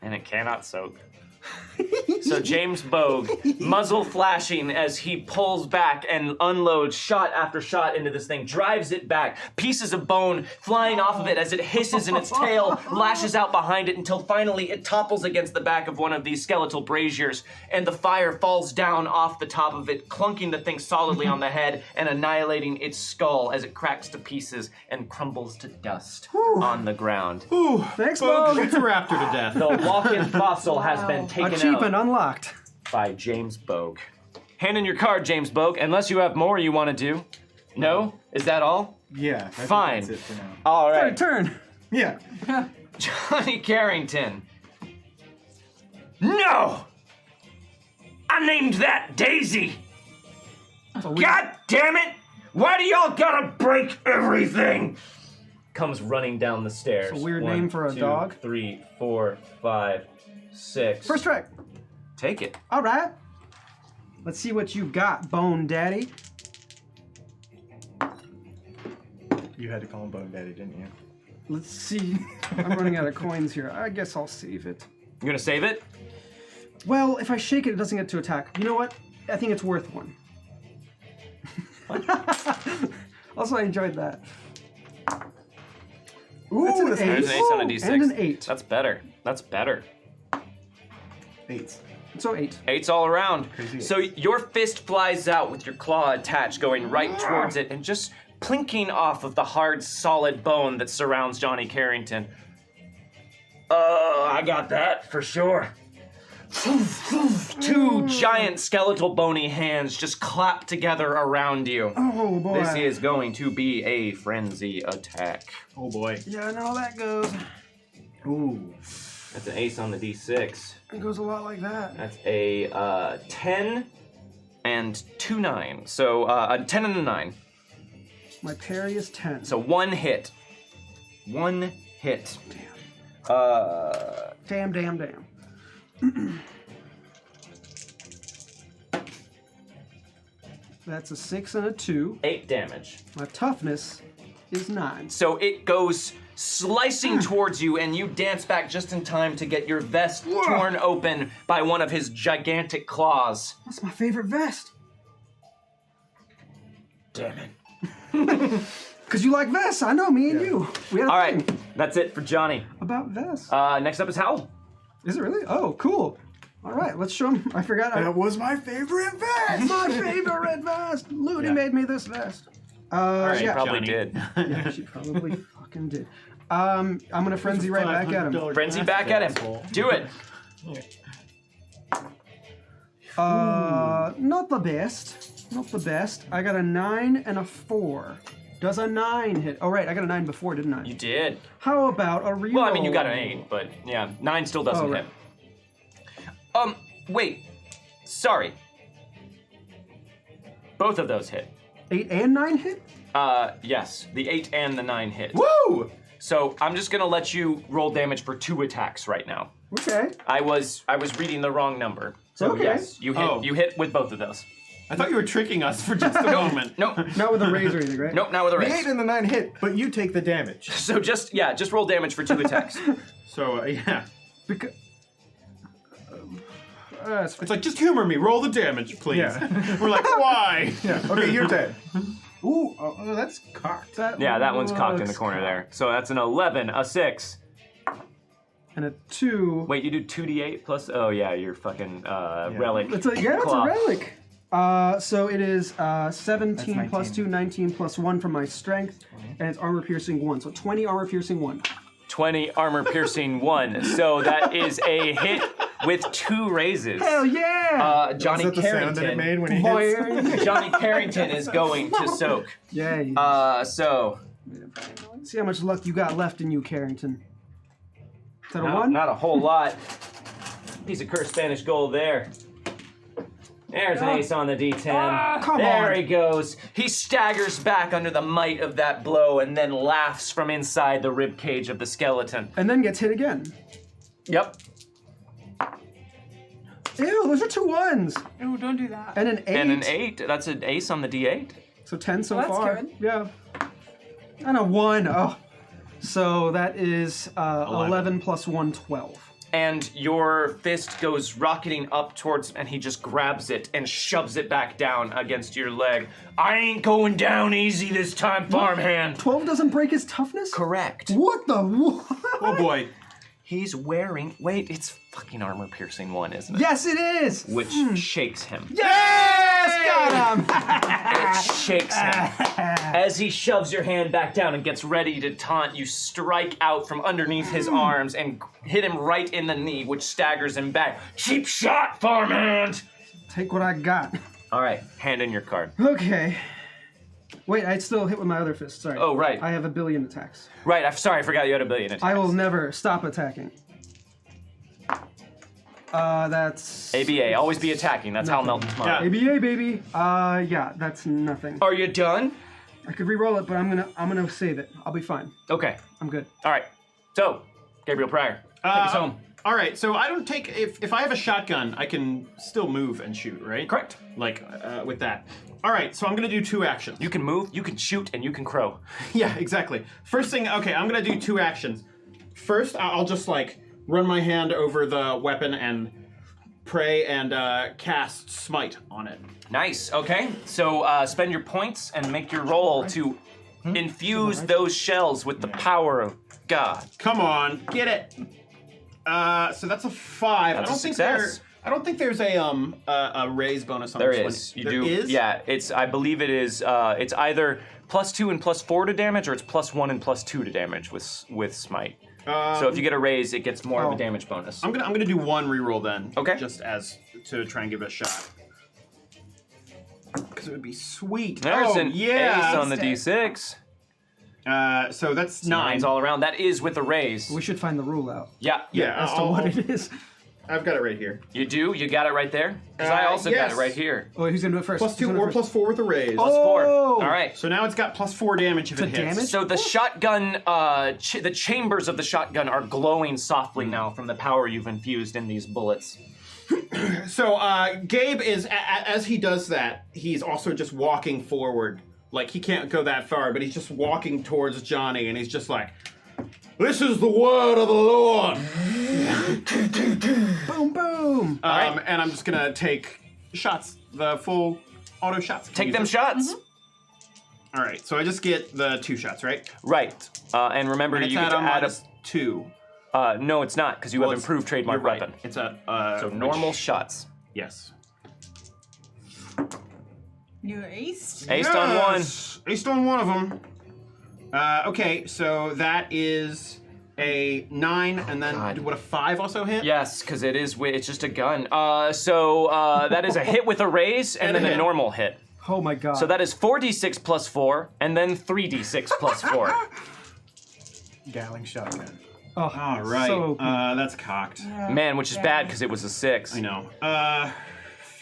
[SPEAKER 1] and it cannot soak. So James Bogue, muzzle flashing as he pulls back and unloads shot after shot into this thing, drives it back, pieces of bone flying off of it as it hisses and its tail lashes out behind it until finally it topples against the back of one of these skeletal braziers, and the fire falls down off the top of it, clunking the thing solidly on the head and annihilating its skull as it cracks to pieces and crumbles to dust on the ground.
[SPEAKER 6] Ooh,
[SPEAKER 2] Thanks,
[SPEAKER 6] Bogue
[SPEAKER 2] Bogue.
[SPEAKER 6] shoots a raptor to death.
[SPEAKER 1] The walk-in fossil has been taken
[SPEAKER 2] Achievement
[SPEAKER 1] out
[SPEAKER 2] unlocked.
[SPEAKER 1] by James Bogue. Hand in your card, James Bogue, unless you have more you want to do. No? Is that all?
[SPEAKER 3] Yeah, I think
[SPEAKER 1] Fine.
[SPEAKER 3] that's it for now.
[SPEAKER 1] All
[SPEAKER 2] Third
[SPEAKER 1] right.
[SPEAKER 2] turn.
[SPEAKER 3] Yeah.
[SPEAKER 1] Johnny Carrington. No! I named that Daisy! God damn it! Why do y'all gotta break everything? Comes running down the stairs.
[SPEAKER 2] It's a weird
[SPEAKER 1] 1,
[SPEAKER 2] name for a
[SPEAKER 1] 2,
[SPEAKER 2] dog.
[SPEAKER 1] 3, 4, 5, 6.
[SPEAKER 2] First strike.
[SPEAKER 1] Take it.
[SPEAKER 2] All right. Let's see what you got, Bone Daddy.
[SPEAKER 3] You had to call him Bone Daddy, didn't you?
[SPEAKER 2] Let's see. I'm running out of coins here. I guess I'll save it.
[SPEAKER 1] You gonna save it?
[SPEAKER 2] Well, if I shake it, it doesn't get to attack. You know what? I think it's worth 1. Also, I enjoyed that. Ooh, that's an
[SPEAKER 1] There's
[SPEAKER 2] ace.
[SPEAKER 1] an ace on a D6.
[SPEAKER 2] And an 8.
[SPEAKER 1] That's better. That's better.
[SPEAKER 3] 8.
[SPEAKER 2] So 8.
[SPEAKER 1] 8's all around.
[SPEAKER 3] Crazy
[SPEAKER 1] So your fist flies out with your claw attached, going right towards it and just plinking off of the hard, solid bone that surrounds Johnny Carrington. I got that for sure. Two giant skeletal bony hands just clap together around you.
[SPEAKER 2] Oh boy.
[SPEAKER 1] This is going to be a frenzy attack.
[SPEAKER 6] Oh boy.
[SPEAKER 2] Yeah, I know how that goes.
[SPEAKER 3] Ooh.
[SPEAKER 1] That's an ace on the d6.
[SPEAKER 2] It goes a lot like that.
[SPEAKER 1] That's a 10 and 2 9. So a 10 and a 9.
[SPEAKER 2] My parry is 10.
[SPEAKER 1] So one hit. One hit.
[SPEAKER 2] Damn. That's a 6 and a 2.
[SPEAKER 1] 8 damage.
[SPEAKER 2] My toughness is 9.
[SPEAKER 1] So it goes slicing towards you, and you dance back just in time to get your vest torn open by one of his gigantic claws.
[SPEAKER 2] That's my favorite vest.
[SPEAKER 1] Damn it.
[SPEAKER 2] Because you like vests. I know, me and you. We had a
[SPEAKER 1] All
[SPEAKER 2] thing
[SPEAKER 1] right, that's it for Johnny.
[SPEAKER 2] about vests.
[SPEAKER 1] Next up is Howl.
[SPEAKER 2] Is it really? Oh, cool. All right, let's show him. I forgot.
[SPEAKER 3] That was my favorite vest.
[SPEAKER 2] My favorite vest. Ludi made me this vest.
[SPEAKER 1] She
[SPEAKER 2] Yeah.
[SPEAKER 1] probably
[SPEAKER 6] Johnny.
[SPEAKER 1] did.
[SPEAKER 2] Yeah, she probably fucking did. I'm gonna frenzy right back at him.
[SPEAKER 1] Frenzy back at him. Do it.
[SPEAKER 2] Not the best. Not the best. I got a 9 and a 4. Does a 9 hit? Oh right, I got a 9 before, didn't I?
[SPEAKER 1] You did.
[SPEAKER 2] How about a reroll?
[SPEAKER 1] Well, I mean, you got an 8, but yeah, 9 still doesn't
[SPEAKER 2] Oh, right.
[SPEAKER 1] hit. Wait. Sorry. Both of those hit.
[SPEAKER 2] 8 and 9 hit?
[SPEAKER 1] Yes, the 8 and the 9 hit.
[SPEAKER 3] Woo!
[SPEAKER 1] So I'm just gonna let you roll damage for 2 attacks right now.
[SPEAKER 2] Okay.
[SPEAKER 1] I was reading the wrong number. So
[SPEAKER 2] Okay.
[SPEAKER 1] yes, you hit
[SPEAKER 6] Oh.
[SPEAKER 1] you hit with both of those.
[SPEAKER 6] I thought you were tricking us for just a moment.
[SPEAKER 1] Nope.
[SPEAKER 2] Not with a razor or anything, right?
[SPEAKER 1] Nope, not with a
[SPEAKER 3] The
[SPEAKER 1] raise.
[SPEAKER 3] 8 and the 9 hit, but you take the damage.
[SPEAKER 1] So just roll damage for 2 attacks.
[SPEAKER 6] So yeah,
[SPEAKER 2] Because.
[SPEAKER 6] it's like just humor me. Roll the damage, please.
[SPEAKER 3] Yeah.
[SPEAKER 6] We're like, why?
[SPEAKER 3] Yeah. Okay, you're dead. Ooh, oh, that's cocked.
[SPEAKER 1] Yeah, that one's cocked in the
[SPEAKER 2] looks
[SPEAKER 1] corner
[SPEAKER 2] cocked.
[SPEAKER 1] there. So that's an 11, a 6.
[SPEAKER 2] And a 2.
[SPEAKER 1] Wait, you do 2d8 plus? Oh yeah, your fucking relic.
[SPEAKER 2] It's a
[SPEAKER 1] claw.
[SPEAKER 2] relic. So it is 17
[SPEAKER 3] That's
[SPEAKER 2] plus 2, 19 plus 1 from my strength, and it's armor piercing 1. So 20 armor piercing 1.
[SPEAKER 1] 20 armor piercing 1. So that is a hit with 2 raises.
[SPEAKER 2] Hell yeah!
[SPEAKER 1] Johnny
[SPEAKER 3] Is that the sound that it
[SPEAKER 1] Carrington.
[SPEAKER 3] made when he hits?
[SPEAKER 2] Boing.
[SPEAKER 1] Johnny Carrington is going to soak.
[SPEAKER 2] Yay.
[SPEAKER 1] So
[SPEAKER 2] See how much luck you got left in you, Carrington. Is that a 1?
[SPEAKER 1] not a whole lot. Piece of cursed Spanish gold there. There's an ace on the D10.
[SPEAKER 2] Come
[SPEAKER 1] there
[SPEAKER 2] on.
[SPEAKER 1] he goes. He staggers back under the might of that blow and then laughs from inside the rib cage of the skeleton.
[SPEAKER 2] And then gets hit again.
[SPEAKER 1] Yep.
[SPEAKER 2] Ew, those are 2 1s.
[SPEAKER 5] Oh, don't do that.
[SPEAKER 2] And an 8.
[SPEAKER 1] And an 8. That's an ace on the D8.
[SPEAKER 2] So 10 so
[SPEAKER 5] Well, that's
[SPEAKER 2] far.
[SPEAKER 5] good.
[SPEAKER 2] Yeah. And a 1. Oh. So that is 11 plus 1, 12.
[SPEAKER 1] And your fist goes rocketing up towards, and he just grabs it and shoves it back down against your leg. I ain't going down easy this time, farmhand.
[SPEAKER 2] 12 doesn't break his toughness?
[SPEAKER 1] Correct.
[SPEAKER 2] What the? What?
[SPEAKER 6] Oh boy.
[SPEAKER 1] He's wearing. Wait, it's fucking armor piercing 1, isn't it?
[SPEAKER 2] Yes, it is!
[SPEAKER 1] Which shakes him.
[SPEAKER 2] Yes! Got him!
[SPEAKER 1] It shakes him. As he shoves your hand back down and gets ready to taunt, you strike out from underneath his arms and hit him right in the knee, which staggers him back. Cheap shot, farmhand!
[SPEAKER 2] Take what I got.
[SPEAKER 1] All right, hand in your card.
[SPEAKER 2] Okay. Wait, I still hit with my other fist. Sorry.
[SPEAKER 1] Oh, right.
[SPEAKER 2] I have a billion attacks.
[SPEAKER 1] Right, I'm sorry, I forgot you had a billion attacks.
[SPEAKER 2] I will never stop attacking. That's
[SPEAKER 1] ABA, always be attacking. That's how Melton's smart.
[SPEAKER 6] Yeah.
[SPEAKER 2] ABA, baby. Yeah, that's nothing.
[SPEAKER 1] Are you done?
[SPEAKER 2] I could re-roll it, but I'm gonna save it. I'll be fine.
[SPEAKER 1] Okay.
[SPEAKER 2] I'm good.
[SPEAKER 1] All right. So, Gabriel Pryor, take us home.
[SPEAKER 6] All right, so I don't take if I have a shotgun, I can still move and shoot, right?
[SPEAKER 1] Correct.
[SPEAKER 6] Like with that. All right, so I'm gonna do 2 actions.
[SPEAKER 1] You can move, you can shoot, and you can crow.
[SPEAKER 6] Yeah, exactly. First thing, okay, I'm gonna do 2 actions. First, I'll just like run my hand over the weapon and pray and cast smite on it.
[SPEAKER 1] Nice. Okay. So spend your points and make your roll to infuse those shells with the power of God.
[SPEAKER 6] Come on, get it. So that's a 5.
[SPEAKER 1] That's
[SPEAKER 6] I don't
[SPEAKER 1] a
[SPEAKER 6] think
[SPEAKER 1] success.
[SPEAKER 6] I don't think there's a raise bonus on
[SPEAKER 1] There
[SPEAKER 6] this
[SPEAKER 1] is. You
[SPEAKER 6] one.
[SPEAKER 1] do.
[SPEAKER 6] There is?
[SPEAKER 1] Yeah. It's. I believe it is. It's either +2 and +4 to damage, or it's +1 and +2 to damage with smite. So if you get a raise, it gets more of a damage bonus.
[SPEAKER 4] I'm gonna do one reroll then.
[SPEAKER 1] Okay.
[SPEAKER 4] Just as to try and give it a shot. Because it would be sweet.
[SPEAKER 1] There's an
[SPEAKER 4] yeah.
[SPEAKER 1] ace on the d6.
[SPEAKER 4] So that's 9.
[SPEAKER 1] Nines all around. That is with a raise.
[SPEAKER 2] We should find the rule out
[SPEAKER 1] Yeah.
[SPEAKER 4] Yeah.
[SPEAKER 2] as to what it is.
[SPEAKER 4] I've got it right here.
[SPEAKER 1] You do? You got it right there? Because I also got
[SPEAKER 4] yes.
[SPEAKER 1] it right here.
[SPEAKER 2] Oh, who's gonna do it first?
[SPEAKER 4] Plus
[SPEAKER 2] Who's
[SPEAKER 4] 2
[SPEAKER 2] gonna do
[SPEAKER 4] or
[SPEAKER 2] it
[SPEAKER 4] plus 4 with a raise.
[SPEAKER 1] Plus 4.
[SPEAKER 2] Oh!
[SPEAKER 1] All right.
[SPEAKER 4] So now it's got plus 4 damage if it
[SPEAKER 2] To
[SPEAKER 4] hits.
[SPEAKER 2] damage?
[SPEAKER 1] So the shotgun, the chambers of the shotgun are glowing softly now from the power you've infused in these bullets.
[SPEAKER 4] So Gabe is, as he does that, he's also just walking forward. Like, he can't go that far, but he's just walking towards Johnny, and he's just like, "This is the word of the Lord."
[SPEAKER 2] Boom, boom.
[SPEAKER 4] And I'm just gonna take shots, the full auto shots.
[SPEAKER 1] Take them shots.
[SPEAKER 4] All right, so I just get the 2 shots, right?
[SPEAKER 1] Right. And remember,
[SPEAKER 4] And
[SPEAKER 1] you
[SPEAKER 4] it's
[SPEAKER 1] get to
[SPEAKER 4] at a
[SPEAKER 1] add
[SPEAKER 4] minus 2.
[SPEAKER 1] no, it's not, because you have
[SPEAKER 4] it's-
[SPEAKER 1] improved trademark
[SPEAKER 4] you're right.
[SPEAKER 1] weapon.
[SPEAKER 4] It's a
[SPEAKER 1] So normal shots.
[SPEAKER 4] Yes.
[SPEAKER 5] You aced?
[SPEAKER 1] Aced on one.
[SPEAKER 4] Yes! Aced on one of them. Okay, so that is a 9, and then
[SPEAKER 1] God.
[SPEAKER 4] would a 5 also hit?
[SPEAKER 1] Yes, because it's just a gun. So that is a hit with a raise and
[SPEAKER 4] And a
[SPEAKER 1] then a
[SPEAKER 4] hit.
[SPEAKER 1] normal hit.
[SPEAKER 2] Oh my god.
[SPEAKER 1] So that is 4d6 plus 4 and then 3d6 plus 4.
[SPEAKER 3] Gatling shotgun.
[SPEAKER 2] Oh,
[SPEAKER 4] All right.
[SPEAKER 2] So OP.
[SPEAKER 4] That's cocked.
[SPEAKER 1] Man, which is bad because it was a 6.
[SPEAKER 4] I know.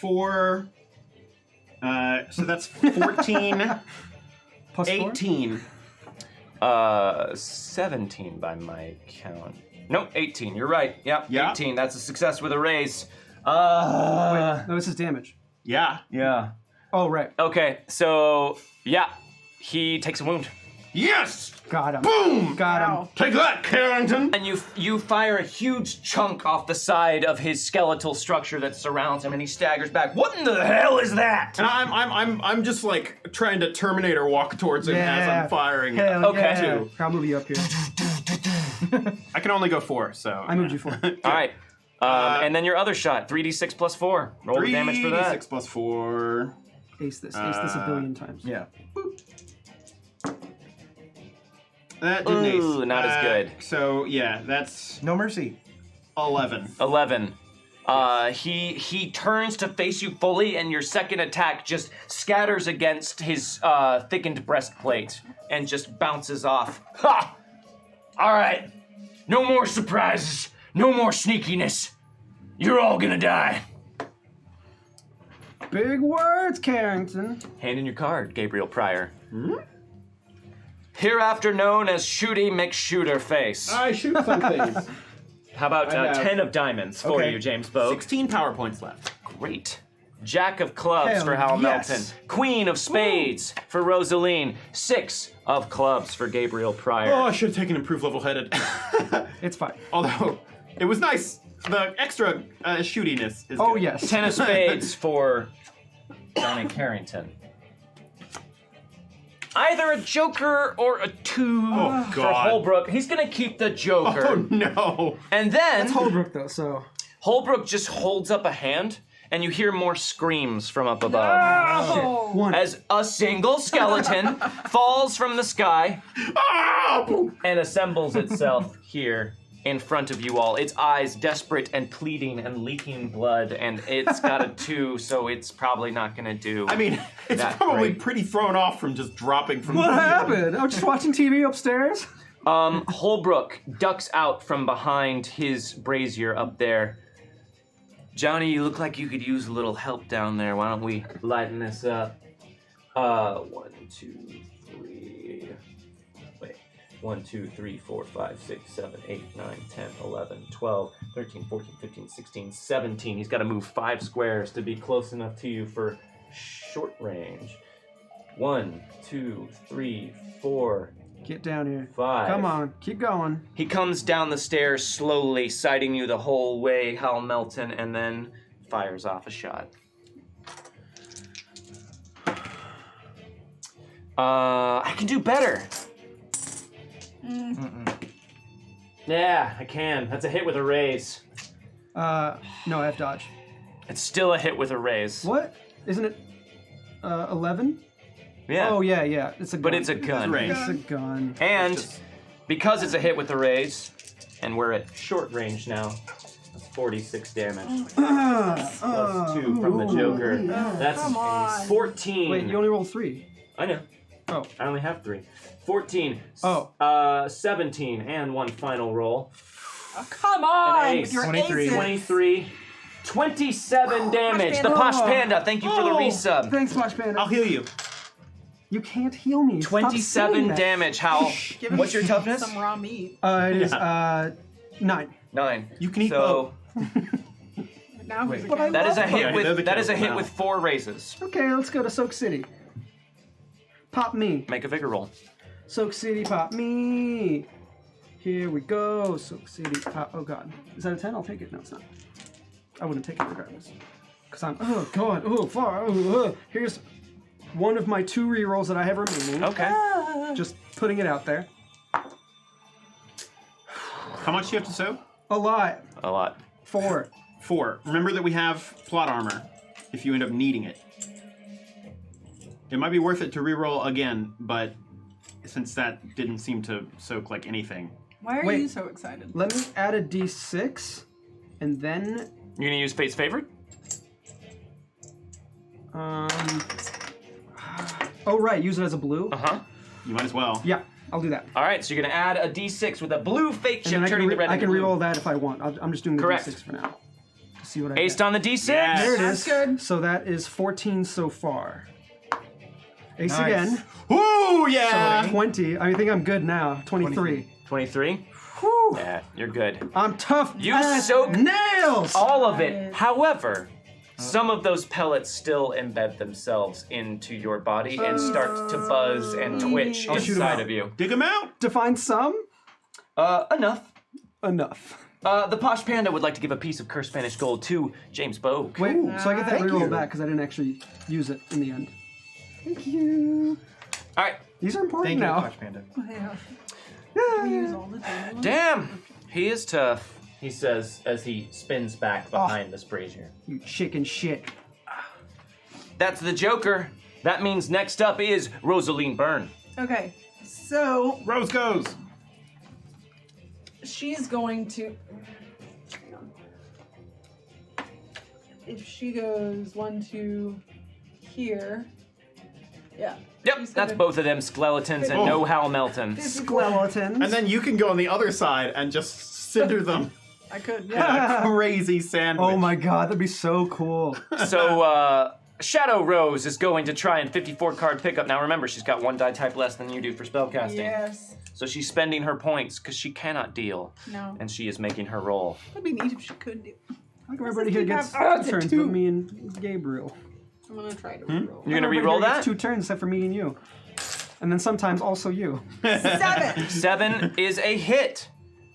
[SPEAKER 4] 4. So that's 14,
[SPEAKER 2] Plus 4?
[SPEAKER 4] 18.
[SPEAKER 1] 17 by my count. No, 18. You're right. Yep,
[SPEAKER 4] Yeah.
[SPEAKER 1] 18. That's a success with a raise.
[SPEAKER 2] No, this is damage.
[SPEAKER 4] Yeah.
[SPEAKER 1] Yeah.
[SPEAKER 2] Oh, right.
[SPEAKER 1] Okay, so yeah, he takes a wound.
[SPEAKER 4] Yes!
[SPEAKER 2] Got him.
[SPEAKER 4] Boom!
[SPEAKER 2] Got him.
[SPEAKER 5] Wow.
[SPEAKER 4] Take that, Carrington!
[SPEAKER 1] And you fire a huge chunk off the side of his skeletal structure that surrounds him, and he staggers back. What in the hell is that?
[SPEAKER 4] And I'm just like trying to Terminator walk towards him as I'm firing.
[SPEAKER 2] Hell
[SPEAKER 1] Okay.
[SPEAKER 2] yeah.
[SPEAKER 1] Two.
[SPEAKER 2] I'll move you up here.
[SPEAKER 4] I can only go 4, so.
[SPEAKER 2] I moved you 4.
[SPEAKER 1] All right, and then your other shot, 3d6 plus 4. Roll the damage for that.
[SPEAKER 4] 6 plus 4.
[SPEAKER 2] Ace this a billion times.
[SPEAKER 3] Yeah.
[SPEAKER 4] That didn't ace.
[SPEAKER 1] Ooh, not as good.
[SPEAKER 4] So yeah, that's
[SPEAKER 3] No mercy.
[SPEAKER 4] 11.
[SPEAKER 1] 11. He turns to face you fully, and your second attack just scatters against his thickened breastplate and just bounces off. Ha! All right. No more surprises. No more sneakiness. You're all gonna die.
[SPEAKER 2] Big words, Carrington.
[SPEAKER 1] Hand in your card, Gabriel Pryor. Hereafter known as Shooty McShooterface.
[SPEAKER 4] I shoot some things.
[SPEAKER 1] How about
[SPEAKER 4] I have-
[SPEAKER 1] 10 of diamonds for
[SPEAKER 3] Okay.
[SPEAKER 1] you, James Bogue?
[SPEAKER 4] 16 power points left.
[SPEAKER 1] Great. Jack of clubs
[SPEAKER 2] Hell
[SPEAKER 1] for Hal
[SPEAKER 2] yes.
[SPEAKER 1] Melton. Queen of spades for Rosaline. 6 of clubs for Gabriel Pryor.
[SPEAKER 4] Oh, I should have taken improved level-headed.
[SPEAKER 2] It's fine.
[SPEAKER 4] Although, it was nice. The extra shootiness is
[SPEAKER 2] Oh,
[SPEAKER 4] good.
[SPEAKER 2] yes.
[SPEAKER 1] 10 of spades for Johnny Carrington. Either a joker or a 2
[SPEAKER 4] Oh,
[SPEAKER 1] for
[SPEAKER 4] God.
[SPEAKER 1] Holbrook. He's gonna keep the joker.
[SPEAKER 4] Oh, no.
[SPEAKER 1] And then
[SPEAKER 2] It's Holbrook, though, so.
[SPEAKER 1] Holbrook just holds up a hand, and you hear more screams from up above.
[SPEAKER 5] Oh.
[SPEAKER 2] One.
[SPEAKER 1] As a single skeleton falls from the sky
[SPEAKER 4] Ah! Boom.
[SPEAKER 1] and assembles itself here in front of you all. Its eyes desperate and pleading and leaking blood, and it's got a 2, so it's probably not gonna do.
[SPEAKER 4] I mean, it's
[SPEAKER 1] That
[SPEAKER 4] probably
[SPEAKER 1] great.
[SPEAKER 4] pretty thrown off from just dropping from
[SPEAKER 2] What
[SPEAKER 4] the
[SPEAKER 2] happened? I was just watching TV upstairs.
[SPEAKER 1] Holbrook ducks out from behind his brazier up there. Johnny, you look like you could use a little help down there. Why don't we lighten this up? 1, 2, 3. Wait. 1, 2, 3, 4, 5, 6, 7, 8, 9, 10, 11, 12, 13, 14, 15, 16, 17. He's got to move 5 squares to be close enough to you for short range. 1, 2, 3, 4,
[SPEAKER 2] Get down here.
[SPEAKER 1] 5.
[SPEAKER 2] Come on. Keep going.
[SPEAKER 1] He comes down the stairs slowly, sighting you the whole way, Hal Melton, and then fires off a shot. I can do better. Yeah, I can. That's a hit with a raise.
[SPEAKER 2] No, I have dodge.
[SPEAKER 1] It's still a hit with a raise.
[SPEAKER 2] What? Isn't it 11?
[SPEAKER 1] Yeah.
[SPEAKER 2] Oh, yeah. It's a gun.
[SPEAKER 1] But it's a gun.
[SPEAKER 4] raise.
[SPEAKER 2] It's a gun.
[SPEAKER 1] And Because it's a hit with the raise, and we're at short range now. That's 46 damage. Plus 2 from the Joker. That's
[SPEAKER 5] come on.
[SPEAKER 1] 14.
[SPEAKER 2] Wait, you only rolled 3.
[SPEAKER 1] I know.
[SPEAKER 2] Oh.
[SPEAKER 1] I only have 3. 14.
[SPEAKER 2] Oh.
[SPEAKER 1] 17, and one final roll.
[SPEAKER 5] Oh, come on!
[SPEAKER 1] An
[SPEAKER 5] With
[SPEAKER 1] ace.
[SPEAKER 5] your
[SPEAKER 3] 23.
[SPEAKER 5] aces.
[SPEAKER 1] 23. 27 damage.
[SPEAKER 5] Posh
[SPEAKER 1] The
[SPEAKER 5] Panda.
[SPEAKER 1] Posh Panda, thank you for the resub.
[SPEAKER 2] Thanks, Flash Panda.
[SPEAKER 4] I'll heal you.
[SPEAKER 2] You can't heal me. Stop
[SPEAKER 1] 27
[SPEAKER 2] saying that.
[SPEAKER 1] damage. Hal,
[SPEAKER 5] Give me
[SPEAKER 1] what's your toughness?
[SPEAKER 5] Some raw meat.
[SPEAKER 2] It is 9.
[SPEAKER 1] 9.
[SPEAKER 4] You can eat
[SPEAKER 1] So
[SPEAKER 5] Now who's
[SPEAKER 2] But I
[SPEAKER 5] again?
[SPEAKER 1] that is a
[SPEAKER 2] love
[SPEAKER 1] hit
[SPEAKER 4] them. They're the
[SPEAKER 1] with that is a
[SPEAKER 4] careful
[SPEAKER 1] hit
[SPEAKER 4] now.
[SPEAKER 1] with 4 raises.
[SPEAKER 2] Okay, let's go to Soak City. Pop me.
[SPEAKER 1] Make a vigor roll.
[SPEAKER 2] Soak City, pop me. Here we go. Soak City, pop. Oh, God. Is that a 10? I'll take it. No, it's not. I wouldn't take it regardless. Because I'm. Oh, God. Oh, far. Oh, here's one of my 2 rerolls that I have remaining.
[SPEAKER 1] Okay.
[SPEAKER 2] Just putting it out there.
[SPEAKER 4] How much do you have to soak?
[SPEAKER 2] A lot.
[SPEAKER 1] A lot.
[SPEAKER 2] 4.
[SPEAKER 4] 4. Remember that we have plot armor if you end up needing it. It might be worth it to reroll again, but since that didn't seem to soak like anything.
[SPEAKER 5] Why are
[SPEAKER 2] Wait.
[SPEAKER 5] you so excited?
[SPEAKER 2] Let me add a d6, and then.
[SPEAKER 1] You're gonna use Fate's Favorite?
[SPEAKER 2] Oh, right. Use it as a blue.
[SPEAKER 1] Uh-huh.
[SPEAKER 4] You might as well.
[SPEAKER 2] Yeah, I'll do that.
[SPEAKER 1] Alright, so you're gonna add a D6 with a blue fate
[SPEAKER 2] And then
[SPEAKER 1] chip turning the red
[SPEAKER 2] I
[SPEAKER 1] into
[SPEAKER 2] can
[SPEAKER 1] blue.
[SPEAKER 2] reroll that if I want. I'm just doing the
[SPEAKER 1] Correct.
[SPEAKER 2] d6 for now. To see what I
[SPEAKER 1] Aced
[SPEAKER 2] get.
[SPEAKER 1] on the D6.
[SPEAKER 4] Yes.
[SPEAKER 2] There it
[SPEAKER 5] That's
[SPEAKER 2] is.
[SPEAKER 5] good.
[SPEAKER 2] So that is 14 so far. Ace
[SPEAKER 3] Nice.
[SPEAKER 2] again.
[SPEAKER 4] Woo,
[SPEAKER 2] So
[SPEAKER 4] yeah!
[SPEAKER 2] 20. I think I'm good now. 23.
[SPEAKER 1] 23.
[SPEAKER 2] Whew.
[SPEAKER 1] Yeah, you're good.
[SPEAKER 2] I'm tough.
[SPEAKER 1] You
[SPEAKER 2] as
[SPEAKER 1] soak
[SPEAKER 2] nails.
[SPEAKER 1] All of it. However, some of those pellets still embed themselves into your body and start to buzz and twitch
[SPEAKER 2] I'll shoot 'em
[SPEAKER 1] inside
[SPEAKER 2] out.
[SPEAKER 1] of you.
[SPEAKER 4] Dig him out!
[SPEAKER 2] Define some.
[SPEAKER 1] Enough.
[SPEAKER 2] Enough.
[SPEAKER 1] The Posh Panda would like to give a piece of cursed Spanish gold to James Bogue.
[SPEAKER 2] Wait, so I get that
[SPEAKER 3] Thank
[SPEAKER 2] reroll
[SPEAKER 3] you.
[SPEAKER 2] back because I didn't actually use it in the end. Thank you.
[SPEAKER 1] All right.
[SPEAKER 2] These are important
[SPEAKER 3] Thank you,
[SPEAKER 2] now.
[SPEAKER 3] Posh Panda.
[SPEAKER 5] We use all the time.
[SPEAKER 1] Damn, he is tough. He says as he spins back behind this brazier.
[SPEAKER 2] You chicken shit.
[SPEAKER 1] That's the Joker. That means next up is Rosaline Byrne.
[SPEAKER 5] Okay, so
[SPEAKER 4] Rose goes!
[SPEAKER 7] She's going to. Hang on. If she goes 1, 2 here. Yeah.
[SPEAKER 1] Yep,
[SPEAKER 7] She's
[SPEAKER 1] that's
[SPEAKER 7] gonna-
[SPEAKER 1] both of them skeletons and no Hal Melton.
[SPEAKER 2] Skeletons.
[SPEAKER 4] And then you can go on the other side and just cinder them
[SPEAKER 5] I could,
[SPEAKER 4] in
[SPEAKER 5] yeah.
[SPEAKER 4] a crazy sandwich.
[SPEAKER 2] Oh my god, that'd be so cool.
[SPEAKER 1] So, Shadow Rose is going to try and 54 card pickup. Now remember, she's got 1 die type less than you do for spellcasting.
[SPEAKER 5] Yes.
[SPEAKER 1] So she's spending her points because she cannot deal.
[SPEAKER 5] No.
[SPEAKER 1] And she is making her roll.
[SPEAKER 5] That'd be neat if she could do.
[SPEAKER 2] Like everybody here
[SPEAKER 5] keep
[SPEAKER 2] gets
[SPEAKER 5] having-
[SPEAKER 2] 2 turns,
[SPEAKER 5] two.
[SPEAKER 2] but me and Gabriel.
[SPEAKER 5] I'm gonna try to roll.
[SPEAKER 1] You're gonna
[SPEAKER 2] Everybody
[SPEAKER 1] re-roll
[SPEAKER 2] here
[SPEAKER 1] that?
[SPEAKER 2] gets 2 turns except for me and you. And then sometimes also you.
[SPEAKER 5] 7.
[SPEAKER 1] 7 is a hit.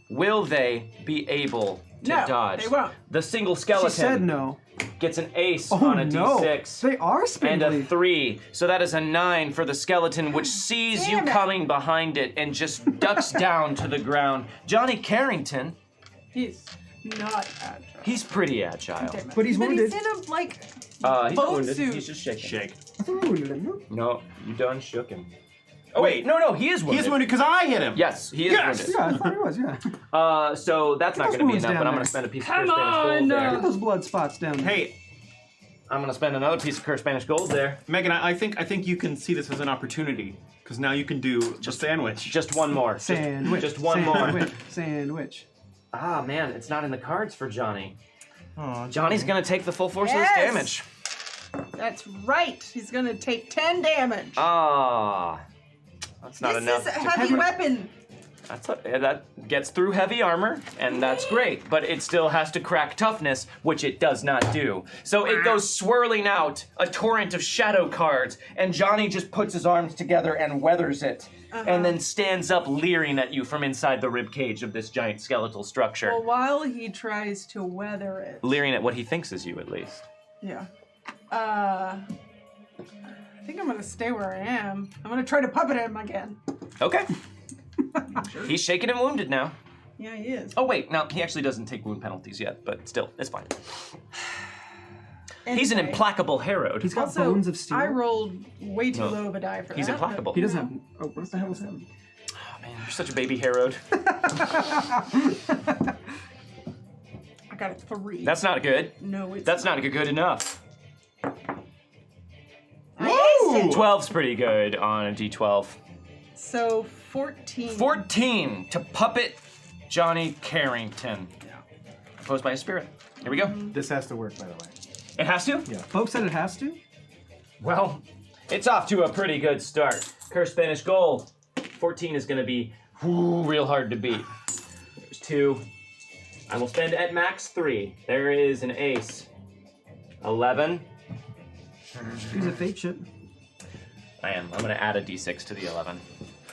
[SPEAKER 1] Will they be able to
[SPEAKER 5] No,
[SPEAKER 1] dodge?
[SPEAKER 5] they won't.
[SPEAKER 1] The single
[SPEAKER 2] She
[SPEAKER 1] skeleton
[SPEAKER 2] said no.
[SPEAKER 1] gets an ace
[SPEAKER 2] Oh
[SPEAKER 1] on a
[SPEAKER 2] no.
[SPEAKER 1] d6.
[SPEAKER 2] They are
[SPEAKER 1] And
[SPEAKER 2] spindly.
[SPEAKER 1] a 3. So that is a 9 for the skeleton, which sees you
[SPEAKER 5] Damn it.
[SPEAKER 1] coming behind it and just ducks down to the ground. Johnny Carrington,
[SPEAKER 5] He's not agile.
[SPEAKER 1] he's pretty agile.
[SPEAKER 5] Damn it.
[SPEAKER 2] But he's wounded.
[SPEAKER 5] He's in a, like,
[SPEAKER 1] He's
[SPEAKER 5] boat
[SPEAKER 1] wounded.
[SPEAKER 5] suit.
[SPEAKER 1] He's just shaking.
[SPEAKER 4] Shake.
[SPEAKER 2] I thought we wounded him, no?
[SPEAKER 1] No, you done shook him. Oh wait, no, he is wounded.
[SPEAKER 4] He's wounded because I hit him!
[SPEAKER 1] Yes, he is
[SPEAKER 4] Yes!
[SPEAKER 1] wounded.
[SPEAKER 2] Yeah, I thought he was, yeah.
[SPEAKER 1] So that's not
[SPEAKER 2] those
[SPEAKER 1] going to be
[SPEAKER 2] wounds
[SPEAKER 1] enough,
[SPEAKER 2] down
[SPEAKER 1] but I'm
[SPEAKER 2] there.
[SPEAKER 1] going to spend a piece of
[SPEAKER 5] Come
[SPEAKER 1] cursed Spanish
[SPEAKER 5] on,
[SPEAKER 1] gold
[SPEAKER 2] Look
[SPEAKER 1] there.
[SPEAKER 2] at those blood spots down there.
[SPEAKER 4] Hey,
[SPEAKER 1] I'm going to spend another piece of cursed Spanish gold there.
[SPEAKER 4] Megan, I think you can see this as an opportunity because now you can do a sandwich.
[SPEAKER 1] Just one more.
[SPEAKER 2] Sandwich.
[SPEAKER 1] Just one more.
[SPEAKER 2] sandwich, Sandwich.
[SPEAKER 1] Ah, man, it's not in the cards for Johnny.
[SPEAKER 3] Oh,
[SPEAKER 1] Johnny's going to take the full force of this
[SPEAKER 5] Yes.
[SPEAKER 1] damage.
[SPEAKER 5] That's right. He's gonna take 10 damage.
[SPEAKER 1] Ah. That's not
[SPEAKER 5] this
[SPEAKER 1] enough.
[SPEAKER 5] is a
[SPEAKER 1] to-
[SPEAKER 5] heavy weapon.
[SPEAKER 1] that gets through heavy armor, and that's great, but it still has to crack toughness, which it does not do. So it goes swirling out, a torrent of shadow cards, and Johnny just puts his arms together and weathers it, and then stands up leering at you from inside the rib cage of this giant skeletal structure.
[SPEAKER 5] Well, while he tries to weather it.
[SPEAKER 1] Leering at what he thinks is you, at least.
[SPEAKER 5] Yeah. I think I'm gonna stay where I am. I'm gonna try to puppet him again.
[SPEAKER 1] Okay. He's shaken and wounded now.
[SPEAKER 5] Yeah, he is.
[SPEAKER 1] Oh wait, no, he actually doesn't take wound penalties yet, but still, it's fine. He's an
[SPEAKER 5] Anyway,
[SPEAKER 1] implacable Herod.
[SPEAKER 2] He's got
[SPEAKER 5] Also,
[SPEAKER 2] bones of steel.
[SPEAKER 5] I rolled way too
[SPEAKER 1] No.
[SPEAKER 5] low of a die for
[SPEAKER 1] He's
[SPEAKER 5] that.
[SPEAKER 1] implacable.
[SPEAKER 2] He doesn't have. Oh, what the hell is that?
[SPEAKER 1] Oh, man, you're such a baby Herod.
[SPEAKER 5] I got a 3.
[SPEAKER 1] That's not good.
[SPEAKER 5] No, it's
[SPEAKER 1] That's not good enough.
[SPEAKER 5] I aced it.
[SPEAKER 1] 12's pretty good on a D12.
[SPEAKER 5] So 14.
[SPEAKER 1] 14 to puppet Johnny Carrington. Opposed by a spirit. Here we go.
[SPEAKER 3] This has to work, by the way.
[SPEAKER 1] It has to?
[SPEAKER 3] Yeah.
[SPEAKER 2] Folks said it has to.
[SPEAKER 1] Well, it's off to a pretty good start. Curse Spanish Gold. 14 is going to be real hard to beat. There's 2. I will spend at max 3. There is an ace. 11.
[SPEAKER 2] Use a fate chip.
[SPEAKER 1] I'm going to add a d6 to the 11.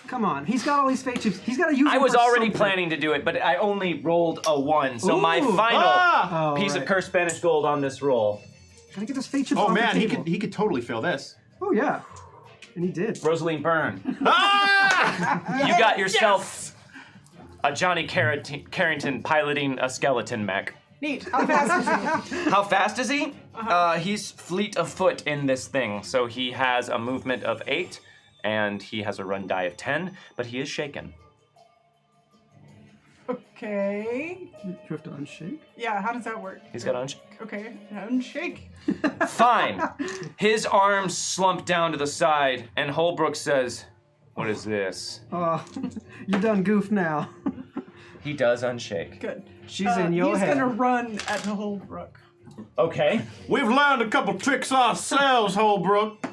[SPEAKER 2] Come on, he's got all these fate chips. He's got to use.
[SPEAKER 1] I
[SPEAKER 2] them
[SPEAKER 1] was
[SPEAKER 2] for
[SPEAKER 1] already
[SPEAKER 2] something.
[SPEAKER 1] planning to do it, but I only rolled a 1. So my
[SPEAKER 2] Ooh.
[SPEAKER 1] final
[SPEAKER 2] Oh,
[SPEAKER 1] piece
[SPEAKER 2] right.
[SPEAKER 1] of Curse Spanish Gold on this roll.
[SPEAKER 2] Gotta get those fate chips
[SPEAKER 4] Oh
[SPEAKER 2] on
[SPEAKER 4] man,
[SPEAKER 2] the
[SPEAKER 4] he
[SPEAKER 2] table.
[SPEAKER 4] could totally fail this.
[SPEAKER 2] Oh yeah, and he did.
[SPEAKER 1] Rosaline Byrne.
[SPEAKER 4] Ah!
[SPEAKER 1] You got yourself a Johnny Carrington piloting a skeleton mech.
[SPEAKER 5] Neat. How fast is he?
[SPEAKER 1] How fast is he? He's fleet of foot in this thing, so he has a movement of 8, and he has a run die of 10, but he is shaken.
[SPEAKER 5] Okay.
[SPEAKER 2] You have to unshake.
[SPEAKER 5] Yeah, how does that work?
[SPEAKER 1] He's got
[SPEAKER 5] Okay, unshake.
[SPEAKER 1] Fine. His arms slump down to the side, and Holbrook says, "What is this?"
[SPEAKER 2] Oh, you done goofed now.
[SPEAKER 1] He does unshake.
[SPEAKER 5] Good.
[SPEAKER 2] She's in your
[SPEAKER 5] he's
[SPEAKER 2] head.
[SPEAKER 5] gonna run at the Holbrook.
[SPEAKER 1] Okay.
[SPEAKER 4] We've learned a couple tricks ourselves, Holbrook.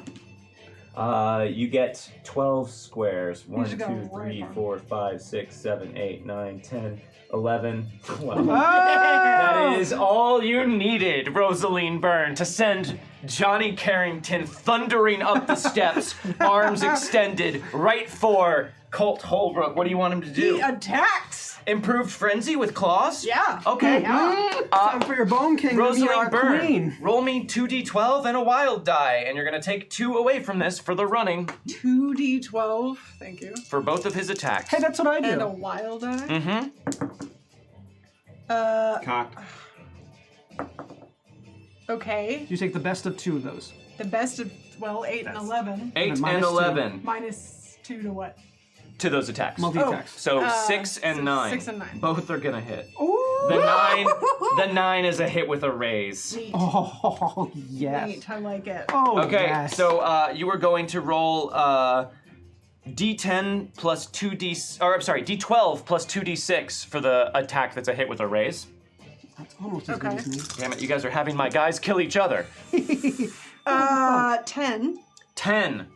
[SPEAKER 1] You get 12 squares. 1,
[SPEAKER 5] just
[SPEAKER 1] 2,
[SPEAKER 5] got a
[SPEAKER 1] 3,
[SPEAKER 5] right
[SPEAKER 1] 4, 5, 6, 7, 8, 9, 10, 11, 12.
[SPEAKER 2] Oh!
[SPEAKER 1] That is all you needed, Rosaline Byrne, to send Johnny Carrington thundering up the steps, arms extended, right for Colt Holbrook. What do you want him to do?
[SPEAKER 5] He attacks!
[SPEAKER 1] Improved frenzy with claws?
[SPEAKER 5] Yeah.
[SPEAKER 1] Okay.
[SPEAKER 5] Yeah.
[SPEAKER 2] Time for your Bone King to be
[SPEAKER 1] Rosaline
[SPEAKER 2] our
[SPEAKER 1] Byrne,
[SPEAKER 2] queen.
[SPEAKER 1] roll me 2d12 and a wild die, and you're gonna take 2 away from this for the running
[SPEAKER 5] 2d12, thank you.
[SPEAKER 1] for both of his attacks.
[SPEAKER 2] Hey, that's what I do.
[SPEAKER 5] And a wild eye.
[SPEAKER 1] Mm-hmm.
[SPEAKER 4] Cocked.
[SPEAKER 5] Okay.
[SPEAKER 2] You take the best of 2 of those.
[SPEAKER 5] The best of, 8 and 11.
[SPEAKER 1] 8
[SPEAKER 2] And
[SPEAKER 1] and
[SPEAKER 2] minus
[SPEAKER 1] 11
[SPEAKER 5] Minus 2 to what?
[SPEAKER 1] to those attacks.
[SPEAKER 2] Multi attacks.
[SPEAKER 1] So 6 and 9.
[SPEAKER 5] 6 and 9.
[SPEAKER 1] Both are gonna hit.
[SPEAKER 2] Ooh.
[SPEAKER 1] The 9 is a hit with a raise.
[SPEAKER 5] Neat.
[SPEAKER 2] Oh yes.
[SPEAKER 5] Neat. I like it.
[SPEAKER 2] Oh
[SPEAKER 1] Okay,
[SPEAKER 2] yes.
[SPEAKER 1] so you were going to roll D10 plus 2D, or I'm sorry, D12 plus 2D6 for the attack that's a hit with a raise.
[SPEAKER 2] That's almost as
[SPEAKER 5] Okay.
[SPEAKER 2] good as me.
[SPEAKER 1] Damn it, you guys are having my guys kill each other.
[SPEAKER 5] 10.
[SPEAKER 1] 10.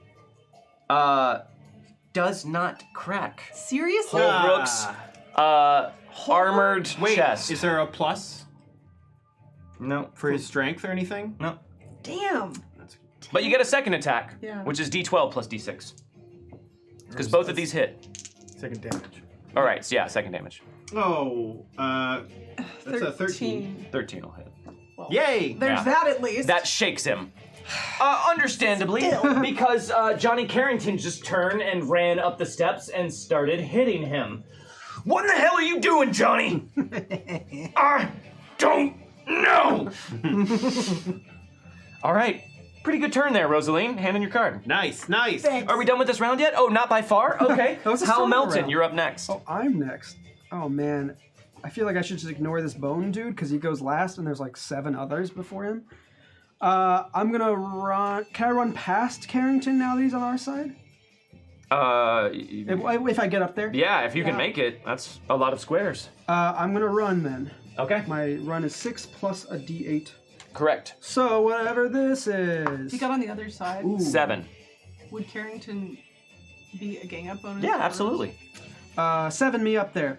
[SPEAKER 1] Does not crack.
[SPEAKER 5] Seriously?
[SPEAKER 1] Holbrook's armored chest.
[SPEAKER 4] Is there a plus
[SPEAKER 1] No,
[SPEAKER 4] for his strength or anything?
[SPEAKER 1] no.
[SPEAKER 5] Damn.
[SPEAKER 1] But you get a second attack,
[SPEAKER 5] Yeah.
[SPEAKER 1] which is D12 plus D6. Because both of these hit.
[SPEAKER 3] Second damage.
[SPEAKER 1] All right, so yeah, second damage.
[SPEAKER 4] Oh, that's a 13.
[SPEAKER 1] 13 will hit.
[SPEAKER 4] Yay!
[SPEAKER 5] There's
[SPEAKER 1] Yeah.
[SPEAKER 5] that at least.
[SPEAKER 1] That shakes him. Understandably, because Johnny Carrington just turned and ran up the steps and started hitting him. What in the hell are you doing, Johnny? I don't know. All right. Pretty good turn there, Rosaline. Hand in your card.
[SPEAKER 4] Nice, nice.
[SPEAKER 5] Thanks.
[SPEAKER 1] Are we done with this round yet? Oh, not by far? Okay.
[SPEAKER 2] That was a
[SPEAKER 1] Hal
[SPEAKER 2] solo
[SPEAKER 1] Melton,
[SPEAKER 2] round.
[SPEAKER 1] you're up next.
[SPEAKER 2] Oh, I'm next. Oh man, I feel like I should just ignore this bone dude because he goes last, and there's like 7 others before him. I'm gonna run. Can I run past Carrington now that he's on our side? If I get up there.
[SPEAKER 1] Yeah, if you can make it, that's a lot of squares.
[SPEAKER 2] I'm gonna run then.
[SPEAKER 1] Okay.
[SPEAKER 2] My run is 6 plus a d8.
[SPEAKER 1] Correct.
[SPEAKER 2] So whatever this is.
[SPEAKER 5] If you got on the other side,
[SPEAKER 2] Ooh.
[SPEAKER 1] 7.
[SPEAKER 5] would Carrington be a gang up bonus?
[SPEAKER 1] Yeah,
[SPEAKER 5] or-
[SPEAKER 1] absolutely.
[SPEAKER 2] 7 me up there.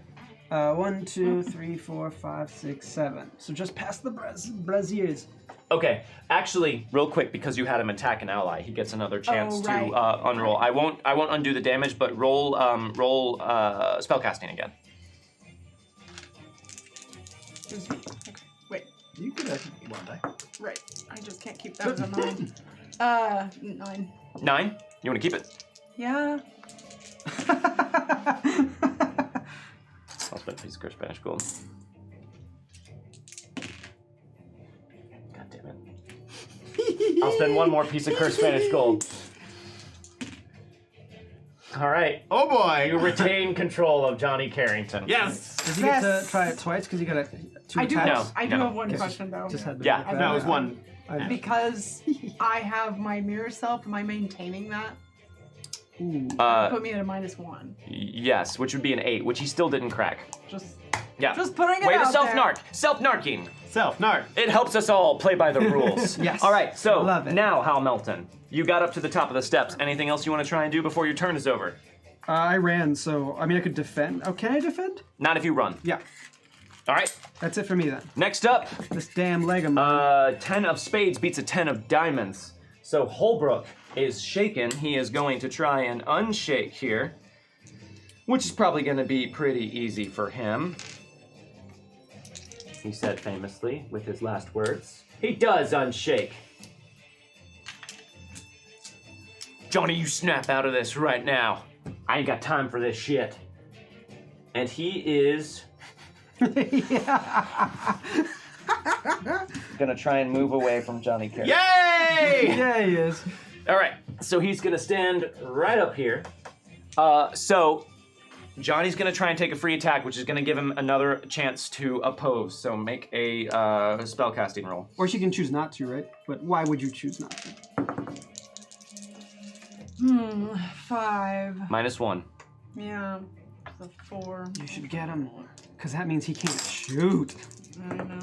[SPEAKER 2] 1, 2, 3, 4, 5, 6, 7. So just past the braziers.
[SPEAKER 1] Okay, actually, real quick, because you had him attack an ally, he gets another chance to
[SPEAKER 5] right.
[SPEAKER 1] unroll. I won't undo the damage, but roll spellcasting again.
[SPEAKER 5] Excuse me. Okay. Wait.
[SPEAKER 3] You could actually one die.
[SPEAKER 5] Right. I just can't keep that as a 9. 9.
[SPEAKER 1] 9. You want to keep it?
[SPEAKER 5] Yeah.
[SPEAKER 1] I'll spend a piece of Spanish gold. God damn it! I'll spend one more piece of cursed Spanish gold. All right.
[SPEAKER 4] Oh boy.
[SPEAKER 1] You retain control of Johnny Carrington.
[SPEAKER 4] Yes.
[SPEAKER 2] Does he get to
[SPEAKER 5] Yes.
[SPEAKER 2] try it twice? Because you got two
[SPEAKER 5] I do.
[SPEAKER 2] attacks.
[SPEAKER 1] No.
[SPEAKER 5] I do have one question though.
[SPEAKER 2] Just had to
[SPEAKER 1] Yeah.
[SPEAKER 2] look back.
[SPEAKER 4] That was one.
[SPEAKER 5] Because I have my mirror self. Am I maintaining that?
[SPEAKER 2] Ooh.
[SPEAKER 5] Put me at a -1.
[SPEAKER 1] Yes, which would be an 8, which he still didn't crack.
[SPEAKER 5] Just
[SPEAKER 1] Yeah.
[SPEAKER 5] putting it
[SPEAKER 1] Way to
[SPEAKER 5] out
[SPEAKER 1] self-narc. Self-narking.
[SPEAKER 4] Self-narc.
[SPEAKER 1] It helps us all play by the rules.
[SPEAKER 2] Yes.
[SPEAKER 1] All right, so
[SPEAKER 2] Love it.
[SPEAKER 1] now, Hal Melton, you got up to the top of the steps. Anything else you want to try and do before your turn is over?
[SPEAKER 2] I ran, so I mean I could defend. Oh, can I defend?
[SPEAKER 1] Not if you run.
[SPEAKER 2] Yeah.
[SPEAKER 1] All right,
[SPEAKER 2] That's it for me then.
[SPEAKER 1] next up,
[SPEAKER 2] This damn leg of mine.
[SPEAKER 1] 10 of spades beats a 10 of diamonds. So Holbrook is shaken. He is going to try and unshake here, which is probably going to be pretty easy for him. He said famously with his last words. He does unshake. Johnny, you snap out of this right now. I ain't got time for this shit. And he is gonna try and move away from Johnny Carey.
[SPEAKER 4] Yay!
[SPEAKER 2] Yeah, he is.
[SPEAKER 1] All right, so he's gonna stand right up here. So Johnny's gonna try and take a free attack, which is gonna give him another chance to oppose. So make a spellcasting roll.
[SPEAKER 2] Or she can choose not to, right? But why would you choose not to?
[SPEAKER 5] 5.
[SPEAKER 1] -1.
[SPEAKER 5] Yeah. So 4.
[SPEAKER 2] You should get him, because that means he can't shoot.
[SPEAKER 5] I know.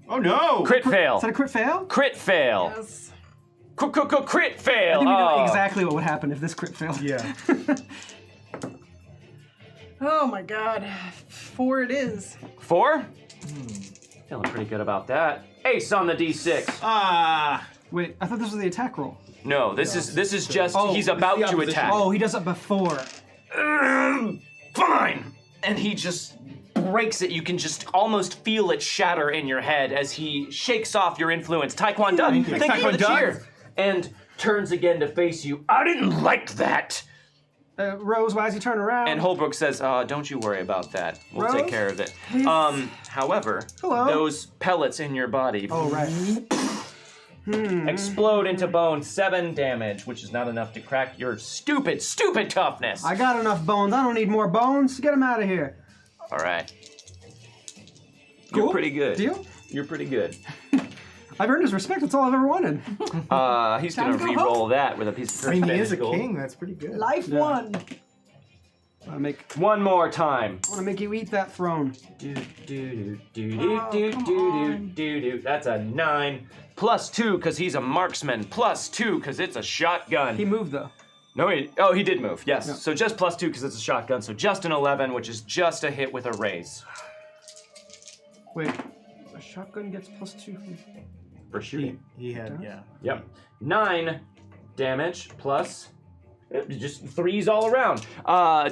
[SPEAKER 4] Oh no!
[SPEAKER 1] Crit fail.
[SPEAKER 2] Is that a crit fail?
[SPEAKER 1] Crit fail.
[SPEAKER 5] Yes.
[SPEAKER 1] Crit fail.
[SPEAKER 2] I think we know
[SPEAKER 1] Oh.
[SPEAKER 2] exactly what would happen if this crit failed.
[SPEAKER 3] Yeah.
[SPEAKER 5] Oh my god. 4 it is.
[SPEAKER 1] 4? Feeling pretty good about that. Ace on the D6.
[SPEAKER 4] Ah.
[SPEAKER 2] Wait, I thought this was the attack roll.
[SPEAKER 1] No, this is just
[SPEAKER 2] Oh,
[SPEAKER 1] he's about
[SPEAKER 4] the
[SPEAKER 1] to
[SPEAKER 4] opposition.
[SPEAKER 1] attack.
[SPEAKER 2] Oh, he does it before.
[SPEAKER 1] Fine. And he just breaks it. You can just almost feel it shatter in your head as he shakes off your influence. Taekwondo,
[SPEAKER 2] Thank you.
[SPEAKER 1] thank you for the
[SPEAKER 4] Taekwondo.
[SPEAKER 1] cheer. And turns again to face you. I didn't like that.
[SPEAKER 2] Rose, why does he turn around?
[SPEAKER 1] And Holbrook says, don't you worry about that. We'll take
[SPEAKER 2] Rose?
[SPEAKER 1] care of it. However,
[SPEAKER 2] Hello?
[SPEAKER 1] those pellets in your body
[SPEAKER 2] Oh, right.
[SPEAKER 1] explode into bone, 7 damage, which is not enough to crack your stupid toughness.
[SPEAKER 2] I got enough bones. I don't need more bones. Get him out of here.
[SPEAKER 1] All right. You're
[SPEAKER 2] Cool.
[SPEAKER 1] pretty good.
[SPEAKER 2] Deal?
[SPEAKER 1] You're pretty good.
[SPEAKER 2] I've earned his respect. That's all I've ever wanted.
[SPEAKER 1] He's
[SPEAKER 5] Time
[SPEAKER 1] gonna
[SPEAKER 5] to go
[SPEAKER 1] re-roll
[SPEAKER 5] home.
[SPEAKER 1] that with a piece of
[SPEAKER 3] I mean, he is a
[SPEAKER 1] gold.
[SPEAKER 3] king. That's pretty good.
[SPEAKER 5] Life
[SPEAKER 2] Yeah.
[SPEAKER 5] 1.
[SPEAKER 2] I make.
[SPEAKER 1] One more time.
[SPEAKER 2] I want to make you eat that throne.
[SPEAKER 1] Do. That's a 9. +2 because he's a marksman. +2 because it's a shotgun.
[SPEAKER 2] He moved though.
[SPEAKER 1] No, he did move. Yes.
[SPEAKER 2] Yeah.
[SPEAKER 1] So just +2 because it's a shotgun. So just an 11, which is just a hit with a raise
[SPEAKER 2] Wait, a shotgun gets +2 from.
[SPEAKER 1] for shooting.
[SPEAKER 3] He had, yeah.
[SPEAKER 1] Yep. 9 damage plus just 3s all around.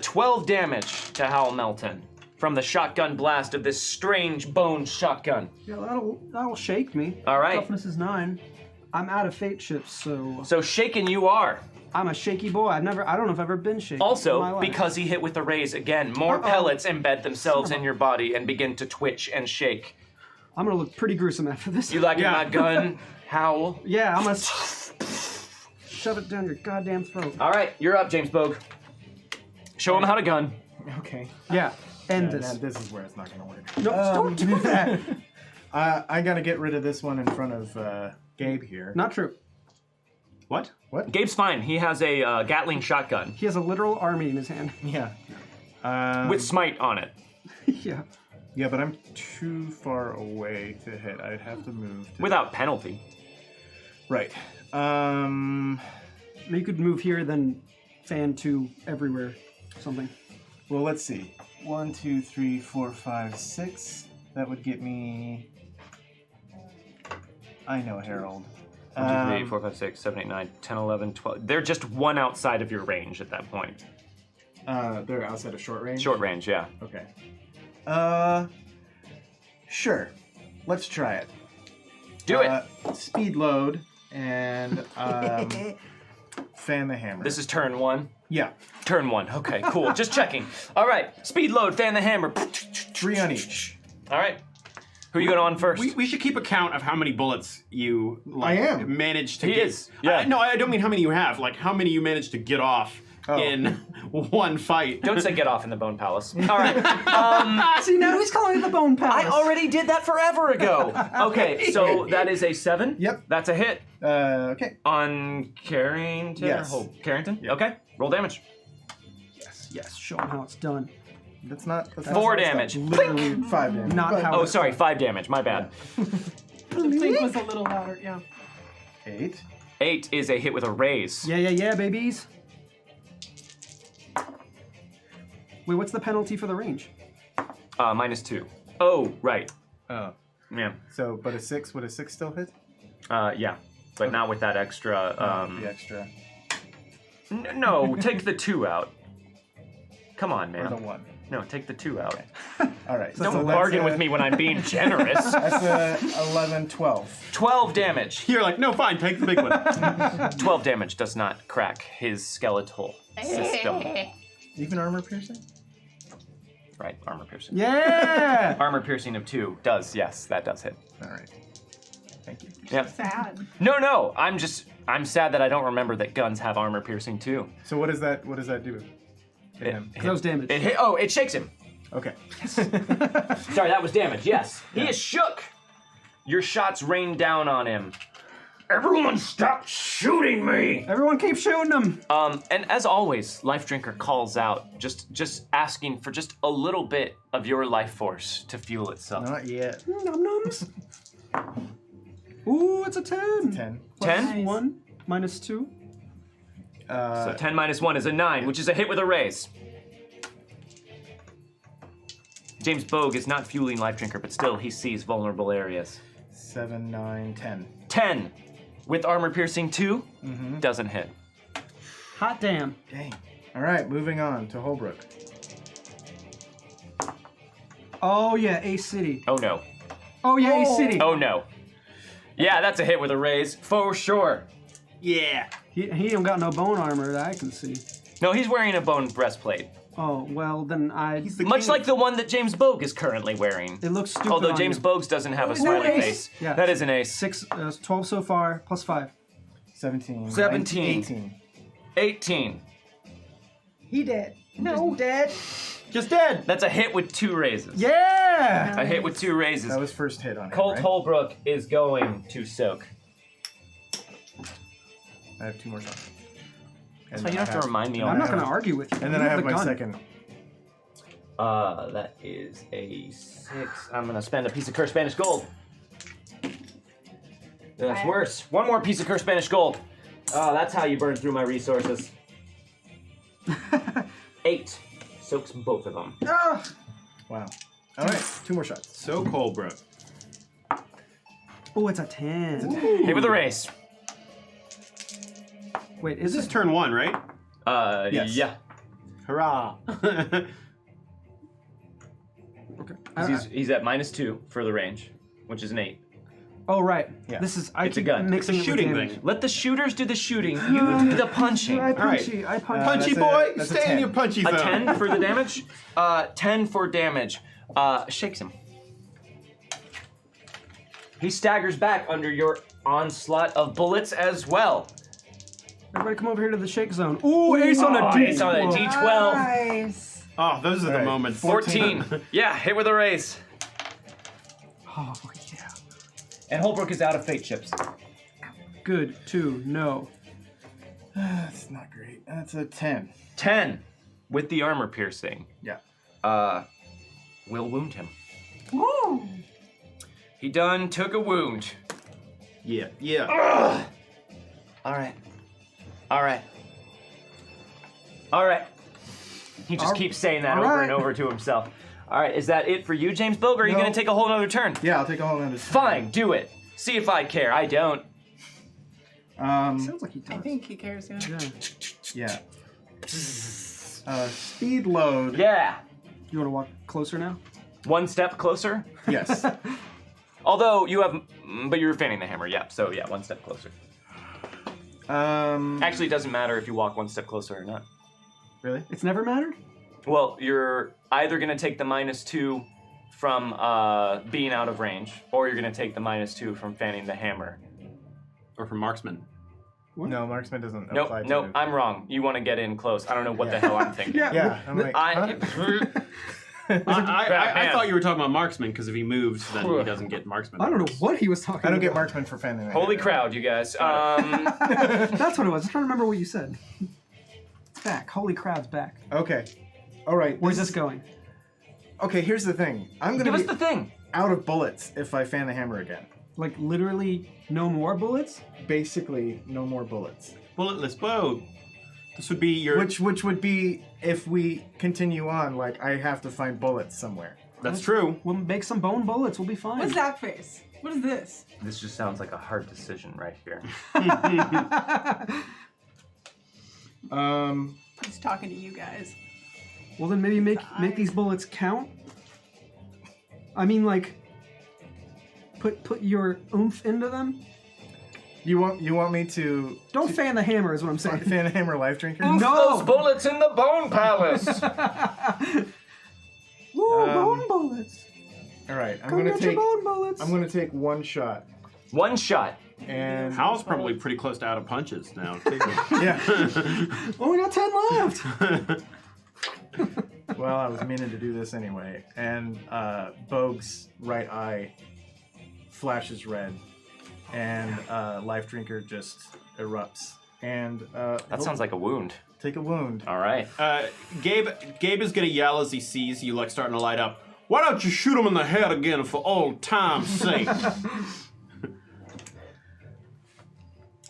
[SPEAKER 1] 12 damage to Hal Melton from the shotgun blast of this strange bone shotgun.
[SPEAKER 2] Yeah, that'll shake me.
[SPEAKER 1] All right.
[SPEAKER 2] Toughness is 9. I'm out of fate chips, so
[SPEAKER 1] So shaken you are.
[SPEAKER 2] I'm a shaky boy. I don't know if I've ever been shaky. in my
[SPEAKER 1] Also,
[SPEAKER 2] life.
[SPEAKER 1] because he hit with the raise again, more pellets embed themselves in your body and begin to twitch and shake.
[SPEAKER 2] I'm gonna look pretty gruesome after this.
[SPEAKER 1] You like my gun, Howl?
[SPEAKER 2] Yeah, I'm gonna shove it down your goddamn throat.
[SPEAKER 1] All right, you're up, James Bogue. Show him how to gun.
[SPEAKER 3] Okay.
[SPEAKER 2] Yeah, end
[SPEAKER 3] Yeah,
[SPEAKER 2] this.
[SPEAKER 3] this is where it's not going to work.
[SPEAKER 2] No, don't do that.
[SPEAKER 3] I got to get rid of this one in front of Gabe here.
[SPEAKER 2] Not true.
[SPEAKER 4] What?
[SPEAKER 1] Gabe's fine. He has a Gatling shotgun
[SPEAKER 2] He has a literal army in his hand.
[SPEAKER 3] Yeah.
[SPEAKER 1] with smite on it.
[SPEAKER 2] Yeah.
[SPEAKER 3] Yeah, but I'm too far away to hit. I'd have to move.
[SPEAKER 1] Without penalty.
[SPEAKER 3] Right.
[SPEAKER 2] You could move here, then fan to everywhere. Something.
[SPEAKER 3] Well, let's see. 1, 2, 3, 4, 5, 6. That would get me. I know, Harold.
[SPEAKER 1] 1, 2, 3, 4, 5, 6, 7, 8, 9, 10, 11, 12. They're just one outside of your range at that point.
[SPEAKER 3] They're outside of short range.
[SPEAKER 1] Short range, yeah.
[SPEAKER 3] Okay. Sure. Let's try it.
[SPEAKER 1] Do it.
[SPEAKER 3] Speed load and fan the hammer.
[SPEAKER 1] This is turn 1.
[SPEAKER 3] Yeah.
[SPEAKER 1] Turn 1. Okay, cool. Just checking. All right. Speed load, fan the hammer.
[SPEAKER 3] 3 on each.
[SPEAKER 1] All right. Who are you going on first?
[SPEAKER 4] We should keep account of how many bullets you managed to
[SPEAKER 1] He
[SPEAKER 4] get.
[SPEAKER 1] is, yeah.
[SPEAKER 4] No, I don't mean how many you have. Like how many you managed to get off in one fight.
[SPEAKER 1] Don't say get off in the Bone Palace. All right.
[SPEAKER 2] See, now he's calling it the Bone Palace.
[SPEAKER 1] I already did that forever ago. Okay, so that is a 7.
[SPEAKER 3] Yep.
[SPEAKER 1] That's a hit.
[SPEAKER 3] Okay.
[SPEAKER 1] On Carrington?
[SPEAKER 3] Yes.
[SPEAKER 1] Carrington? Okay, roll damage.
[SPEAKER 2] Yes, show him how it's done.
[SPEAKER 3] That's not.
[SPEAKER 1] 4 damage.
[SPEAKER 2] Literally
[SPEAKER 3] 5 damage.
[SPEAKER 2] not how
[SPEAKER 1] Oh,
[SPEAKER 2] it's
[SPEAKER 1] sorry, 5 damage. My bad.
[SPEAKER 5] The blink was a little louder, yeah.
[SPEAKER 3] 8.
[SPEAKER 1] 8 is a hit with a raise.
[SPEAKER 2] Yeah, babies. Wait, what's the penalty for the range?
[SPEAKER 1] -2. Oh, right.
[SPEAKER 3] Oh.
[SPEAKER 1] Yeah.
[SPEAKER 3] So, but a 6, would a 6 still hit?
[SPEAKER 1] Yeah. But not with that extra.
[SPEAKER 3] The extra.
[SPEAKER 1] No, take the 2 out. Come on,
[SPEAKER 3] Or the
[SPEAKER 1] man.
[SPEAKER 3] 1.
[SPEAKER 1] No, take the 2 out.
[SPEAKER 3] All right. So
[SPEAKER 1] Don't
[SPEAKER 3] that's
[SPEAKER 1] bargain with me when I'm being generous.
[SPEAKER 3] That's 11, 12.
[SPEAKER 1] 12 damage.
[SPEAKER 4] You're like, no, fine, take the big one.
[SPEAKER 1] 12 damage does not crack his skeletal system.
[SPEAKER 3] Even armor piercing?
[SPEAKER 1] Right, armor piercing.
[SPEAKER 2] Yeah!
[SPEAKER 1] Armor piercing of 2 does, yes, that does hit.
[SPEAKER 3] All right. Thank you.
[SPEAKER 1] Yeah.
[SPEAKER 5] Sad.
[SPEAKER 1] No, I'm sad that I don't remember that guns have armor piercing too.
[SPEAKER 3] So what does that do? To him?
[SPEAKER 2] That was damage.
[SPEAKER 1] It hit, oh, it shakes him.
[SPEAKER 3] Okay.
[SPEAKER 1] Sorry, that was damage, yes. He is shook. Your shots rain down on him. Everyone stop shooting me!
[SPEAKER 2] Everyone keep shooting him!
[SPEAKER 1] And as always, Life Drinker calls out, just asking for just a little bit of your life force to fuel itself.
[SPEAKER 3] Not yet.
[SPEAKER 2] Num nums. Ooh, it's a 10.
[SPEAKER 3] 10.
[SPEAKER 1] 10?
[SPEAKER 2] 1 minus 2.
[SPEAKER 1] So 10 minus 1 is a 9, which is a hit with a raise. James Bogue is not fueling Life Drinker, but still he sees vulnerable areas.
[SPEAKER 3] 7, 9, 10.
[SPEAKER 1] 10 with armor piercing 2 doesn't hit.
[SPEAKER 2] Hot damn.
[SPEAKER 3] Dang. All right, moving on to Holbrook.
[SPEAKER 2] Oh yeah, Ace City.
[SPEAKER 1] Oh no.
[SPEAKER 2] Oh yeah, Ace City.
[SPEAKER 1] Oh no. Yeah, that's a hit with a raise for sure.
[SPEAKER 4] Yeah.
[SPEAKER 2] He don't got no bone armor that I can see.
[SPEAKER 1] No, he's wearing a bone breastplate.
[SPEAKER 2] Oh, well then
[SPEAKER 1] Much like the one that James Bogue is currently wearing.
[SPEAKER 2] it looks stupid
[SPEAKER 1] Although
[SPEAKER 2] on
[SPEAKER 1] James
[SPEAKER 2] you.
[SPEAKER 1] Bogue's doesn't have a
[SPEAKER 2] that
[SPEAKER 1] smiley
[SPEAKER 2] ace?
[SPEAKER 1] face.
[SPEAKER 2] Yeah.
[SPEAKER 1] That is an ace.
[SPEAKER 2] 12 so far, plus 5.
[SPEAKER 3] 17.
[SPEAKER 1] 17.
[SPEAKER 3] 18.
[SPEAKER 1] 18.
[SPEAKER 5] He dead. No. Dead.
[SPEAKER 1] Just dead. That's a hit with 2 raises.
[SPEAKER 2] Yeah!
[SPEAKER 1] A hit with 2 raises.
[SPEAKER 3] That was first hit on him,
[SPEAKER 1] Colt
[SPEAKER 3] right?
[SPEAKER 1] Holbrook is going to soak.
[SPEAKER 3] I have 2 more shots. And
[SPEAKER 1] So you
[SPEAKER 3] then
[SPEAKER 1] have to remind me
[SPEAKER 2] I'm
[SPEAKER 1] on
[SPEAKER 2] not
[SPEAKER 1] that.
[SPEAKER 2] going to argue with you.
[SPEAKER 3] And then
[SPEAKER 2] You
[SPEAKER 3] I have
[SPEAKER 2] the
[SPEAKER 3] my
[SPEAKER 2] gun.
[SPEAKER 3] second.
[SPEAKER 1] That is a 6. I'm gonna spend a piece of cursed Spanish gold. That's worse. 1 more piece of cursed Spanish gold. Oh, that's how you burn through my resources. 8. Soaks both of them.
[SPEAKER 2] Ah!
[SPEAKER 3] Wow. All right, 2 more shots.
[SPEAKER 4] So Colbrook.
[SPEAKER 2] Oh, it's a 10.
[SPEAKER 1] Hit with a raise.
[SPEAKER 2] Wait,
[SPEAKER 4] This
[SPEAKER 2] is
[SPEAKER 4] is
[SPEAKER 2] this
[SPEAKER 4] turn 1, right?
[SPEAKER 3] Yes.
[SPEAKER 1] Yeah.
[SPEAKER 4] Hurrah.
[SPEAKER 2] okay?
[SPEAKER 1] He's at -2 for the range, which is an 8.
[SPEAKER 2] Oh right.
[SPEAKER 3] Yeah.
[SPEAKER 2] This is I
[SPEAKER 1] It's a
[SPEAKER 2] keep
[SPEAKER 1] gun.
[SPEAKER 2] mixing
[SPEAKER 4] It's a
[SPEAKER 2] it with
[SPEAKER 4] shooting
[SPEAKER 2] damage.
[SPEAKER 4] thing.
[SPEAKER 1] Let the shooters do the shooting. You do the punching.
[SPEAKER 2] I
[SPEAKER 1] A
[SPEAKER 2] punchy. I punch.
[SPEAKER 4] Punchy
[SPEAKER 3] that's
[SPEAKER 4] boy,
[SPEAKER 3] that's a
[SPEAKER 4] stay in
[SPEAKER 3] 10.
[SPEAKER 4] your punchy zone.
[SPEAKER 1] 10 for the damage. 10 for damage. Shakes him. He staggers back under your onslaught of bullets as well.
[SPEAKER 2] Everybody come over here to the shake zone. Ooh, ace on a
[SPEAKER 1] Oh,
[SPEAKER 2] D.
[SPEAKER 1] ace on a D12.
[SPEAKER 5] Nice.
[SPEAKER 4] Oh, those are the
[SPEAKER 3] Alright.
[SPEAKER 4] moments.
[SPEAKER 1] 14. Yeah, hit with a raise.
[SPEAKER 2] Oh yeah.
[SPEAKER 1] And Holbrook is out of fate chips.
[SPEAKER 2] Good. 2. No.
[SPEAKER 3] That's not great. That's a 10.
[SPEAKER 1] 10 with the armor piercing.
[SPEAKER 3] Yeah.
[SPEAKER 1] Will wound him.
[SPEAKER 5] Woo.
[SPEAKER 1] He done took a wound.
[SPEAKER 4] Yeah, yeah.
[SPEAKER 1] All right. All right. All right. He just keeps saying that
[SPEAKER 2] all
[SPEAKER 1] over
[SPEAKER 2] right.
[SPEAKER 1] and over to himself. All right, is that it for you, James Bogue, or are you
[SPEAKER 3] No.
[SPEAKER 1] going to take a whole nother turn?
[SPEAKER 3] Yeah, I'll take a whole nother.
[SPEAKER 1] Fine, do it. See if I care. I don't.
[SPEAKER 2] Sounds like he
[SPEAKER 5] I
[SPEAKER 2] does.
[SPEAKER 5] think he cares. Yeah.
[SPEAKER 2] Yeah.
[SPEAKER 3] Yeah. Speed load.
[SPEAKER 1] Yeah.
[SPEAKER 2] You want to walk closer now?
[SPEAKER 1] 1 step closer.
[SPEAKER 3] Yes.
[SPEAKER 1] Although you have, but you're fanning the hammer. Yeah. So yeah, 1 step closer. Actually, it doesn't matter if you walk 1 step closer or not.
[SPEAKER 3] Really?
[SPEAKER 2] It's never mattered.
[SPEAKER 1] Well, you're either going to take the -2 from being out of range, or you're going to take the -2 from fanning the hammer.
[SPEAKER 4] Or from marksman.
[SPEAKER 3] No, marksman doesn't
[SPEAKER 1] Nope,
[SPEAKER 3] apply to
[SPEAKER 1] nope, I'm wrong. You want to get in close. I don't know what the hell I'm thinking.
[SPEAKER 3] Yeah, I'm like,
[SPEAKER 1] I,
[SPEAKER 4] I thought you were talking about marksman because if he moves, then he doesn't get marksman.
[SPEAKER 2] I don't know what he was talking about.
[SPEAKER 3] I don't get marksman for fanning.
[SPEAKER 1] Holy crowd, you guys.
[SPEAKER 2] That's what it was. I was trying to remember what you said. It's back. Holy crowd's back.
[SPEAKER 3] Okay. All right.
[SPEAKER 2] Where's this going?
[SPEAKER 3] Okay, here's the thing. I'm going
[SPEAKER 1] give
[SPEAKER 3] to
[SPEAKER 1] us
[SPEAKER 3] be
[SPEAKER 1] the thing.
[SPEAKER 3] out of bullets if I fan the hammer again.
[SPEAKER 2] Like literally no more bullets?
[SPEAKER 3] Basically, no more bullets.
[SPEAKER 4] Bulletless bow. This would be your.
[SPEAKER 3] Which would be if we continue on, like I have to find bullets somewhere.
[SPEAKER 4] That's true.
[SPEAKER 2] We'll make some bone bullets. We'll be fine.
[SPEAKER 5] What's that face? What is this?
[SPEAKER 1] This just sounds like a hard decision right here.
[SPEAKER 5] He's talking to you guys.
[SPEAKER 2] Well, then maybe make these bullets count. I mean, like, put your oomph into them.
[SPEAKER 3] You want me to
[SPEAKER 2] Don't fan the hammer, is what I'm saying.
[SPEAKER 3] fan the hammer life drinker?
[SPEAKER 1] Oof,
[SPEAKER 2] No!
[SPEAKER 1] those bullets in the bone palace.
[SPEAKER 2] Woo, bone bullets.
[SPEAKER 3] All right, I'm
[SPEAKER 2] Come
[SPEAKER 3] gonna
[SPEAKER 2] get your
[SPEAKER 3] take
[SPEAKER 2] bone bullets.
[SPEAKER 3] I'm gonna take one shot
[SPEAKER 1] One shot.
[SPEAKER 3] and
[SPEAKER 4] Hal's probably pretty close to out of punches now, too.
[SPEAKER 3] yeah.
[SPEAKER 2] Oh, we got 10 left.
[SPEAKER 3] Well, I was meaning to do this anyway, and Bogue's right eye flashes red, and life drinker just erupts, and
[SPEAKER 1] That sounds like a wound.
[SPEAKER 3] take a wound.
[SPEAKER 1] All right.
[SPEAKER 4] Gabe is gonna yell as he sees you like starting to light up. Why don't you shoot him in the head again for old time's sake?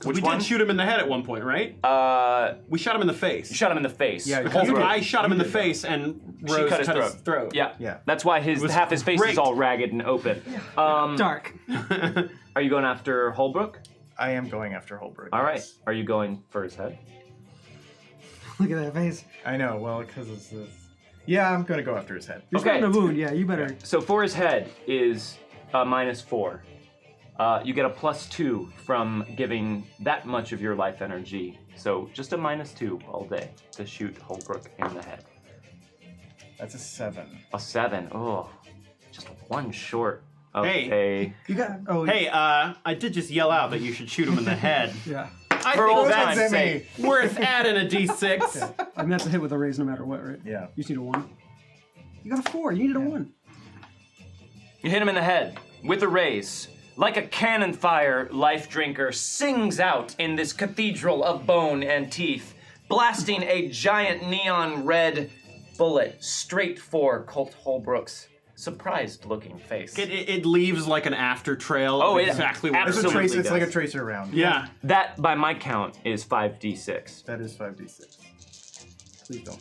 [SPEAKER 1] Which
[SPEAKER 4] we
[SPEAKER 1] one?
[SPEAKER 4] did shoot him in the head at one point, right? We shot him in the face.
[SPEAKER 1] You shot him in the face.
[SPEAKER 3] Yeah,
[SPEAKER 4] I shot him in the face and
[SPEAKER 1] She
[SPEAKER 4] Rose
[SPEAKER 1] cut his
[SPEAKER 4] his throat.
[SPEAKER 1] Yeah.
[SPEAKER 3] Yeah.
[SPEAKER 1] That's why half his face
[SPEAKER 4] great.
[SPEAKER 1] is all ragged and open.
[SPEAKER 2] Dark.
[SPEAKER 1] Are you going after Holbrook?
[SPEAKER 3] I am going after Holbrook.
[SPEAKER 1] All right.
[SPEAKER 3] yes.
[SPEAKER 1] Are you going for his head?
[SPEAKER 2] Look at that face.
[SPEAKER 3] I know. Well, because it's this. Yeah, I'm gonna go after his head.
[SPEAKER 2] You're
[SPEAKER 1] Okay.
[SPEAKER 2] starting a wound. Yeah, you better.
[SPEAKER 1] So for his head is -4. You get a +2 from giving that much of your life energy. So just a -2 all day to shoot Holbrook in the head.
[SPEAKER 3] That's a 7.
[SPEAKER 1] A 7. Oh, just one short.
[SPEAKER 4] Hey.
[SPEAKER 1] Okay.
[SPEAKER 2] You got. Oh.
[SPEAKER 4] Hey, I did just yell out that you should shoot him in the head.
[SPEAKER 2] Yeah.
[SPEAKER 4] I
[SPEAKER 1] For
[SPEAKER 4] think
[SPEAKER 1] old
[SPEAKER 4] that's
[SPEAKER 1] time's sake.
[SPEAKER 4] worth adding a D6.
[SPEAKER 2] I mean, that's a hit with a raise no matter what, right?
[SPEAKER 3] Yeah.
[SPEAKER 2] You just need a 1. You got a 4. You needed a 1.
[SPEAKER 1] You hit him in the head with a raise. Like a cannon fire, life drinker sings out in this cathedral of bone and teeth, blasting a giant neon red bullet straight for Colt Holbrook's surprised-looking face.
[SPEAKER 4] It leaves like an after trail.
[SPEAKER 1] Oh,
[SPEAKER 4] of
[SPEAKER 1] it
[SPEAKER 4] exactly what
[SPEAKER 3] It's a
[SPEAKER 1] absolutely
[SPEAKER 3] trace. It's like a
[SPEAKER 1] does.
[SPEAKER 3] tracer round.
[SPEAKER 4] Yeah.
[SPEAKER 1] That, by my count, is 5d6.
[SPEAKER 3] That is 5d6. Please don't.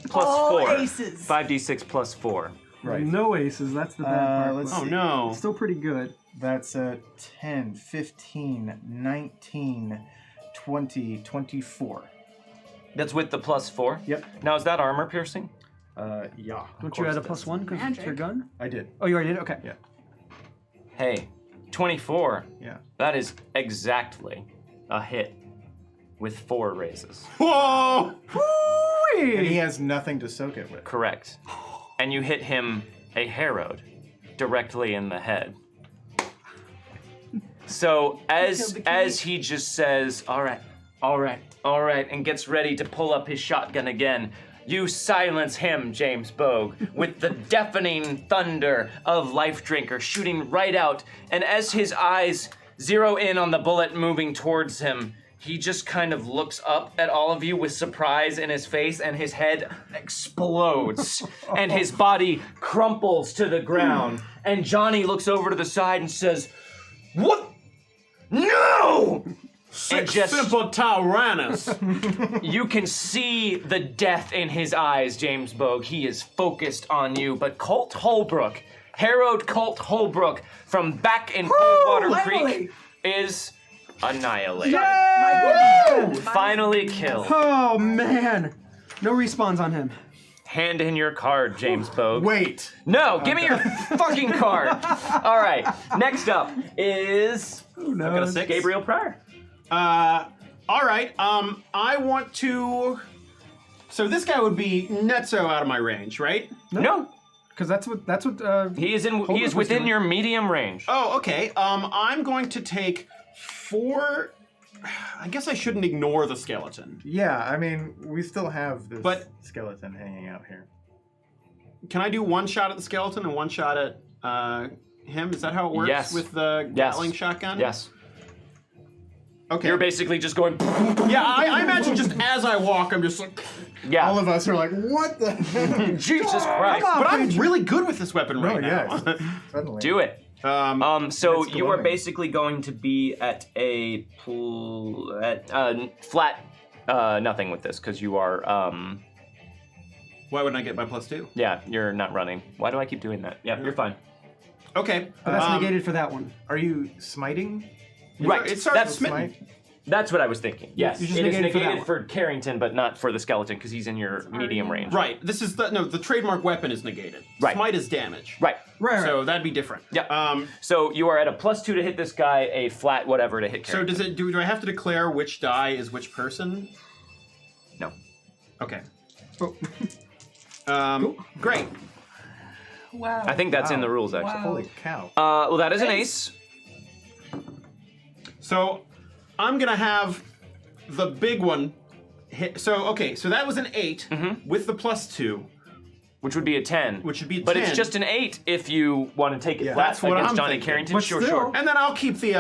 [SPEAKER 1] Plus
[SPEAKER 5] All
[SPEAKER 1] 4.
[SPEAKER 5] aces.
[SPEAKER 1] 5d6 plus 4.
[SPEAKER 3] Right.
[SPEAKER 2] No aces. That's the bad part.
[SPEAKER 3] let's
[SPEAKER 2] but
[SPEAKER 4] Oh no.
[SPEAKER 2] Still pretty good.
[SPEAKER 3] That's 10, 15, 19, 20, 24.
[SPEAKER 1] That's with the plus 4?
[SPEAKER 3] Yep.
[SPEAKER 1] Now, is that armor piercing?
[SPEAKER 3] Yeah.
[SPEAKER 2] Don't you add a +1 because it's your
[SPEAKER 5] Magic.
[SPEAKER 2] gun?
[SPEAKER 3] I did.
[SPEAKER 2] Oh, you already did? Okay.
[SPEAKER 3] Yeah.
[SPEAKER 1] Hey, 24.
[SPEAKER 3] Yeah.
[SPEAKER 1] That is exactly a hit with 4 raises.
[SPEAKER 4] Whoa!
[SPEAKER 3] And he has nothing to soak it with.
[SPEAKER 1] Correct. And you hit him a harrowed directly in the head. So as he just says, all right, and gets ready to pull up his shotgun again, you silence him, James Bogue, with the deafening thunder of Life Drinker shooting right out. And as his eyes zero in on the bullet moving towards him, he just kind of looks up at all of you with surprise in his face, and his head explodes, and his body crumples to the ground. And Johnny looks over to the side and says, "What? No!" And just
[SPEAKER 4] Simple Tyrannus.
[SPEAKER 1] you can see the death in his eyes, James Bogue. He is focused on you, but Colt Holbrook, harrowed Colt Holbrook from back in Coldwater
[SPEAKER 5] finally.
[SPEAKER 1] Creek, is annihilated.
[SPEAKER 2] Yeah!
[SPEAKER 1] Finally killed.
[SPEAKER 2] Oh, man. No respawns on him.
[SPEAKER 1] Hand in your card, James Bogue.
[SPEAKER 3] Wait.
[SPEAKER 1] No, give me your fucking card. All right, next up is
[SPEAKER 2] Who
[SPEAKER 4] Got a
[SPEAKER 2] knows?
[SPEAKER 4] 6.
[SPEAKER 1] Gabriel Pryor.
[SPEAKER 4] All right. I want to. So this guy would be nutso out of my range, right?
[SPEAKER 1] No.
[SPEAKER 2] Because that's what
[SPEAKER 1] He is
[SPEAKER 2] Holbrook was
[SPEAKER 1] within
[SPEAKER 2] doing.
[SPEAKER 1] your medium range.
[SPEAKER 4] Oh, okay. I'm going to take 4. I guess I shouldn't ignore the skeleton.
[SPEAKER 3] Yeah, I mean, we still have this
[SPEAKER 4] But-
[SPEAKER 3] skeleton hanging out here.
[SPEAKER 4] Can I do 1 shot at the skeleton and 1 shot at him? Is that how it works
[SPEAKER 1] Yes.
[SPEAKER 4] with the Gatling shotgun?
[SPEAKER 1] Yes.
[SPEAKER 4] Okay.
[SPEAKER 1] You're basically just going.
[SPEAKER 4] Yeah, I imagine just as I walk, I'm just like.
[SPEAKER 1] Yeah.
[SPEAKER 3] All of us are like, what the?
[SPEAKER 1] Jesus Christ.
[SPEAKER 4] But I'm really good with this weapon right
[SPEAKER 3] Oh,
[SPEAKER 4] now.
[SPEAKER 3] yeah. Suddenly.
[SPEAKER 1] Do it. So
[SPEAKER 3] It's
[SPEAKER 1] you are
[SPEAKER 3] glowing.
[SPEAKER 1] basically going to be at a flat nothing with this because you are
[SPEAKER 4] Why wouldn't I get my +2?
[SPEAKER 1] yeah, you're not running. Why do I keep doing that? Yeah, you're fine.
[SPEAKER 4] Okay.
[SPEAKER 2] But that's negated for that one.
[SPEAKER 3] Are you smiting?
[SPEAKER 1] Right.
[SPEAKER 4] It starts
[SPEAKER 1] That's
[SPEAKER 4] smitten.
[SPEAKER 3] Smite?
[SPEAKER 1] that's what I was thinking. Yes.
[SPEAKER 2] you just
[SPEAKER 1] it is
[SPEAKER 2] negated for that
[SPEAKER 1] negated
[SPEAKER 2] one.
[SPEAKER 1] for Carrington, but not for the skeleton because he's in your medium range.
[SPEAKER 4] Right. This is the trademark weapon is negated.
[SPEAKER 1] Right.
[SPEAKER 4] Smite is damage.
[SPEAKER 1] Right.
[SPEAKER 2] Right.
[SPEAKER 4] So that'd be different.
[SPEAKER 1] Yeah. So you are at a +2 to hit this guy, a flat whatever to hit
[SPEAKER 4] So
[SPEAKER 1] Carrington.
[SPEAKER 4] do I have to declare which die is which person?
[SPEAKER 1] No.
[SPEAKER 4] Okay.
[SPEAKER 2] Oh.
[SPEAKER 4] Great.
[SPEAKER 7] Wow.
[SPEAKER 1] I think that's in the rules actually.
[SPEAKER 7] Wow.
[SPEAKER 3] Holy cow.
[SPEAKER 1] Well, that is an ace.
[SPEAKER 4] So I'm gonna have the big one hit. So okay, so that was an 8 with the +2,
[SPEAKER 1] Which would be a 10.
[SPEAKER 4] which would be a 10.
[SPEAKER 1] But it's just an 8 if you want to take it
[SPEAKER 3] Yeah.
[SPEAKER 1] flat
[SPEAKER 4] That's what
[SPEAKER 1] against
[SPEAKER 4] I'm
[SPEAKER 1] Johnny
[SPEAKER 4] thinking.
[SPEAKER 1] Carrington.
[SPEAKER 2] But
[SPEAKER 1] Sure,
[SPEAKER 2] still-
[SPEAKER 1] sure.
[SPEAKER 4] And then I'll keep the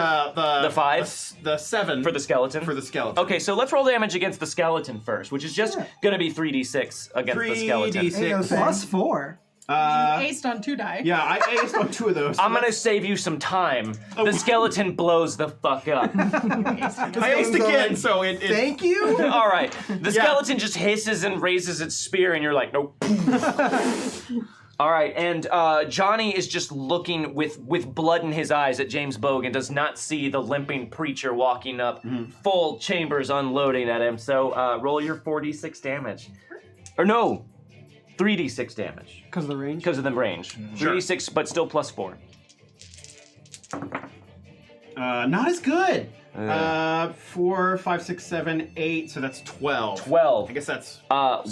[SPEAKER 1] 5?
[SPEAKER 4] the 7
[SPEAKER 1] For the skeleton?
[SPEAKER 4] for the skeleton.
[SPEAKER 1] Okay, so let's roll damage against the skeleton first, which is just going to be 3d6 against the skeleton.
[SPEAKER 4] 3d6.
[SPEAKER 2] +4.
[SPEAKER 5] You aced on 2 die.
[SPEAKER 4] Yeah, I aced on 2 of those.
[SPEAKER 1] I'm going to save you some time. The skeleton blows the fuck up.
[SPEAKER 4] I aced again, so it
[SPEAKER 3] Thank you.
[SPEAKER 1] All right. The skeleton just hisses and raises its spear, and you're like, nope. All right, and Johnny is just looking with blood in his eyes at James Bogue and does not see the limping preacher walking up, full chambers unloading at him. So roll your 4d6 damage. Or no, 3d6 damage.
[SPEAKER 2] Because of the range.
[SPEAKER 1] Because of the range. 3d6, but still +4.
[SPEAKER 4] not as good. 4, 5, 6, 7, 8. So that's 12.
[SPEAKER 1] 12.
[SPEAKER 4] I guess that's.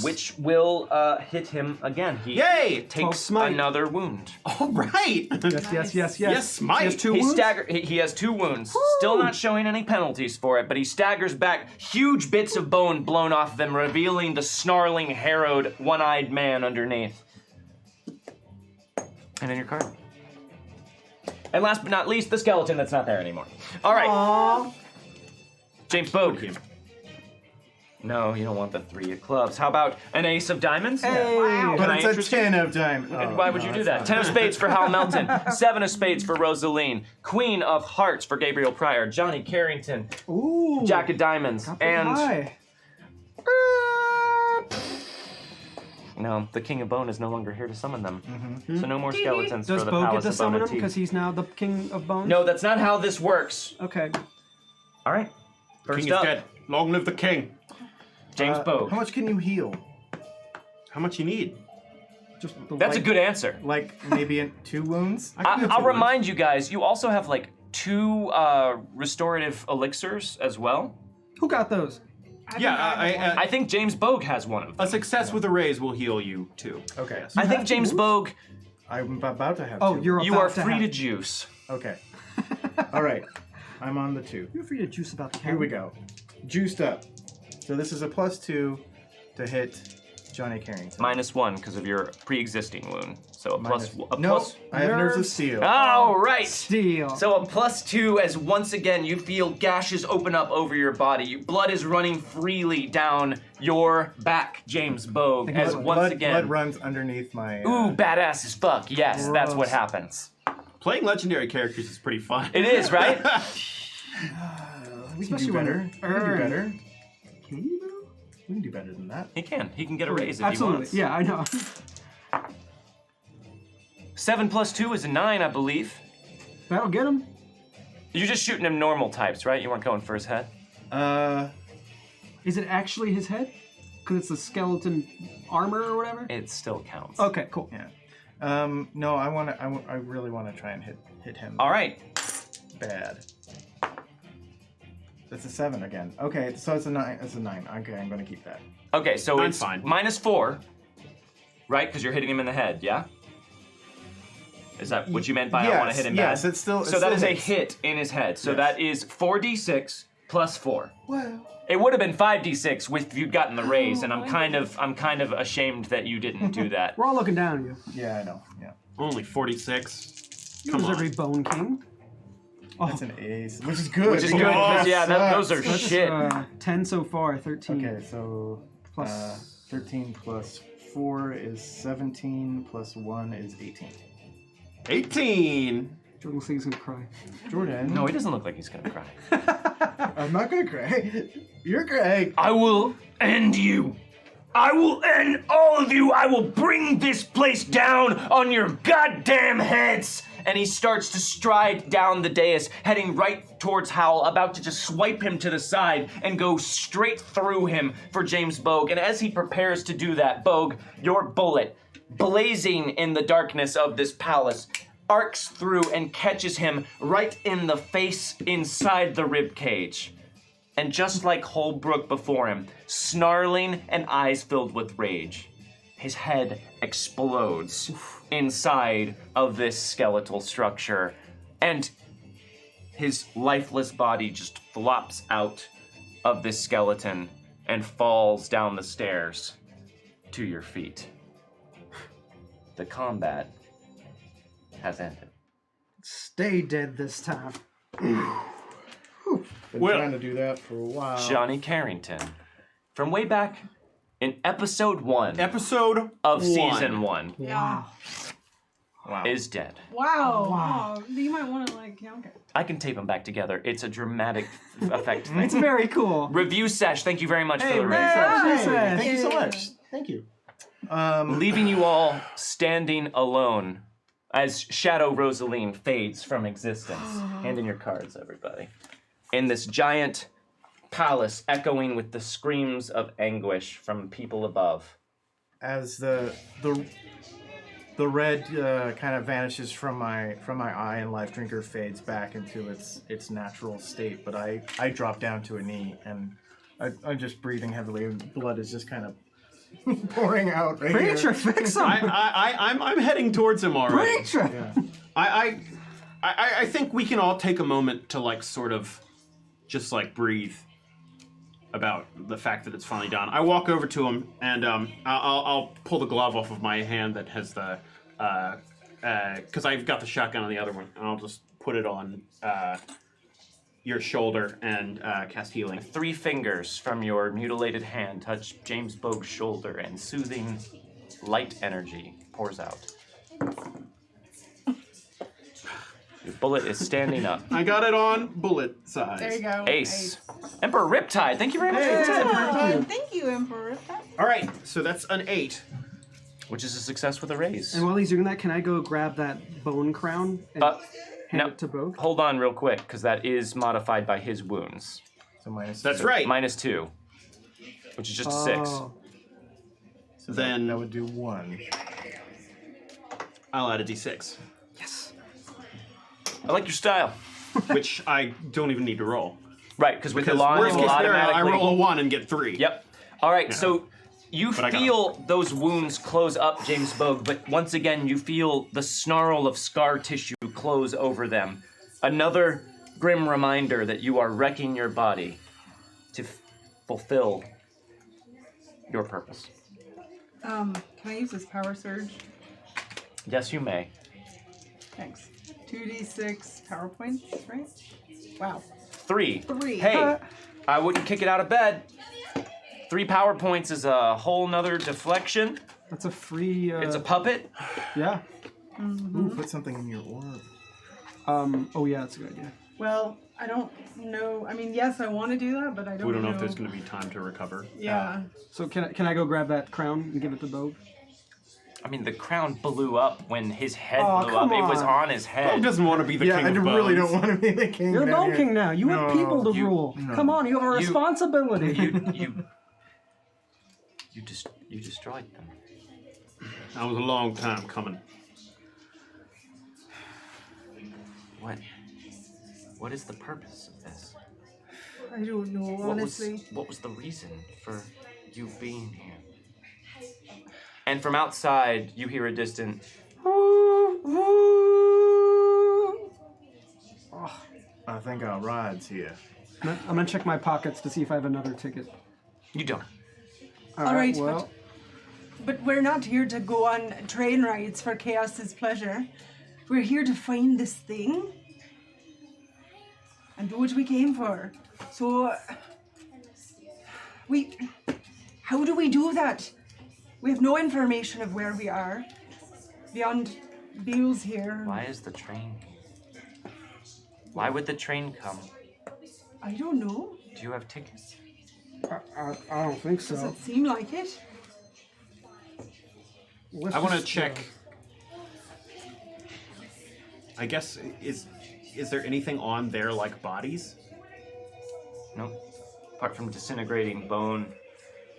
[SPEAKER 1] Which will hit him again. He
[SPEAKER 4] Yay!
[SPEAKER 2] 12
[SPEAKER 1] takes
[SPEAKER 2] smite.
[SPEAKER 1] another wound.
[SPEAKER 4] All right.
[SPEAKER 2] Yes.
[SPEAKER 4] Yes, smite.
[SPEAKER 2] He has 2
[SPEAKER 1] He
[SPEAKER 2] wounds.
[SPEAKER 1] He has 2 wounds. Still not showing any penalties for it, but he staggers back. Huge bits of bone blown off them, revealing the snarling, harrowed, one-eyed man underneath. And then your card. And last but not least, the skeleton that's not there anymore. All right.
[SPEAKER 2] Aww.
[SPEAKER 1] James Bogue. No, you don't want the 3 of clubs. How about an ace of diamonds?
[SPEAKER 2] Hey.
[SPEAKER 5] Wow.
[SPEAKER 1] Can
[SPEAKER 3] But
[SPEAKER 1] I
[SPEAKER 3] it's a
[SPEAKER 1] interest you?
[SPEAKER 3] 10 of diamonds.
[SPEAKER 1] And why would you do that? 10 of spades for Hal Melton, 7 of spades for Rosaline, Queen of hearts for Gabriel Pryor, Johnny Carrington,
[SPEAKER 2] Ooh.
[SPEAKER 1] Jack of diamonds,
[SPEAKER 2] Not very
[SPEAKER 1] and
[SPEAKER 2] high.
[SPEAKER 1] no, the King of Bone is no longer here to summon them. So no more skeletons
[SPEAKER 2] Does
[SPEAKER 1] for the
[SPEAKER 2] Bo get
[SPEAKER 1] Palace
[SPEAKER 2] to
[SPEAKER 1] of Bone
[SPEAKER 2] summon
[SPEAKER 1] and
[SPEAKER 2] him because
[SPEAKER 1] Teeth.
[SPEAKER 2] he's now the king of bones?
[SPEAKER 1] No, that's not how this works.
[SPEAKER 2] Okay.
[SPEAKER 1] All right. First
[SPEAKER 4] King is
[SPEAKER 1] up,
[SPEAKER 4] dead. Long live the king.
[SPEAKER 1] James Bogue.
[SPEAKER 3] How much can you heal?
[SPEAKER 4] How much you need?
[SPEAKER 2] Just the
[SPEAKER 1] That's a
[SPEAKER 2] white-
[SPEAKER 1] good answer.
[SPEAKER 3] Like maybe 2 wounds? I can do 2
[SPEAKER 1] I'll
[SPEAKER 3] wounds.
[SPEAKER 1] remind you guys, you also have like 2 restorative elixirs as well.
[SPEAKER 2] Who got those?
[SPEAKER 4] Yeah,
[SPEAKER 1] I think James Bogue has one of them.
[SPEAKER 4] a success with a raise will heal you too.
[SPEAKER 3] Okay.
[SPEAKER 1] I think James Bogue,
[SPEAKER 3] I'm about to have
[SPEAKER 2] Oh,
[SPEAKER 3] 2.
[SPEAKER 2] you're
[SPEAKER 1] you
[SPEAKER 2] about
[SPEAKER 1] are free
[SPEAKER 2] have.
[SPEAKER 1] to juice.
[SPEAKER 3] Okay. All right. I'm on the 2.
[SPEAKER 2] You're free to juice about the
[SPEAKER 3] Here we go. Juiced up. So this is a +2 to hit Johnny Carrington.
[SPEAKER 1] -1 because of your pre-existing wound. So a
[SPEAKER 3] Minus-
[SPEAKER 1] plus.
[SPEAKER 3] no, I have nerves of
[SPEAKER 2] Nerves.
[SPEAKER 3] steel.
[SPEAKER 1] All right.
[SPEAKER 2] Steel.
[SPEAKER 1] So a +2 as once again you feel gashes open up over your body. Blood is running freely down your back, James Bogue, as once
[SPEAKER 3] blood
[SPEAKER 1] again.
[SPEAKER 3] runs underneath my.
[SPEAKER 1] Ooh, badass as fuck. Yes, that's what
[SPEAKER 2] Gross.
[SPEAKER 1] happens.
[SPEAKER 4] Playing legendary characters is pretty fun.
[SPEAKER 1] It is, right?
[SPEAKER 3] We can
[SPEAKER 2] Especially
[SPEAKER 3] do
[SPEAKER 2] when
[SPEAKER 3] better. We can do
[SPEAKER 2] earned.
[SPEAKER 3] better. Can you though? We can do better than that.
[SPEAKER 1] He can. He can get a raise if
[SPEAKER 2] Absolutely.
[SPEAKER 1] he wants.
[SPEAKER 2] Yeah, I know.
[SPEAKER 1] 7 + 2 is a 9, I believe.
[SPEAKER 2] That'll get him.
[SPEAKER 1] You're just shooting him normal types, right? You weren't going for his head.
[SPEAKER 2] Is it actually his head? Because it's the skeleton armor or whatever?
[SPEAKER 1] It still counts.
[SPEAKER 2] Okay, cool.
[SPEAKER 3] Yeah. No, I really want to try and hit him.
[SPEAKER 1] All right.
[SPEAKER 3] Bad. That's a 7 again. Okay, so it's a 9. It's a 9. Okay, I'm gonna keep that.
[SPEAKER 1] Okay, so
[SPEAKER 4] Nine's
[SPEAKER 1] it's
[SPEAKER 4] fine.
[SPEAKER 1] -4, right? Because you're hitting him in the head, yeah? Is that what you meant by I want to hit him bad?
[SPEAKER 3] Yes, it's still.
[SPEAKER 1] So
[SPEAKER 3] it
[SPEAKER 1] that
[SPEAKER 3] still
[SPEAKER 1] is a
[SPEAKER 3] hits.
[SPEAKER 1] hit in his head. So that is 4d6 plus 4.
[SPEAKER 3] Well,
[SPEAKER 1] It would have been 5d6 if you'd gotten the raise, and I'm kind of ashamed that you didn't do that.
[SPEAKER 2] We're all looking down at you.
[SPEAKER 3] yeah, I know. Yeah,
[SPEAKER 6] Only 46.
[SPEAKER 2] You
[SPEAKER 6] Come
[SPEAKER 2] deserve
[SPEAKER 6] on.
[SPEAKER 2] a bone king.
[SPEAKER 3] that's an ace, which is good.
[SPEAKER 1] Which is good, because those are
[SPEAKER 2] That's,
[SPEAKER 1] shit.
[SPEAKER 2] 10 so far, 13.
[SPEAKER 3] Okay, so
[SPEAKER 2] Plus-
[SPEAKER 3] 13 plus 4 is 17, plus 1 is 18.
[SPEAKER 6] 18.
[SPEAKER 2] Jordan looks like he's gonna cry.
[SPEAKER 3] Jordan,
[SPEAKER 1] No, he doesn't look like he's gonna cry.
[SPEAKER 3] I'm not gonna cry. You're crying.
[SPEAKER 1] I will end you. I will end all of you. I will bring this place down on your goddamn heads. And he starts to stride down the dais, heading right towards Howell, about to just swipe him to the side and go straight through him for James Bogue. And as he prepares to do that, Bogue, your bullet, blazing in the darkness of this palace, arcs through and catches him right in the face inside the rib cage. And just like Holbrook before him, snarling and eyes filled with rage, his head explodes inside of this skeletal structure, and his lifeless body just flops out of this skeleton and falls down the stairs to your feet. The combat has ended.
[SPEAKER 2] Stay dead this time.
[SPEAKER 3] Been
[SPEAKER 6] Well-
[SPEAKER 3] trying to do that for a while.
[SPEAKER 1] Johnny Carrington, from way back in episode 1
[SPEAKER 6] Episode
[SPEAKER 1] of
[SPEAKER 6] one.
[SPEAKER 1] season 1,
[SPEAKER 5] Yeah.
[SPEAKER 3] Wow.
[SPEAKER 1] is dead.
[SPEAKER 5] Wow.
[SPEAKER 2] Wow.
[SPEAKER 5] Oh, you might want to okay.
[SPEAKER 1] I can tape them back together. It's a dramatic effect thing.
[SPEAKER 2] It's very cool.
[SPEAKER 1] Review sesh, thank you very much for the raise.
[SPEAKER 2] Hey,
[SPEAKER 3] Thank you so much. Thank you.
[SPEAKER 1] Leaving you all standing alone as Shadow Rosaline fades from existence. Hand in your cards, everybody. In this giant palace echoing with the screams of anguish from people above.
[SPEAKER 3] As the red kind of vanishes from my eye and Life Drinker fades back into its natural state, but I drop down to a knee and I'm just breathing heavily. And blood is just kind of pouring out right
[SPEAKER 2] Preacher,
[SPEAKER 3] here.
[SPEAKER 2] fix him.
[SPEAKER 6] I'm heading towards him already.
[SPEAKER 2] Preacher.
[SPEAKER 3] Yeah.
[SPEAKER 6] I think we can all take a moment to like sort of just like breathe about the fact that it's finally done. I walk over to him and I'll pull the glove off of my hand that has the because I've got the shotgun on the other one, and I'll just put it on your shoulder and cast healing.
[SPEAKER 1] 3 fingers from your mutilated hand touch James Bogue's shoulder, and soothing light energy pours out. Your bullet is standing up.
[SPEAKER 6] I got it on bullet size.
[SPEAKER 5] There you go.
[SPEAKER 1] Ace. Emperor Riptide, thank you very much for the tip.
[SPEAKER 5] Thank you, Emperor.
[SPEAKER 6] All right, so that's an 8.
[SPEAKER 1] Which is a success with a raise.
[SPEAKER 2] And while he's doing that, can I go grab that bone crown and hand
[SPEAKER 1] no.
[SPEAKER 2] it to Bogue?
[SPEAKER 1] Hold on real quick, because that is modified by his wounds.
[SPEAKER 3] So minus.
[SPEAKER 6] That's
[SPEAKER 3] two.
[SPEAKER 6] right.
[SPEAKER 1] -2, which is just a 6.
[SPEAKER 2] Oh.
[SPEAKER 3] So
[SPEAKER 6] Then-
[SPEAKER 3] that would do 1.
[SPEAKER 6] I'll add a d6,
[SPEAKER 2] Yes.
[SPEAKER 1] I like your style.
[SPEAKER 6] which I don't even need to roll.
[SPEAKER 1] Right, because with the
[SPEAKER 6] Because
[SPEAKER 1] law,
[SPEAKER 6] worst
[SPEAKER 1] you will
[SPEAKER 6] case scenario, I
[SPEAKER 1] automatically...
[SPEAKER 6] roll a 1 and get 3.
[SPEAKER 1] Yep. All right, so you
[SPEAKER 6] But I got
[SPEAKER 1] feel those wounds close up, James Bogue, but once again, you feel the snarl of scar tissue close over them. Another grim reminder that you are wrecking your body to fulfill your purpose.
[SPEAKER 5] Can I use this power surge?
[SPEAKER 1] Yes, you may.
[SPEAKER 5] Thanks. 2d6 power points, right? Wow.
[SPEAKER 1] 3.
[SPEAKER 5] 3.
[SPEAKER 1] Hey, I wouldn't kick it out of bed. 3 power points is a whole nother deflection.
[SPEAKER 2] That's a free.
[SPEAKER 1] It's a puppet.
[SPEAKER 2] Yeah.
[SPEAKER 3] Ooh, put something in your orb.
[SPEAKER 2] Oh yeah, that's a good idea.
[SPEAKER 5] Well, I don't know. I mean, yes, I want to do that, but I don't know.
[SPEAKER 6] We don't know if there's going to be time to recover.
[SPEAKER 5] Yeah.
[SPEAKER 2] So can I go grab that crown and give it to Bogue?
[SPEAKER 1] I mean, the crown blew up when his head
[SPEAKER 2] Oh,
[SPEAKER 1] blew up.
[SPEAKER 2] come
[SPEAKER 1] It was
[SPEAKER 2] on.
[SPEAKER 1] on his
[SPEAKER 6] Bob
[SPEAKER 1] head.
[SPEAKER 6] doesn't want to be the
[SPEAKER 3] Yeah,
[SPEAKER 6] king
[SPEAKER 3] I
[SPEAKER 6] of
[SPEAKER 3] really
[SPEAKER 6] bones.
[SPEAKER 3] don't want to be the king.
[SPEAKER 2] You're the
[SPEAKER 3] down
[SPEAKER 2] Bone
[SPEAKER 3] here.
[SPEAKER 2] King now. You have people to
[SPEAKER 1] you-
[SPEAKER 2] rule.
[SPEAKER 3] no.
[SPEAKER 2] Come on, you have a
[SPEAKER 1] You-
[SPEAKER 2] responsibility.
[SPEAKER 1] You destroyed them.
[SPEAKER 6] That was a long time coming.
[SPEAKER 1] What is the purpose of this?
[SPEAKER 5] I don't know, honestly.
[SPEAKER 1] What was the reason for you being here? And from outside, you hear a distant "woo, woo."
[SPEAKER 3] I think our ride's here.
[SPEAKER 2] I'm gonna check my pockets to see if I have another ticket.
[SPEAKER 1] You don't.
[SPEAKER 5] All right,
[SPEAKER 2] well,
[SPEAKER 5] but we're not here to go on train rides for Chaos's pleasure. We're here to find this thing and do what we came for. So, how do we do that? We have no information of where we are beyond Beale's here.
[SPEAKER 1] Why is the train? Why would the train come?
[SPEAKER 5] I don't know.
[SPEAKER 1] Do you have tickets?
[SPEAKER 2] I don't think
[SPEAKER 5] Does
[SPEAKER 2] so.
[SPEAKER 5] it seem like it?
[SPEAKER 2] Let's
[SPEAKER 4] I want to
[SPEAKER 2] just,
[SPEAKER 4] check. I guess is there anything on there like bodies?
[SPEAKER 1] No. Apart from disintegrating bone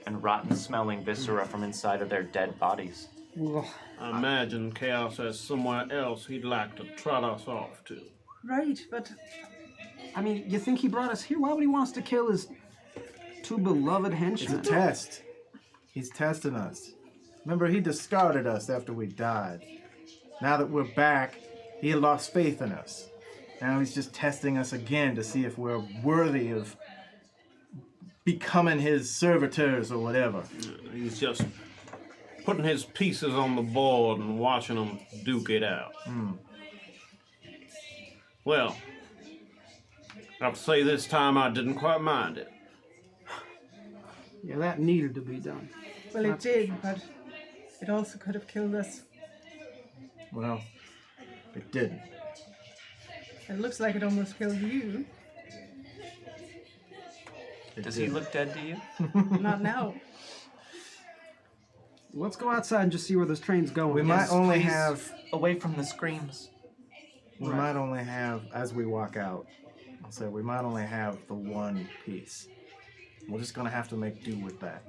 [SPEAKER 1] and rotten smelling viscera from inside of their dead bodies.
[SPEAKER 2] Ugh.
[SPEAKER 6] I imagine Chaos has somewhere else he'd like to trot us off to.
[SPEAKER 5] Right, but
[SPEAKER 2] I mean, you think he brought us here? Why would he want us to kill his two beloved
[SPEAKER 3] It's a
[SPEAKER 2] henchmen?
[SPEAKER 3] test. He's testing us. Remember, he discarded us after we died. Now that we're back, he had lost faith in us. Now he's just testing us again to see if we're worthy of becoming his servitors or whatever.
[SPEAKER 6] He's just putting his pieces on the board and watching them duke it out. Well, I have to say this time I didn't quite mind it.
[SPEAKER 2] Yeah, that needed to be done.
[SPEAKER 5] well, it did, but it also could have killed us.
[SPEAKER 3] Well, it didn't.
[SPEAKER 5] It looks like it almost killed you.
[SPEAKER 1] Does he look dead to you?
[SPEAKER 5] Not now.
[SPEAKER 2] Let's go outside and just see where this train's going.
[SPEAKER 3] We might only
[SPEAKER 1] please.
[SPEAKER 3] have,
[SPEAKER 1] Away from the screams.
[SPEAKER 3] we might only have, as we walk out, I'll say we might only have the one piece. We're just gonna have to make do with that.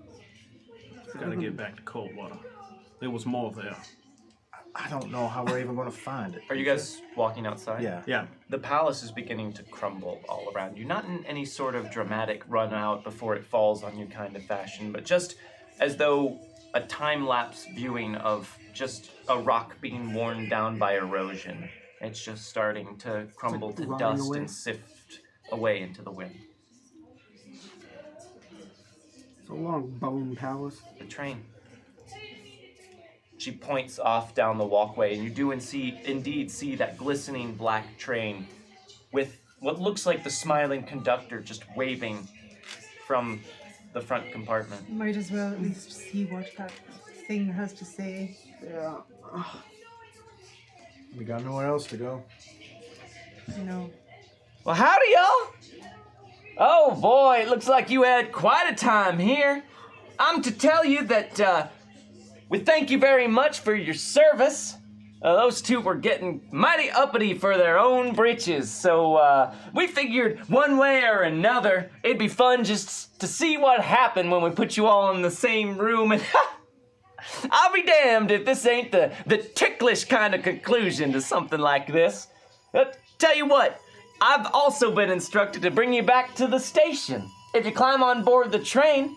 [SPEAKER 6] Gotta get back to Coldwater. There was more there.
[SPEAKER 3] I don't know how we're even gonna find it.
[SPEAKER 1] Are you guys walking outside?
[SPEAKER 3] Yeah.
[SPEAKER 6] Yeah.
[SPEAKER 1] The palace is beginning to crumble all around you. Not in any sort of dramatic run out before it falls on you kind of fashion, but just as though a time-lapse viewing of just a rock being worn down by erosion. It's just starting to crumble to
[SPEAKER 2] rotting
[SPEAKER 1] dust
[SPEAKER 2] away.
[SPEAKER 1] and sift away into the wind.
[SPEAKER 2] So long, Bone Palace.
[SPEAKER 1] The train. She points off down the walkway, and you do indeed see that glistening black train with what looks like the smiling conductor just waving from the front compartment.
[SPEAKER 5] Might as well at least see what that thing has to say.
[SPEAKER 2] Yeah.
[SPEAKER 3] We got nowhere else to go.
[SPEAKER 5] You know.
[SPEAKER 1] Well, howdy, y'all! Oh boy, it looks like you had quite a time here. I'm to tell you that we thank you very much for your service. Those two were getting mighty uppity for their own britches, so we figured one way or another it'd be fun just to see what happened when we put you all in the same room, and I'll be damned if this ain't the ticklish kind of conclusion to something like this. Tell you what, I've also been instructed to bring you back to the station. If you climb on board the train,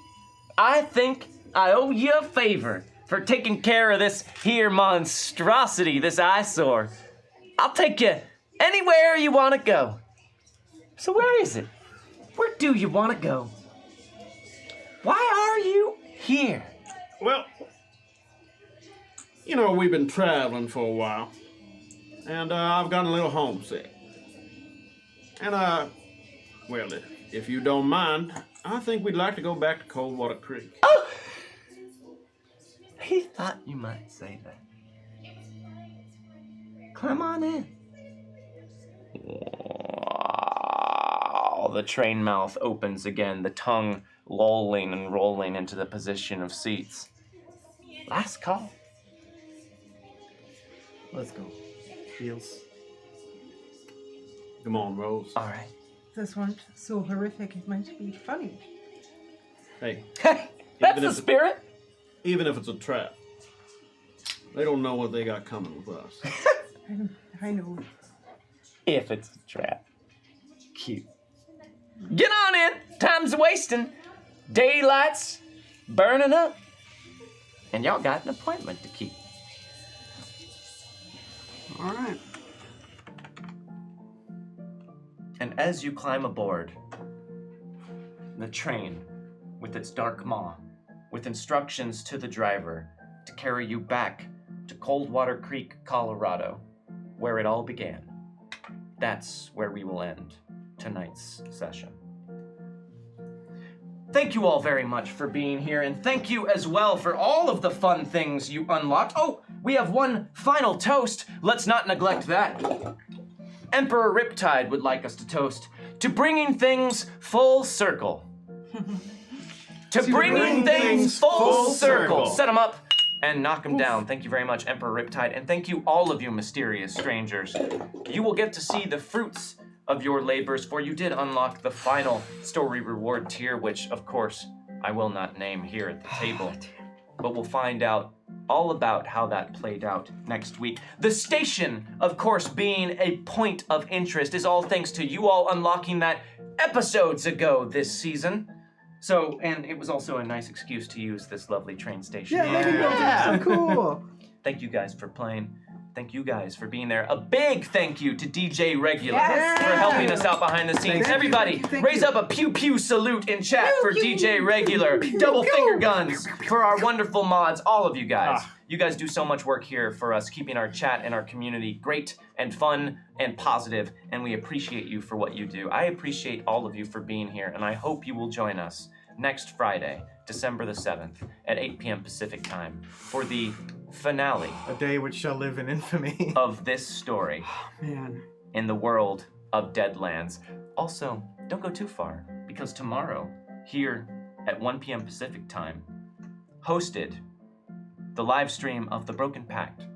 [SPEAKER 1] I think I owe you a favor for taking care of this here monstrosity, this eyesore. I'll take you anywhere you want to go. So where is it? Where do you want to go? Why are you here?
[SPEAKER 6] Well, you know, we've been traveling for a while, and I've gotten a little homesick. And, well, if you don't mind, I think we'd like to go back to Coldwater Creek.
[SPEAKER 1] Oh! He thought you might say that. Climb on in. Wow. The train mouth opens again, the tongue lolling and rolling into the position of seats. Last call.
[SPEAKER 3] Let's go. Feels.
[SPEAKER 6] Come on, Rose.
[SPEAKER 1] All right.
[SPEAKER 5] If this weren't so horrific, it might be funny.
[SPEAKER 6] Hey,
[SPEAKER 1] Hey, that's
[SPEAKER 6] Even
[SPEAKER 1] the
[SPEAKER 6] if it-
[SPEAKER 1] spirit.
[SPEAKER 6] even if it's a trap, they don't know what they got coming with us.
[SPEAKER 5] I know.
[SPEAKER 1] If it's a trap. Cute. Get on in. Time's wasting. Daylight's burning up. And y'all got an appointment to keep.
[SPEAKER 2] All right.
[SPEAKER 1] And as you climb aboard the train with its dark maw, with instructions to the driver to carry you back to Coldwater Creek, Colorado, where it all began, that's where we will end tonight's session. Thank you all very much for being here, and thank you as well for all of the fun things you unlocked. Oh, we have one final toast. Let's not neglect that. Emperor Riptide would like us to toast to bringing things full circle. To bringing things full circle. Set them up and knock them down. Thank you very much, Emperor Riptide, and thank you all of you mysterious strangers. You will get to see the fruits of your labors, for you did unlock the final story reward tier, which, of course, I will not name here at the table. But we'll find out all about how that played out next week. The station, of course, being a point of interest, is all thanks to you all unlocking that episodes ago this season. So, and it was also a nice excuse to use this lovely train station.
[SPEAKER 2] So cool.
[SPEAKER 1] Thank you guys for playing. Thank you guys for being there. A big thank you to DJ Regular
[SPEAKER 5] Yes.
[SPEAKER 1] for helping us out behind the scenes.
[SPEAKER 2] Thank you,
[SPEAKER 1] Everybody,
[SPEAKER 2] thank you.
[SPEAKER 1] raise up a pew pew salute in chat for DJ Regular. Double finger guns for our wonderful mods, all of you guys. You guys do so much work here for us, keeping our chat and our community great and fun and positive, and we appreciate you for what you do. I appreciate all of you for being here, and I hope you will join us next Friday, December the 7th at 8 p.m. Pacific time for the finale
[SPEAKER 3] A day which shall live in infamy.
[SPEAKER 1] of this story
[SPEAKER 2] Man.
[SPEAKER 1] in the world of Deadlands. Also, don't go too far, because tomorrow, here at 1 p.m. Pacific time, hosted the live stream of The Broken Pact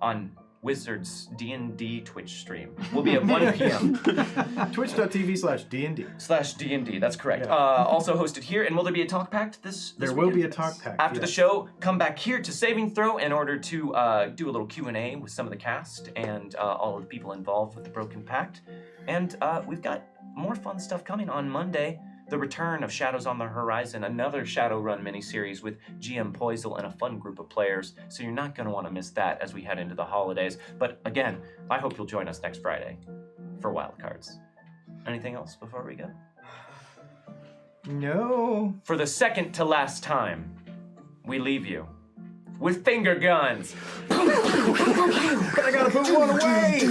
[SPEAKER 1] on Wizards D&D Twitch stream. Will be at 1 p.m.
[SPEAKER 3] Twitch.tv/D&D.
[SPEAKER 1] That's correct.
[SPEAKER 3] Yeah.
[SPEAKER 1] Also hosted here. And will there be a talk pact this
[SPEAKER 3] There will
[SPEAKER 1] weekend?
[SPEAKER 3] be a talk pack.
[SPEAKER 1] After the
[SPEAKER 3] yes.
[SPEAKER 1] show, come back here to Saving Throw in order to do a little Q&A with some of the cast and all of the people involved with the Broken Pact. And we've got more fun stuff coming on Monday. The return of Shadows on the Horizon, another Shadowrun miniseries with GM Poisel and a fun group of players. So you're not going to want to miss that as we head into the holidays. But again, I hope you'll join us next Friday for Wildcards. Anything else before we go?
[SPEAKER 3] No.
[SPEAKER 1] For the second to last time, we leave you with finger guns.
[SPEAKER 3] I gotta put one away.